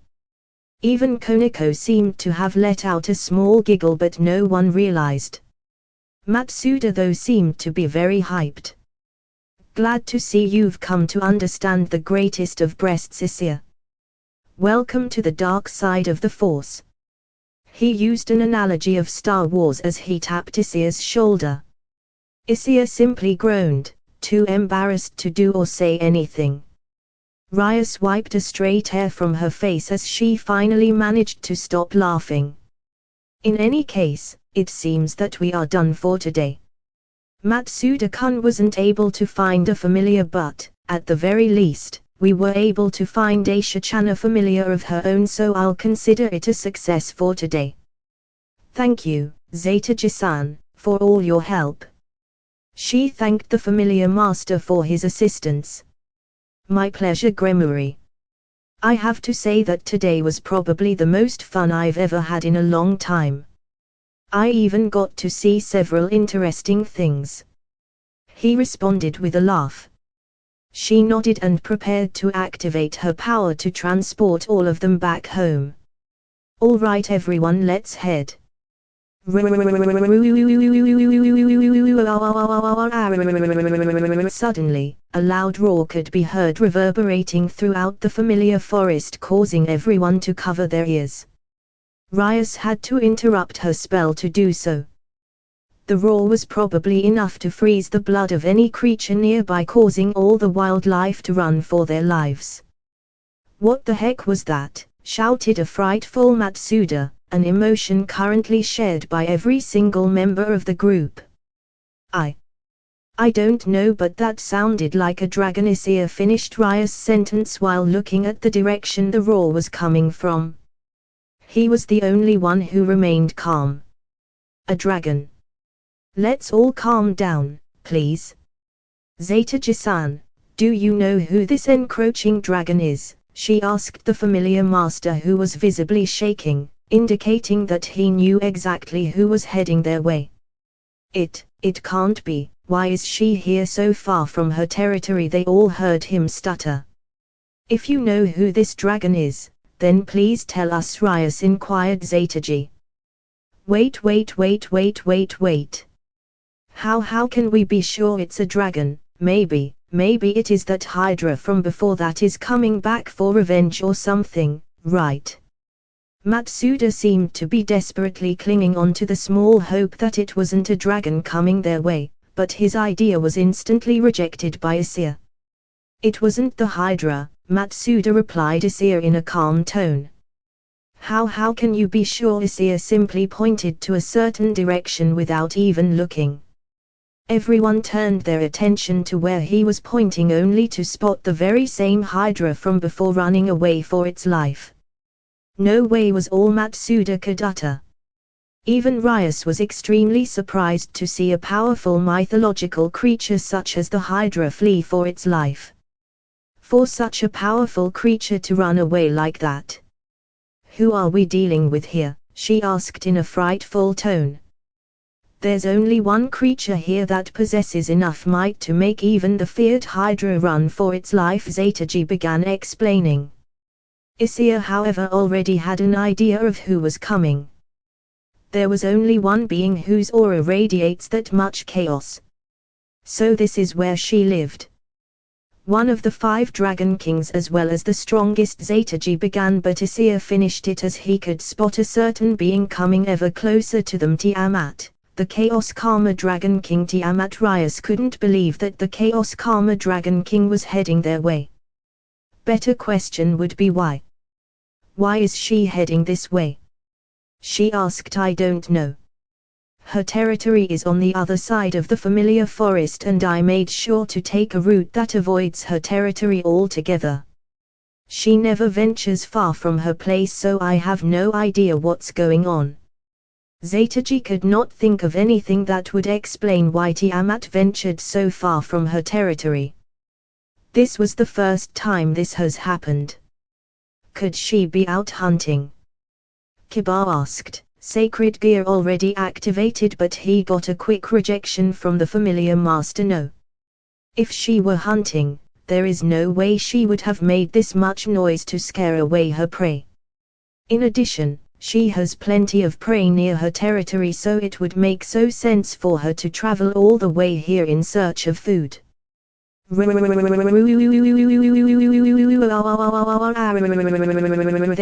Even Koneko seemed to have let out a small giggle, but no one realized. Matsuda though seemed to be very hyped. Glad to see you've come to understand the greatest of breasts, Issei. Welcome to the dark side of the Force. He used an analogy of Star Wars as he tapped Issei's shoulder. Issei simply groaned, too embarrassed to do or say anything. Rias wiped a stray tear from her face as she finally managed to stop laughing. In any case, it seems that we are done for today. Matsuda-kun wasn't able to find a familiar, but, at the very least, we were able to find Aisha-chan a familiar of her own, so I'll consider it a success for today. Thank you, Zeta-ji-san, for all your help. She thanked the familiar master for his assistance. My pleasure, Gremory. I have to say that today was probably the most fun I've ever had in a long time. I even got to see several interesting things. He responded with a laugh. She nodded and prepared to activate her power to transport all of them back home. All right everyone, let's head. Suddenly, a loud roar could be heard reverberating throughout the familiar forest, causing everyone to cover their ears. Rias had to interrupt her spell to do so. The roar was probably enough to freeze the blood of any creature nearby, causing all the wildlife to run for their lives. What the heck was that? Shouted a frightful Matsuda, an emotion currently shared by every single member of the group. I don't know, but that sounded like a dragon. Issei finished Rias' sentence while looking at the direction the roar was coming from. He was the only one who remained calm. A dragon. Let's all calm down, please. Zeta-ji-san, Do you know who this encroaching dragon is? She asked the familiar master, who was visibly shaking, indicating that he knew exactly who was heading their way. It can't be. Why is she here so far from her territory? They all heard him stutter. If you know who this dragon is, then please tell us, Rias inquired Zetaji. Wait. How can we be sure it's a dragon? Maybe it is that Hydra from before that is coming back for revenge or something, right? Matsuda seemed to be desperately clinging on to the small hope that it wasn't a dragon coming their way, but his idea was instantly rejected by Issei. It wasn't the Hydra, Matsuda replied Issei in a calm tone. How can you be sure? Issei simply pointed to a certain direction without even looking. Everyone turned their attention to where he was pointing, only to spot the very same Hydra from before running away for its life. No way, was all Matsuda could utter. Even Rias was extremely surprised to see a powerful mythological creature such as the Hydra flee for its life. For such a powerful creature to run away like that. Who are we dealing with here? She asked in a frightful tone. There's only one creature here that possesses enough might to make even the feared Hydra run for its life, Zetaji began explaining. Issei, however, already had an idea of who was coming. There was only one being whose aura radiates that much chaos. So this is where she lived. One of the 5 Dragon Kings, as well as the strongest, Zetaji began, but Issei finished it as he could spot a certain being coming ever closer to them. Tiamat, the Chaos Karma Dragon King. Tiamat. Rias couldn't believe that the Chaos Karma Dragon King was heading their way. Better question would be why. Why is she heading this way? She asked. I don't know. Her territory is on the other side of the familiar forest, and I made sure to take a route that avoids her territory altogether. She never ventures far from her place, so I have no idea what's going on. Zetaji could not think of anything that would explain why Tiamat ventured so far from her territory. This was the first time this has happened. Could she be out hunting? Kiba asked. Sacred gear already activated, but he got a quick rejection from the familiar master. No. If she were hunting, there is no way she would have made this much noise to scare away her prey. In addition, she has plenty of prey near her territory, so it would make so sense for her to travel all the way here in search of food. They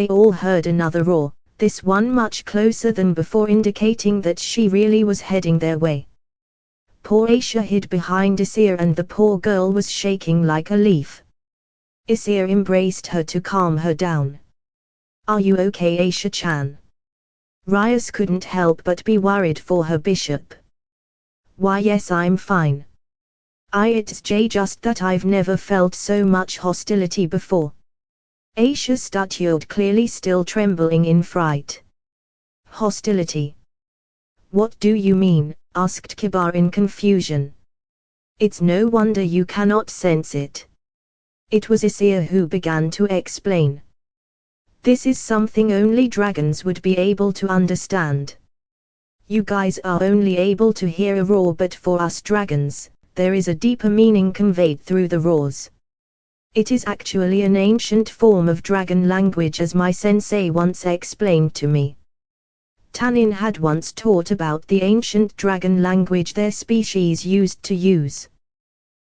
all heard another roar, this one much closer than before, indicating that she really was heading their way. Poor Aisha hid behind Issei, and the poor girl was shaking like a leaf. Issei embraced her to calm her down. Are you okay, Aisha-chan? Rias couldn't help but be worried for her bishop. Why, yes, I'm fine. It's just that I've never felt so much hostility before. Aisha stuttered, clearly still trembling in fright. Hostility? What do you mean? Asked Kiba in confusion. It's no wonder you cannot sense it. It was Issei who began to explain. This is something only dragons would be able to understand. You guys are only able to hear a roar, but for us dragons, there is a deeper meaning conveyed through the roars. It is actually an ancient form of dragon language, as my sensei once explained to me. Tanin had once taught about the ancient dragon language their species used to use.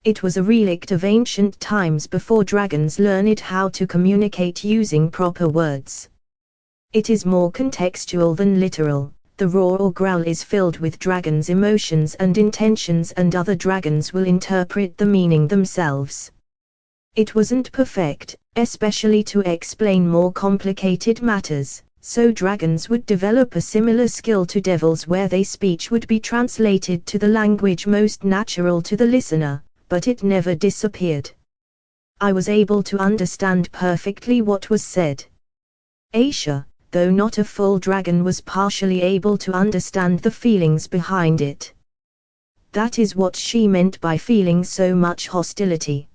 It was a relic of ancient times before dragons learned how to communicate using proper words. It is more contextual than literal. The roar or growl is filled with dragons' emotions and intentions, and other dragons will interpret the meaning themselves. It wasn't perfect, especially to explain more complicated matters, so dragons would develop a similar skill to devils, where their speech would be translated to the language most natural to the listener, but it never disappeared. I was able to understand perfectly what was said. Aisha, though not a full dragon, was partially able to understand the feelings behind it. That is what she meant by feeling so much hostility.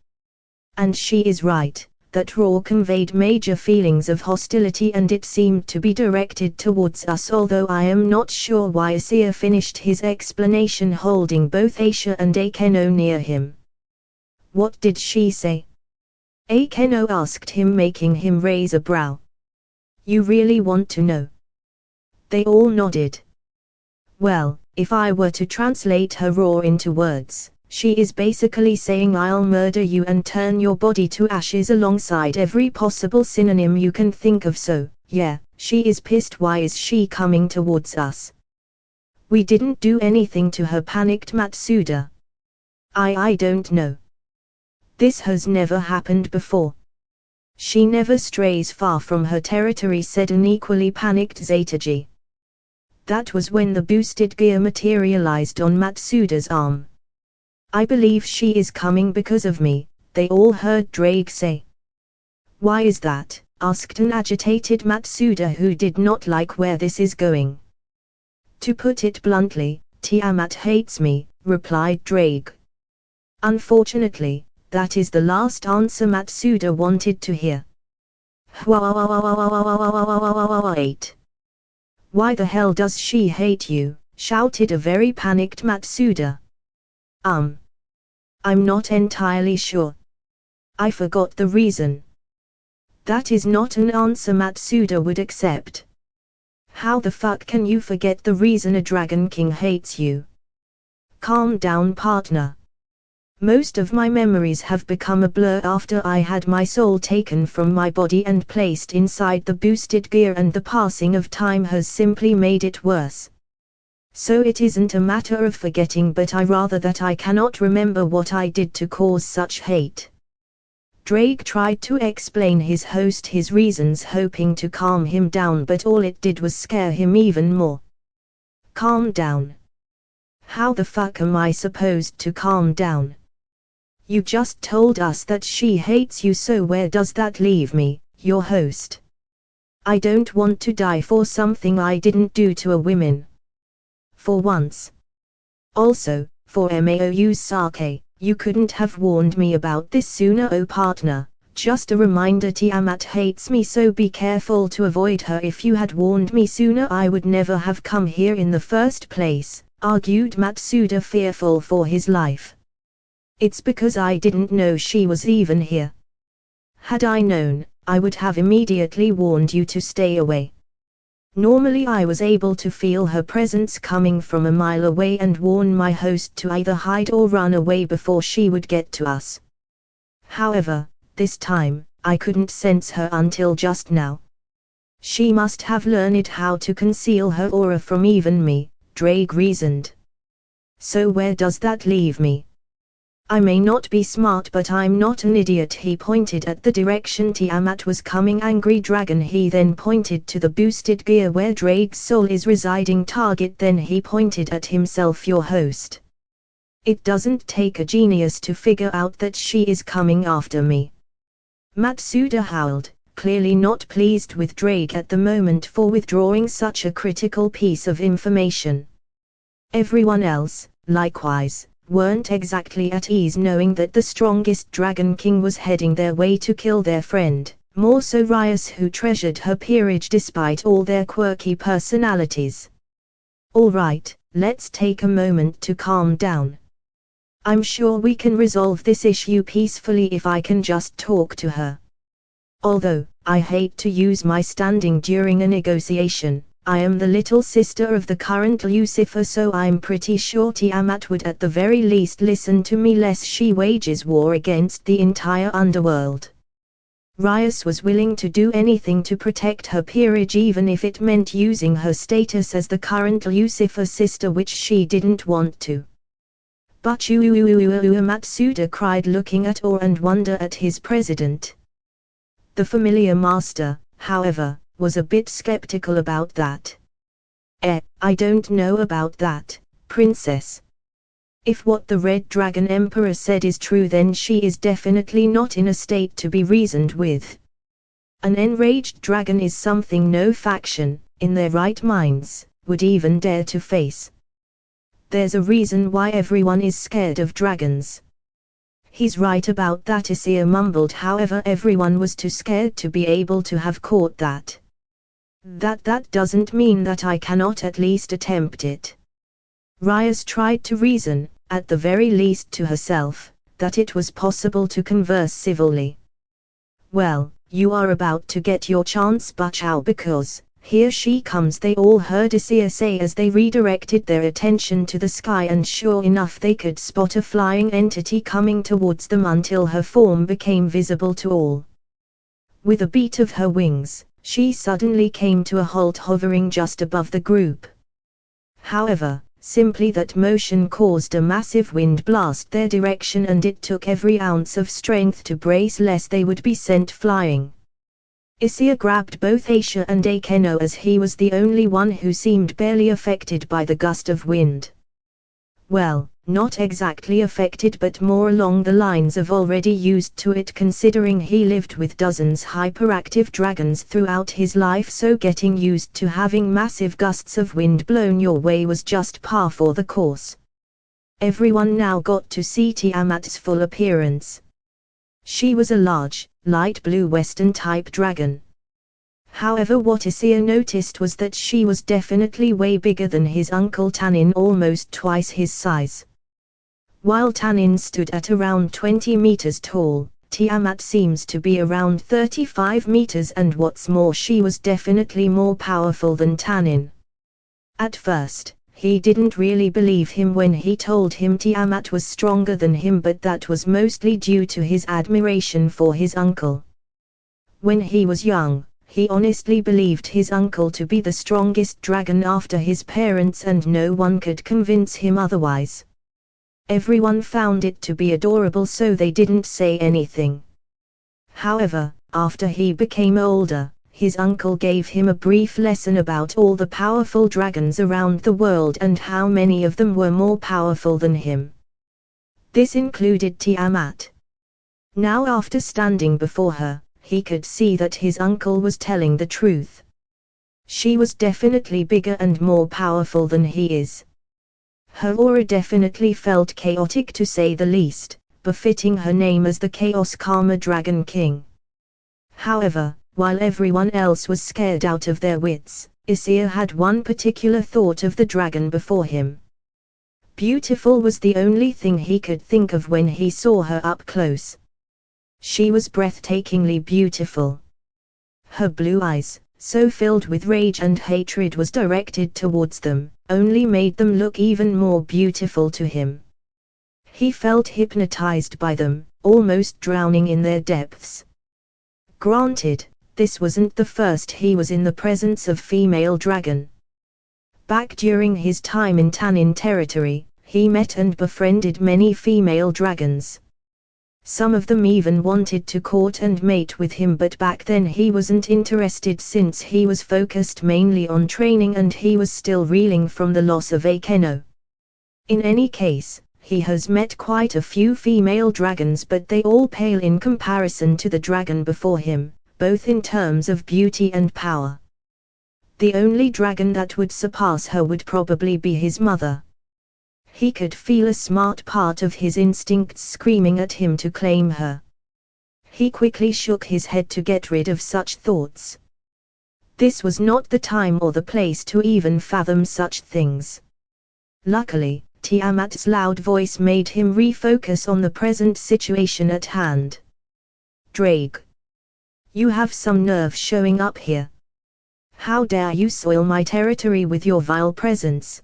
And she is right, that roar conveyed major feelings of hostility and it seemed to be directed towards us, although I am not sure why Issei finished his explanation holding both Aisha and Akeno near him. What did she say? Akeno asked him, making him raise a brow. You really want to know? They all nodded. Well, if I were to translate her roar into words, she is basically saying I'll murder you and turn your body to ashes alongside every possible synonym you can think of. So, yeah, she is pissed. Why is she coming towards us? We didn't do anything to her, panicked Matsuda. I don't know. This has never happened before. She never strays far from her territory, said an equally panicked Zetaji. That was when the boosted gear materialized on Matsuda's arm. I believe she is coming because of me, they all heard Drake say. Why is that? Asked an agitated Matsuda who did not like where this is going. To put it bluntly, Tiamat hates me, replied Drake. Unfortunately, that is the last answer Matsuda wanted to hear. Wait. Why the hell does she hate you? Shouted a very panicked Matsuda. I'm not entirely sure. I forgot the reason. That is not an answer Matsuda would accept. How the fuck can you forget the reason a Dragon King hates you? Calm down, partner. Most of my memories have become a blur after I had my soul taken from my body and placed inside the boosted gear, and the passing of time has simply made it worse. So it isn't a matter of forgetting, but rather that I cannot remember what I did to cause such hate. Drake tried to explain his host his reasons, hoping to calm him down, but all it did was scare him even more. Calm down? How the fuck am I supposed to calm down? You just told us that she hates you, so where does that leave me, your host? I don't want to die for something I didn't do to a woman. For once. Also, for Mao's sake, you couldn't have warned me about this sooner, oh partner. Just a reminder, Tiamat hates me, so be careful to avoid her. If you had warned me sooner, I would never have come here in the first place, argued Matsuda, fearful for his life. It's because I didn't know she was even here. Had I known, I would have immediately warned you to stay away. Normally I was able to feel her presence coming from a mile away and warn my host to either hide or run away before she would get to us. However, this time, I couldn't sense her until just now. She must have learned how to conceal her aura from even me, Drake reasoned. So where does that leave me? I may not be smart, but I'm not an idiot. He pointed at the direction Tiamat was coming. Angry dragon. He then pointed to the boosted gear where Drake's soul is residing. Target. Then he pointed at himself. Your host. It doesn't take a genius to figure out that she is coming after me. Matsuda howled, clearly not pleased with Drake at the moment for withdrawing such a critical piece of information. Everyone else, likewise, weren't exactly at ease knowing that the strongest Dragon King was heading their way to kill their friend, more so Rias, who treasured her peerage despite all their quirky personalities. Alright, let's take a moment to calm down. I'm sure we can resolve this issue peacefully if I can just talk to her. Although, I hate to use my standing during a negotiation, I am the little sister of the current Lucifer, so I'm pretty sure Tiamat would at the very least listen to me lest she wages war against the entire underworld. Rias was willing to do anything to protect her peerage, even if it meant using her status as the current Lucifer sister, which she didn't want to. But Matsuda cried, looking at awe and wonder at his president. The familiar master, however, was a bit skeptical about that. I don't know about that, princess. If what the Red Dragon Emperor said is true, then she is definitely not in a state to be reasoned with. An enraged dragon is something no faction, in their right minds, would even dare to face. There's a reason why everyone is scared of dragons. He's right about that, Issei mumbled. However, everyone was too scared to be able to have caught that. That doesn't mean that I cannot at least attempt it. Rias tried to reason, at the very least to herself, that it was possible to converse civilly. Well, you are about to get your chance, Bachao, because, here she comes, they all heard Issei say as they redirected their attention to the sky, and sure enough they could spot a flying entity coming towards them until her form became visible to all. With a beat of her wings, she suddenly came to a halt, hovering just above the group. However, simply that motion caused a massive wind blast their direction, and it took every ounce of strength to brace lest they would be sent flying. Issei grabbed both Aisha and Akeno, as he was the only one who seemed barely affected by the gust of wind. Well, not exactly affected, but more along the lines of already used to it, considering he lived with dozens hyperactive dragons throughout his life, so getting used to having massive gusts of wind blown your way was just par for the course. Everyone now got to see Tiamat's full appearance. She was a large, light blue Western-type dragon. However, what Issei noticed was that she was definitely way bigger than his uncle Tanin, almost twice his size. While Tanin stood at around 20 meters tall, Tiamat seems to be around 35 meters, and what's more, she was definitely more powerful than Tanin. At first, he didn't really believe him when he told him Tiamat was stronger than him, but that was mostly due to his admiration for his uncle. When he was young, he honestly believed his uncle to be the strongest dragon after his parents, and no one could convince him otherwise. Everyone found it to be adorable, so they didn't say anything. However, after he became older, his uncle gave him a brief lesson about all the powerful dragons around the world and how many of them were more powerful than him. This included Tiamat. Now, after standing before her, he could see that his uncle was telling the truth. She was definitely bigger and more powerful than he is. Her aura definitely felt chaotic, to say the least, befitting her name as the Chaos Karma Dragon King. However, while everyone else was scared out of their wits, Issei had one particular thought of the dragon before him. Beautiful was the only thing he could think of when he saw her up close. She was breathtakingly beautiful. Her blue eyes, so filled with rage and hatred was directed towards them, only made them look even more beautiful to him. He felt hypnotized by them, almost drowning in their depths. Granted, this wasn't the first he was in the presence of female dragon. Back during his time in Tanin territory, he met and befriended many female dragons. Some of them even wanted to court and mate with him, but back then he wasn't interested, since he was focused mainly on training and he was still reeling from the loss of Akeno. In any case, he has met quite a few female dragons, but they all pale in comparison to the dragon before him, both in terms of beauty and power. The only dragon that would surpass her would probably be his mother. He could feel a smart part of his instincts screaming at him to claim her. He quickly shook his head to get rid of such thoughts. This was not the time or the place to even fathom such things. Luckily, Tiamat's loud voice made him refocus on the present situation at hand. Drake, you have some nerve showing up here. How dare you soil my territory with your vile presence?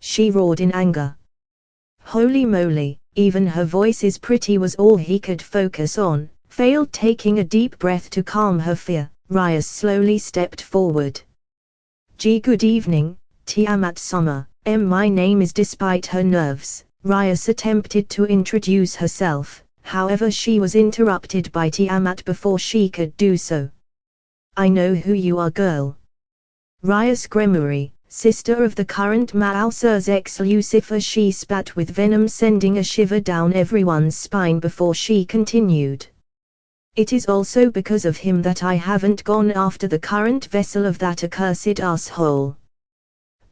She roared in anger. Holy moly, even her voice's pretty was all he could focus on. Failed taking a deep breath to calm her fear, Rias slowly stepped forward. Gee, good evening, Tiamat-sama. My name is. Despite her nerves, Rias attempted to introduce herself, however she was interrupted by Tiamat before she could do so. I know who you are, girl. Rias Gremory, sister of the current Mauser's ex-Lucifer. She spat with venom, sending a shiver down everyone's spine before she continued. It is also because of him that I haven't gone after the current vessel of that accursed asshole.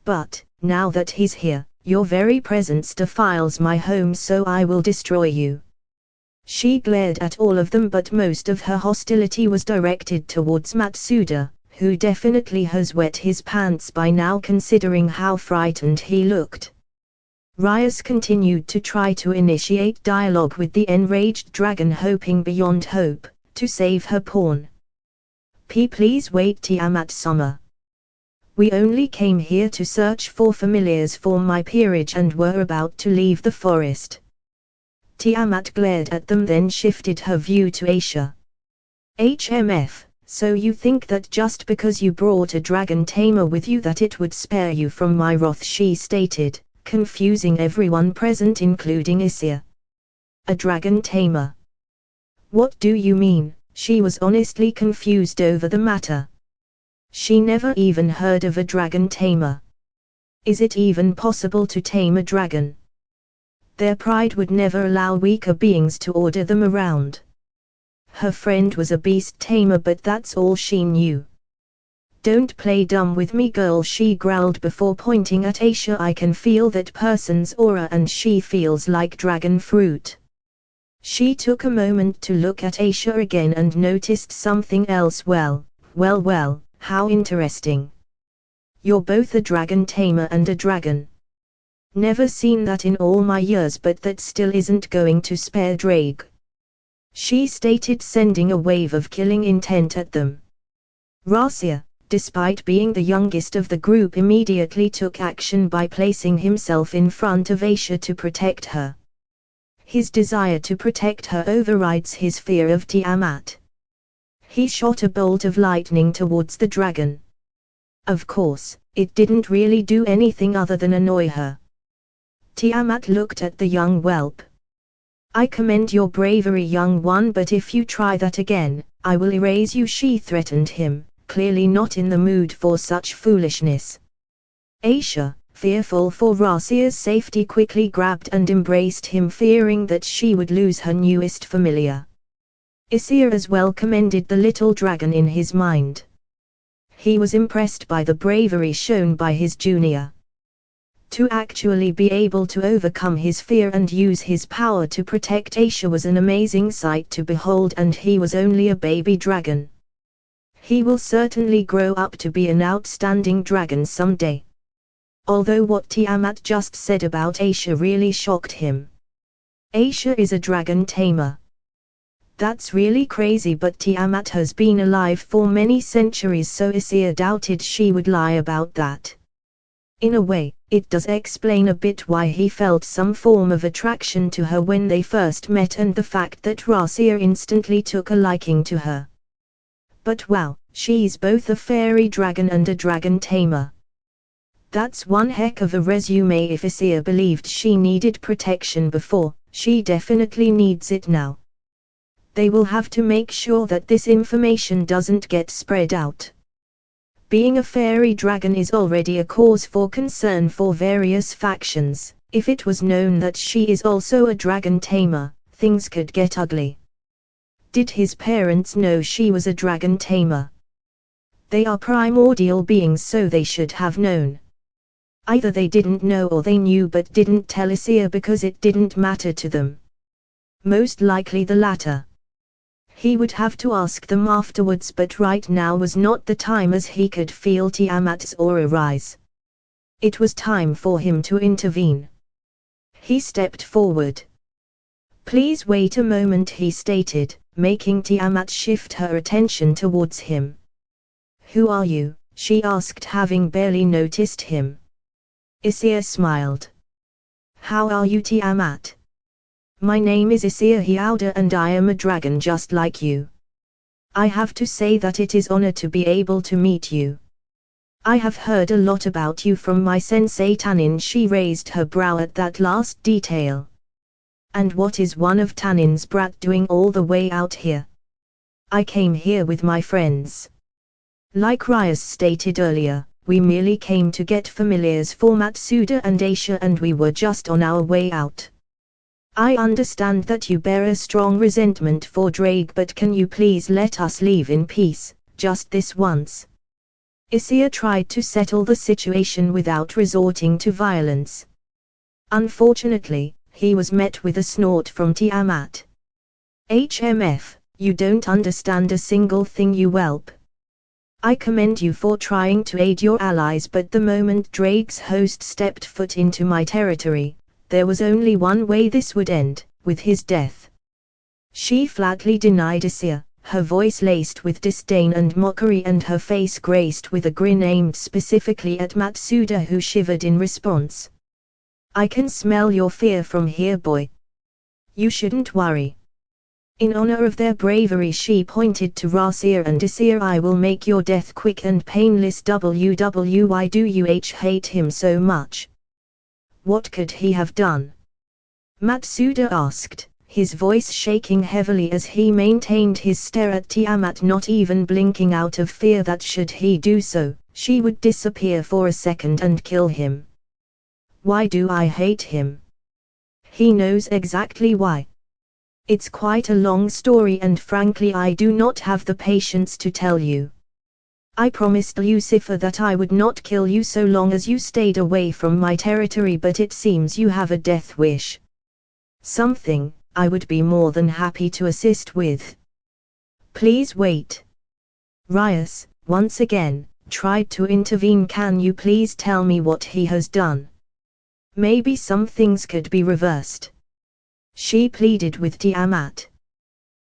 But, now that he's here, your very presence defiles my home, so I will destroy you. She glared at all of them, but most of her hostility was directed towards Matsuda, who definitely has wet his pants by now considering how frightened he looked. Rias continued to try to initiate dialogue with the enraged dragon, hoping beyond hope to save her pawn. Please wait, Tiamat-sama. We only came here to search for familiars for my peerage and were about to leave the forest. Tiamat glared at them, then shifted her view to Aisha. HMF, so you think that just because you brought a dragon tamer with you that it would spare you from my wrath, she stated, confusing everyone present including Issei. A dragon tamer? What do you mean? She was honestly confused over the matter. She never even heard of a dragon tamer. Is it even possible to tame a dragon? Their pride would never allow weaker beings to order them around. Her friend was a beast tamer, but that's all she knew. Don't play dumb with me, girl, she growled before pointing at Aisha. I can feel that person's aura and she feels like dragon fruit. She took a moment to look at Aisha again and noticed something else. Well, how interesting. You're both a dragon tamer and a dragon. Never seen that in all my years, but that still isn't going to spare Drake. She stated, sending a wave of killing intent at them. Rasia, despite being the youngest of the group, immediately took action by placing himself in front of Aisha to protect her. His desire to protect her overrides his fear of Tiamat. He shot a bolt of lightning towards the dragon. Of course, it didn't really do anything other than annoy her. Tiamat looked at the young whelp. I commend your bravery, young one, but if you try that again, I will erase you, she threatened him, clearly not in the mood for such foolishness. Aisha, fearful for Rasia's safety, quickly grabbed and embraced him, fearing that she would lose her newest familiar. Issei as well commended the little dragon in his mind. He was impressed by the bravery shown by his junior. To actually be able to overcome his fear and use his power to protect Aisha was an amazing sight to behold, and he was only a baby dragon. He will certainly grow up to be an outstanding dragon someday. Although what Tiamat just said about Aisha really shocked him. Aisha is a dragon tamer. That's really crazy, but Tiamat has been alive for many centuries, so Issei doubted she would lie about that. In a way, it does explain a bit why he felt some form of attraction to her when they first met, and the fact that Rasia instantly took a liking to her. But wow, she's both a fairy dragon and a dragon tamer. That's one heck of a resume. If Issei believed she needed protection before, she definitely needs it now. They will have to make sure that this information doesn't get spread out. Being a fairy dragon is already a cause for concern for various factions. If it was known that she is also a dragon tamer, things could get ugly. Did his parents know she was a dragon tamer? They are primordial beings, so they should have known. Either they didn't know or they knew but didn't tell Issei because it didn't matter to them. Most likely the latter. He would have to ask them afterwards, but right now was not the time, as he could feel Tiamat's aura rise. It was time for him to intervene. He stepped forward. Please wait a moment, he stated, making Tiamat shift her attention towards him. Who are you? She asked, having barely noticed him. Issei smiled. How are you, Tiamat? My name is Issei Hyauda and I am a dragon just like you. I have to say that it is honor to be able to meet you. I have heard a lot about you from my sensei Tanin. She raised her brow at that last detail. And what is one of Tanin's brat doing all the way out here? I came here with my friends. Like Rias stated earlier, we merely came to get familiars for Matsuda and Aisha, and we were just on our way out. I understand that you bear a strong resentment for Drake, but can you please let us leave in peace, just this once? Issei tried to settle the situation without resorting to violence. Unfortunately, he was met with a snort from Tiamat. HMF, you don't understand a single thing, you whelp. I commend you for trying to aid your allies, but the moment Drake's host stepped foot into my territory, there was only one way this would end, with his death. She flatly denied Issei, her voice laced with disdain and mockery and her face graced with a grin aimed specifically at Matsuda, who shivered in response. I can smell your fear from here, boy. You shouldn't worry. In honor of their bravery, she pointed to Issei and Issei, I will make your death quick and painless. Why do you hate him so much? What could he have done? Matsuda asked, his voice shaking heavily as he maintained his stare at Tiamat, not even blinking out of fear that should he do so, she would disappear for a second and kill him. Why do I hate him? He knows exactly why. It's quite a long story, and frankly I do not have the patience to tell you. I promised Lucifer that I would not kill you so long as you stayed away from my territory, but it seems you have a death wish. Something I would be more than happy to assist with. Please wait. Rias, once again, tried to intervene. Can you please tell me what he has done? Maybe some things could be reversed. She pleaded with Tiamat.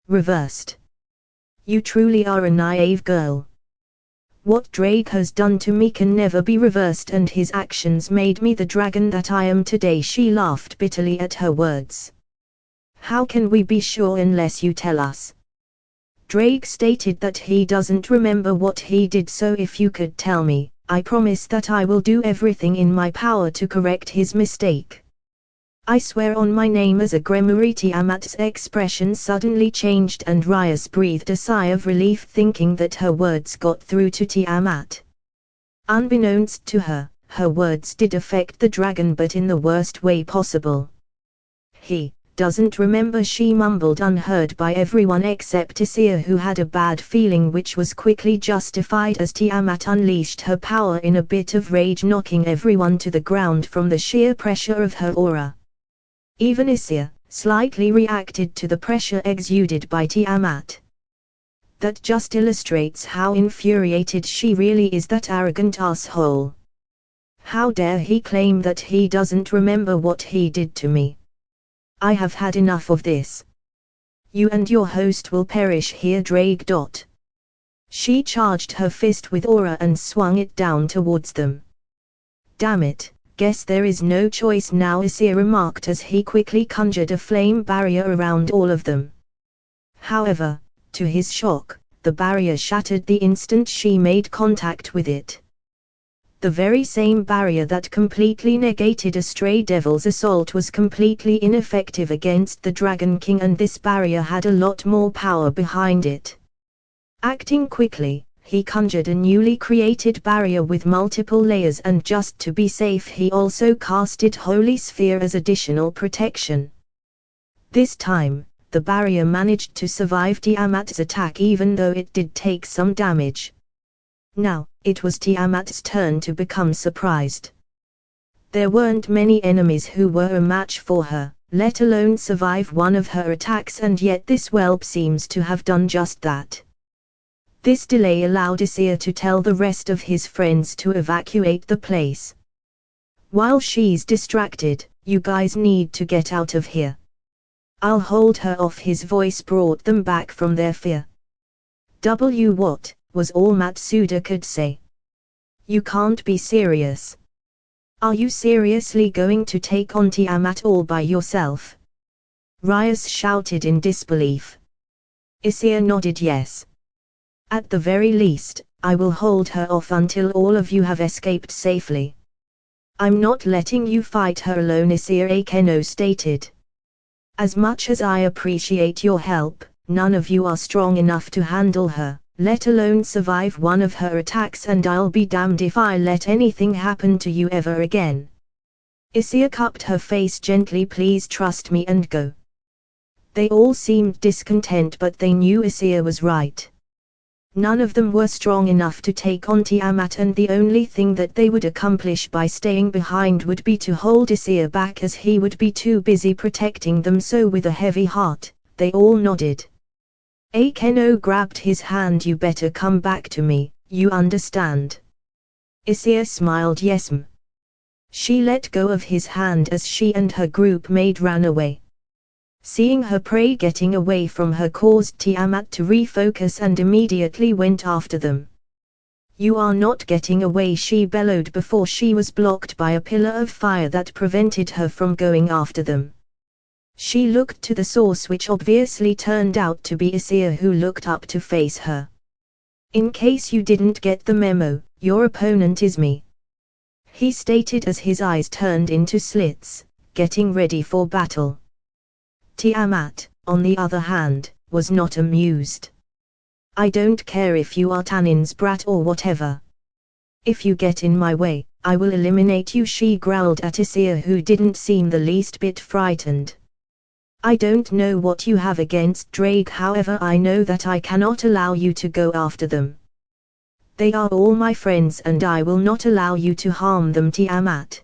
Reversed? You truly are a naive girl. What Drake has done to me can never be reversed, and his actions made me the dragon that I am today. She laughed bitterly at her words. How can we be sure unless you tell us? Drake stated that he doesn't remember what he did, so if you could tell me, I promise that I will do everything in my power to correct his mistake. I swear on my name as a Grimoire. Tiamat's expression suddenly changed and Rias breathed a sigh of relief, thinking that her words got through to Tiamat. Unbeknownst to her, her words did affect the dragon, but in the worst way possible. He doesn't remember, she mumbled, unheard by everyone except Issei, who had a bad feeling which was quickly justified as Tiamat unleashed her power in a bit of rage, knocking everyone to the ground from the sheer pressure of her aura. Even Issei slightly reacted to the pressure exuded by Tiamat. That just illustrates how infuriated she really is, that arrogant asshole. How dare he claim that he doesn't remember what he did to me? I have had enough of this. You and your host will perish here, Drake. She charged her fist with aura and swung it down towards them. Damn it. Guess there is no choice now, Issei remarked as he quickly conjured a flame barrier around all of them. However, to his shock, the barrier shattered the instant she made contact with it. The very same barrier that completely negated a stray devil's assault was completely ineffective against the Dragon King, and this barrier had a lot more power behind it. Acting quickly, he conjured a newly created barrier with multiple layers, and just to be safe he also casted Holy Sphere as additional protection. This time, the barrier managed to survive Tiamat's attack, even though it did take some damage. Now, it was Tiamat's turn to become surprised. There weren't many enemies who were a match for her, let alone survive one of her attacks, and yet this whelp seems to have done just that. This delay allowed Issei to tell the rest of his friends to evacuate the place. While she's distracted, you guys need to get out of here. I'll hold her off. His voice brought them back from their fear. What was all Matsuda could say. You can't be serious. Are you seriously going to take on Tiamat all by yourself? Rias shouted in disbelief. Issei nodded yes. At the very least, I will hold her off until all of you have escaped safely. I'm not letting you fight her alone, Issei Keno stated. As much as I appreciate your help, none of you are strong enough to handle her, let alone survive one of her attacks, and I'll be damned if I let anything happen to you ever again. Issei cupped her face gently. Please trust me and go. They all seemed discontent, but they knew Issei was right. None of them were strong enough to take on Tiamat, and the only thing that they would accomplish by staying behind would be to hold Issei back, as he would be too busy protecting them. So with a heavy heart, They all nodded. Akeno grabbed his hand. You better come back to me, you understand? Issei smiled. Yes, m. She let go of his hand as she and her group mate ran away. Seeing her prey getting away from her caused Tiamat to refocus and immediately went after them. You are not getting away, she bellowed before she was blocked by a pillar of fire that prevented her from going after them. She looked to the source, which obviously turned out to be Issei, who looked up to face her. In case you didn't get the memo, your opponent is me, he stated as his eyes turned into slits, getting ready for battle. Tiamat, on the other hand, was not amused. I don't care if you are Tanin's brat or whatever. If you get in my way, I will eliminate you, she growled at Issei, who didn't seem the least bit frightened. I don't know what you have against Drake, however I know that I cannot allow you to go after them. They are all my friends and I will not allow you to harm them, Tiamat,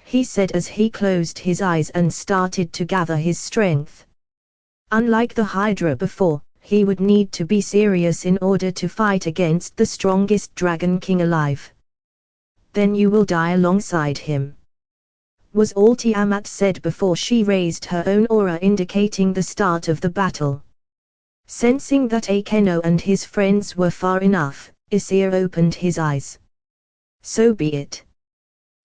he said as he closed his eyes and started to gather his strength. Unlike the Hydra before, he would need to be serious in order to fight against the strongest Dragon King alive. Then you will die alongside him, was all Tiamat said before she raised her own aura, indicating the start of the battle. Sensing that Akeno and his friends were far enough, Issei opened his eyes. So be it.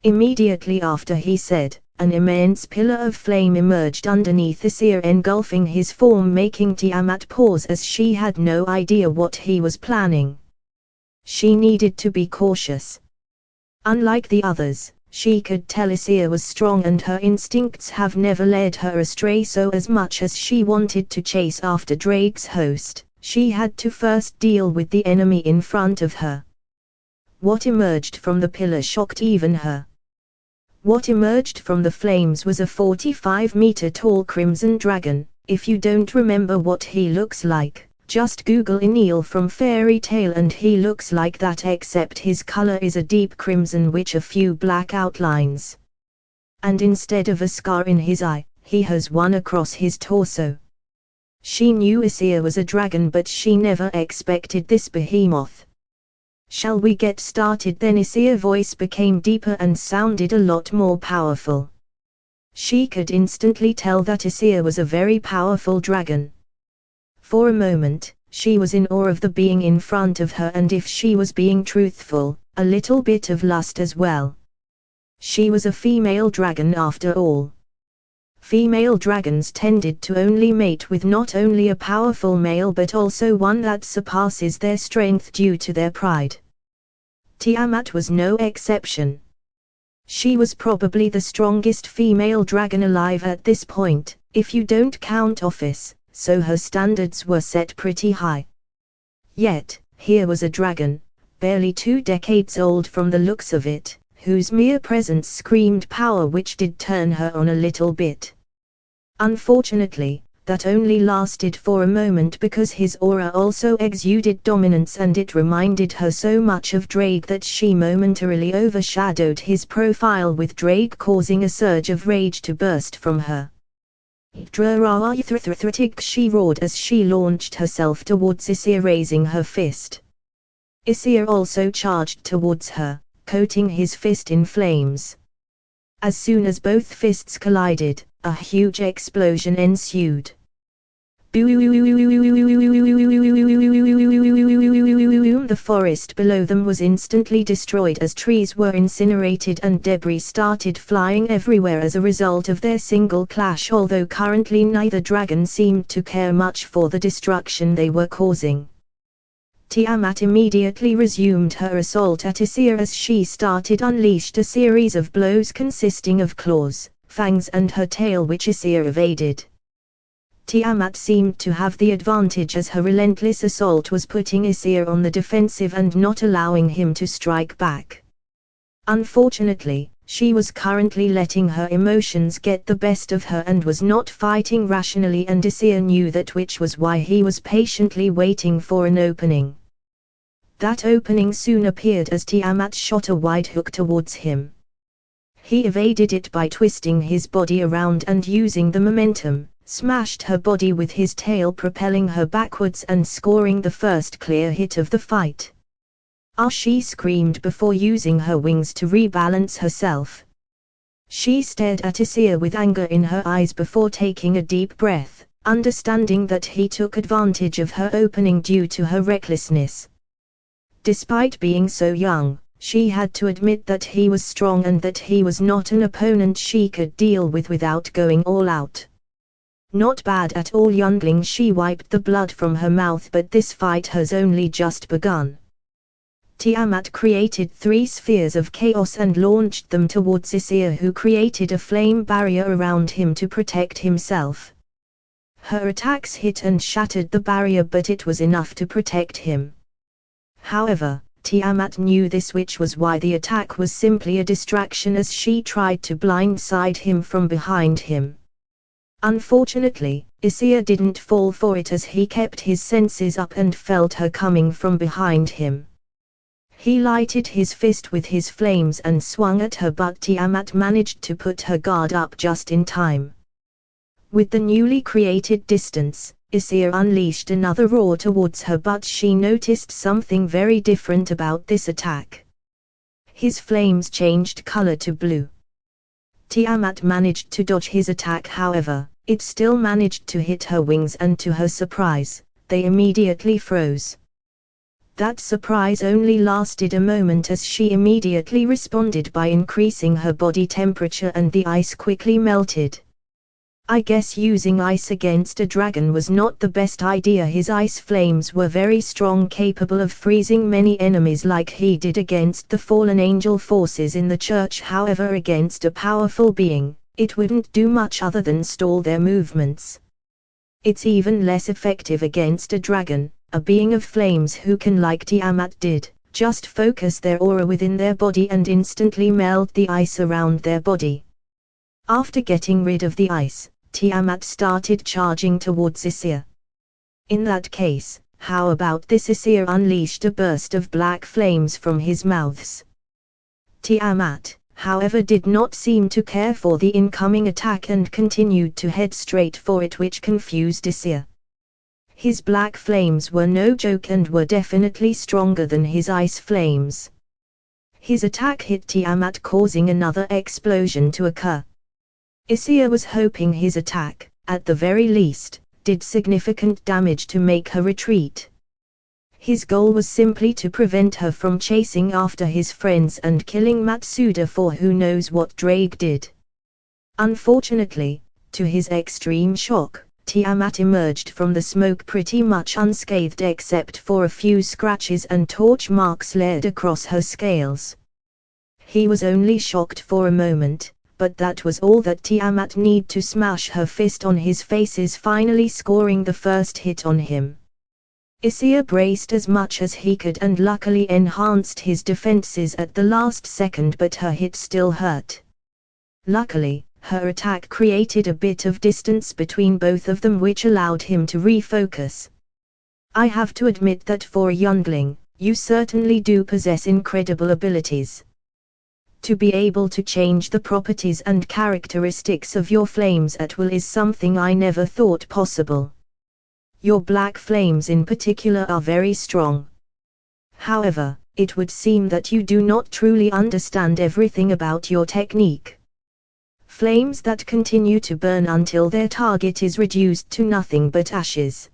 Immediately after he said, an immense pillar of flame emerged underneath Issei, engulfing his form, making Tiamat pause as she had no idea what he was planning. She needed to be cautious. Unlike the others, she could tell Issei was strong and her instincts have never led her astray, so as much as she wanted to chase after Drake's host, she had to first deal with the enemy in front of her. What emerged from the pillar shocked even her. What emerged from the flames was a 45-meter-tall crimson dragon. If you don't remember what he looks like, just Google Enil from Fairy Tale and he looks like that, except his color is a deep crimson with a few black outlines. And instead of a scar in his eye, he has one across his torso. She knew Issei was a dragon, but she never expected this behemoth. Shall we get started then? Issei's voice became deeper and sounded a lot more powerful. She could instantly tell that Issei was a very powerful dragon. For a moment, she was in awe of the being in front of her, and if she was being truthful, a little bit of lust as well. She was a female dragon after all. Female dragons tended to only mate with not only a powerful male but also one that surpasses their strength due to their pride. Tiamat was no exception. She was probably the strongest female dragon alive at this point, if you don't count Ophis, so her standards were set pretty high. Yet, here was a dragon, barely 2 decades old from the looks of it, whose mere presence screamed power, which did turn her on a little bit. Unfortunately, that only lasted for a moment because his aura also exuded dominance, and it reminded her so much of Drake that she momentarily overshadowed his profile, with Drake causing a surge of rage to burst from her. She roared as she launched herself towards Issei, raising her fist. Issei also charged towards her, coating his fist in flames. As soon as both fists collided, a huge explosion ensued. The forest below them was instantly destroyed as trees were incinerated and debris started flying everywhere as a result of their single clash, although currently neither dragon seemed to care much for the destruction they were causing. Tiamat immediately resumed her assault at Issei as she unleashed a series of blows consisting of claws, fangs and her tail, which Issei evaded. Tiamat seemed to have the advantage as her relentless assault was putting Issei on the defensive and not allowing him to strike back. Unfortunately, she was currently letting her emotions get the best of her and was not fighting rationally, and Issei knew that, which was why he was patiently waiting for an opening. That opening soon appeared as Tiamat shot a wide hook towards him. He evaded it by twisting his body around and using the momentum, smashed her body with his tail, propelling her backwards and scoring the first clear hit of the fight. Ah! She screamed before using her wings to rebalance herself. She stared at Issei with anger in her eyes before taking a deep breath, understanding that he took advantage of her opening due to her recklessness. Despite being so young, she had to admit that he was strong and that he was not an opponent she could deal with without going all out. Not bad at all, youngling. She wiped the blood from her mouth, but this fight has only just begun. Tiamat created 3 spheres of chaos and launched them towards Issei, who created a flame barrier around him to protect himself. Her attacks hit and shattered the barrier, but it was enough to protect him. However, Tiamat knew this, which was why the attack was simply a distraction as she tried to blindside him from behind him. Unfortunately, Issei didn't fall for it as he kept his senses up and felt her coming from behind him. He lighted his fist with his flames and swung at her, but Tiamat managed to put her guard up just in time. With the newly created distance, Issei unleashed another roar towards her, but she noticed something very different about this attack. His flames changed color to blue. Tiamat managed to dodge his attack, however, it still managed to hit her wings, and to her surprise, they immediately froze. That surprise only lasted a moment as she immediately responded by increasing her body temperature and the ice quickly melted. I guess using ice against a dragon was not the best idea. His ice flames were very strong, capable of freezing many enemies like he did against the fallen angel forces in the church. However, against a powerful being, it wouldn't do much other than stall their movements. It's even less effective against a dragon, a being of flames who can, like Tiamat did, just focus their aura within their body and instantly melt the ice around their body. After getting rid of the ice, Tiamat started charging towards Issei. In that case, how about this? Issei unleashed a burst of black flames from his mouths. Tiamat, however, did not seem to care for the incoming attack and continued to head straight for it, which confused Issei. His black flames were no joke and were definitely stronger than his ice flames. His attack hit Tiamat, causing another explosion to occur. Issei was hoping his attack, at the very least, did significant damage to make her retreat. His goal was simply to prevent her from chasing after his friends and killing Matsuda for who knows what Drake did. Unfortunately, to his extreme shock, Tiamat emerged from the smoke pretty much unscathed except for a few scratches and torch marks laid across her scales. He was only shocked for a moment, but that was all that Tiamat needed to smash her fist on his face, finally scoring the first hit on him. Issei braced as much as he could and luckily enhanced his defenses at the last second, but her hit still hurt. Luckily, her attack created a bit of distance between both of them, which allowed him to refocus. I have to admit that for a youngling, you certainly do possess incredible abilities. To be able to change the properties and characteristics of your flames at will is something I never thought possible. Your black flames in particular are very strong. However, it would seem that you do not truly understand everything about your technique. Flames that continue to burn until their target is reduced to nothing but ashes.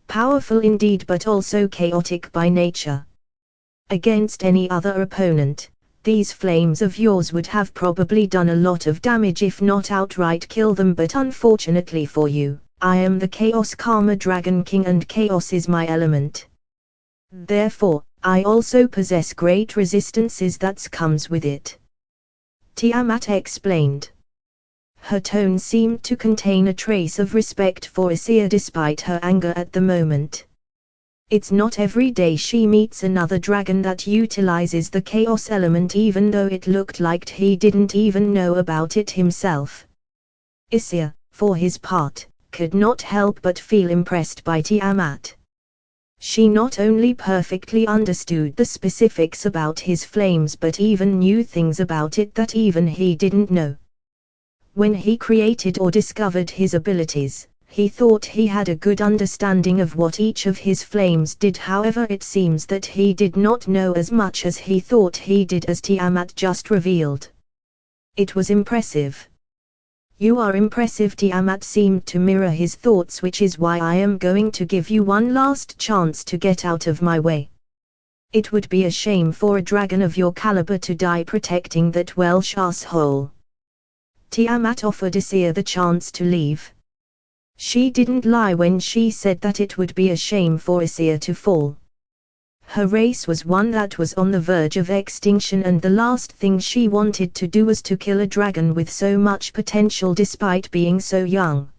Powerful indeed, but also chaotic by nature. Against any other opponent, these flames of yours would have probably done a lot of damage if not outright kill them, but unfortunately for you, I am the Chaos Karma Dragon King and chaos is my element. Therefore, I also possess great resistances that comes with it. Tiamat explained. Her tone seemed to contain a trace of respect for Issei despite her anger at the moment. It's not every day she meets another dragon that utilizes the chaos element, even though it looked like he didn't even know about it himself. Issei, for his part, could not help but feel impressed by Tiamat. She not only perfectly understood the specifics about his flames but even knew things about it that even he didn't know. When he created or discovered his abilities, he thought he had a good understanding of what each of his flames did. However, it seems that he did not know as much as he thought he did, as Tiamat just revealed. It was impressive. You are impressive. Tiamat seemed to mirror his thoughts, which is why I am going to give you one last chance to get out of my way. It would be a shame for a dragon of your caliber to die protecting that Welsh asshole. Tiamat offered Issei the chance to leave. She didn't lie when she said that it would be a shame for Issei to fall. Her race was one that was on the verge of extinction, and the last thing she wanted to do was to kill a dragon with so much potential despite being so young.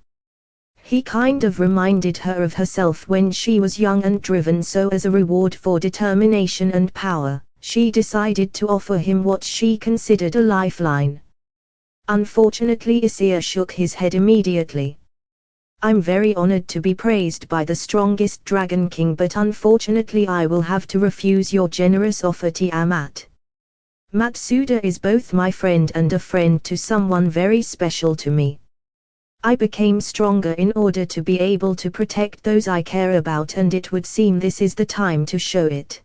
He kind of reminded her of herself when she was young and driven, so as a reward for determination and power, she decided to offer him what she considered a lifeline. Unfortunately, Issei shook his head immediately. I'm very honored to be praised by the strongest Dragon King, but unfortunately I will have to refuse your generous offer, Tiamat. Matsuda is both my friend and a friend to someone very special to me. I became stronger in order to be able to protect those I care about, and it would seem this is the time to show it.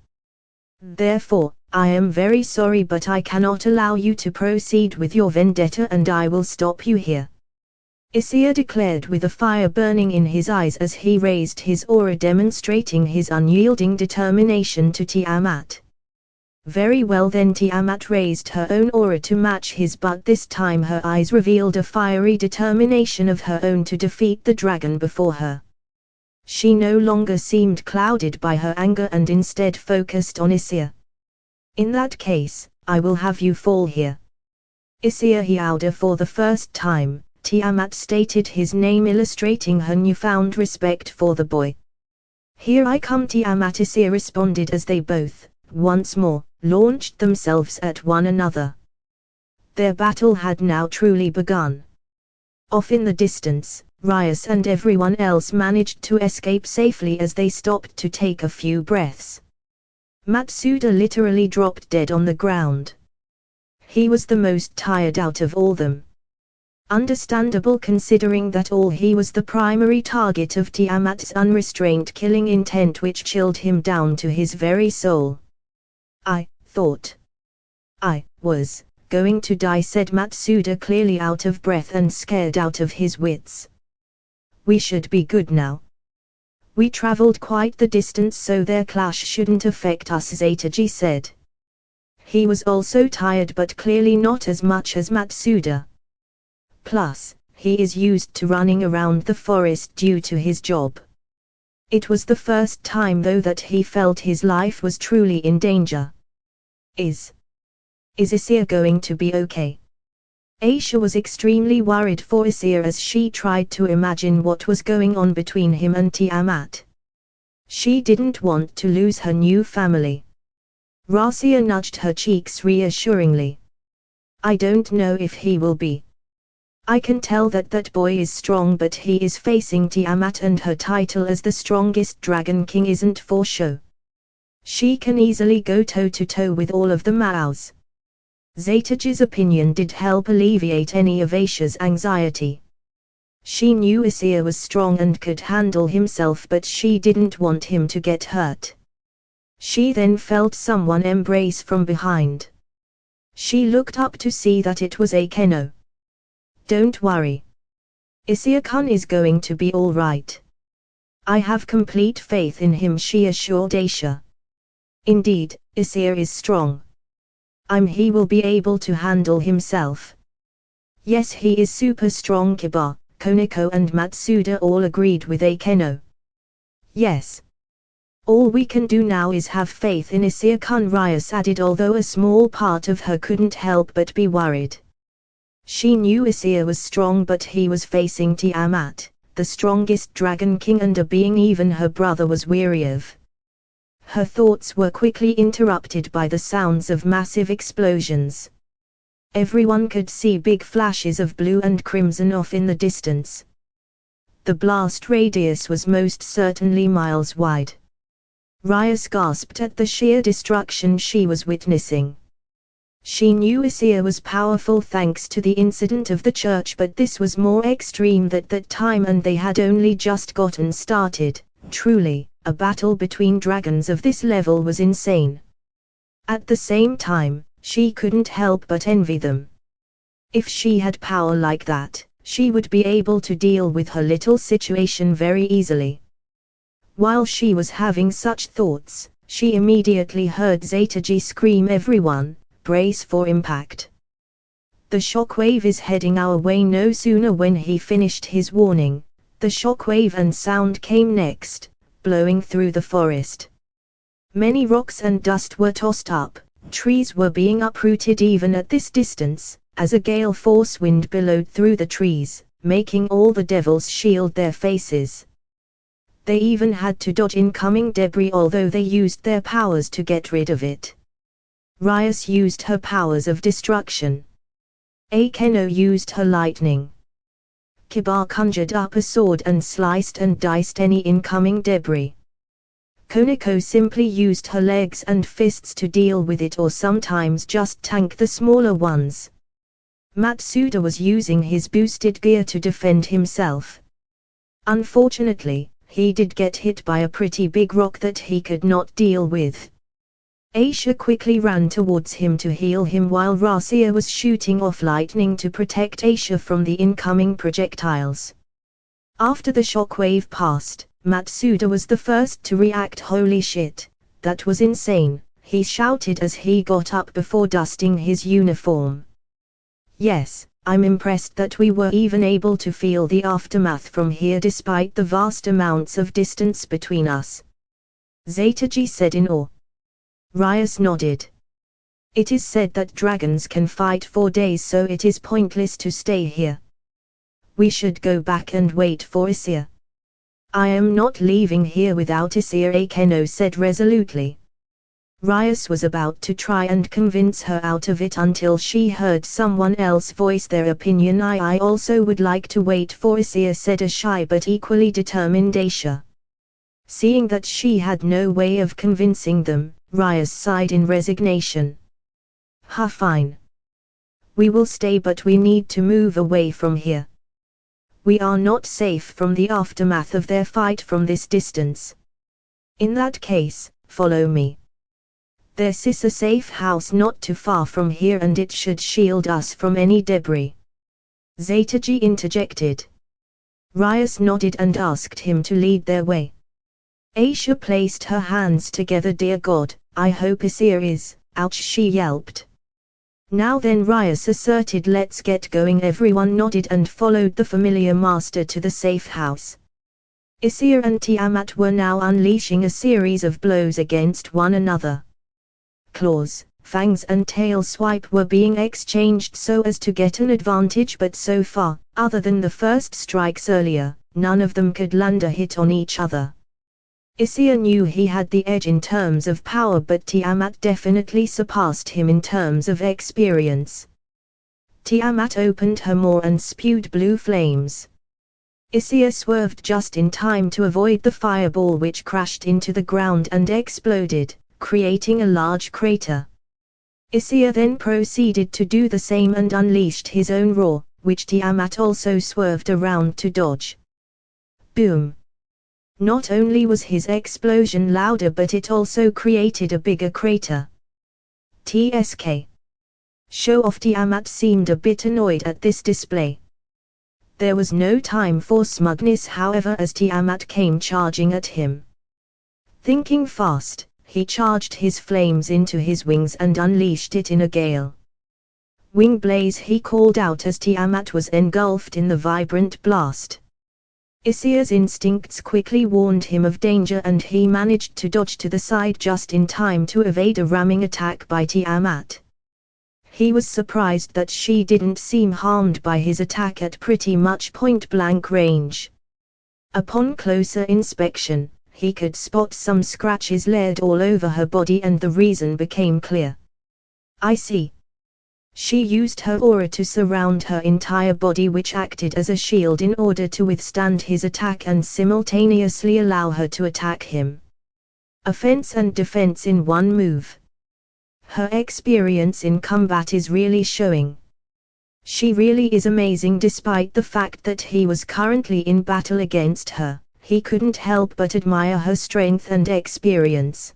Therefore, I am very sorry, but I cannot allow you to proceed with your vendetta, and I will stop you here. Issei declared with a fire burning in his eyes as he raised his aura, demonstrating his unyielding determination to Tiamat. Very well then, Tiamat raised her own aura to match his, but this time her eyes revealed a fiery determination of her own to defeat the dragon before her. She no longer seemed clouded by her anger and instead focused on Issei. In that case, I will have you fall here. Issei Hiauda for the first time. Tiamat stated his name, illustrating her newfound respect for the boy. Here I come, Tiamat, Issei responded as they both, once more, launched themselves at one another. Their battle had now truly begun. Off in the distance, Rias and everyone else managed to escape safely as they stopped to take a few breaths. Matsuda literally dropped dead on the ground. He was the most tired out of all them. Understandable, considering that he was the primary target of Tiamat's unrestrained killing intent, which chilled him down to his very soul. I thought I was going to die, said Matsuda, clearly out of breath and scared out of his wits. We should be good now. We traveled quite the distance, so their clash shouldn't affect us, Zataji said. He was also tired, but clearly not as much as Matsuda. Plus, he is used to running around the forest due to his job. It was the first time though that he felt his life was truly in danger. Is Issei going to be okay? Aisha was extremely worried for Issei as she tried to imagine what was going on between him and Tiamat. She didn't want to lose her new family. Rasia nudged her cheeks reassuringly. I don't know if he will be. I can tell that boy is strong, but he is facing Tiamat, and her title as the strongest Dragon King isn't for show. She can easily go toe-to-toe with all of the Maos. Zataji's opinion did help alleviate any of Aisha's anxiety. She knew Issei was strong and could handle himself, but she didn't want him to get hurt. She then felt someone embrace from behind. She looked up to see that it was Akeno. Don't worry. Issei-kun is going to be all right. I have complete faith in him, she assured Aisha. Indeed, Issei is strong. He will be able to handle himself. Yes, he is super strong, Kiba, Koneko and Matsuda all agreed with Akeno. Yes. All we can do now is have faith in Issei-kun, Rias added, although a small part of her couldn't help but be worried. She knew Issei was strong, but he was facing Tiamat, the strongest Dragon King, and a being even her brother was weary of. Her thoughts were quickly interrupted by the sounds of massive explosions. Everyone could see big flashes of blue and crimson off in the distance. The blast radius was most certainly miles wide. Rias gasped at the sheer destruction she was witnessing. She knew Issei was powerful thanks to the incident of the church, but this was more extreme at that time and they had only just gotten started. Truly, a battle between dragons of this level was insane. At the same time, she couldn't help but envy them. If she had power like that, she would be able to deal with her little situation very easily. While she was having such thoughts, she immediately heard Zetaji scream, "Everyone, brace for impact. The shockwave is heading our way." No sooner when he finished his warning, the shockwave and sound came next, blowing through the forest. Many rocks and dust were tossed up, trees were being uprooted even at this distance, as a gale force wind billowed through the trees, making all the devils shield their faces. They even had to dodge incoming debris, although they used their powers to get rid of it. Rias used her powers of destruction. Akeno used her lightning. Kiba conjured up a sword and sliced and diced any incoming debris. Koneko simply used her legs and fists to deal with it, or sometimes just tank the smaller ones. Matsuda was using his boosted gear to defend himself. Unfortunately, he did get hit by a pretty big rock that he could not deal with. Aisha quickly ran towards him to heal him while Rasia was shooting off lightning to protect Aisha from the incoming projectiles. After the shockwave passed, Matsuda was the first to react. "Holy shit, that was insane," he shouted as he got up before dusting his uniform. "Yes, I'm impressed that we were even able to feel the aftermath from here despite the vast amounts of distance between us," Zetaji said in awe. Rias nodded. "It is said that dragons can fight for days, so it is pointless to stay here. We should go back and wait for Issei." "I am not leaving here without Issei," Akeno said resolutely. Rias was about to try and convince her out of it until she heard someone else voice their opinion. I also would like to wait for Issei," said a shy but equally determined Aisha. Seeing that she had no way of convincing them, Rias sighed in resignation. Fine. We will stay, but we need to move away from here. We are not safe from the aftermath of their fight from this distance. In that case, follow me. There's a safe house not too far from here and it should shield us from any debris," Zetaji interjected. Rias nodded and asked him to lead their way. Aisha placed her hands together. "Dear God, I hope Issei is." "Ouch," she yelped. "Now then," Rias asserted, "let's get going." Everyone nodded and followed the familiar master to the safe house. Issei and Tiamat were now unleashing a series of blows against one another. Claws, fangs and tail swipe were being exchanged so as to get an advantage, but so far, other than the first strikes earlier, none of them could land a hit on each other. Issei knew he had the edge in terms of power, but Tiamat definitely surpassed him in terms of experience. Tiamat opened her maw and spewed blue flames. Issei swerved just in time to avoid the fireball, which crashed into the ground and exploded, creating a large crater. Issei then proceeded to do the same and unleashed his own roar, which Tiamat also swerved around to dodge. Boom! Not only was his explosion louder, but it also created a bigger crater. TSK. Show off. Tiamat seemed a bit annoyed at this display. There was no time for smugness, however, as Tiamat came charging at him. Thinking fast, he charged his flames into his wings and unleashed it in a gale. "Wing blaze," he called out as Tiamat was engulfed in the vibrant blast. Issei's instincts quickly warned him of danger and he managed to dodge to the side just in time to evade a ramming attack by Tiamat. He was surprised that she didn't seem harmed by his attack at pretty much point-blank range. Upon closer inspection, he could spot some scratches laid all over her body and the reason became clear. "I see." She used her aura to surround her entire body, which acted as a shield in order to withstand his attack and simultaneously allow her to attack him. Offense and defense in one move. Her experience in combat is really showing. She really is amazing. Despite the fact that he was currently in battle against her, he couldn't help but admire her strength and experience.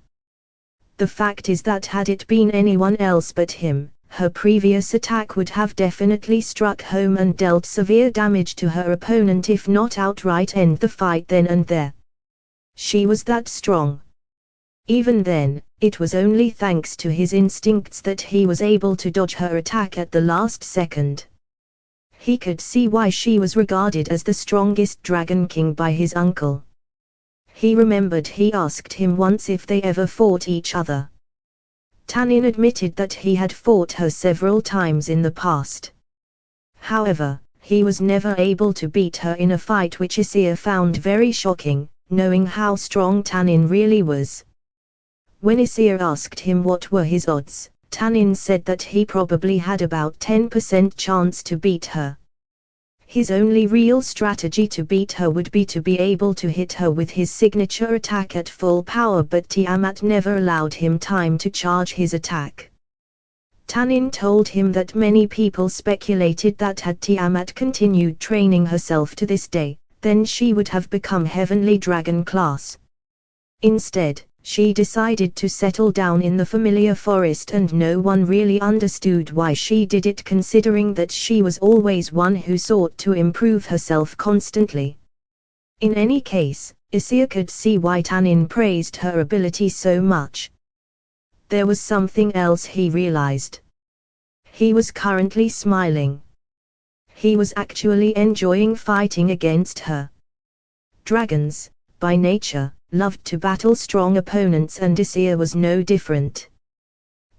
The fact is that had it been anyone else but him, her previous attack would have definitely struck home and dealt severe damage to her opponent, if not outright end the fight then and there. She was that strong. Even then, it was only thanks to his instincts that he was able to dodge her attack at the last second. He could see why she was regarded as the strongest Dragon King by his uncle. He remembered he asked him once if they ever fought each other. Tanin admitted that he had fought her several times in the past. However, he was never able to beat her in a fight, which Issei found very shocking, knowing how strong Tanin really was. When Issei asked him what were his odds, Tanin said that he probably had about 10% chance to beat her. His only real strategy to beat her would be to be able to hit her with his signature attack at full power, but Tiamat never allowed him time to charge his attack. Tanin told him that many people speculated that had Tiamat continued training herself to this day, then she would have become Heavenly Dragon class. Instead, she decided to settle down in the familiar forest, and no one really understood why she did it, considering that she was always one who sought to improve herself constantly. In any case, Issei could see why Tanin praised her ability so much. There was something else he realized. He was currently smiling. He was actually enjoying fighting against her. Dragons, by nature, loved to battle strong opponents, and Issei was no different.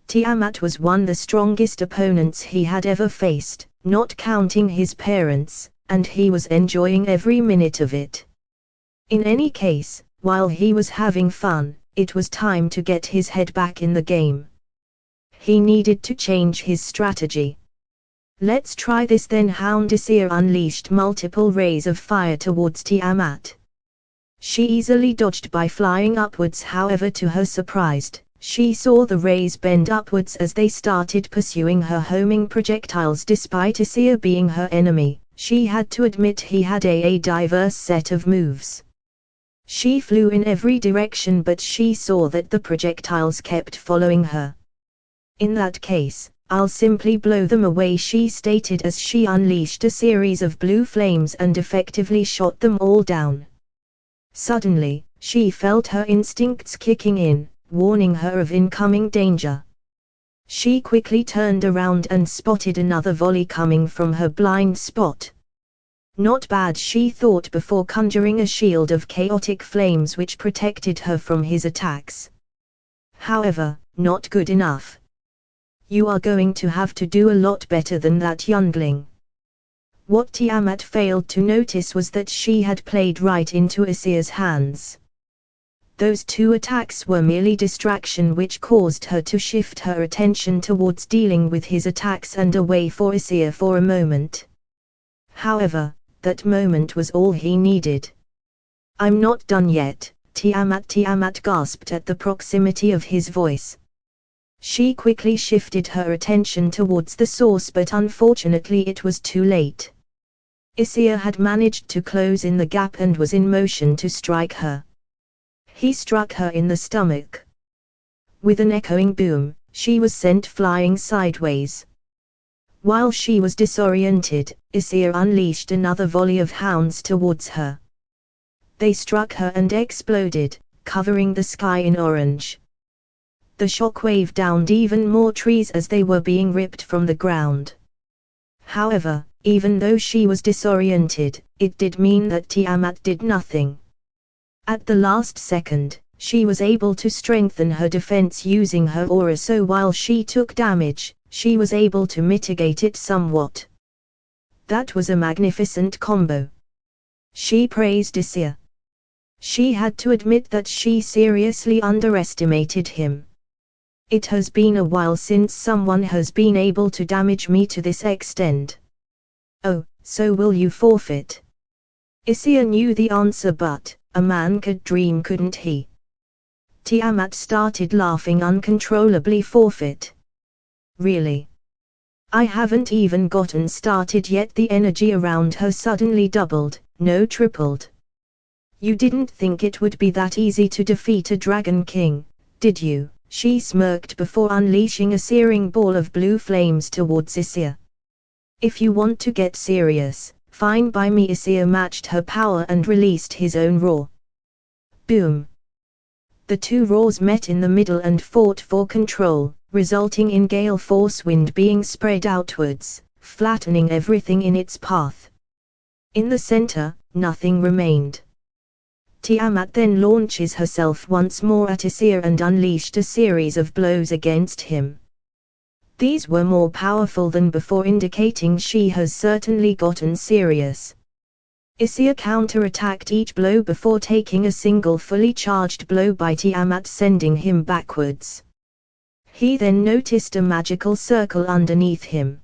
Tiamat was one of the strongest opponents he had ever faced, not counting his parents, and he was enjoying every minute of it. In any case, while he was having fun, it was time to get his head back in the game. He needed to change his strategy. Let's try this then. Hound Issei unleashed multiple rays of fire towards Tiamat. She easily dodged by flying upwards. However, to her surprise, she saw the rays bend upwards as they started pursuing her homing projectiles. Despite Issei being her enemy, she had to admit he had a diverse set of moves. She flew in every direction, but she saw that the projectiles kept following her. In that case, I'll simply blow them away, she stated as she unleashed a series of blue flames and effectively shot them all down. Suddenly, she felt her instincts kicking in, warning her of incoming danger. She quickly turned around and spotted another volley coming from her blind spot. Not bad, she thought, before conjuring a shield of chaotic flames which protected her from his attacks. However, not good enough. You are going to have to do a lot better than that, youngling. What Tiamat failed to notice was that she had played right into Issei's hands. Those two attacks were merely distraction, which caused her to shift her attention towards dealing with his attacks and away for Issei for a moment. However, that moment was all he needed. I'm not done yet, Tiamat gasped at the proximity of his voice. She quickly shifted her attention towards the source, but unfortunately it was too late. Issei had managed to close in the gap and was in motion to strike her. He struck her in the stomach. With an echoing boom, she was sent flying sideways. While she was disoriented, Issei unleashed another volley of hounds towards her. They struck her and exploded, covering the sky in orange. The shockwave downed even more trees as they were being ripped from the ground. However, even though she was disoriented, it did mean that Tiamat did nothing. At the last second, she was able to strengthen her defense using her aura, so while she took damage, she was able to mitigate it somewhat. That was a magnificent combo. She praised Issei. She had to admit that she seriously underestimated him. It has been a while since someone has been able to damage me to this extent. Oh, so will you forfeit? Issei knew the answer, but a man could dream, couldn't he? Tiamat started laughing uncontrollably. Forfeit. Really? I haven't even gotten started yet. The energy around her suddenly doubled, no tripled. You didn't think it would be that easy to defeat a Dragon King, did you? She smirked before unleashing a searing ball of blue flames towards Issei. If you want to get serious, fine by me. Issei matched her power and released his own roar. Boom! The two roars met in the middle and fought for control, resulting in gale force wind being spread outwards, flattening everything in its path. In the center, nothing remained. Tiamat then launches herself once more at Issei and unleashed a series of blows against him. These were more powerful than before, indicating she has certainly gotten serious. Issei counterattacked each blow before taking a single fully charged blow by Tiamat, sending him backwards. He then noticed a magical circle underneath him.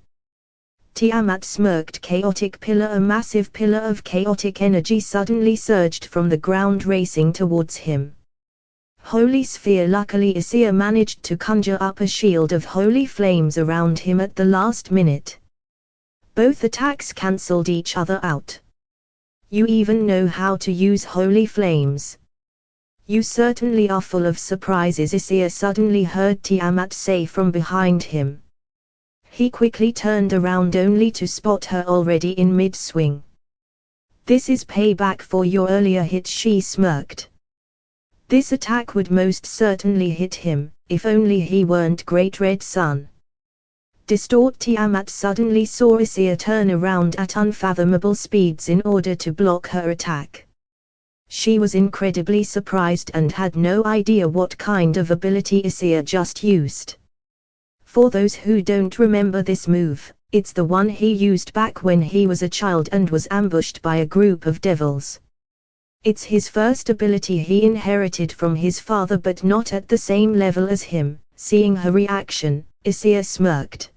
Tiamat smirked. Chaotic pillar. A massive pillar of chaotic energy suddenly surged from the ground, racing towards him. Holy sphere. Luckily Issei managed to conjure up a shield of holy flames around him at the last minute. Both attacks cancelled each other out. You even know how to use holy flames. You certainly are full of surprises, Issei suddenly heard Tiamat say from behind him. He quickly turned around only to spot her already in mid-swing. This is payback for your earlier hit, she smirked. This attack would most certainly hit him, if only he weren't Great-red Sun. Distort. Tiamat suddenly saw Issei turn around at unfathomable speeds in order to block her attack. She was incredibly surprised and had no idea what kind of ability Issei just used. For those who don't remember this move, it's the one he used back when he was a child and was ambushed by a group of devils. It's his first ability he inherited from his father, but not at the same level as him. Seeing her reaction, Issei smirked.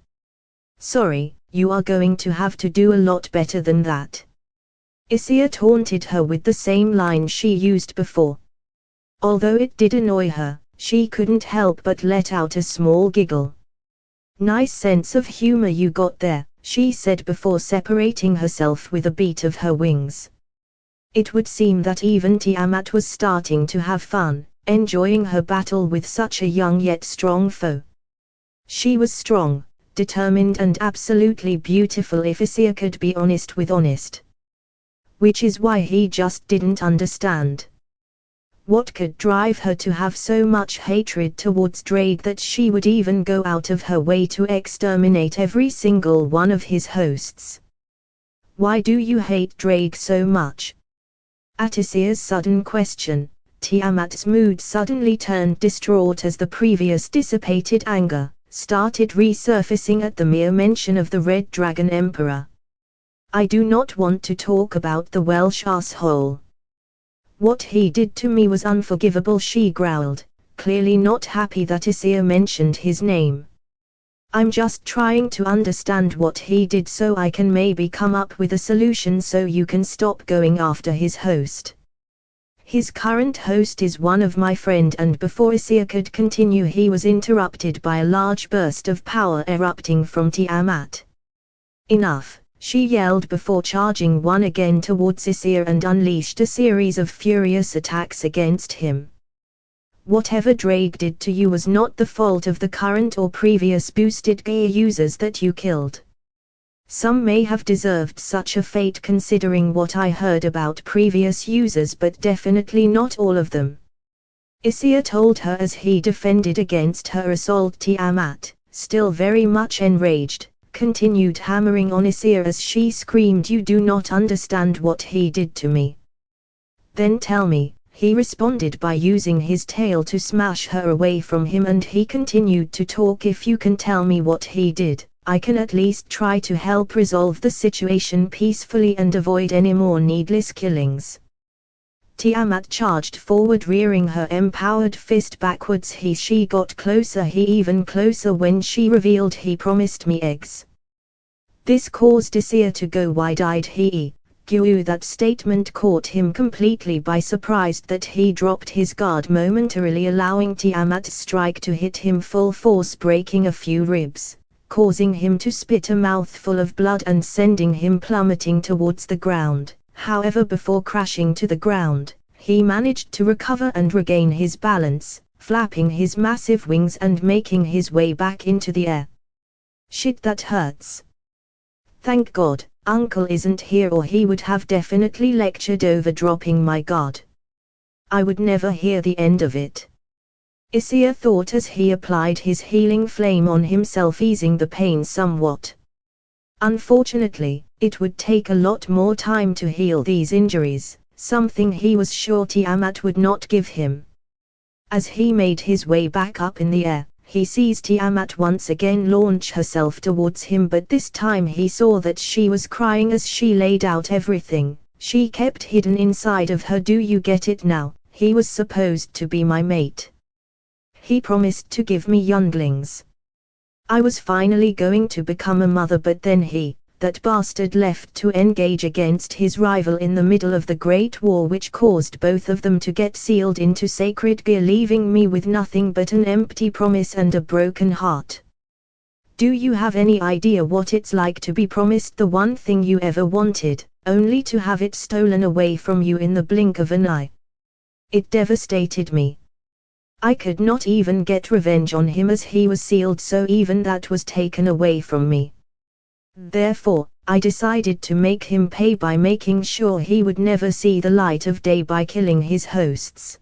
Sorry, you are going to have to do a lot better than that. Issei taunted her with the same line she used before. Although it did annoy her, she couldn't help but let out a small giggle. Nice sense of humor you got there, she said before separating herself with a beat of her wings. It would seem that even Tiamat was starting to have fun, enjoying her battle with such a young yet strong foe. She was strong, determined and absolutely beautiful if Issei could be honest with honest. Which is why he just didn't understand. What could drive her to have so much hatred towards Drake that she would even go out of her way to exterminate every single one of his hosts? Why do you hate Drake so much? At Issei's sudden question, Tiamat's mood suddenly turned distraught as the previous dissipated anger started resurfacing at the mere mention of the Red Dragon Emperor. I do not want to talk about the Welsh asshole. What he did to me was unforgivable, she growled, clearly not happy that Issei mentioned his name. I'm just trying to understand what he did so I can maybe come up with a solution so you can stop going after his host. His current host is one of my friend. And before Issei could continue, he was interrupted by a large burst of power erupting from Tiamat. Enough, she yelled before charging one again towards Issei and unleashed a series of furious attacks against him. Whatever Drake did to you was not the fault of the current or previous boosted gear users that you killed. Some may have deserved such a fate considering what I heard about previous users, but definitely not all of them. Issei told her as he defended against her assault. Tiamat, still very much enraged, continued hammering on Issei as she screamed, you do not understand what he did to me. Then tell me, he responded by using his tail to smash her away from him, and he continued to talk, if you can tell me what he did, I can at least try to help resolve the situation peacefully and avoid any more needless killings. Tiamat charged forward, rearing her empowered fist backwards. She got closer, even closer, when she revealed, he promised me eggs. This caused Issei to go wide-eyed. He inexplicable. That statement caught him completely by surprise, that he dropped his guard momentarily, allowing Tiamat's strike to hit him full force, breaking a few ribs, causing him to spit a mouthful of blood and sending him plummeting towards the ground. However, before crashing to the ground, he managed to recover and regain his balance, flapping his massive wings and making his way back into the air. Shit, that hurts. Thank God, Uncle isn't here, or he would have definitely lectured over dropping my guard. I would never hear the end of it. Issei thought as he applied his healing flame on himself, easing the pain somewhat. Unfortunately, it would take a lot more time to heal these injuries, something he was sure Tiamat would not give him. As he made his way back up in the air, he sees Tiamat once again launch herself towards him, but this time he saw that she was crying as she laid out everything she kept hidden inside of her. Do you get it now? He was supposed to be my mate. He promised to give me younglings. I was finally going to become a mother, but then that bastard left to engage against his rival in the middle of the Great War, which caused both of them to get sealed into sacred gear, leaving me with nothing but an empty promise and a broken heart. Do you have any idea what it's like to be promised the one thing you ever wanted, only to have it stolen away from you in the blink of an eye? It devastated me. I could not even get revenge on him as he was sealed, so even that was taken away from me. Therefore, I decided to make him pay by making sure he would never see the light of day by killing his hosts.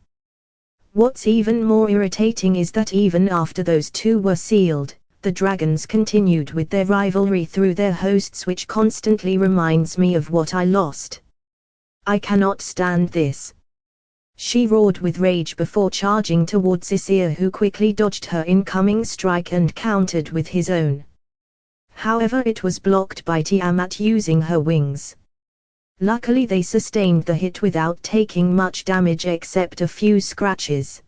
What's even more irritating is that even after those two were sealed, the dragons continued with their rivalry through their hosts, which constantly reminds me of what I lost. I cannot stand this. She roared with rage before charging towards Issei, who quickly dodged her incoming strike and countered with his own. However, it was blocked by Tiamat using her wings. Luckily they sustained the hit without taking much damage except a few scratches.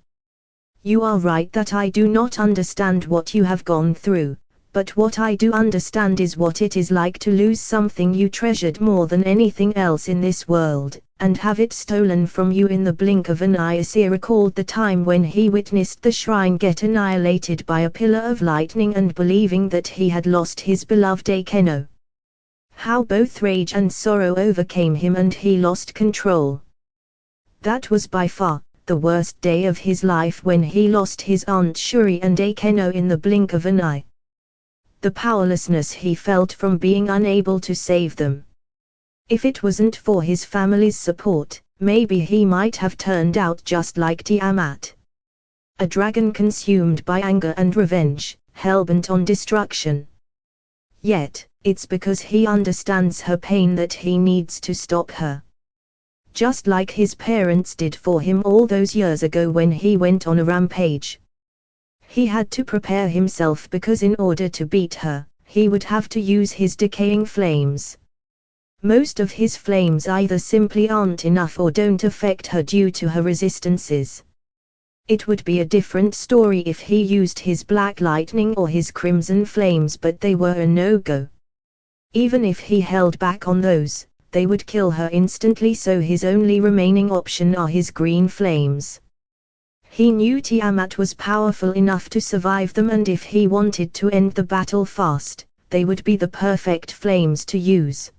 You are right that I do not understand what you have gone through, but what I do understand is what it is like to lose something you treasured more than anything else in this world, and have it stolen from you in the blink of an eye. Issei recalled the time when he witnessed the shrine get annihilated by a pillar of lightning, and believing that he had lost his beloved Akeno. How both rage and sorrow overcame him and he lost control. That was by far the worst day of his life, when he lost his Aunt Shuri and Akeno in the blink of an eye. The powerlessness he felt from being unable to save them. If it wasn't for his family's support, maybe he might have turned out just like Tiamat. A dragon consumed by anger and revenge, hell-bent on destruction. Yet, it's because he understands her pain that he needs to stop her. Just like his parents did for him all those years ago when he went on a rampage. He had to prepare himself, because in order to beat her, he would have to use his decaying flames. Most of his flames either simply aren't enough or don't affect her due to her resistances. It would be a different story if he used his black lightning or his crimson flames, but they were a no-go. Even if he held back on those, they would kill her instantly, so his only remaining option are his green flames. He knew Tiamat was powerful enough to survive them, and if he wanted to end the battle fast, they would be the perfect flames to use.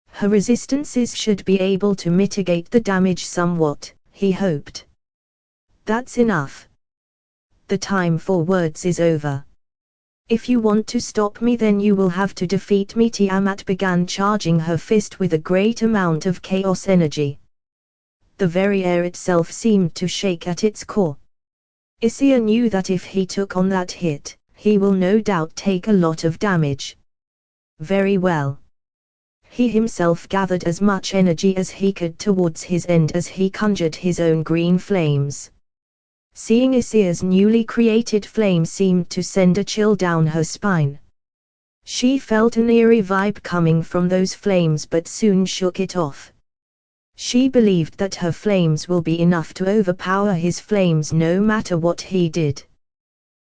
Her resistances should be able to mitigate the damage somewhat, he hoped. That's enough. The time for words is over. If you want to stop me, then you will have to defeat me. Tiamat began charging her fist with a great amount of chaos energy. The very air itself seemed to shake at its core. Issei knew that if he took on that hit, he will no doubt take a lot of damage. Very well. He himself gathered as much energy as he could towards his end as he conjured his own green flames. Seeing Issei's newly created flame seemed to send a chill down her spine. She felt an eerie vibe coming from those flames, but soon shook it off. She believed that her flames will be enough to overpower his flames no matter what he did.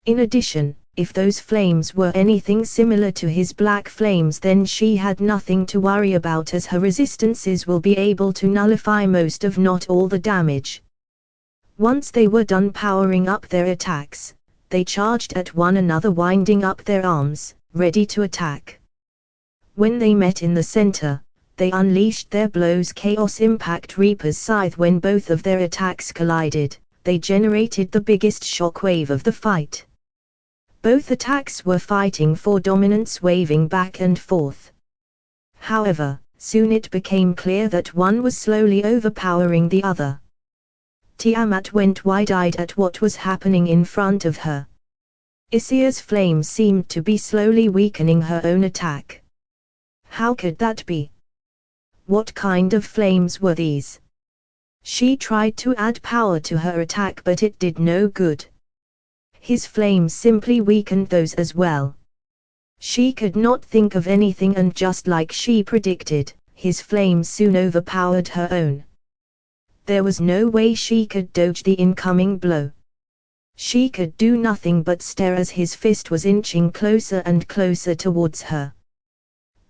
In addition, if those flames were anything similar to his black flames, then she had nothing to worry about, as her resistances will be able to nullify most if not all the damage. Once they were done powering up their attacks, they charged at one another, winding up their arms, ready to attack. When they met in the center, they unleashed their blows. Chaos Impact Reaper's Scythe. When both of their attacks collided, they generated the biggest shockwave of the fight. Both attacks were fighting for dominance, waving back and forth. However, soon it became clear that one was slowly overpowering the other. Tiamat went wide-eyed at what was happening in front of her. Issei's flames seemed to be slowly weakening her own attack. How could that be? What kind of flames were these? She tried to add power to her attack, but it did no good. His flames simply weakened those as well. She could not think of anything, and just like she predicted, his flames soon overpowered her own. There was no way she could dodge the incoming blow. She could do nothing but stare as his fist was inching closer and closer towards her.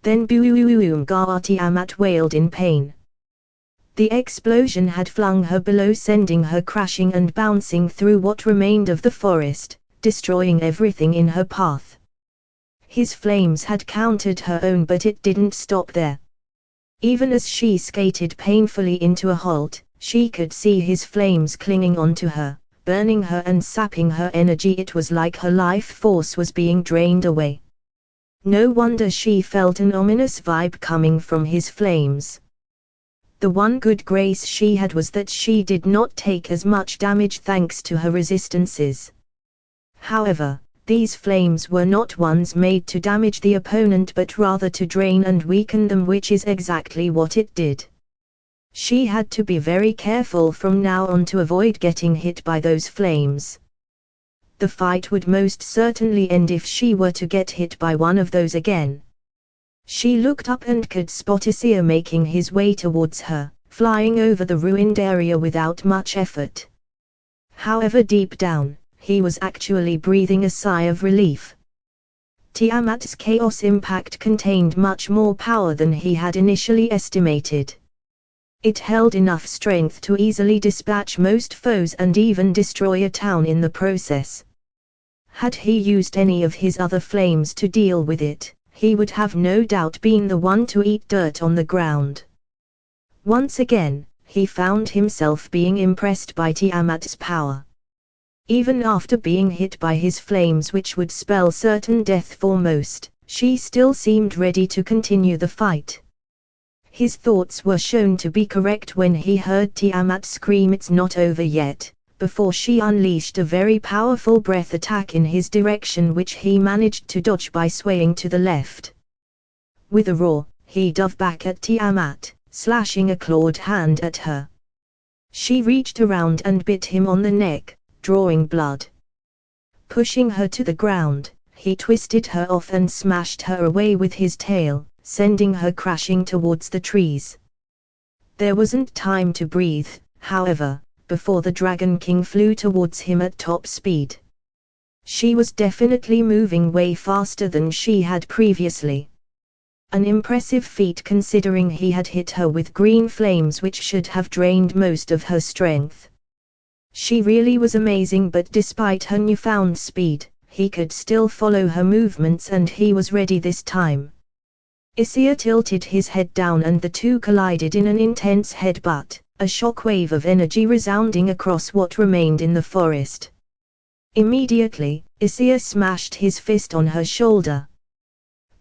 Then boom! Tiamat wailed in pain. The explosion had flung her below, sending her crashing and bouncing through what remained of the forest, destroying everything in her path. His flames had countered her own, but it didn't stop there. Even as she skated painfully into a halt, she could see his flames clinging onto her, burning her and sapping her energy. It was like her life force was being drained away. No wonder she felt an ominous vibe coming from his flames. The one good grace she had was that she did not take as much damage thanks to her resistances. However, these flames were not ones made to damage the opponent, but rather to drain and weaken them, which is exactly what it did. She had to be very careful from now on to avoid getting hit by those flames. The fight would most certainly end if she were to get hit by one of those again. She looked up and could spot Issei making his way towards her, flying over the ruined area without much effort. However, deep down, he was actually breathing a sigh of relief. Tiamat's Chaos Impact contained much more power than he had initially estimated. It held enough strength to easily dispatch most foes and even destroy a town in the process. Had he used any of his other flames to deal with it, he would have no doubt been the one to eat dirt on the ground. Once again, he found himself being impressed by Tiamat's power. Even after being hit by his flames, which would spell certain death for most, she still seemed ready to continue the fight. His thoughts were shown to be correct when he heard Tiamat scream, "It's not over yet," before she unleashed a very powerful breath attack in his direction, which he managed to dodge by swaying to the left. With a roar, he dove back at Tiamat, slashing a clawed hand at her. She reached around and bit him on the neck, drawing blood. Pushing her to the ground, he twisted her off and smashed her away with his tail, sending her crashing towards the trees. There wasn't time to breathe, however, before the Dragon King flew towards him at top speed. She was definitely moving way faster than she had previously. An impressive feat considering he had hit her with green flames, which should have drained most of her strength. She really was amazing, but despite her newfound speed, he could still follow her movements, and he was ready this time. Issei tilted his head down and the two collided in an intense headbutt, a shockwave of energy resounding across what remained in the forest. Immediately, Issei smashed his fist on her shoulder.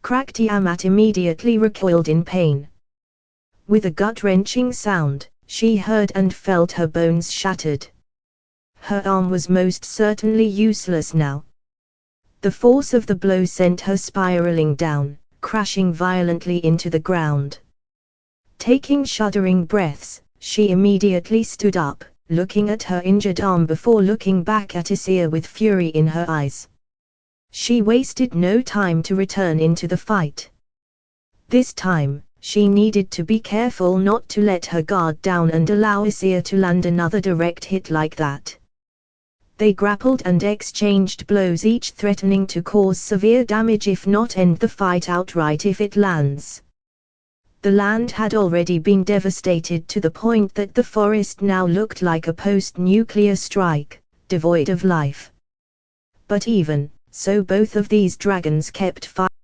Crack! Tiamat immediately recoiled in pain. With a gut-wrenching sound, she heard and felt her bones shattered. Her arm was most certainly useless now. The force of the blow sent her spiraling down, crashing violently into the ground. Taking shuddering breaths, she immediately stood up, looking at her injured arm before looking back at Issei with fury in her eyes. She wasted no time to return into the fight. This time, she needed to be careful not to let her guard down and allow Issei to land another direct hit like that. They grappled and exchanged blows, each threatening to cause severe damage if not end the fight outright if it lands. The land had already been devastated to the point that the forest now looked like a post-nuclear strike, devoid of life. But even so, both of these dragons kept fighting.